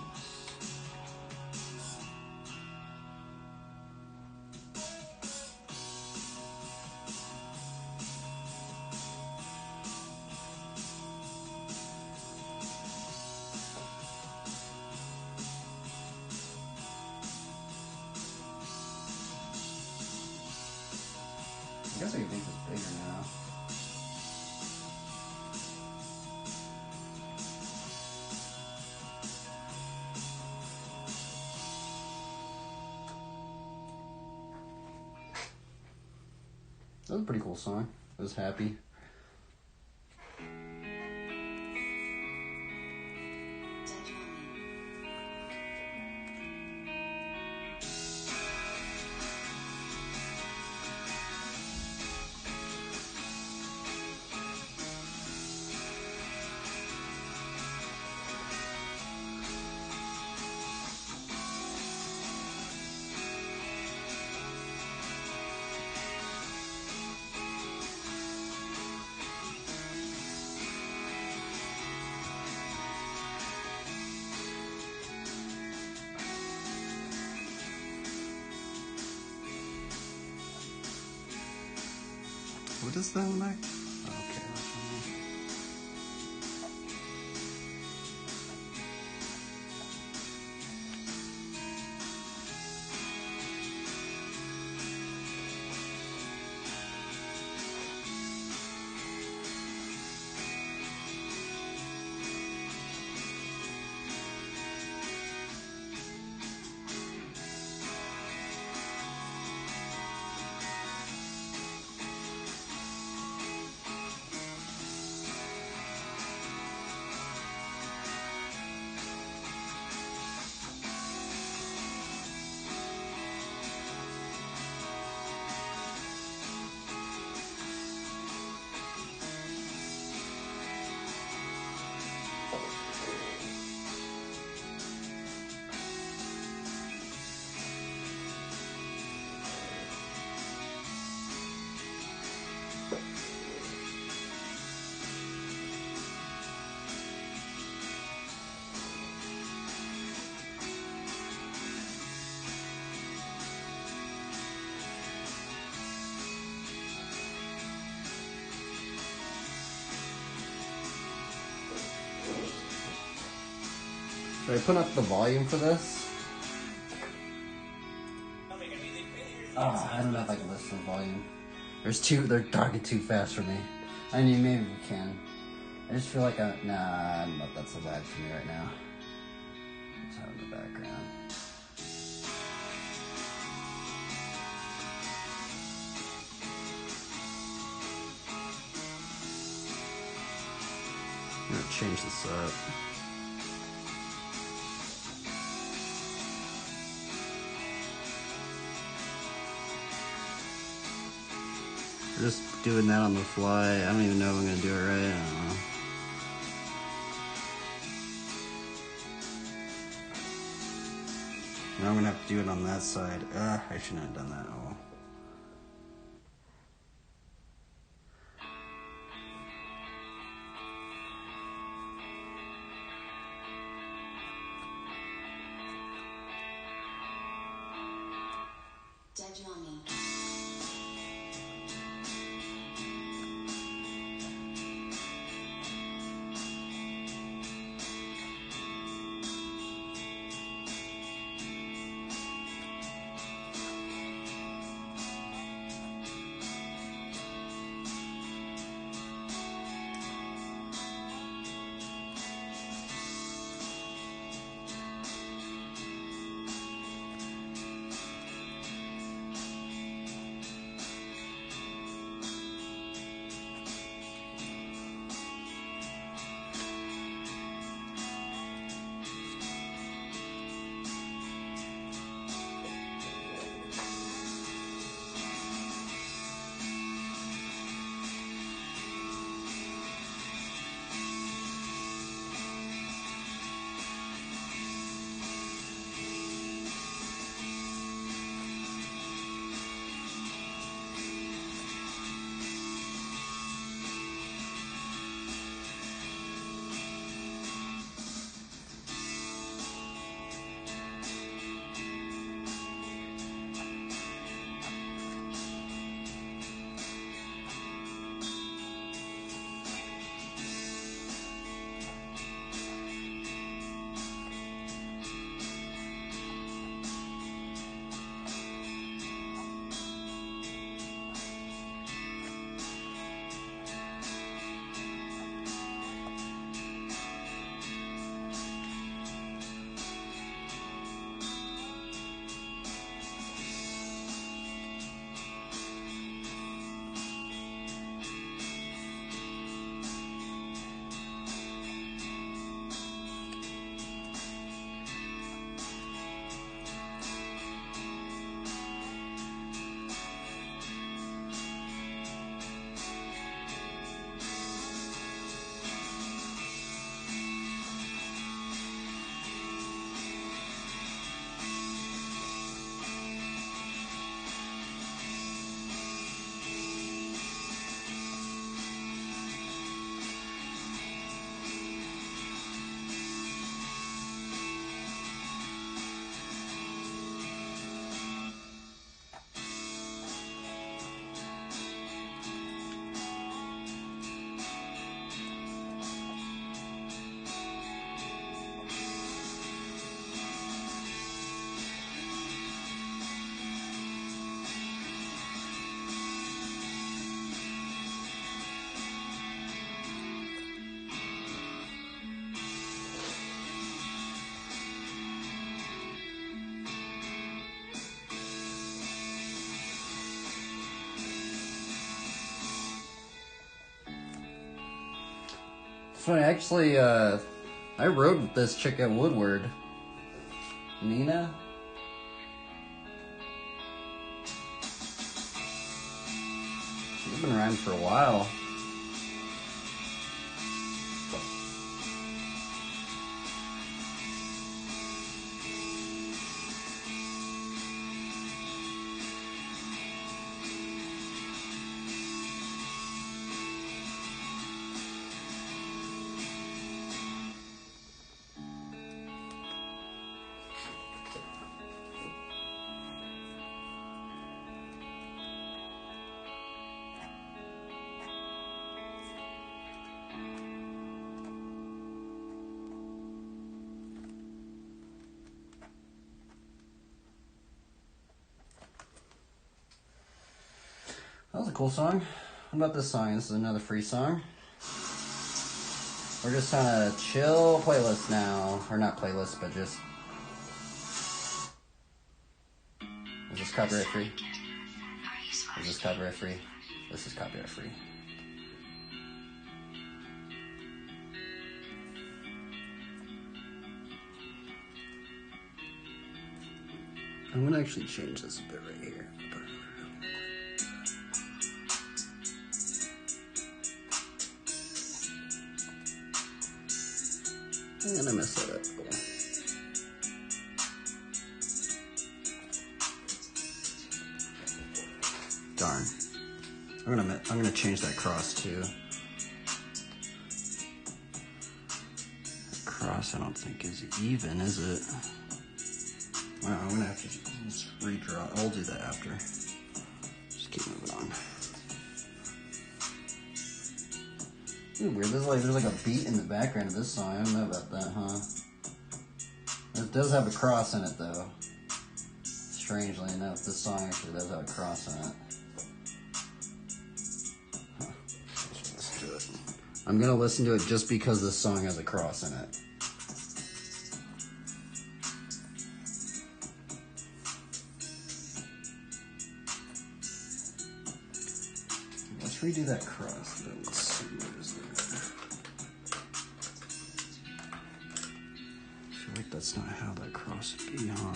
I guess I can make this bigger now. That was a pretty cool song. I was happy. What is that like? Okay. Should I put up the volume for this? I don't know if I can listen to the volume. They're talking too fast for me. I mean, maybe we can. I just feel like nah, I don't know if that's so bad for me right now. It's out in the background. I'm gonna change this up. Just doing that on the fly. I don't even know if I'm gonna do it right. I don't know. Now I'm gonna have to do it on that side. I shouldn't have done that. Oh well. Judge on me. Funny, actually, I rode with this chick at Woodward. Nina? She's been around for a while. a cool song. What about this song? This is another free song. We're just on a chill playlist now. Or not playlist, but just... Is this copyright free? Is this copyright free? This is copyright free. I'm gonna actually change this a bit right here. And I messed that up. Darn. I'm gonna change that cross too. Cross I don't think is even, is it? Wow, I'm gonna have to just redraw. I'll do that after. Just keep moving on. Ooh, weird. There's like a beat in the background of this song. I don't know about that, huh? It does have a cross in it, though. Strangely enough, this song actually does have a cross in it. Huh. Let's listen to it. I'm gonna listen to it just because this song has a cross in it. Let's redo that cross. Let's see what is there. I feel like that's not how that cross would be, huh?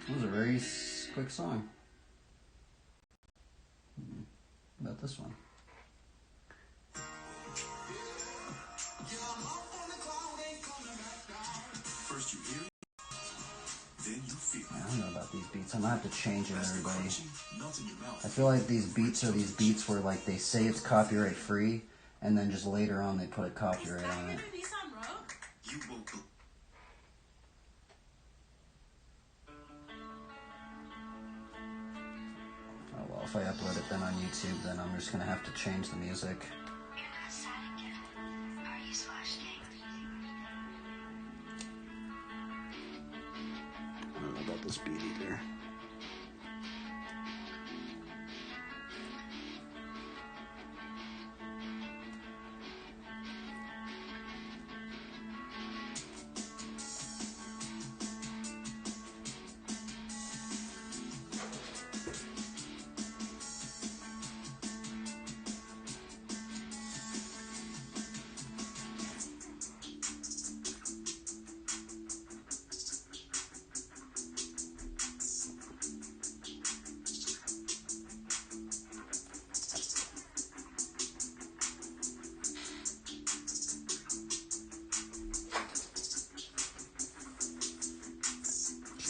That was a very quick song. About this one. First you hear, then you feel. I don't know about these beats. I'm gonna have to change it, everybody. Melt in your mouth. I feel like these beats are these beats where like they say it's copyright free, and then just later on they put a copyright on it. You won't go. Oh well, if I upload it then on YouTube, then I'm just gonna have to change the music. I don't know about this beat either.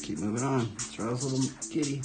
Keep moving on. Let's rouse little kitty.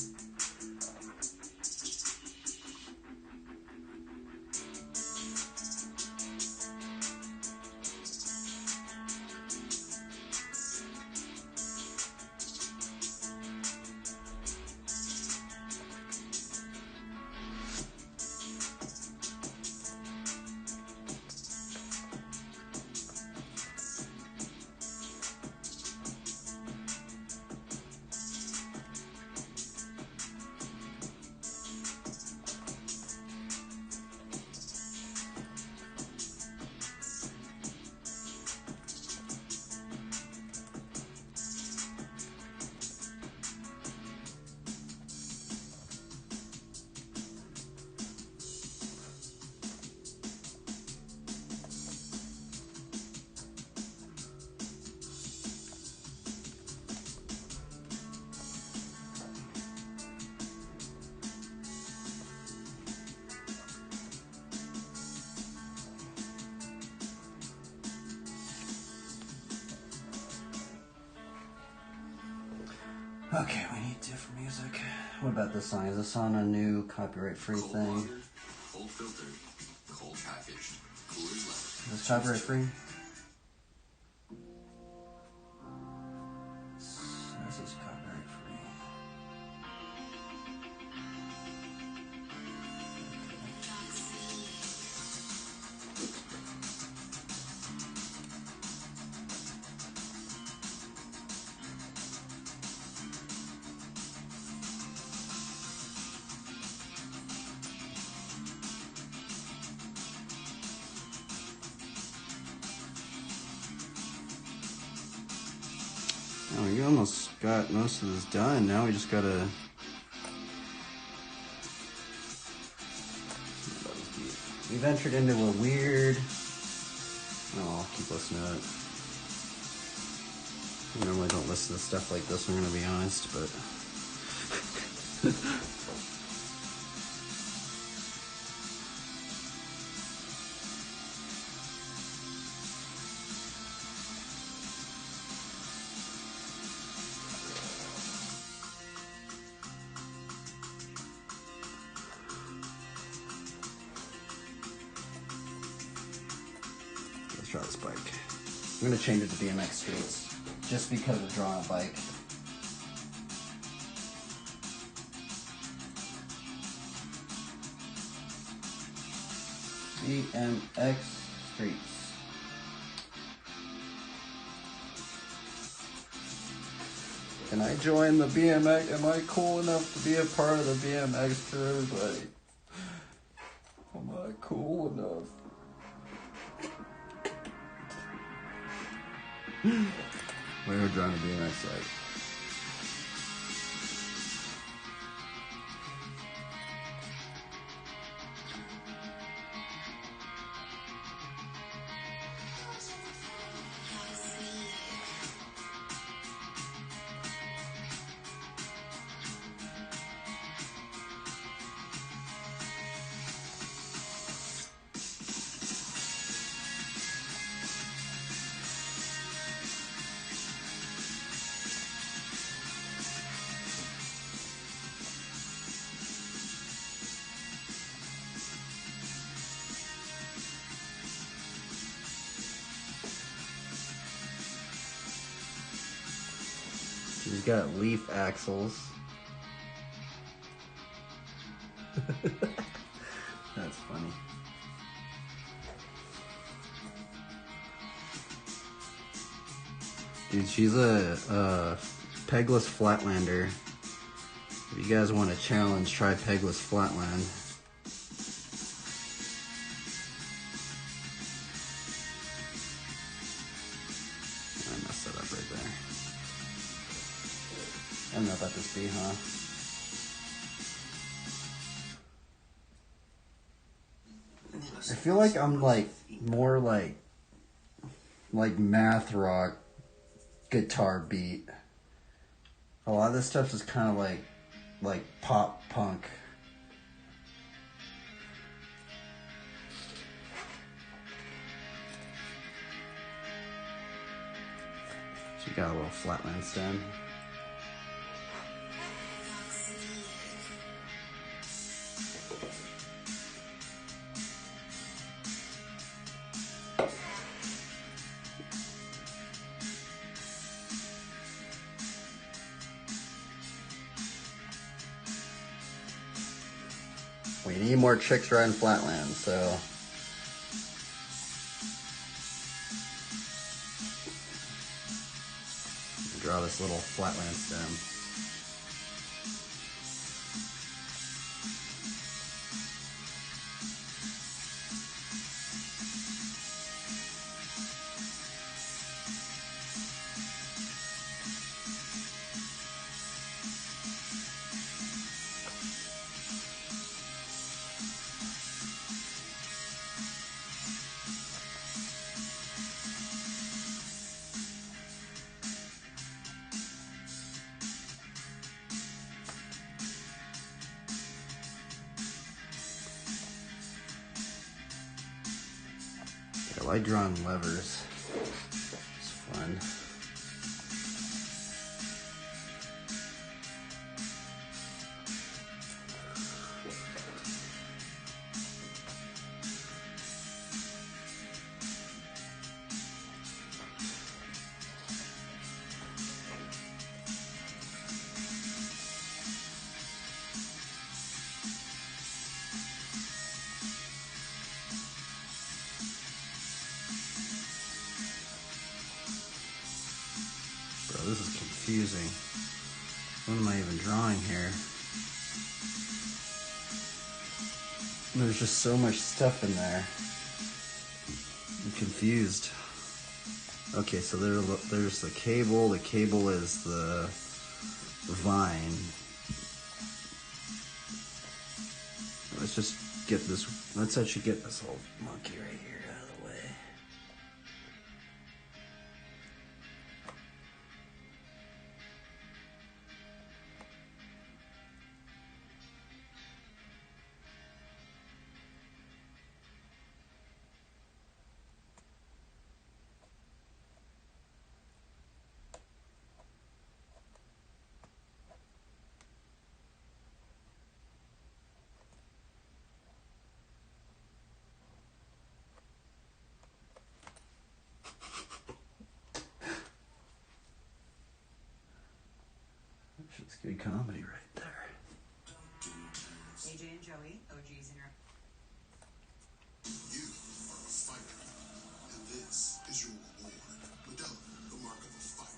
Okay, we need different music. What about this song? Is this on a new copyright-free Cold thing? water, cold filtered, cold packaged, Coors Light. Is this copyright-free? This is copyright-free. Oh, you almost got most of this done. Now we just gotta... We ventured into a weird... Oh, I'll keep listening to it. I normally don't listen to stuff like this, I'm gonna be honest, but... Let's try this bike. I'm gonna change it to BMX streets, just because of drawing a bike. BMX streets. Can I join the BMX? Am I cool enough to be a part of the BMX crew? Like, am I cool enough? We were drawing a BMX site. She's got leaf axles. That's funny. Dude, she's a pegless flatlander. If you guys want a challenge, try pegless flatland. I messed that up right there. I don't know about this bee, huh? I feel like I'm like more like math rock guitar beat. A lot of this stuff is kind of like pop punk. She got a little flatland stem. We need more chicks riding flatland, so draw this little flatland stem. I like drawing levers. It's fun. confusing. What am I even drawing here? There's just so much stuff in there. I'm confused. Okay, so there's the cable. The cable is the vine. Let's just get this. Let's actually get this whole monkey right here out of the way. It's good comedy right there. AJ and Joey, OGs in your. You are a fighter, and this is your reward. Medalla, the mark of a fighter.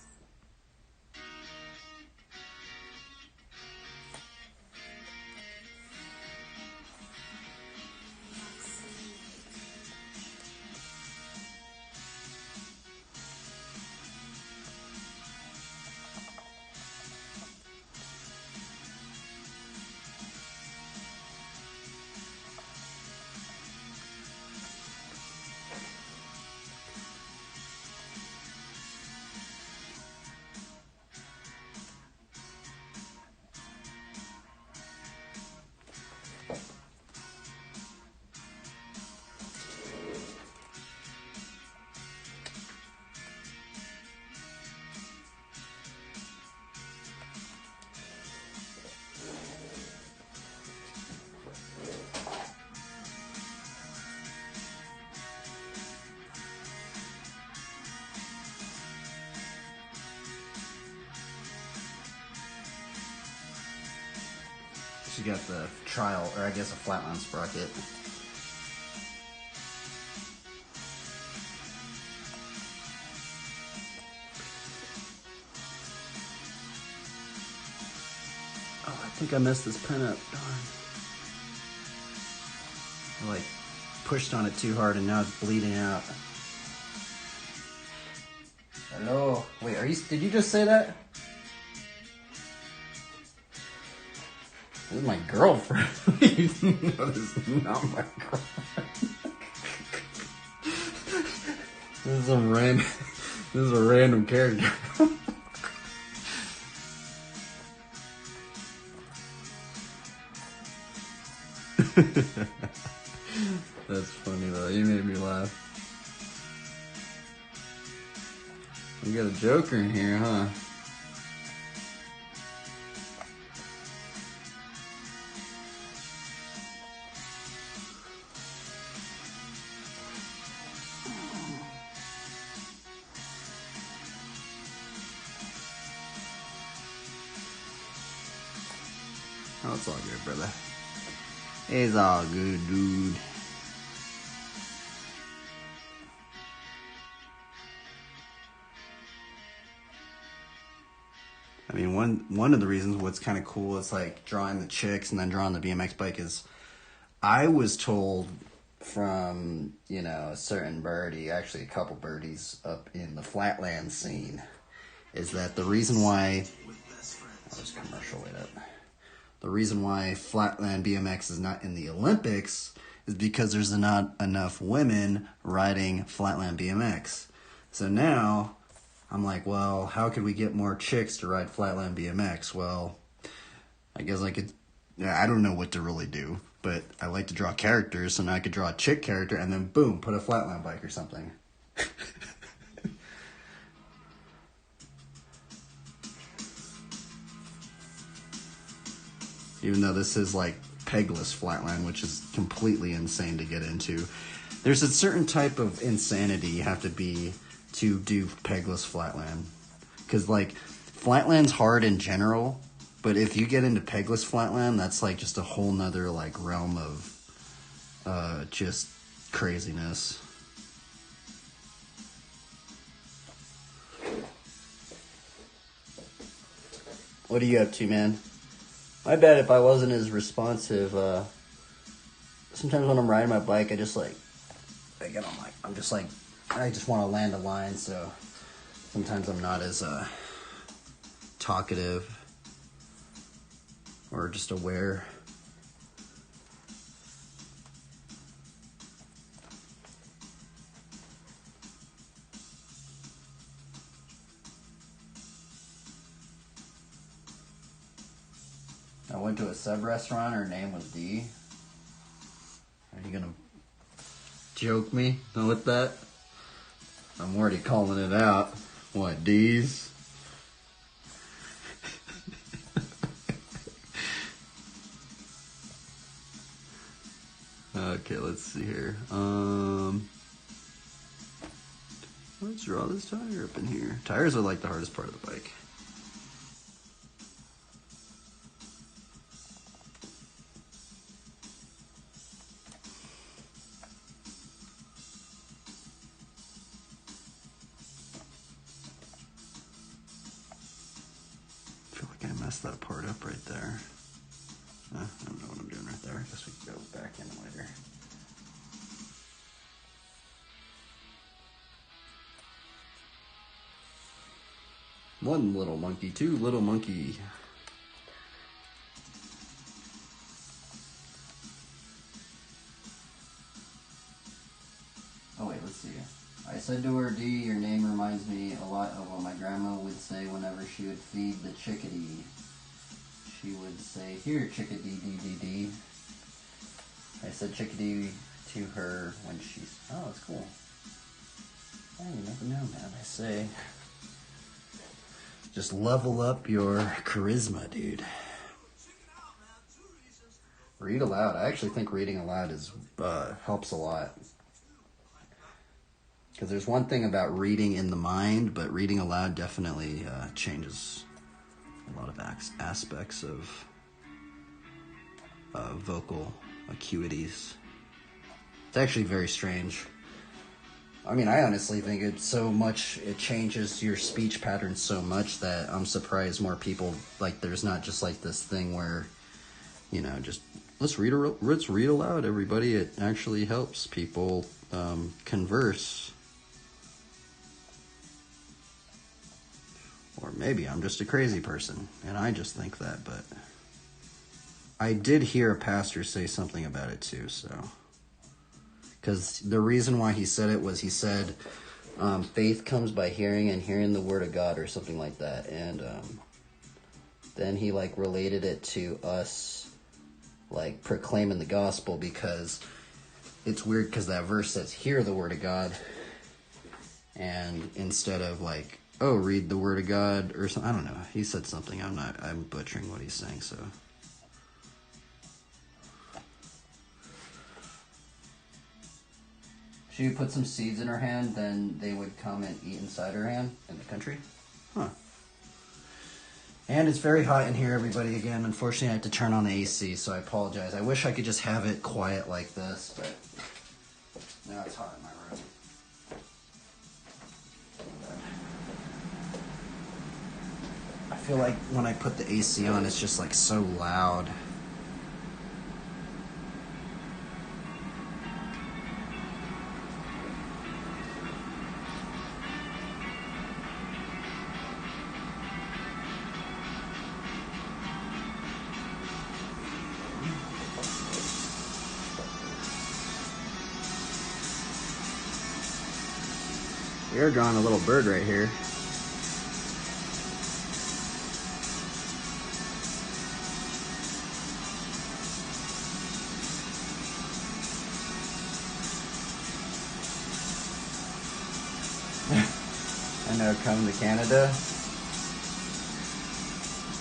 She got the trial, or I guess a flatline sprocket. Oh, I think I messed this pen up. Darn. I like pushed on it too hard and now it's bleeding out. Hello. Wait, did you just say that? This is my girlfriend. No, this is not my girlfriend. This is a random character. That's funny though. You made me laugh. You got a Joker in here, huh? Oh, it's all good, brother. It's all good, dude. I mean, one of the reasons what's kind of cool is like drawing the chicks and then drawing the BMX bike is I was told from, a certain birdie, actually a couple birdies up in the Flatland scene, is that the reason why, there's a commercial right up. The reason why Flatland BMX is not in the Olympics is because there's not enough women riding Flatland BMX. So now I'm like, well, how could we get more chicks to ride Flatland BMX? Well, I guess I could, I don't know what to really do, but I like to draw characters, so now I could draw a chick character and then boom, put a Flatland bike or something. Even though this is like pegless Flatland, which is completely insane to get into. There's a certain type of insanity you have to be to do pegless Flatland. Because like, Flatland's hard in general, but if you get into pegless Flatland, that's like just a whole nother like realm of just craziness. What are you up to, man? My bad if I wasn't as responsive. Sometimes when I'm riding my bike, I just like, I get on my, I'm just like, I just want to land a line, so sometimes I'm not as talkative or just aware. I went to a sub restaurant. Her name was D. Are you gonna joke me with that? I'm already calling it out. What, D's? Okay, let's see here. Let's draw this tire up in here. Tires are like the hardest part of the bike. I feel like I messed that part up right there. I don't know what I'm doing right there. I guess we can go back in later. One little monkey, two little monkey. Oh wait, let's see. I said to her, D, your name reminds me a lot of what my grandma would say whenever she would feed the chickadee. She would say, here, chickadee, dee. I said chickadee to her when she's, oh, it's cool. Oh, you never know, man. I say, just level up your charisma, dude. Read aloud. I actually think reading aloud is helps a lot. Because there's one thing about reading in the mind, but reading aloud definitely changes a lot of aspects of vocal acuities. It's actually very strange. I mean, I honestly think it changes your speech patterns so much that I'm surprised more people, like, there's not just like this thing where, you know, just let's read aloud, everybody. It actually helps people converse. Or maybe I'm just a crazy person, and I just think that, but I did hear a pastor say something about it too, so. Because the reason why he said it was he said, faith comes by hearing and hearing the word of God or something like that. And then he like related it to us like proclaiming the gospel, because it's weird because that verse says hear the word of God. And instead of like, oh, read the word of God or something. I don't know. He said something. I'm butchering what he's saying, so. She would put some seeds in her hand, then they would come and eat inside her hand in the country. Huh. And it's very hot in here, everybody, again. Unfortunately, I had to turn on the AC, so I apologize. I wish I could just have it quiet like this, but now it's hot in my room. I feel like when I put the AC on, it's just like so loud. We are drawing a little bird right here. I know, come to Canada.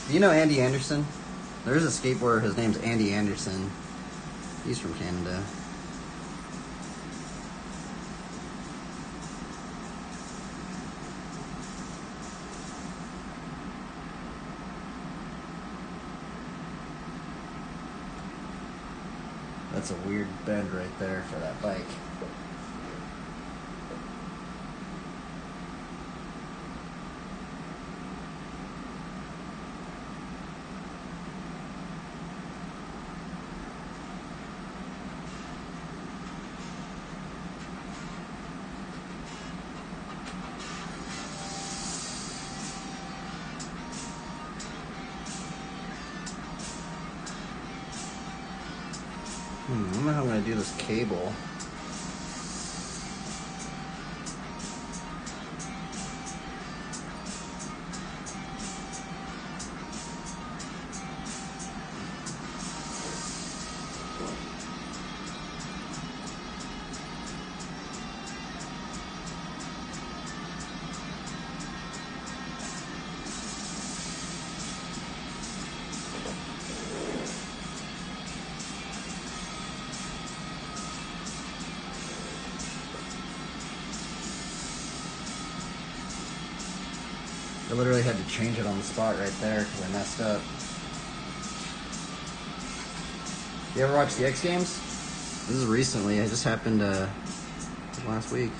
Do you know Andy Anderson? There's a skateboarder, his name's Andy Anderson. He's from Canada. That's a weird bend right there for that bike. know how I'm gonna do this cable. I literally had to change it on the spot right there because I messed up. You ever watch the X Games? This is recently. It just happened last week.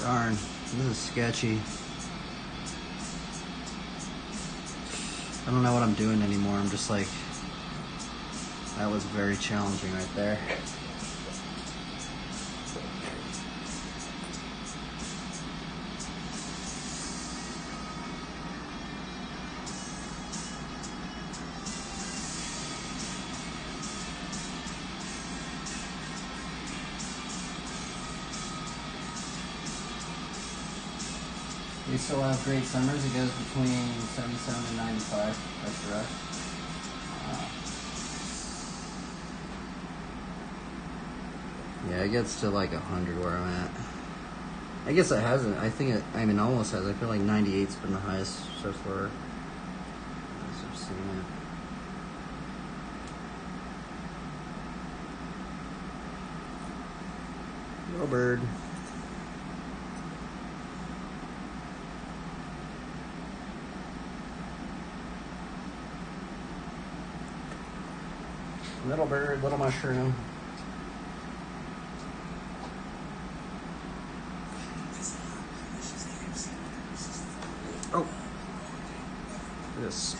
Darn, this is sketchy. I don't know what I'm doing anymore. I'm just like, that was very challenging right there. We still have great summers. It goes between 77 and 95. That's rough. Yeah, it gets to like 100 where I'm at. I guess it hasn't. I think it, I mean, almost has. I feel like 98's been the highest so far. I've seen it. Little bird. Little bird, little mushroom. Oh, this.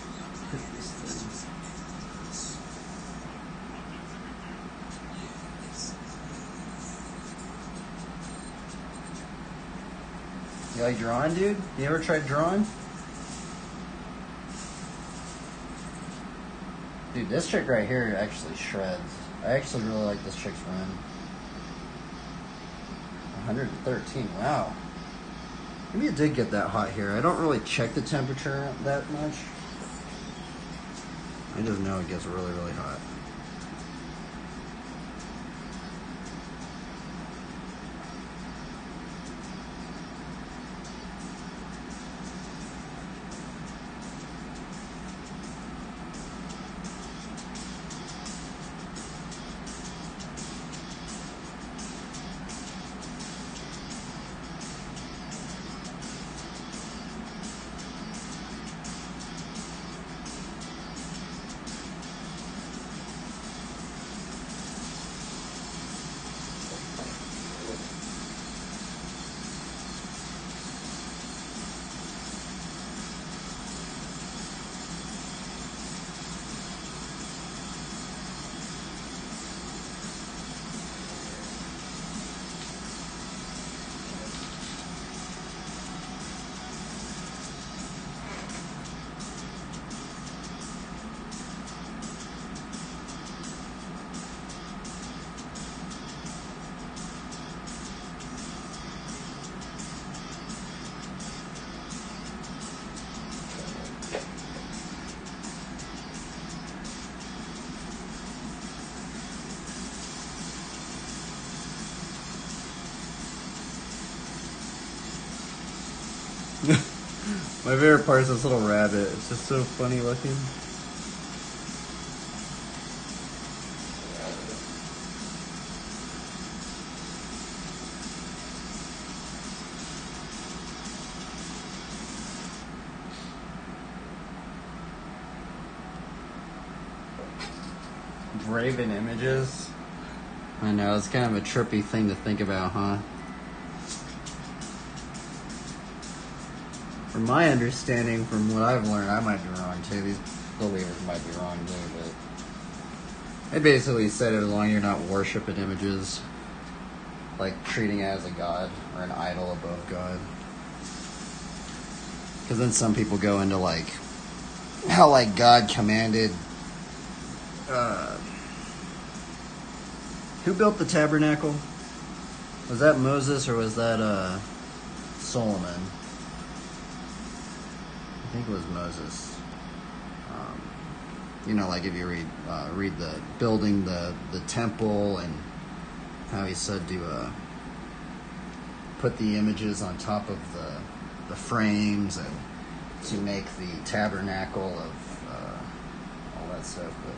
You like drawing, dude? You ever tried drawing? Dude, this chick right here actually shreds. I actually really like this chick's run. 113, wow. Maybe it did get that hot here. I don't really check the temperature that much. I just know it gets really, really hot. My favorite part is this little rabbit. It's just so funny looking. Graven images. I know, it's kind of a trippy thing to think about, huh? From my understanding, from what I've learned, I might be wrong too. These believers might be wrong too, but they basically said as long as you're not worshiping images, like treating it as a god or an idol above God. Because then some people go into like how like God commanded. Who built the tabernacle? Was that Moses or was that Solomon? I think it was Moses. You know, like if you read the building the temple and how he said to put the images on top of the frames and to make the tabernacle of all that stuff. But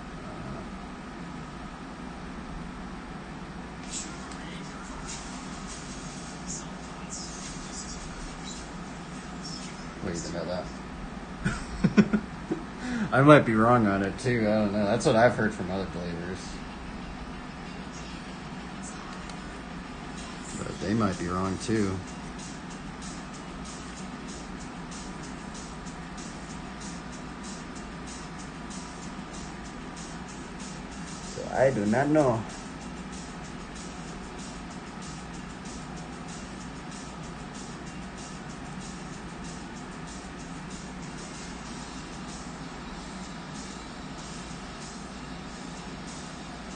what do you think about that? I might be wrong on it too. I don't know. That's what I've heard from other believers. But they might be wrong too. So I do not know.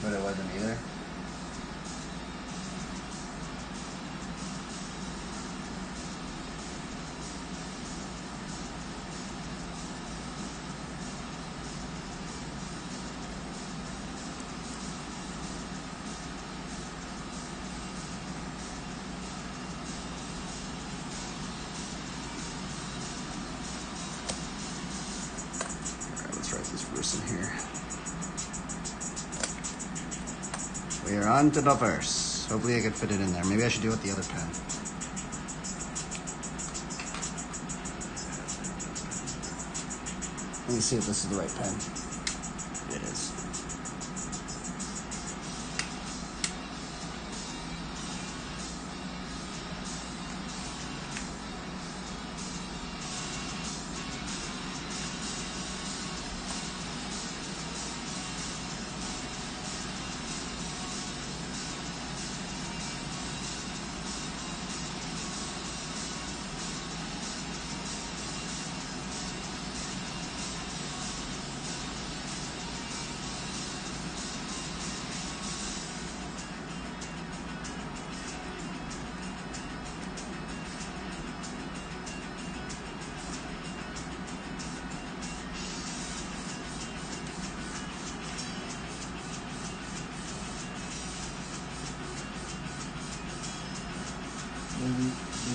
But it wasn't either. Alright, let's write this verse in here. We are on to the verse. Hopefully I can fit it in there. Maybe I should do it with the other pen. Let me see if this is the right pen. It is.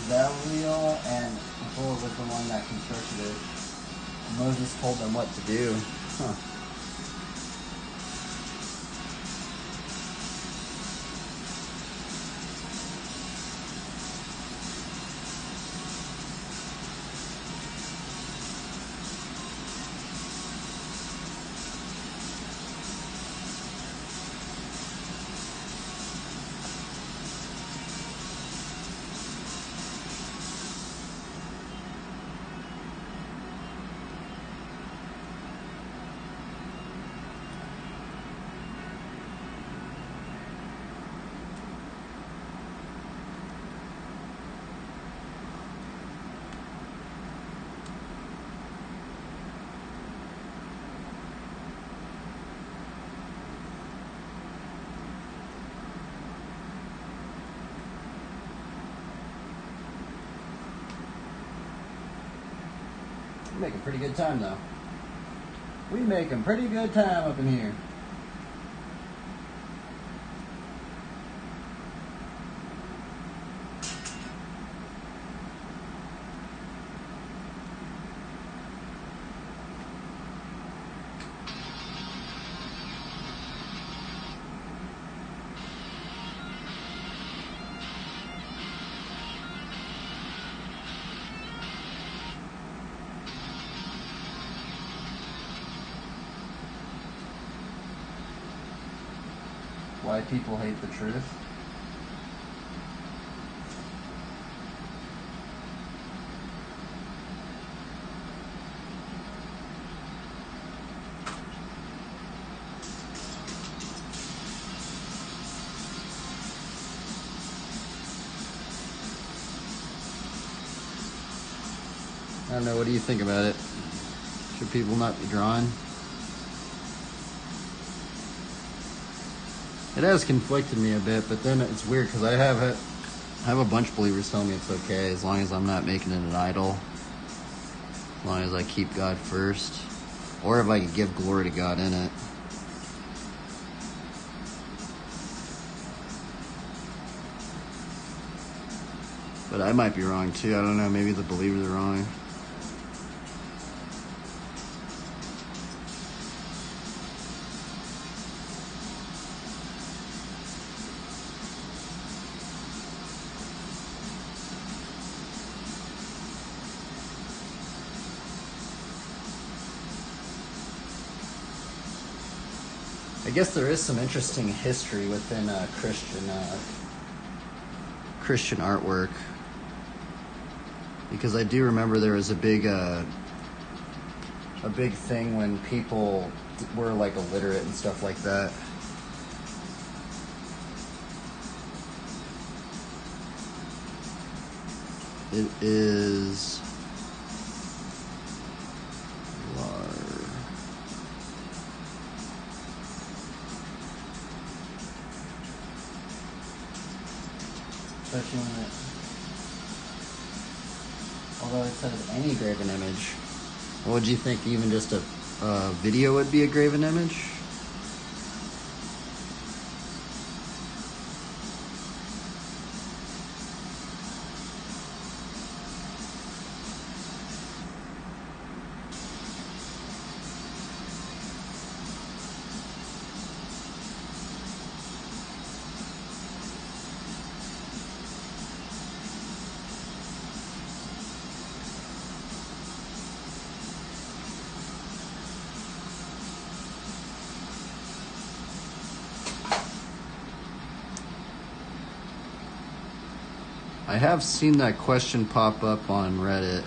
Bezaleel and Hur was the one that constructed it. Moses told them what to do. Huh. We're making pretty good time though. We making pretty good time up in here. Why people hate the truth? I don't know, what do you think about it? Should people not be drawn? It has conflicted me a bit, but then it's weird because I have a bunch of believers telling me it's okay as long as I'm not making it an idol, as long as I keep God first, or if I could give glory to God in it. But I might be wrong too. I don't know. Maybe the believers are wrong. I guess there is some interesting history within Christian artwork, because I do remember there was a big thing when people were like illiterate and stuff like that. It is especially when it, although it says any graven image. What would you think? Even just a video would be a graven image? I have seen that question pop up on Reddit.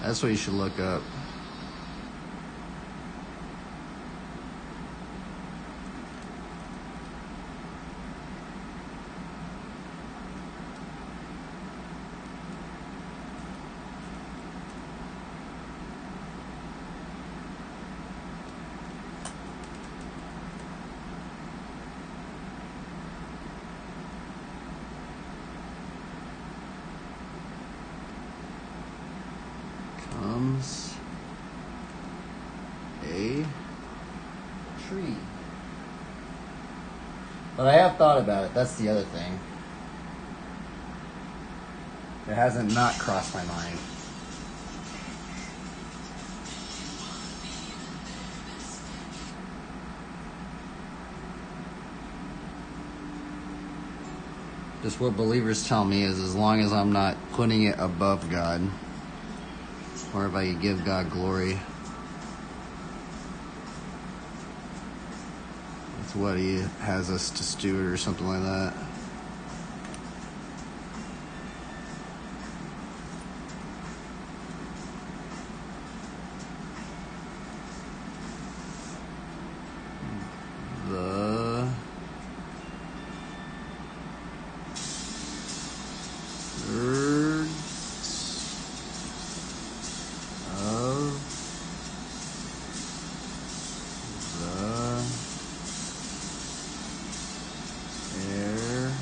That's what you should look up. Comes a tree. But I have thought about it. That's the other thing. It hasn't not crossed my mind. Just what believers tell me is as long as I'm not putting it above God, or if I could give God glory, that's what He has us to steward or something like that. The words of the air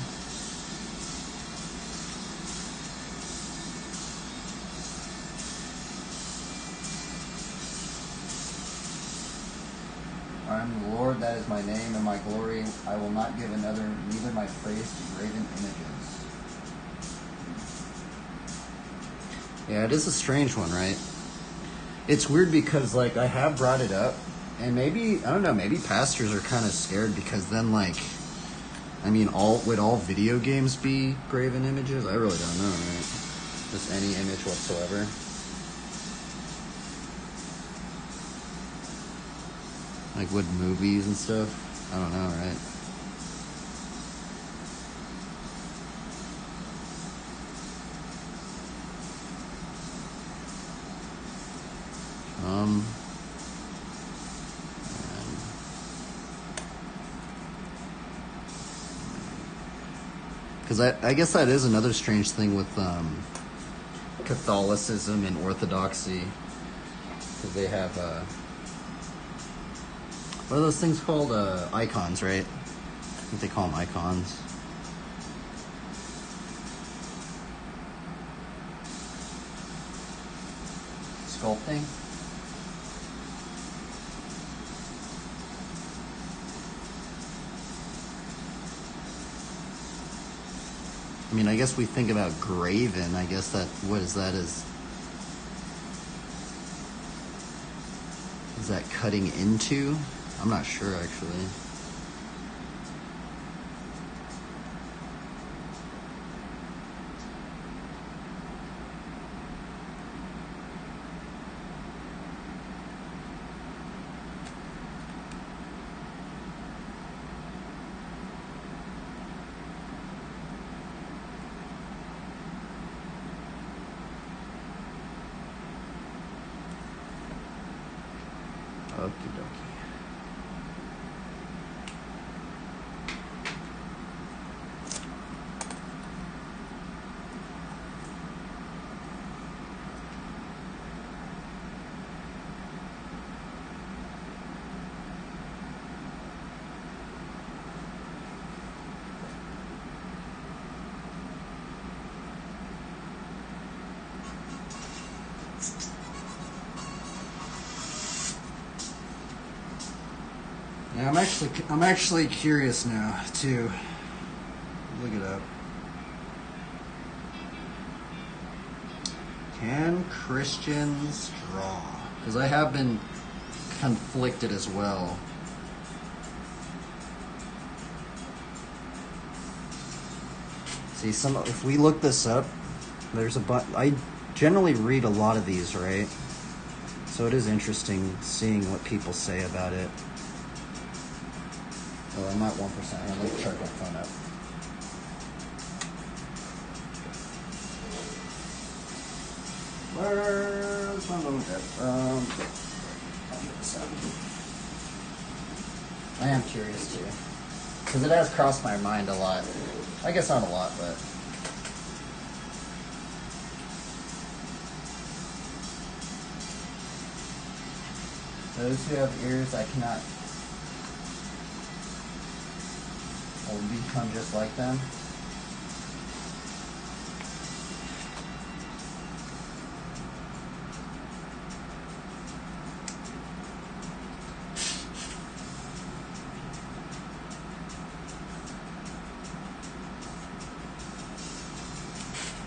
I am the Lord, that is my name, and my glory I will not give another, neither my praise to graven images. Yeah, it is a strange one, right? It's weird because, like, I have brought it up, and maybe, I don't know, maybe pastors are kind of scared because then, like, I mean, would all video games be graven images? I really don't know, right? Just any image whatsoever. Like, would movies and stuff? I don't know, right? Because I guess that is another strange thing with Catholicism and Orthodoxy. Because they have, what are those things called? Icons, right? I think they call them icons. Sculpting. I mean, I guess we think about graven. I guess that, what is that? Is that cutting into? I'm not sure, actually. Okie dokie. Yeah, I'm actually curious now to look it up. Can Christians draw? Because I have been conflicted as well. See, if we look this up, there's I generally read a lot of these, right? So it is interesting seeing what people say about it. Oh, I'm not 1%. I'm going to charge my phone up. Where's my phone at? 100%. I am curious too. Because it has crossed my mind a lot. I guess not a lot, but... Those who have ears, I cannot... will become just like them.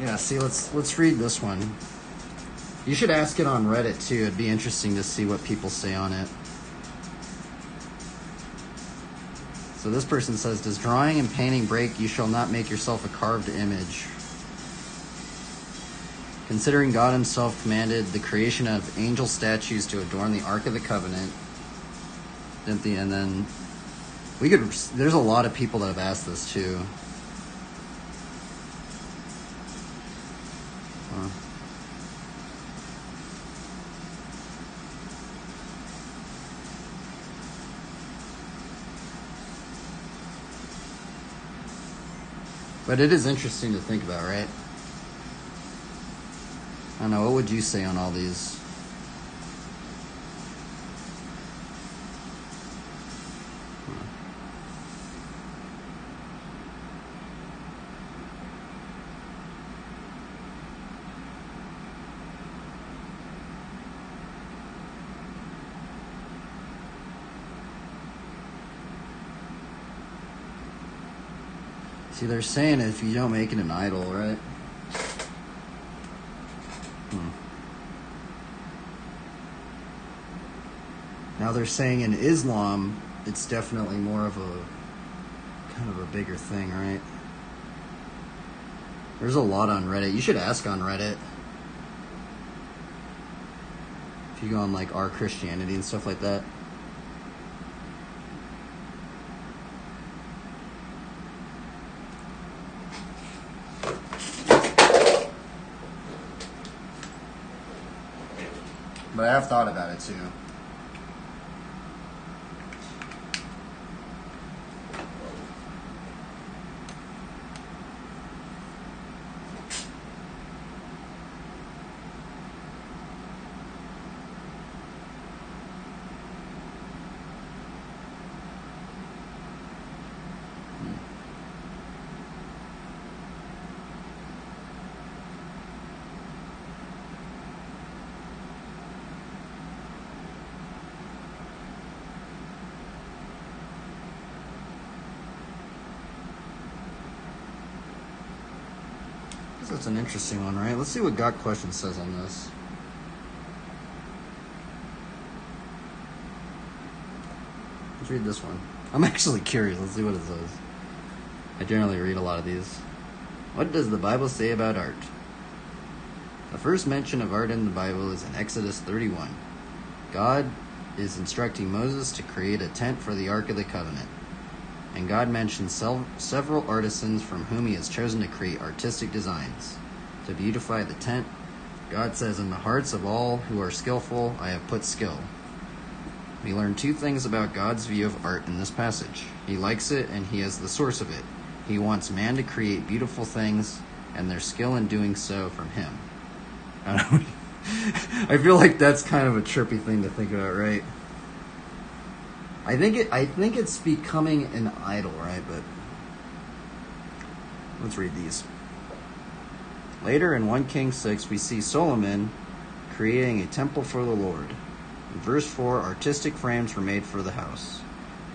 Yeah, see, let's read this one. You should ask it on Reddit too. It'd be interesting to see what people say on it. So this person says, does drawing and painting break? You shall not make yourself a carved image. Considering God himself commanded the creation of angel statues to adorn the Ark of the Covenant. And then there's a lot of people that have asked this too. But it is interesting to think about, right? I don't know, what would you say on all these? See, they're saying if you don't make it an idol, right? Now they're saying in Islam, it's definitely more of a kind of a bigger thing, right? There's a lot on Reddit. You should ask on Reddit. If you go on like Our Christianity and stuff like that. But I have thought about it too. That's an interesting one, right? Let's see what Got Questions says on this. Let's read this one. I'm actually curious. Let's see what it says. I generally read a lot of these. What does the Bible say about art? The first mention of art in the Bible is in Exodus 31. God is instructing Moses to create a tent for the Ark of the Covenant. And God mentions several artisans from whom he has chosen to create artistic designs. To beautify the tent, God says, in the hearts of all who are skillful, I have put skill. We learn two things about God's view of art in this passage. He likes it, and he is the source of it. He wants man to create beautiful things, and their skill in doing so from him. I feel like that's kind of a trippy thing to think about, right? I think it's becoming an idol, right? But let's read these. Later in 1 Kings 6, we see Solomon creating a temple for the Lord. In verse 4, artistic frames were made for the house.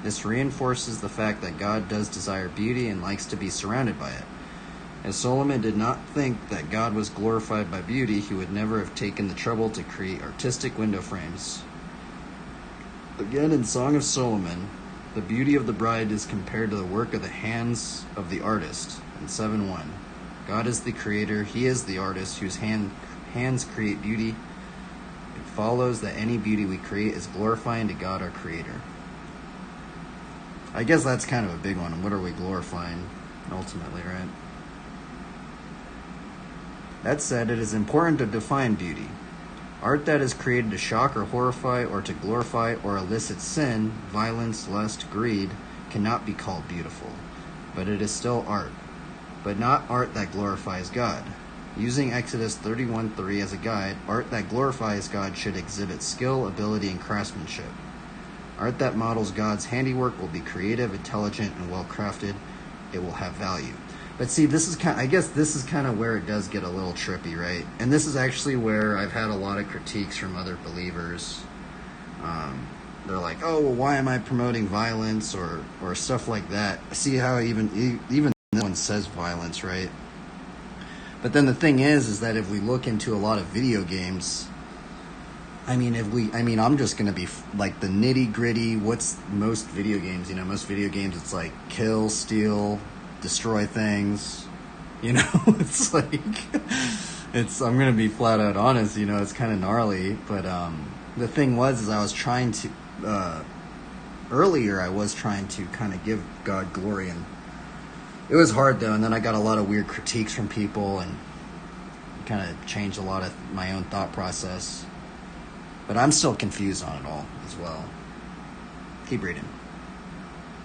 This reinforces the fact that God does desire beauty and likes to be surrounded by it. As Solomon did not think that God was glorified by beauty, he would never have taken the trouble to create artistic window frames. Again, in Song of Solomon, the beauty of the bride is compared to the work of the hands of the artist in 7:1. God is the creator, he is the artist whose hands create beauty. It follows that any beauty we create is glorifying to God, our creator. I guess that's kind of a big one. What are we glorifying ultimately, right? That said, it is important to define beauty. Art that is created to shock or horrify or to glorify or elicit sin, violence, lust, greed, cannot be called beautiful. But it is still art. But not art that glorifies God. Using Exodus 31:3 as a guide, art that glorifies God should exhibit skill, ability, and craftsmanship. Art that models God's handiwork will be creative, intelligent, and well-crafted. It will have value. But see, this is kind of where it does get a little trippy, right? And this is actually where I've had a lot of critiques from other believers. They're like, "Oh, well, why am I promoting violence or stuff like that?" See how even no one says violence, right? But then the thing is that if we look into a lot of video games, I'm just gonna be like the nitty gritty. What's most video games? Most video games, it's like kill, steal, destroy things, it's like, I'm gonna be flat out honest, it's kind of gnarly, but the thing was I was trying to earlier I was trying to kind of give God glory, and it was hard though, and then I got a lot of weird critiques from people and kind of changed a lot of my own thought process, but I'm still confused on it all as well. Keep reading.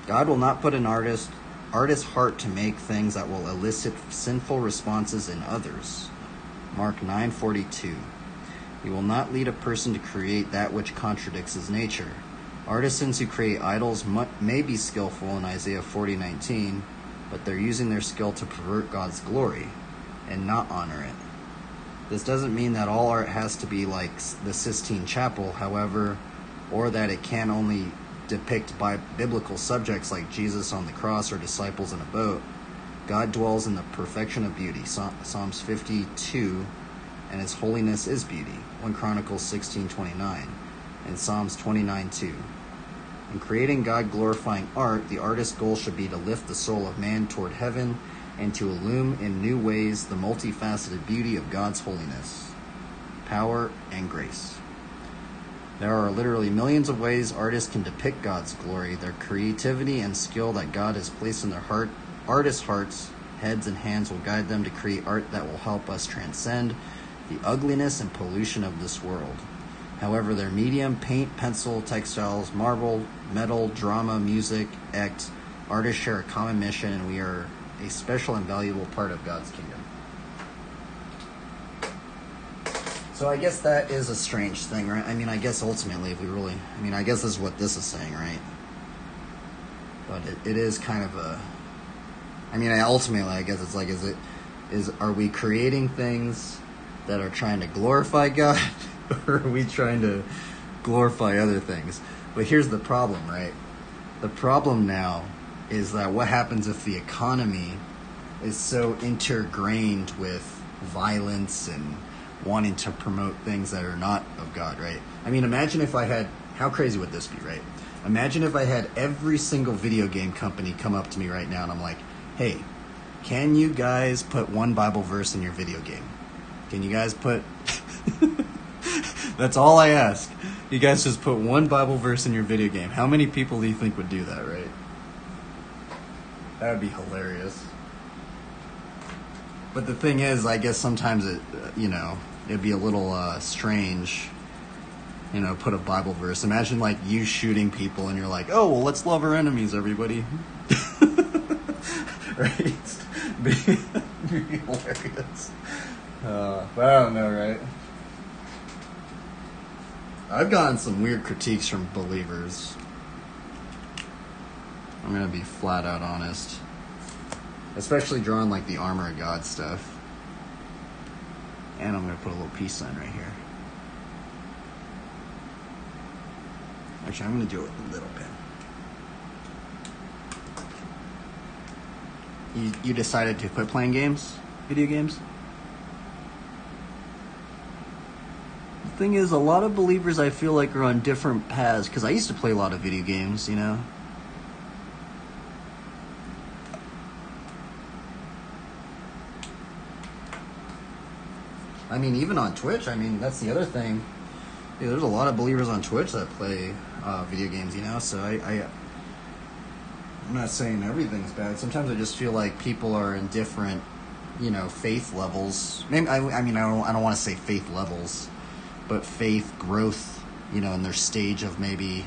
God will not put an artist's heart to make things that will elicit sinful responses in others. Mark 9:42. He will not lead a person to create that which contradicts his nature. Artisans who create idols may be skillful in Isaiah 40:19, but they're using their skill to pervert God's glory and not honor it. This doesn't mean that all art has to be like the Sistine Chapel, however, or that it can only depict biblical subjects like Jesus on the cross or disciples in a boat. God dwells in the perfection of beauty, Psalms 52, and his holiness is beauty, 1 Chronicles 16:29, and Psalms 29:2. In creating God-glorifying art, the artist's goal should be to lift the soul of man toward heaven and to illumine in new ways the multifaceted beauty of God's holiness, power, and grace. There are literally millions of ways artists can depict God's glory. Their creativity and skill that God has placed in their artists' hearts, heads, and hands will guide them to create art that will help us transcend the ugliness and pollution of this world. However, their medium, paint, pencil, textiles, marble, metal, drama, music, act, artists share a common mission, and we are a special and valuable part of God's kingdom. So I guess that is a strange thing, right? I mean, I guess ultimately, if we really, I mean, I guess this is what this is saying, right? But it is kind of a, I mean, ultimately, I guess it's like, are we creating things that are trying to glorify God, or are we trying to glorify other things? But here's the problem, right? The problem now is that what happens if the economy is so intergrained with violence and wanting to promote things that are not of God, right? I mean, imagine if I had, how crazy would this be, right? Imagine if I had every single video game company come up to me right now and I'm like, hey, can you guys put one Bible verse in your video game? Can you guys put... That's all I ask. You guys just put one Bible verse in your video game. How many people do you think would do that, right? That would be hilarious. But the thing is, I guess sometimes it'd be a little strange, put a Bible verse. Imagine like you shooting people and you're like, oh, well, let's love our enemies, everybody. Right? Be hilarious. But I don't know, right? I've gotten some weird critiques from believers. I'm going to be flat out honest. Especially drawing like the armor of God stuff. And I'm going to put a little peace sign right here. Actually, I'm going to do it with a little pen. You decided to quit playing games? Video games? The thing is, a lot of believers I feel like are on different paths. Because I used to play a lot of video games, I mean, even on Twitch, I mean, that's the other thing. Yeah, there's a lot of believers on Twitch that play video games, so I'm not saying everything's bad. Sometimes I just feel like people are in different, faith levels. Maybe, I don't want to say faith levels, but faith growth, in their stage of maybe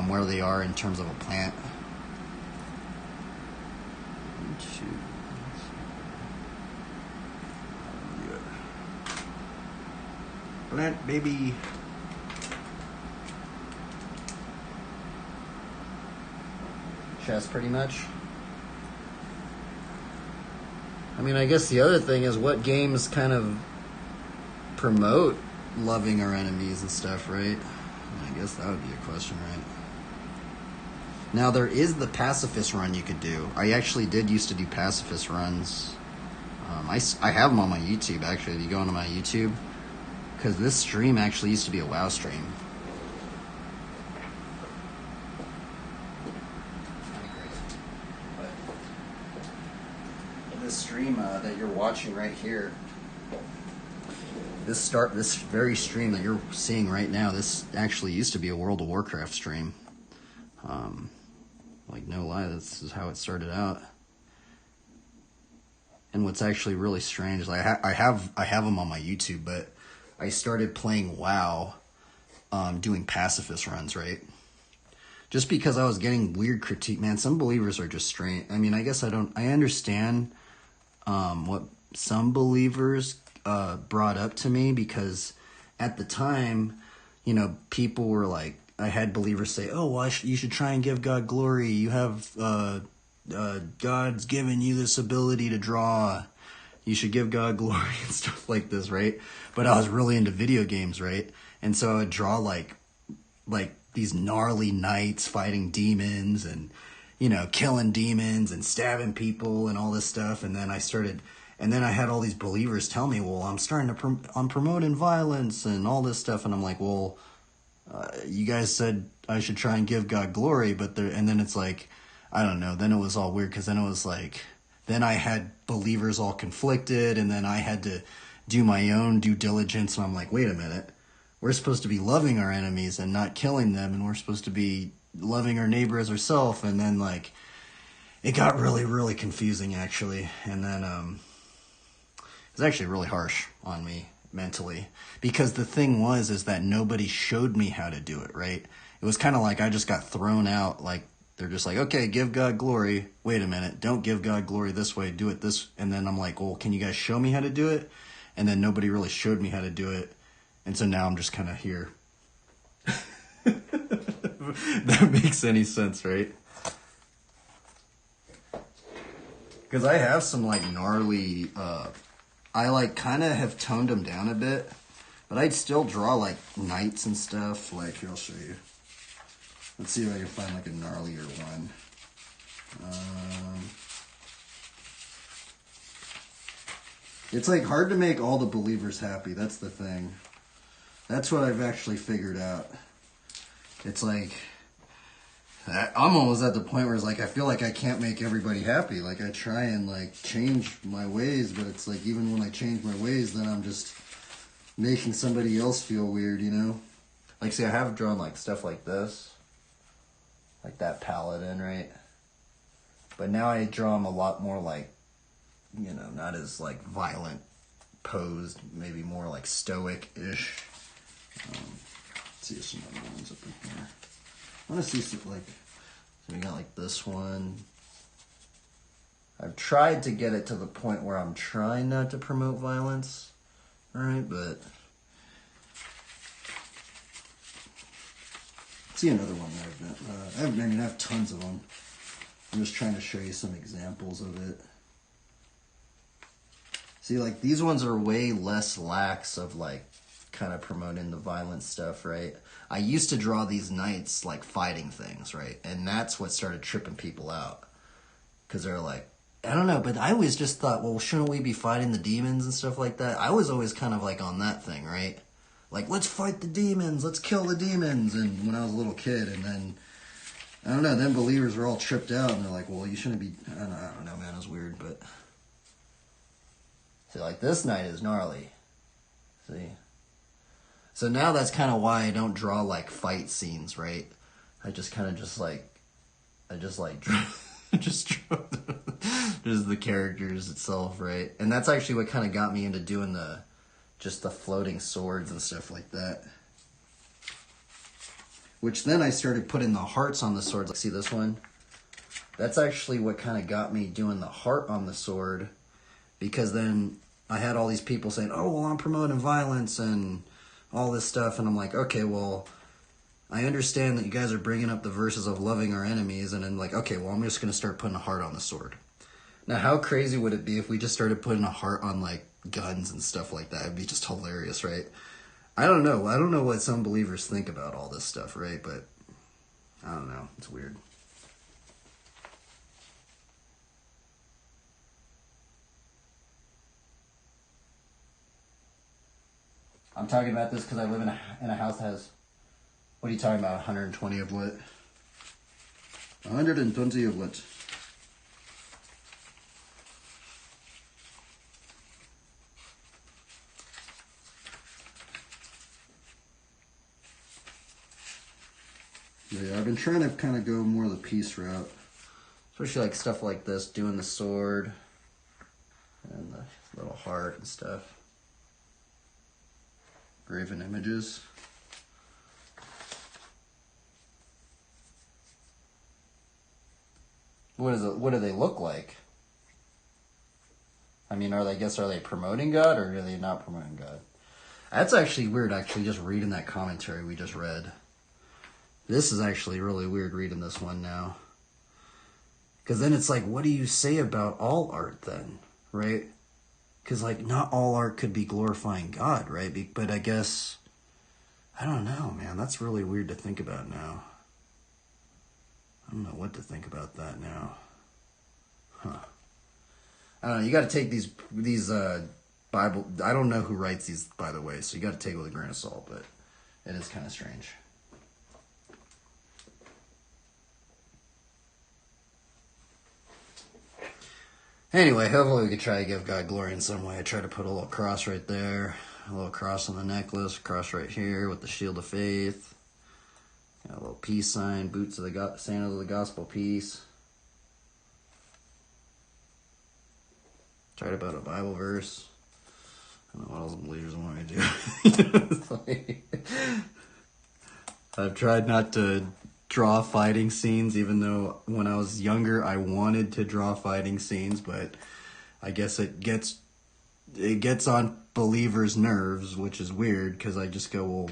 where they are in terms of a plant. Plant, baby. Chest, pretty much. I mean, I guess the other thing is what games kind of promote loving our enemies and stuff, right? I guess that would be a question, right? Now, there is the pacifist run you could do. I actually did used to do pacifist runs. I have them on my YouTube, actually. If you go onto my YouTube, because this stream actually used to be a WoW stream. But this stream that you're watching right here, this very stream that you're seeing right now, this actually used to be a World of Warcraft stream. Like, no lie, this is how it started out. And what's actually really strange, like I have them on my YouTube, but I started playing WoW, doing pacifist runs, right? Just because I was getting weird critique. Man, some believers are just strange. I mean, I guess I understand what some believers brought up to me, because at the time, people were like, I had believers say, oh, well, you should try and give God glory. You have, God's given you this ability to draw. You should give God glory and stuff like this, right? But I was really into video games, right? And so I would draw like these gnarly knights fighting demons and, killing demons and stabbing people and all this stuff. And then I had all these believers tell me, well, I'm starting to, I'm promoting violence and all this stuff. And I'm like, well, you guys said I should try and give God glory, and then it's like, I don't know. Then it was all weird, because then it was like, then I had believers all conflicted, and then I had to do my own due diligence, and I'm like, wait a minute. We're supposed to be loving our enemies and not killing them, and we're supposed to be loving our neighbor as ourselves, and then, like, it got really, really confusing, actually, and then, it was actually really harsh on me, mentally, because the thing is that nobody showed me how to do it, right? It was kind of like I just got thrown out. Like, they're just like, okay, give God glory. Wait a minute, don't give God glory this way, do it this. And then I'm like, well, can you guys show me how to do it? And then nobody really showed me how to do it. And so now I'm just kind of here. That makes any sense, right? Because I have some like gnarly, I like kind of have toned them down a bit, but I'd still draw like knights and stuff. Like, here, I'll show you. Let's see if I can find like a gnarlier one. It's like hard to make all the believers happy. That's the thing. That's what I've actually figured out. It's like, I'm almost at the point where it's like, I feel like I can't make everybody happy. Like, I try and like change my ways, but it's like, even when I change my ways, then I'm just making somebody else feel weird, you know? Like, see, I have drawn like stuff like this. Like that Paladin, right? But now I draw them a lot more like, you know, not as like violent posed, maybe more like stoic-ish. Let's see if some other ones up in here. I want to see some, like, so we got like this one. I've tried to get it to the point where I'm trying not to promote violence, right? But see another one that I've done. I have tons of them. I'm just trying to show you some examples of it. See, like, these ones are way less lax of, like, kind of promoting the violent stuff, right? I used to draw these knights, like, fighting things, right? And that's what started tripping people out. Because they're like, I don't know, but I always just thought, well, shouldn't we be fighting the demons and stuff like that? I was always kind of, like, on that thing, right? Like, let's fight the demons, let's kill the demons. And when I was a little kid, and then, I don't know, then believers were all tripped out, and they're like, well, you shouldn't be, I don't know, man, it was weird, but... See, like, this knight is gnarly. See? So now that's kind of why I don't draw, like, fight scenes, right? I just kind of just, like, draw, just draw just the characters itself, right? And that's actually what kind of got me into doing just the floating swords and stuff like that. Which then I started putting the hearts on the swords. Like, see this one? That's actually what kind of got me doing the heart on the sword. Because then I had all these people saying, oh, well, I'm promoting violence and all this stuff. And I'm like, okay, well, I understand that you guys are bringing up the verses of loving our enemies. And then like, okay, well, I'm just going to start putting a heart on the sword. Now, how crazy would it be if we just started putting a heart on, like, guns and stuff like that? It'd be just hilarious, right? I don't know. I don't know what some believers think about all this stuff, right? But I don't know. It's weird. I'm talking about this because I live in a house that has, what are you talking about, 120 of what? 120 of what? Yeah, I've been trying to kind of go more the peace route. Especially like stuff like this, doing the sword and the little heart and stuff. Graven images. What is it? What do they look like? I mean, are they promoting God, or are they not promoting God? That's actually weird, actually, just reading that commentary we just read. This is actually really weird reading this one now. Because then it's like, what do you say about all art then, right? Because, like, not all art could be glorifying God, right? But I guess, I don't know, man. That's really weird to think about now. I don't know what to think about that now. Huh. I don't know. You got to take these Bible... I don't know who writes these, by the way, so you got to take it with a grain of salt, but it is kind of strange. Anyway, hopefully we could try to give God glory in some way. I try to put a little cross right there, a little cross on the necklace, cross right here with the shield of faith, got a little peace sign, boots of the sandals of the gospel peace. Try to put a Bible verse. don't know what else believers want me to do. It's like, I've tried not to draw fighting scenes, even though when I was younger I wanted to draw fighting scenes, but I guess it gets on believers' nerves, which is weird because I just go, well,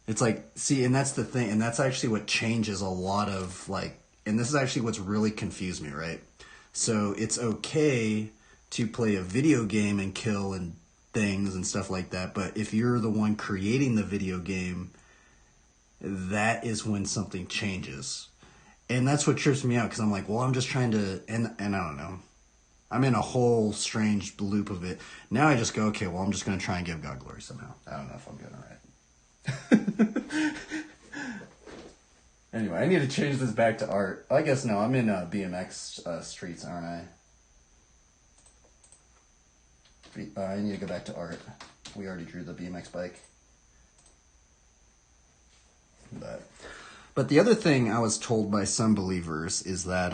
it's like, see, and that's the thing, and that's actually what changes a lot of, like, and this is actually what's really confused me, right? So it's okay to play a video game and kill and things and stuff like that, but if you're the one creating the video game, that is when something changes. And that's what trips me out, because I'm like, well, I'm just trying to, and I don't know. I'm in a whole strange loop of it. Now I just go, okay, well, I'm just going to try and give God glory somehow. I don't know if I'm doing it right. Anyway, I need to change this back to art. I guess no, I'm in BMX streets, aren't I? I need to go back to art. We already drew the BMX bike. But the other thing I was told by some believers is that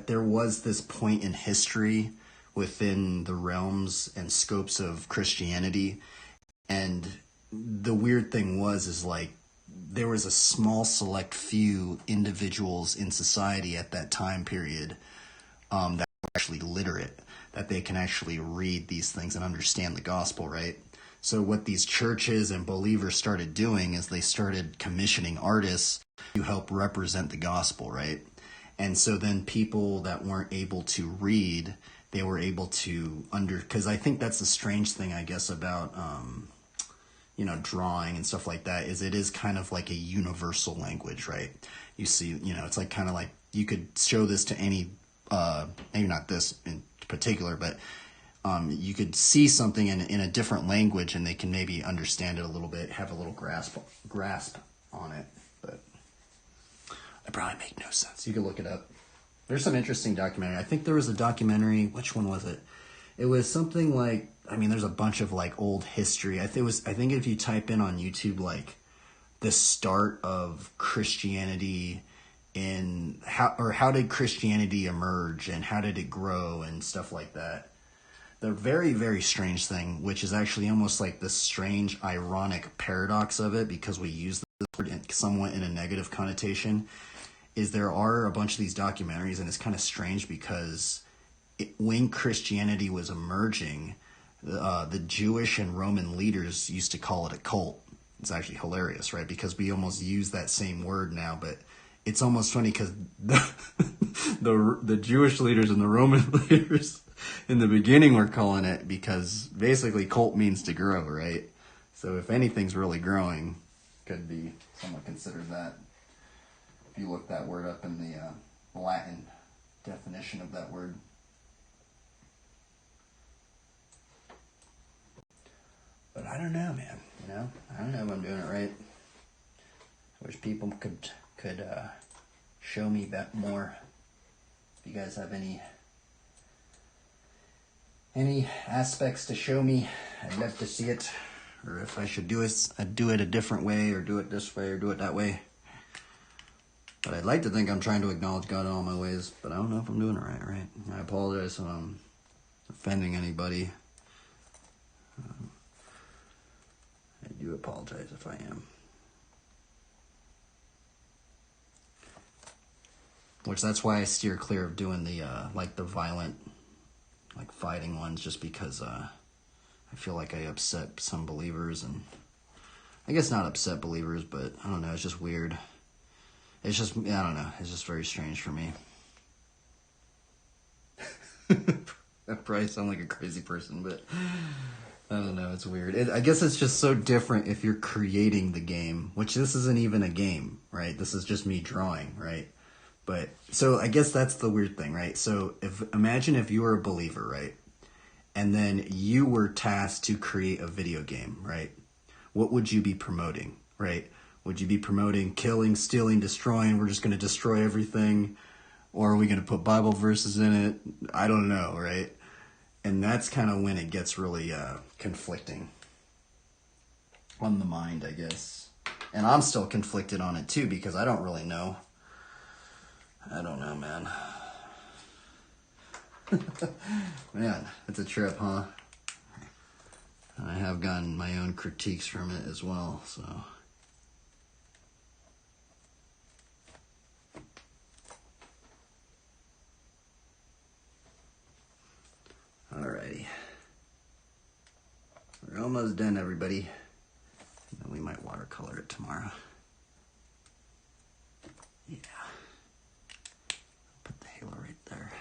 there was this point in history within the realms and scopes of Christianity, and the weird thing is like there was a small select few individuals in society at that time period that were actually literate, that they can actually read these things and understand the gospel, right? So what these churches and believers started doing is they started commissioning artists to help represent the gospel, right? And so then people that weren't able to read, they were able to because I think that's the strange thing, I guess, about drawing and stuff like that, is it is kind of like a universal language, right? You see, it's like kind of like you could show this to any, maybe not this in particular, but you could see something in a different language and they can maybe understand it a little bit, have a little grasp on it, but I probably make no sense. You can look it up. There's some interesting documentary. I think there was a documentary, which one was it? It was something like, there's a bunch of like old history. I think if you type in on YouTube like the start of Christianity in how did Christianity emerge and how did it grow and stuff like that. The very, very strange thing, which is actually almost like the strange ironic paradox of it, because we use the word somewhat in a negative connotation, is there are a bunch of these documentaries, and it's kind of strange because when Christianity was emerging, the Jewish and Roman leaders used to call it a cult. It's actually hilarious, right? Because we almost use that same word now, but it's almost funny because the Jewish leaders and the Roman leaders in the beginning were calling it, because basically cult means to grow, right? So if anything's really growing, could be somewhat considered that. If you look that word up in the Latin definition of that word. But I don't know, man. I don't know if I'm doing it right. I wish people could show me that more. If you guys have any aspects to show me, I'd love to see it. Or if I should do it, I'd do it a different way, or do it this way, or do it that way. But I'd like to think I'm trying to acknowledge God in all my ways, but I don't know if I'm doing it right? I apologize if I'm offending anybody. I do apologize if I am. Which that's why I steer clear of doing the the violent, fighting ones, just because I feel like I upset some believers, and I guess not upset believers, but I don't know, it's just weird. It's just, I don't know, it's just very strange for me. I probably sound like a crazy person, but I don't know, it's weird. I guess it's just so different if you're creating the game, which this isn't even a game, right? This is just me drawing, right? But, so I guess that's the weird thing, right? So imagine if you were a believer, right? And then you were tasked to create a video game, right? What would you be promoting, right? Would you be promoting killing, stealing, destroying? We're just going to destroy everything? Or are we going to put Bible verses in it? I don't know, right? And that's kind of when it gets really conflicting on the mind, I guess. And I'm still conflicted on it too, because I don't really know. I don't know, man. Man, it's a trip, huh? I have gotten my own critiques from it as well, so. Alrighty. We're almost done, everybody. And we might watercolor it tomorrow. Yeah. Put the halo right there.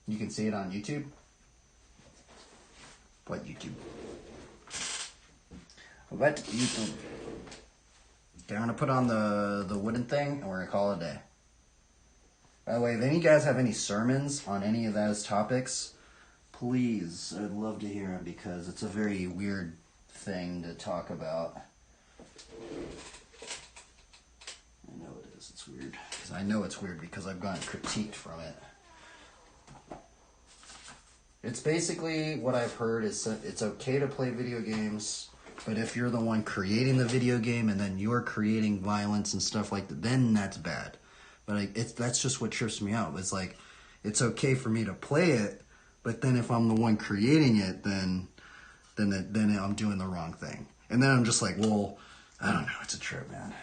You can see it on YouTube? What YouTube? What YouTube? Okay, I'm gonna put on the wooden thing and we're gonna call it a day. By the way, if any of you guys have any sermons on any of those topics, please, I'd love to hear them because it's a very weird thing to talk about. I know it is, it's weird. Because I know it's weird because I've gotten critiqued from it. It's basically what I've heard is it's okay to play video games, but if you're the one creating the video game and then you're creating violence and stuff like that, then that's bad. But that's just what trips me out. It's like, it's okay for me to play it, but then if I'm the one creating it, then I'm doing the wrong thing. And then I'm just like, well, I don't know. It's a trip, man.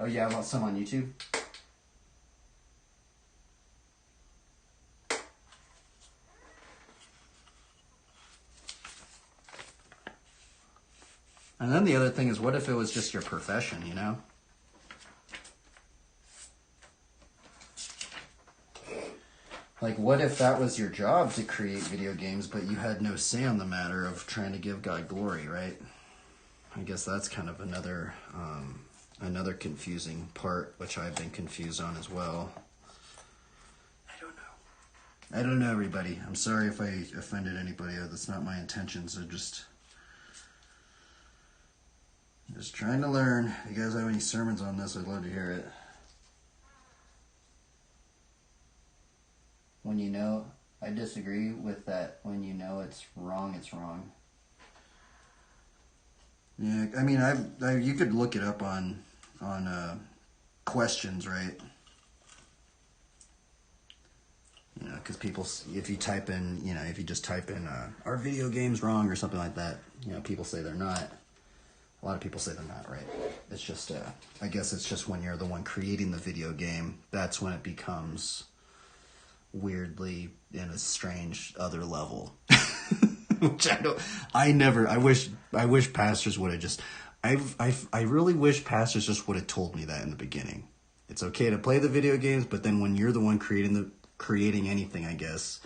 Oh yeah, I want some on YouTube. And then the other thing is, what if it was just your profession, you know? Like, what if that was your job to create video games, but you had no say on the matter of trying to give God glory, right? I guess that's kind of another confusing part, which I've been confused on as well. I don't know, everybody. I'm sorry if I offended anybody. That's not my intentions. I'm just trying to learn. If you guys have any sermons on this, I'd love to hear it. When you know, I disagree with that. When you know it's wrong, it's wrong. Yeah, I mean, you could look it up on questions, right? You know, because people, if you type in, you know, if you just type in, are video games wrong or something like that, you know, people say they're not. A lot of people say they're not, right? It's just, I guess it's just when you're the one creating the video game, that's when it becomes weirdly in a strange other level. Which I wish pastors would have just, I really wish pastors just would have told me that in the beginning. It's okay to play the video games, but then when you're the one creating anything, I guess,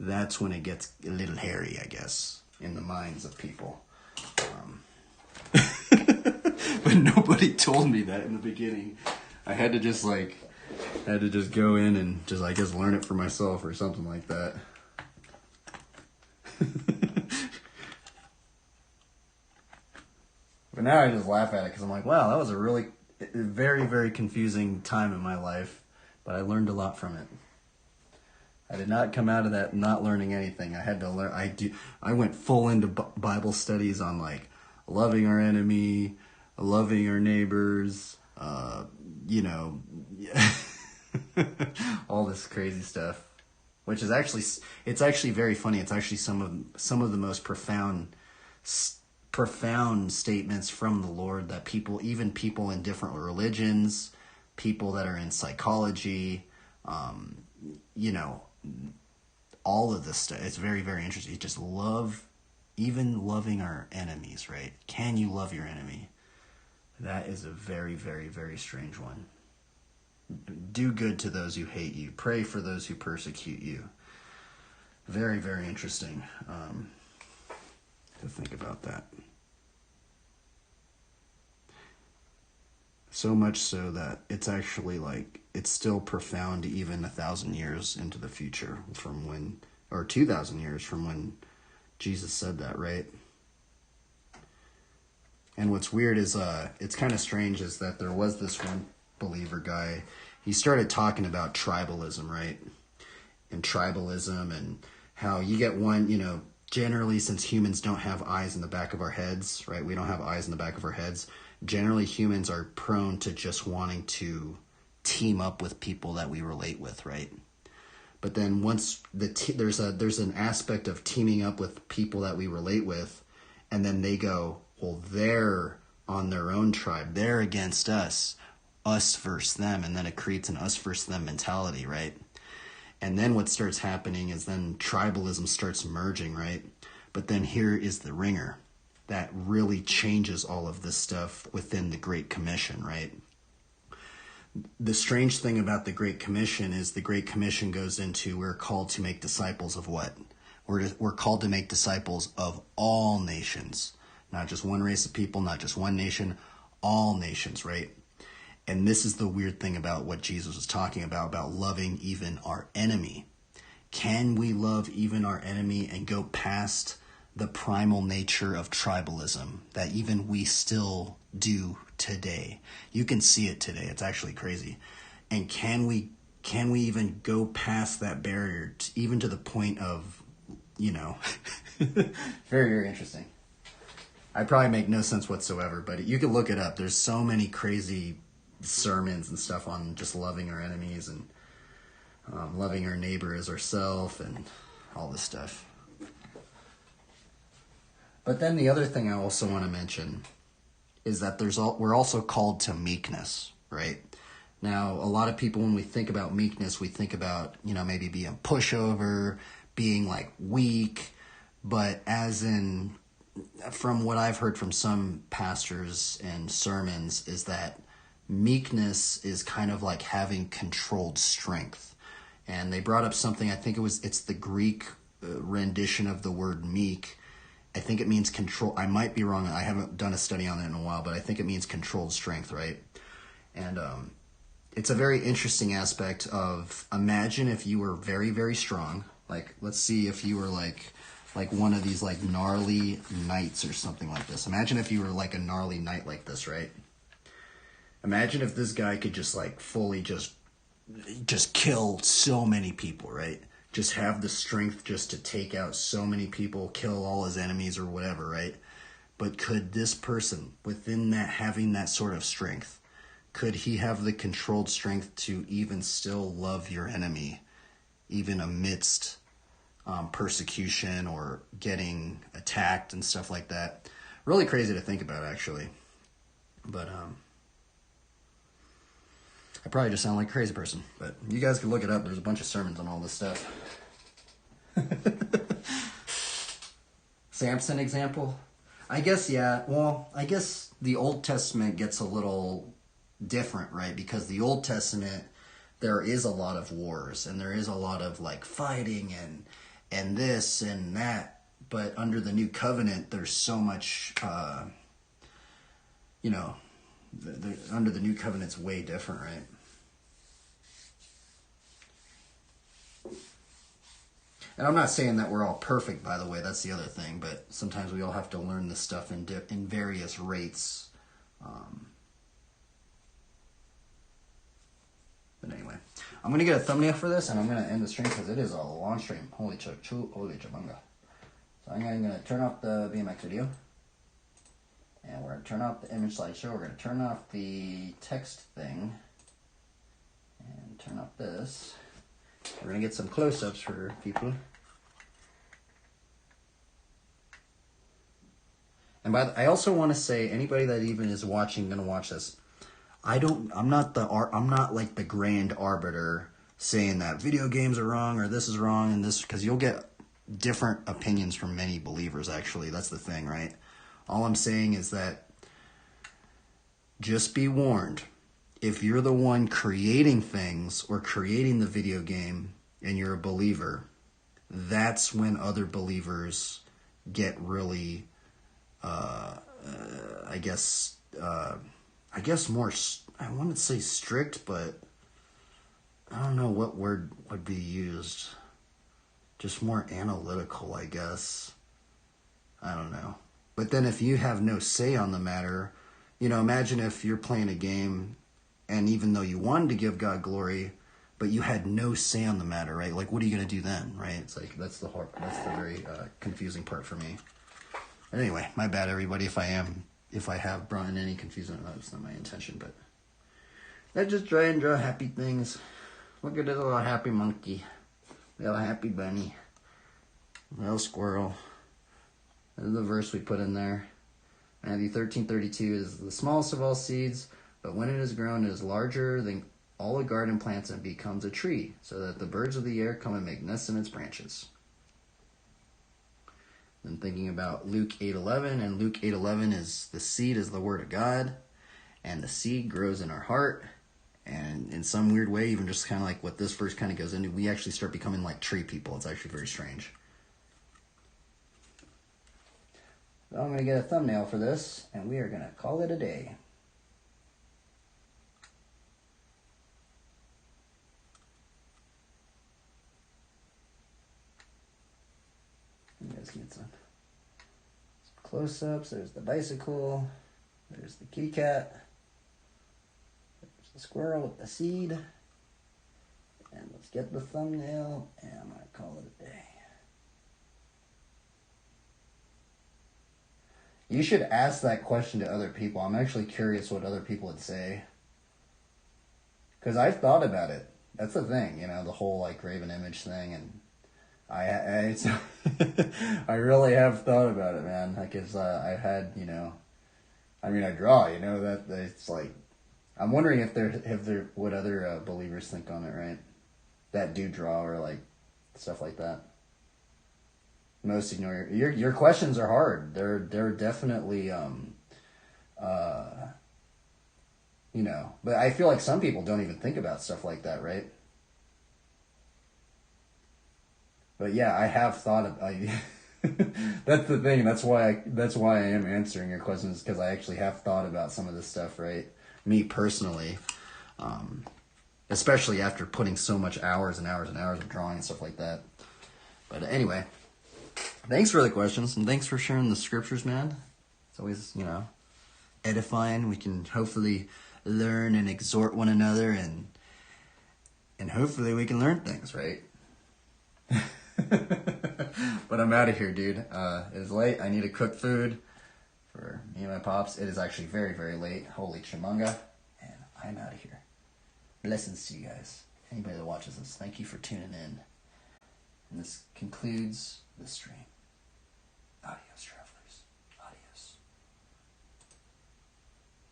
that's when it gets a little hairy, I guess, in the minds of people. But nobody told me that in the beginning. I had to just go in and just, I guess, learn it for myself or something like that. But now I just laugh at it because I'm like, wow, that was a really very, very confusing time in my life, but I learned a lot from it. I did not come out of that not learning anything. I had to learn. I went full into Bible studies on like loving our enemy, loving our neighbors, you know, all this crazy stuff, which is it's actually very funny. It's actually some of the most profound statements from the Lord that even people in different religions, people that are in psychology, you know, all of this stuff. It's very, very interesting. You just even loving our enemies, right? Can you love your enemy? That is a very, very, very strange one. Do good to those who hate you. Pray for those who persecute you. Very, very interesting to think about that. So much so that it's actually it's still profound even 1,000 years into the future from when, or 2,000 years from when Jesus said that, right? And what's weird is, it's kind of strange is that there was this one believer guy, he started talking about tribalism, right? And tribalism and how you get one, you know, generally since humans don't have eyes in the back of our heads, right? We don't have eyes in the back of our heads. Generally humans are prone to just wanting to team up with people that we relate with, right? But then once there's an aspect of teaming up with people that we relate with, and then they go, well, they're on their own tribe, they're against us versus them, and then it creates an us versus them mentality, right? And then what starts happening is then tribalism starts merging, right? But then here is the ringer that really changes all of this stuff within the Great Commission, right? The strange thing about the Great Commission is the Great Commission goes into, we're called to make disciples of what? We're called to make disciples of all nations, not just one race of people, not just one nation, all nations, right? And this is the weird thing about what Jesus was talking about loving even our enemy. Can we love even our enemy and go past the primal nature of tribalism that even we still do today? You can see it today. It's actually crazy. And can we even go past that barrier even to the point of, very, very interesting. I probably make no sense whatsoever, but you can look it up. There's so many crazy sermons and stuff on just loving our enemies and loving our neighbor as ourselves and all this stuff. But then the other thing I also want to mention is that we're also called to meekness, right? Now, a lot of people, when we think about meekness, we think about, maybe being pushover, being like weak, but from what I've heard from some pastors and sermons is that meekness is kind of like having controlled strength. And they brought up something, I think it's the Greek rendition of the word meek. I think it means control. I might be wrong. I haven't done a study on it in a while, but I think it means controlled strength, right? And it's a very interesting aspect of, imagine if you were very, very strong. Like, let's see if you were like one of these like gnarly knights or something like this. Imagine if you were like a gnarly knight like this, right? Imagine if this guy could just like fully just kill so many people, right? Just have the strength just to take out so many people, kill all his enemies or whatever, right? But could this person, within that, having that sort of strength, could he have the controlled strength to even still love your enemy, even amidst persecution or getting attacked and stuff like that? Really crazy to think about, actually. But I probably just sound like a crazy person, but you guys can look it up. There's a bunch of sermons on all this stuff. Samson example? I guess, yeah. Well, I guess the Old Testament gets a little different, right? Because the Old Testament, there is a lot of wars, and there is a lot of like fighting and this and that. But under the New Covenant, there's so much, under the New Covenant's way different, right? And I'm not saying that we're all perfect, by the way. That's the other thing. But sometimes we all have to learn this stuff in various rates. But anyway, I'm going to get a thumbnail for this, and I'm going to end the stream because it is a long stream. Holy chabunga. So I'm going to turn off the BMX video. And we're going to turn off the image slideshow. We're going to turn off the text thing. And turn off this. We're going to get some close-ups for people. And I also want to say, anybody that even is watching, going to watch this, I'm not like the grand arbiter saying that video games are wrong or this is wrong and this, because you'll get different opinions from many believers, actually. That's the thing, right? All I'm saying is that just be warned. If you're the one creating things or creating the video game and you're a believer, that's when other believers get really, I guess more, I want to say strict, but I don't know what word would be used. Just more analytical, I guess. I don't know. But then if you have no say on the matter, imagine if you're playing a game and even though you wanted to give God glory, but you had no say on the matter, right? Like, what are you going to do then, right? It's like, that's the very confusing part for me. But anyway, my bad, everybody, if I have brought in any confusion. That's not my intention, but I just try and draw happy things. Look at this little happy monkey. Little happy bunny. Little squirrel. This is the verse we put in there. Matthew 13:32 is the smallest of all seeds, but when it is grown, it is larger than all the garden plants and becomes a tree, so that the birds of the air come and make nests in its branches. Then thinking about Luke 8:11, and Luke 8:11 is the seed is the word of God, and the seed grows in our heart, and in some weird way, even just kind of like what this verse kind of goes into, we actually start becoming like tree people. It's actually very strange. So I'm going to get a thumbnail for this, and we are going to call it a day. You guys get some close-ups. There's the bicycle. There's the kitty cat. There's the squirrel with the seed. And let's get the thumbnail, and I'm going to call it a day. You should ask that question to other people. I'm actually curious what other people would say. Because I've thought about it. That's the thing, you know, the whole like graven image thing, and it's I really have thought about it, man. Because I've had, you know, I mean, I draw, you know, that it's like, I'm wondering if there what other believers think on it, right? That do draw or like stuff like that. Most ignore your questions are hard. They're definitely you know, but I feel like some people don't even think about stuff like that, right? But yeah, I have thought of that's the thing. That's why I am answering your questions, because I actually have thought about some of this stuff, right? Me personally, especially after putting so much hours and hours and hours of drawing and stuff like that. But anyway, thanks for the questions, and thanks for sharing the scriptures, man. It's always, you know, edifying. We can hopefully learn and exhort one another, and hopefully we can learn things, right? But I'm out of here, dude. It is late. I need to cook food for me and my pops. It is actually very, very late. Holy chimunga. And I'm out of here. Blessings to you guys. Anybody that watches this, thank you for tuning in. And this concludes the stream. Adios, travelers.